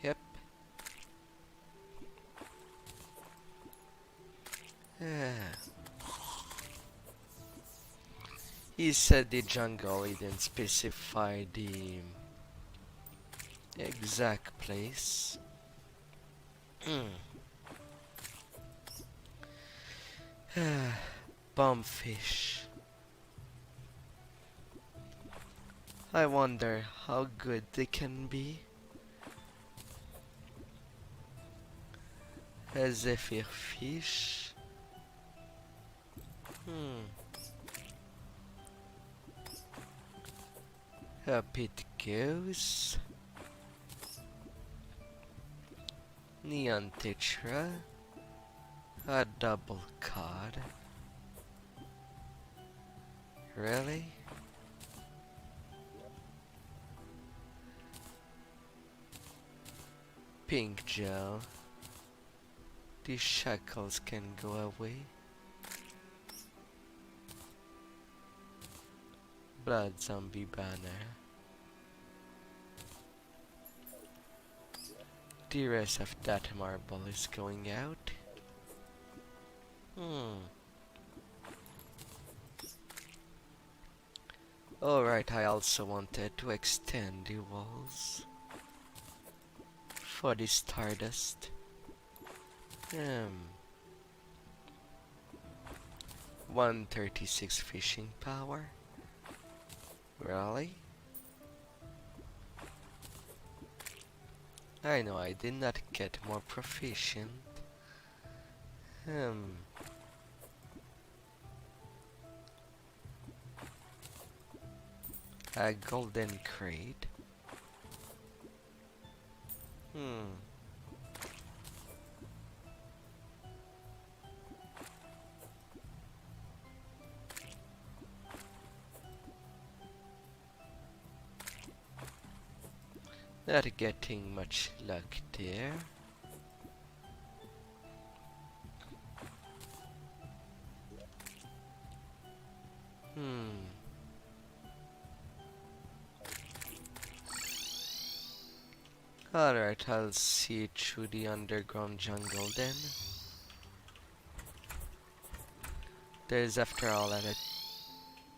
Yep. He said the jungle, he didn't specify the exact place. Bombfish. I wonder how good they can be. A zephyr fish. A pit goose. Neon tetra. A double cod. Really? Pink gel. These shackles can go away. Blood zombie banner. The rest of that marble is going out. Alright, I also wanted to extend the walls for the stardust. 136 fishing power. Really? I know I did not get more proficient. A golden crate. Not getting much luck there. Alright, I'll see through the underground jungle then. There's after all a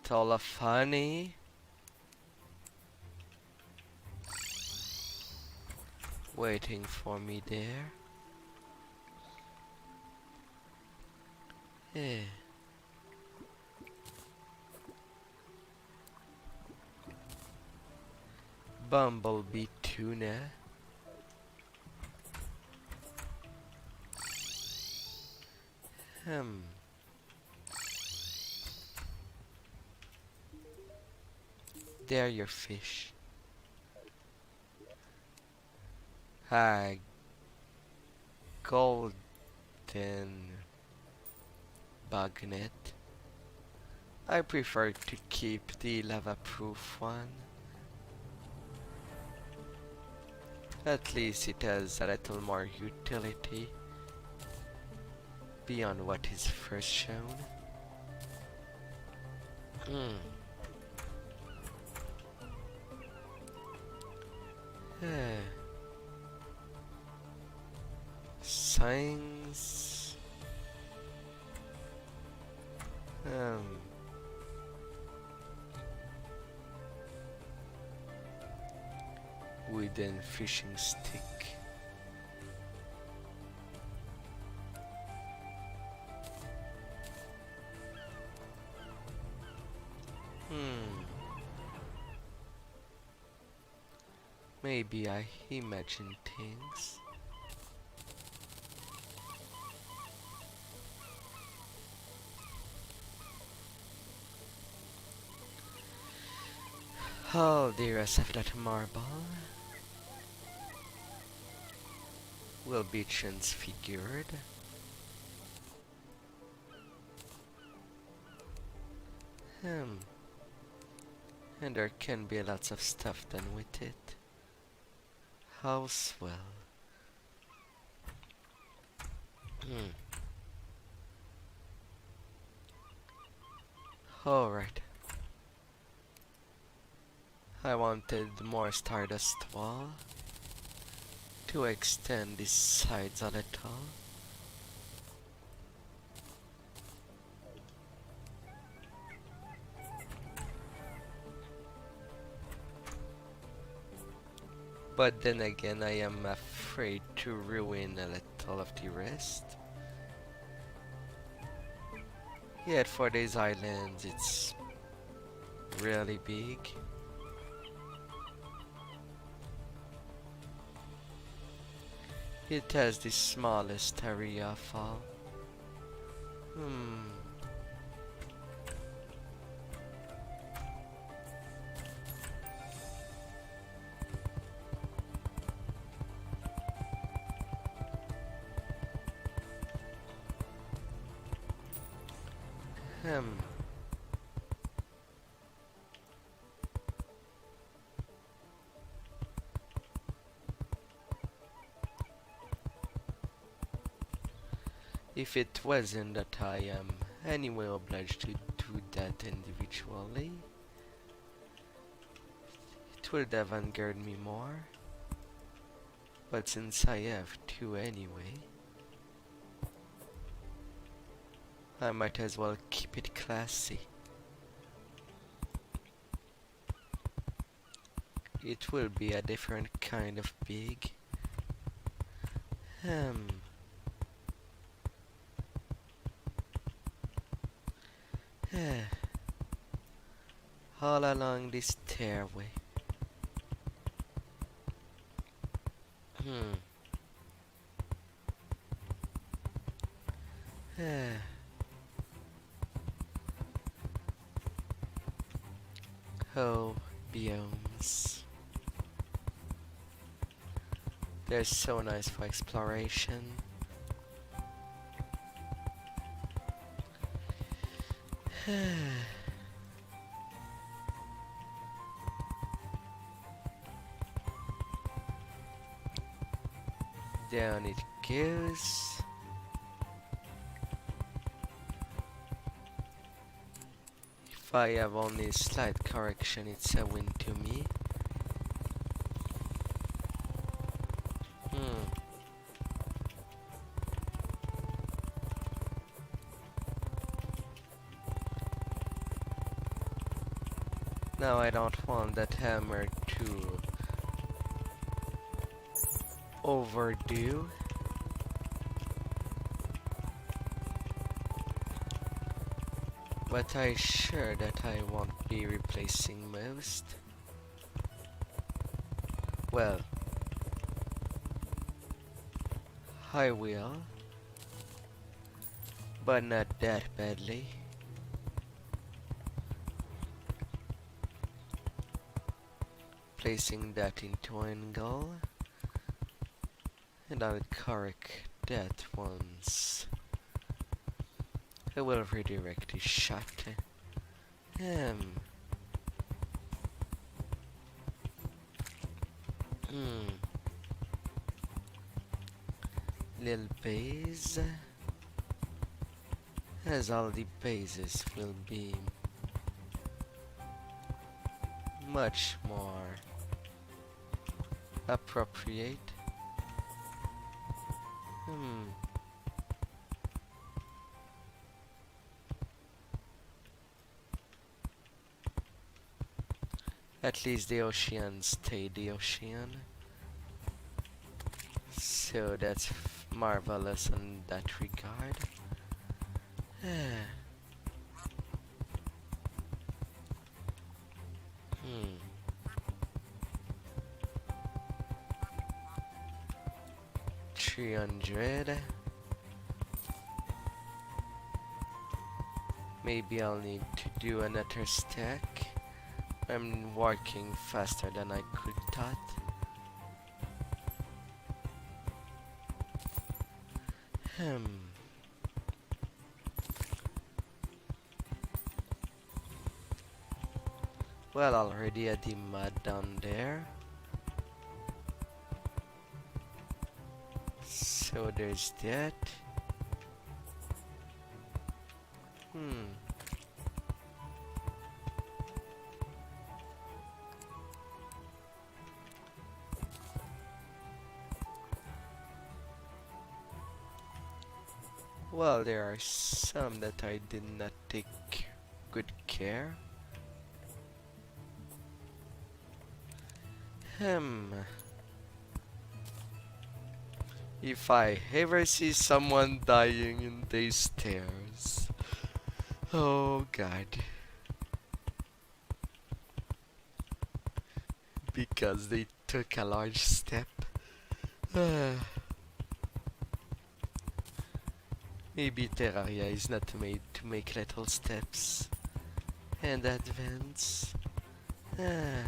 toll of honey. Waiting for me there. Yeah. Bumblebee tuna. There your fish. Ah, golden bugnet. I prefer to keep the lava-proof one. At least it has a little more utility beyond what is first shown. Signs. wooden fishing stick. Maybe I imagine things. Oh, the rest of that marble will be transfigured. Hmm. And there can be lots of stuff done with it. How swell. Alright. I wanted more stardust wall to extend these sides a little. But then again, I am afraid to ruin a little of the rest. Yet for these islands, it's really big. It has the smallest area of all. Hmm. Hmm. If it wasn't that I am anyway obliged to do that individually, it would have angered me more. But since I have to anyway, I might as well keep it classy. It will be a different kind of big. Hmm. All along this stairway. Hmm. Oh, biomes. They're so nice for exploration. Down it goes. If I have only a slight correction, it's a win to me. Now I don't want that hammer to overdo. But I sure that I won't be replacing most. Well, I will, but not that badly. Placing that into angle, and I'll correct that once. I will redirect the shot. Little base, as all the bases will be much more appropriate. At least the ocean stayed the ocean. So that's marvelous on that regard. Hmm. 300. Maybe I'll need to do another stack. I'm working faster than I could thought. Hmm. Well, already had the mud down there. So there's that. Hmm. Well, there are some that I did not take good care. Hmm. If I ever see someone dying in these stairs. Oh god. Because they took a large step. Maybe Terraria is not made to make little steps and advance. Ah.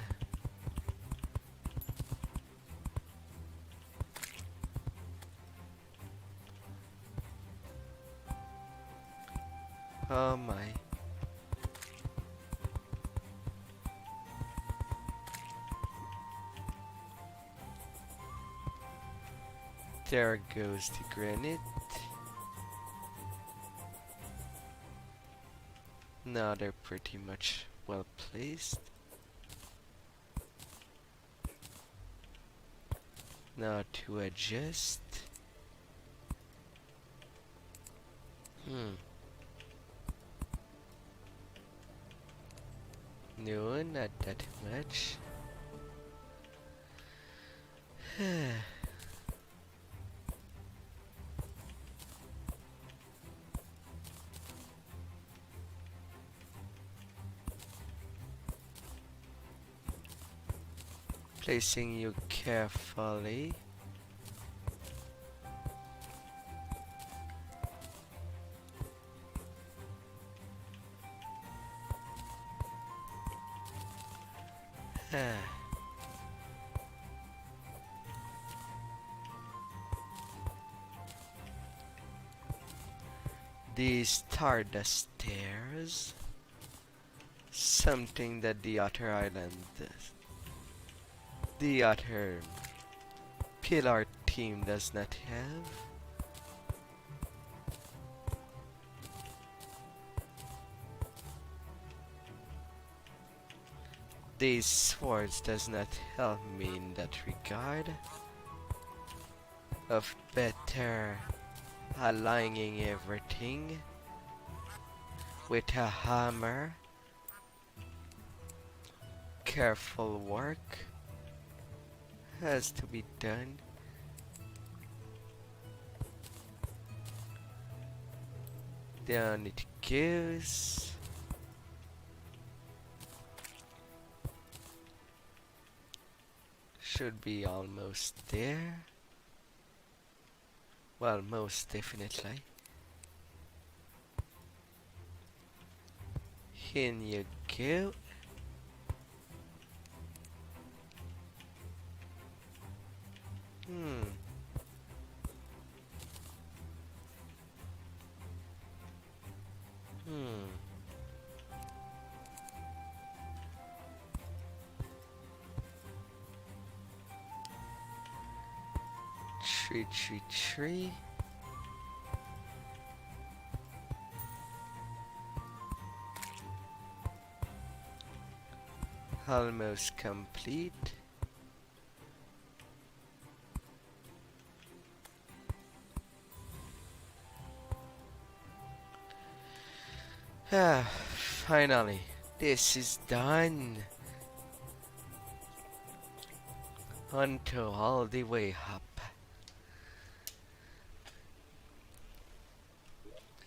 Oh my. There goes the granite. Now they're pretty much well placed. Now to adjust. Hmm. No, not that much. Placing you carefully. These are the stairs. Something that the other island, the other pillar team does not have. These swords does not help me in that regard of better aligning everything with a hammer. Careful work has to be done. Down it goes. Should be almost there. Well, most definitely. In you go. Hmm. Hmm. Tree. Almost complete. Ah, finally, this is done. Until all the way up.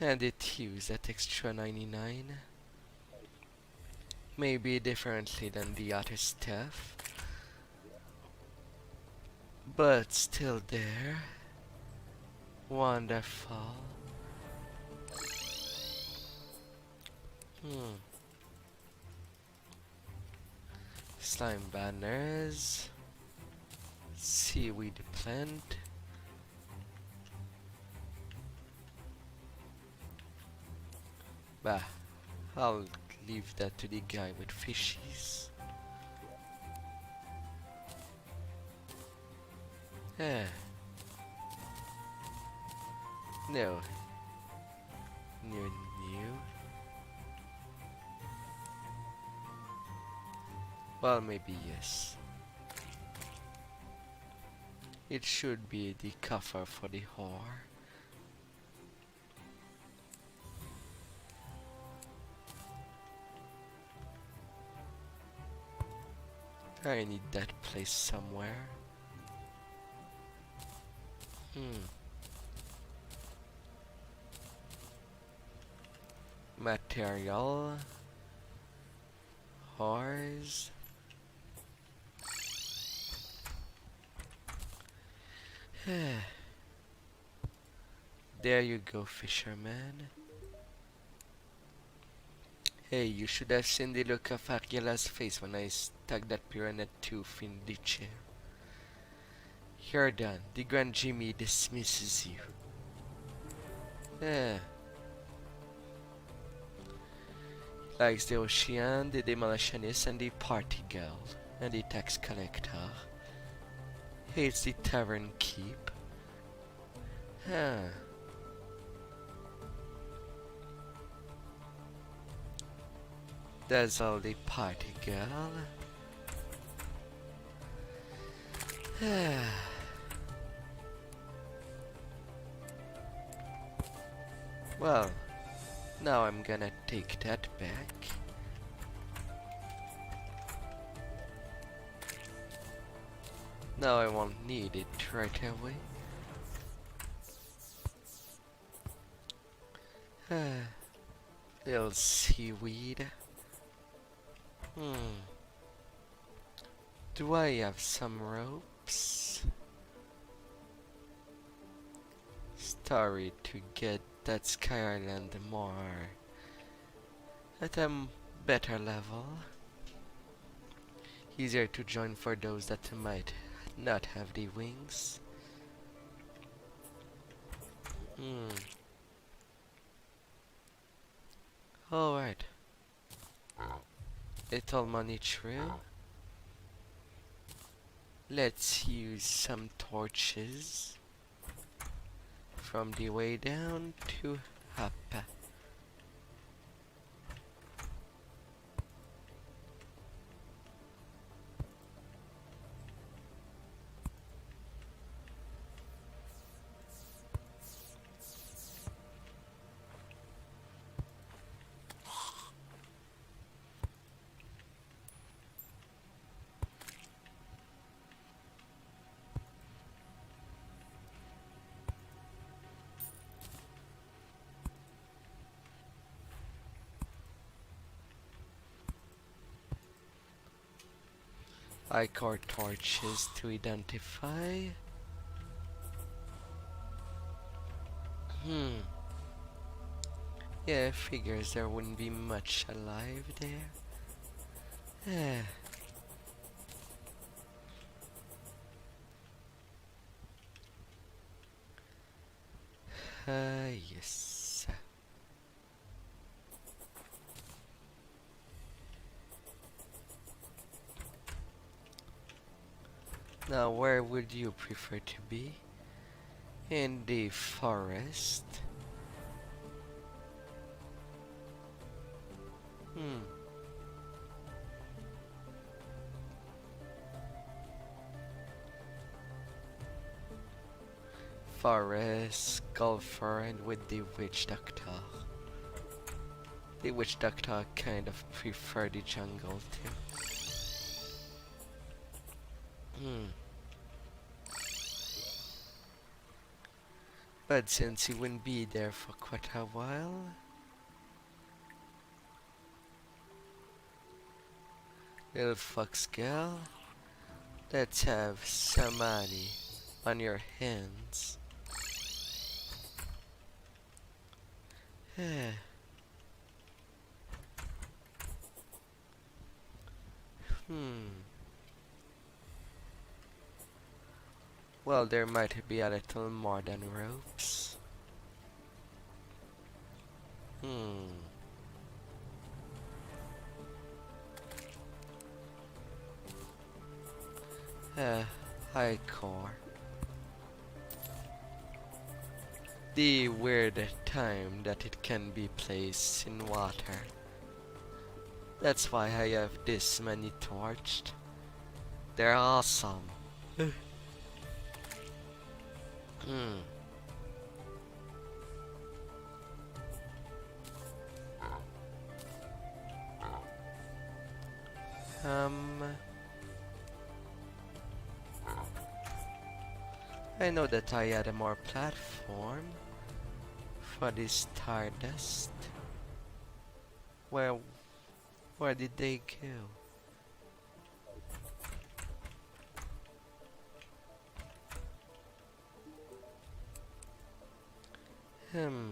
And it used that extra 99. Maybe differently than the other stuff, but still there. Wonderful. Hmm. Slime banners. Seaweed plant. Bah, I'll leave that to the guy with fishies. Eh, no. New, new. Well, maybe yes. It should be the cover for the whore. I need that place somewhere. Material. Whores. There you go, fisherman. Hey, you should have seen the look of Ariela's face when I stuck that piranha tooth in the chair. You're done. The Grand Jimmy dismisses you. Eh. Likes the ocean, the demolitionist, and the party girl, and the tax collector. Hates the tavern keep. Huh. That's all the party girl. Well, now I'm gonna take that back. Now I won't need it right away. Little seaweed. Do I have some ropes? Story to get that Sky Island more at a better level. Easier to join for those that might not have the wings. Alright. Little money true. Let's use some torches from the way down to up. I core torches to identify. Yeah, figures there wouldn't be much alive there. Yes. Now, where would you prefer to be? In the forest? Forest, golfer, and with the witch doctor. The witch doctor kind of prefer the jungle too. But since you wouldn't be there for quite a while, little fox girl, let's have some money on your hands. Eh, hmm. Well, there might be a little more than ropes. Hmm. High core. The weird time that it can be placed in water. That's why I have this many torched. They're awesome. Hmm. Um, I know that I had a more platform for this stardust. Where, where did they go? Hmm.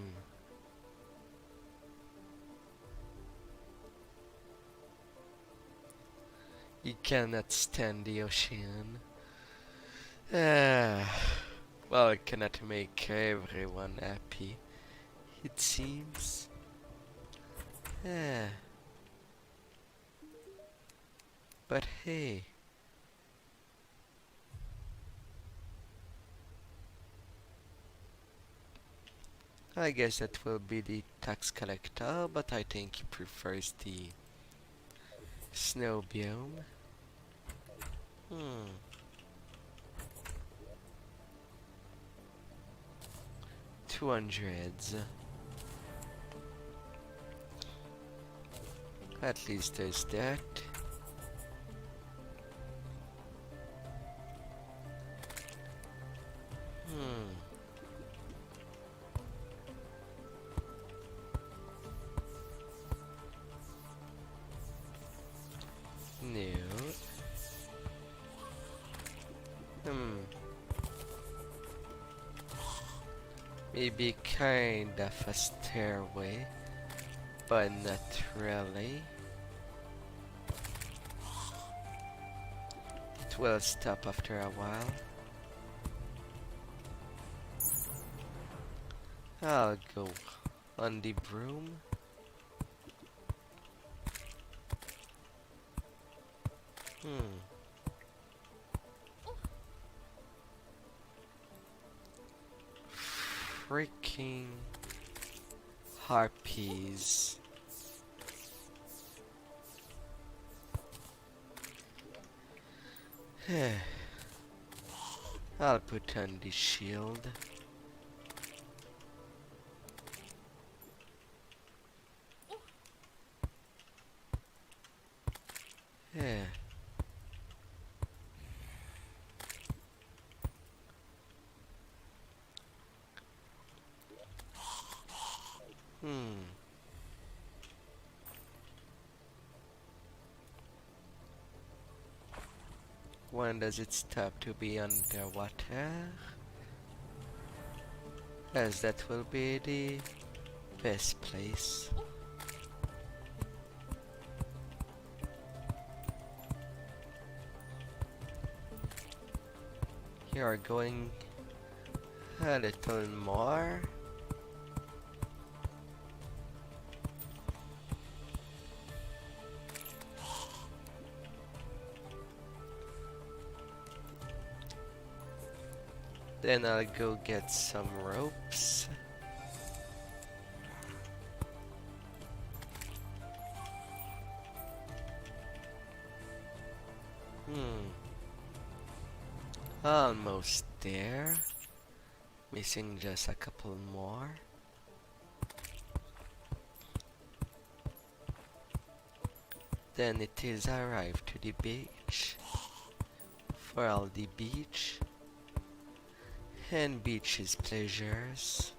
You cannot stand the ocean. Ah. Well, it cannot make everyone happy, it seems. Ah. But hey, I guess that will be the tax collector, but I think he prefers the snow biome. Hmm. 200s. At least there's that. Hmm. No. Hmm. Maybe kind of a stairway, but not really. It will stop after a while. I'll go on the broom. Hmm. Freaking harpies. I'll put on the shield. Yeah. Hmm. When does it stop to be underwater? As that will be the best place. You are going a little more. Then I'll go get some ropes. Hmm. Almost there. Missing just a couple more. Then it is arrived to the beach. For all the beach. and beaches pleasures.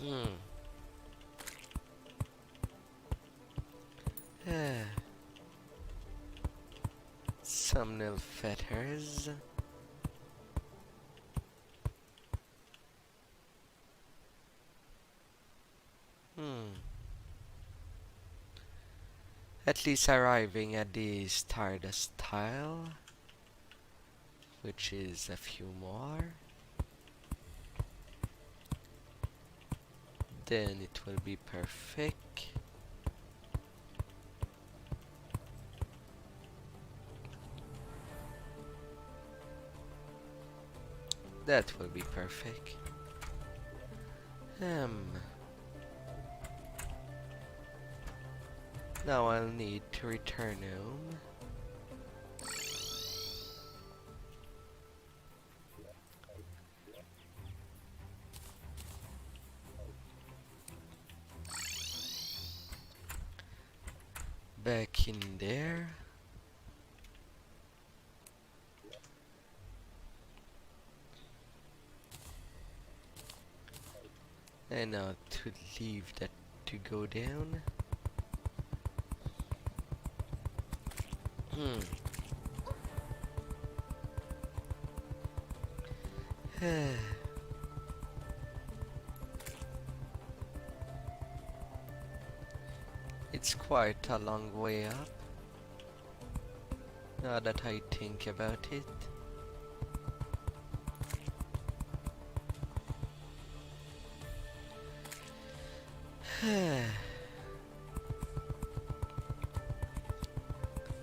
Hmm. Ah. Some nil fetters. Hmm. At least arriving at the Stardust tile, which is a few more. Then it will be perfect. That will be perfect. Now I'll need to return home. Back in there. And now to leave that to go down. Hmm. It's quite a long way up, now that I think about it.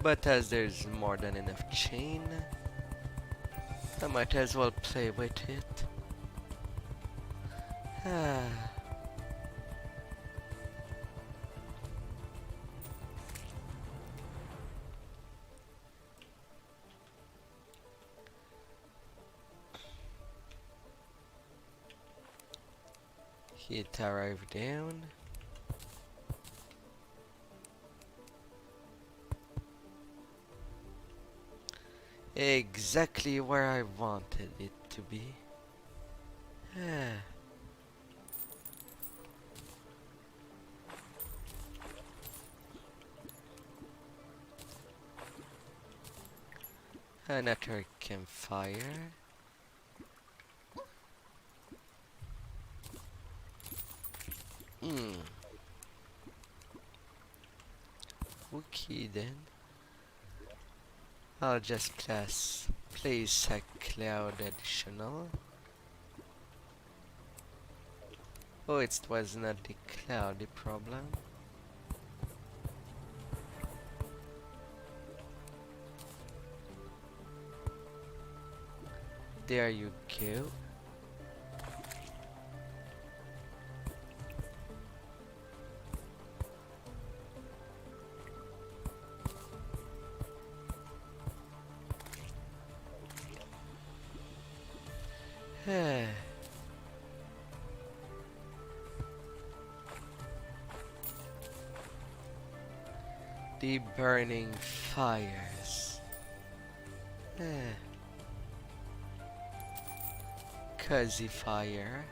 But as there's more than enough chain, I might as well play with it. It arrived down. Exactly where I wanted it to be. Another campfire. Hmm. Okay then. I'll just place a cloud additional. Oh, it was not the cloudy problem. There you go. The burning fires. Cozy fire.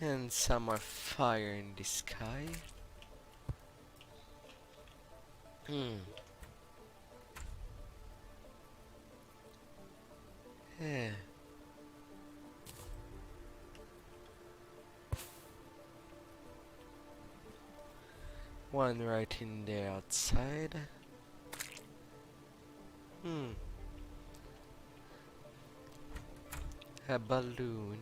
And some more fire in the sky. Hmm. One right in the outside. A balloon.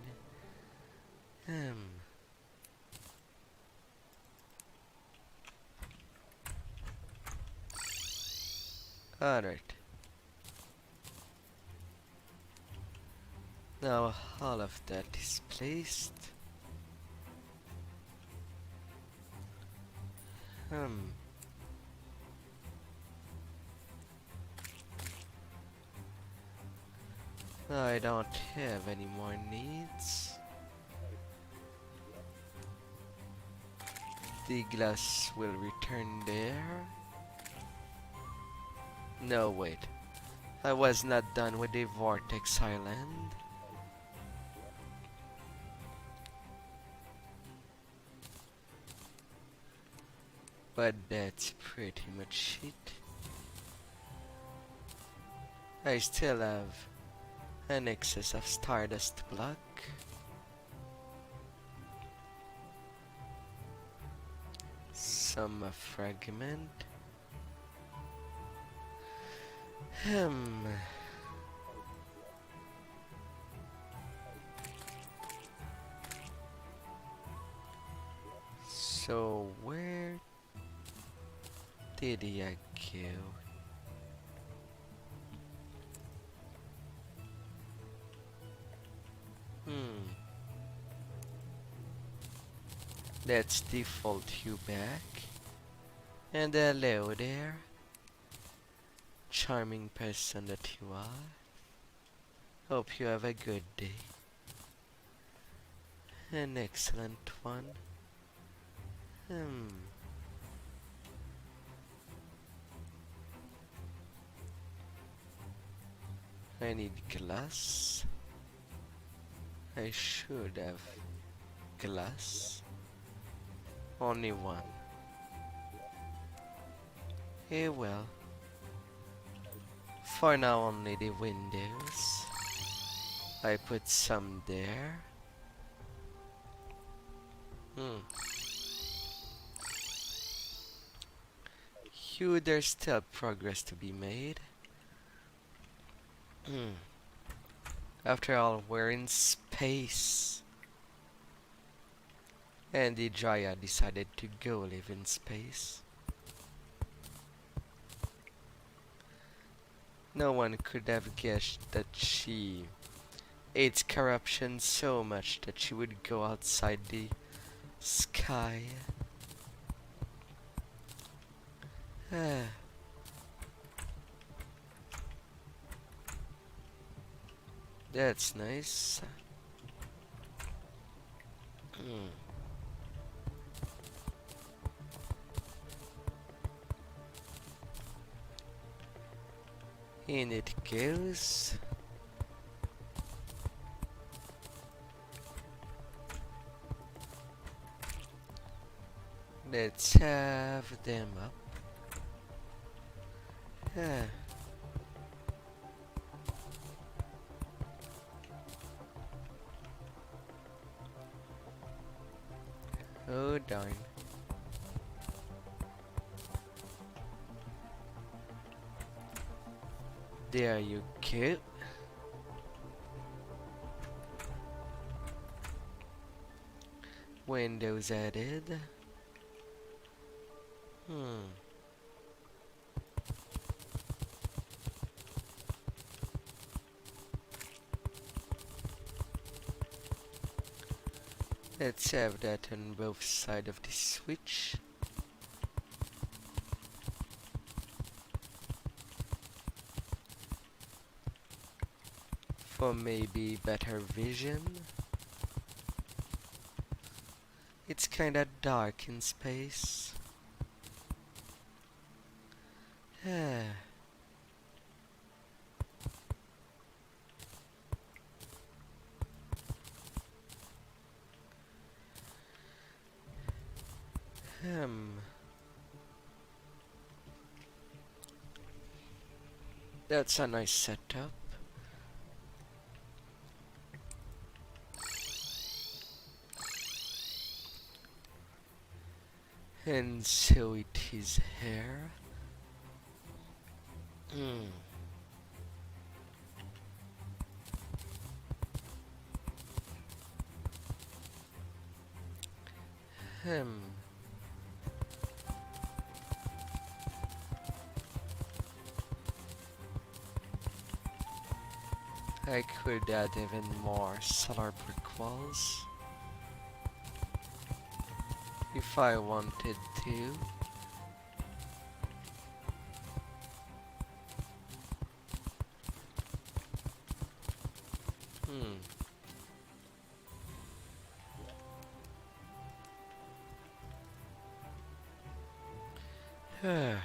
Alright. Now all of that is placed. I don't have any more needs. The glass will return there. No, wait. I was not done with the Vortex Island. But that's pretty much it. I still have an excess of Stardust block. Some fragment. Hmm. So where did I go? Hmm. Let's default you back. And hello there, charming person that you are. Hope you have a good day. An excellent one. Hmm. I need glass. I should have glass. Only one. Eh well. For now only the windows. I put some there. Hmm. There's still progress to be made. Hmm. After all, we're in space. And the Dryad decided to go live in space. No one could have guessed that she hates corruption so much that she would go outside the sky. Ah. That's nice. Hmm. In it goes. Let's have them up. Ah. Oh darn. There you go. Windows added. Hmm. Let's have that on both sides of the switch. For maybe better vision. It's kinda dark in space. Ah. Hmm. That's a nice setup. And so it is here. Hmm. Hmm. I could add even more solar brick walls if I wanted to. Hmm.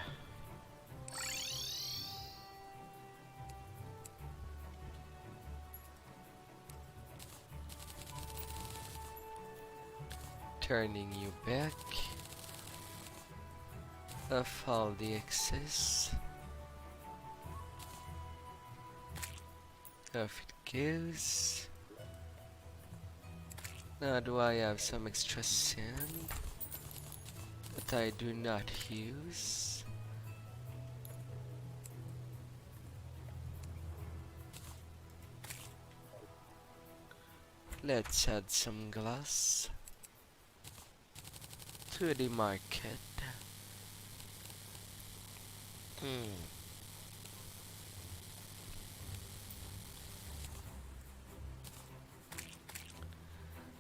turning you back of all the excess. Off it goes. Now do I have some extra sand that I do not use? Let's add some glass to the market.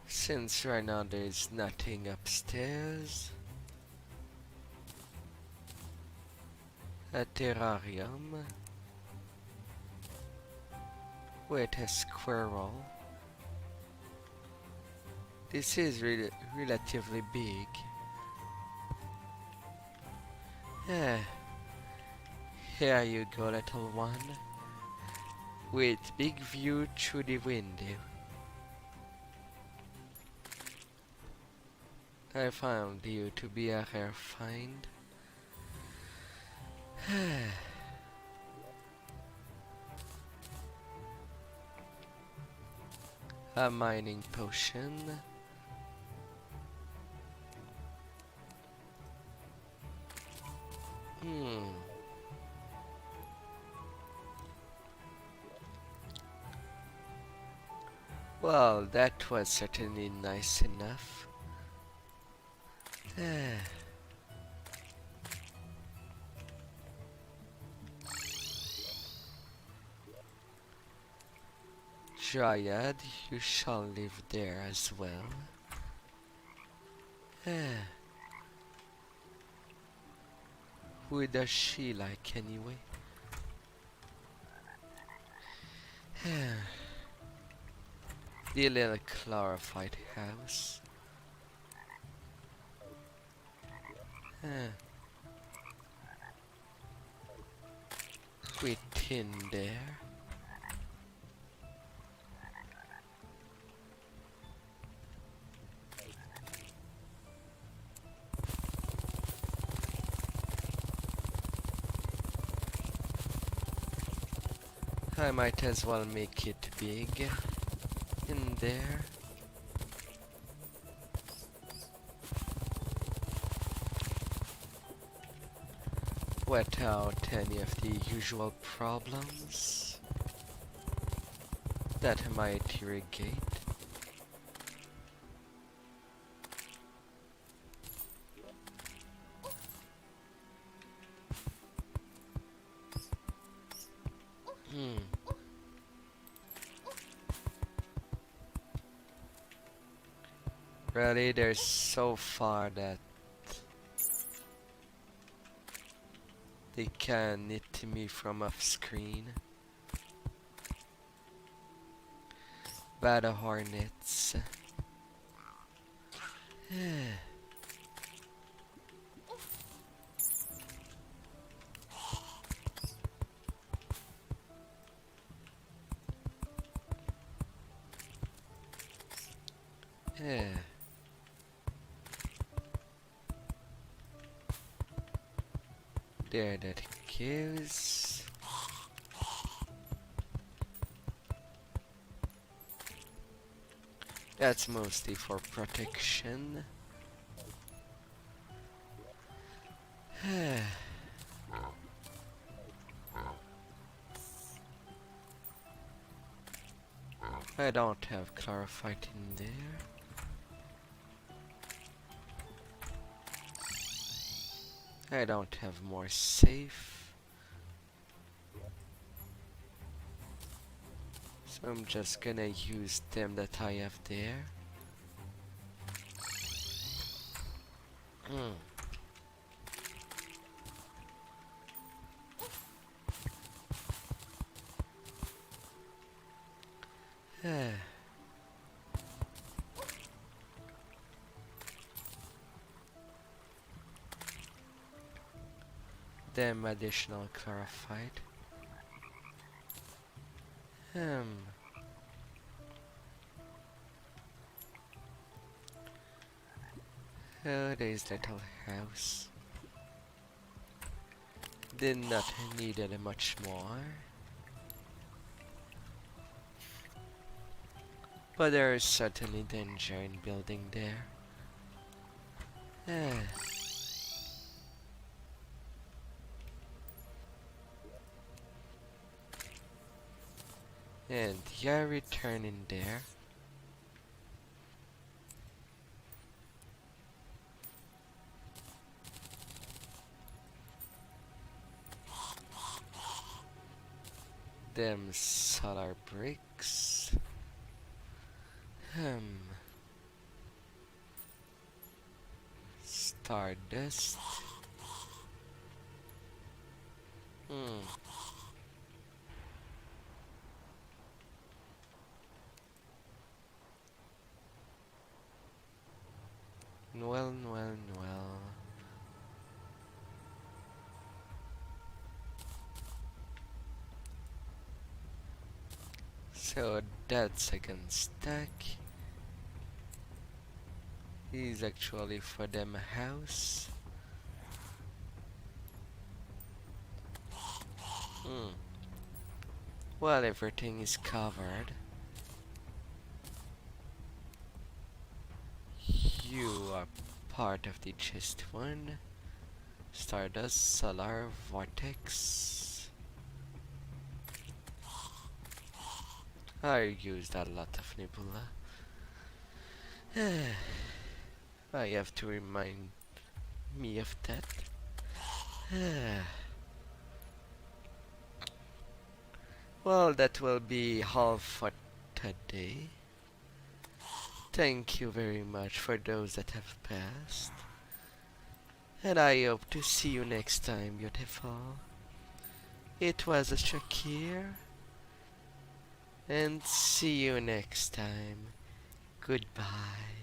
Since right now there's nothing upstairs, a terrarium with a squirrel. This is relatively big. Yeah. Here you go, little one, with big view through the window. I found you to be a rare find. A mining potion. Well, that was certainly nice enough. Dryad, you shall live there as well. Who does she like anyway? The little clarified house. With tin there. I might as well make it big in there. Without any of the usual problems that might irrigate. Really, there's so far that they can hit me from off screen. Bad hornets. There that goes. That's mostly for protection. I don't have chlorophyte in there. I don't have more safe. So I'm just gonna use them that I have there. Them additional chlorophyte. Oh, there's little house. Did not need it much more. But there is certainly danger in building there. Ah. And you're returning there. Them solar bricks. Stardust. Hmm. Well. So that second stack is actually for them house. Hmm. Well, everything is covered. You are part of the chest one. Stardust, Solar, Vortex. I used a lot of Nebula. I have to remind me of that. Well, that will be all for today. Thank you very much for those that have passed. And I hope to see you next time, beautiful. It was Austrakear. And see you next time. Goodbye.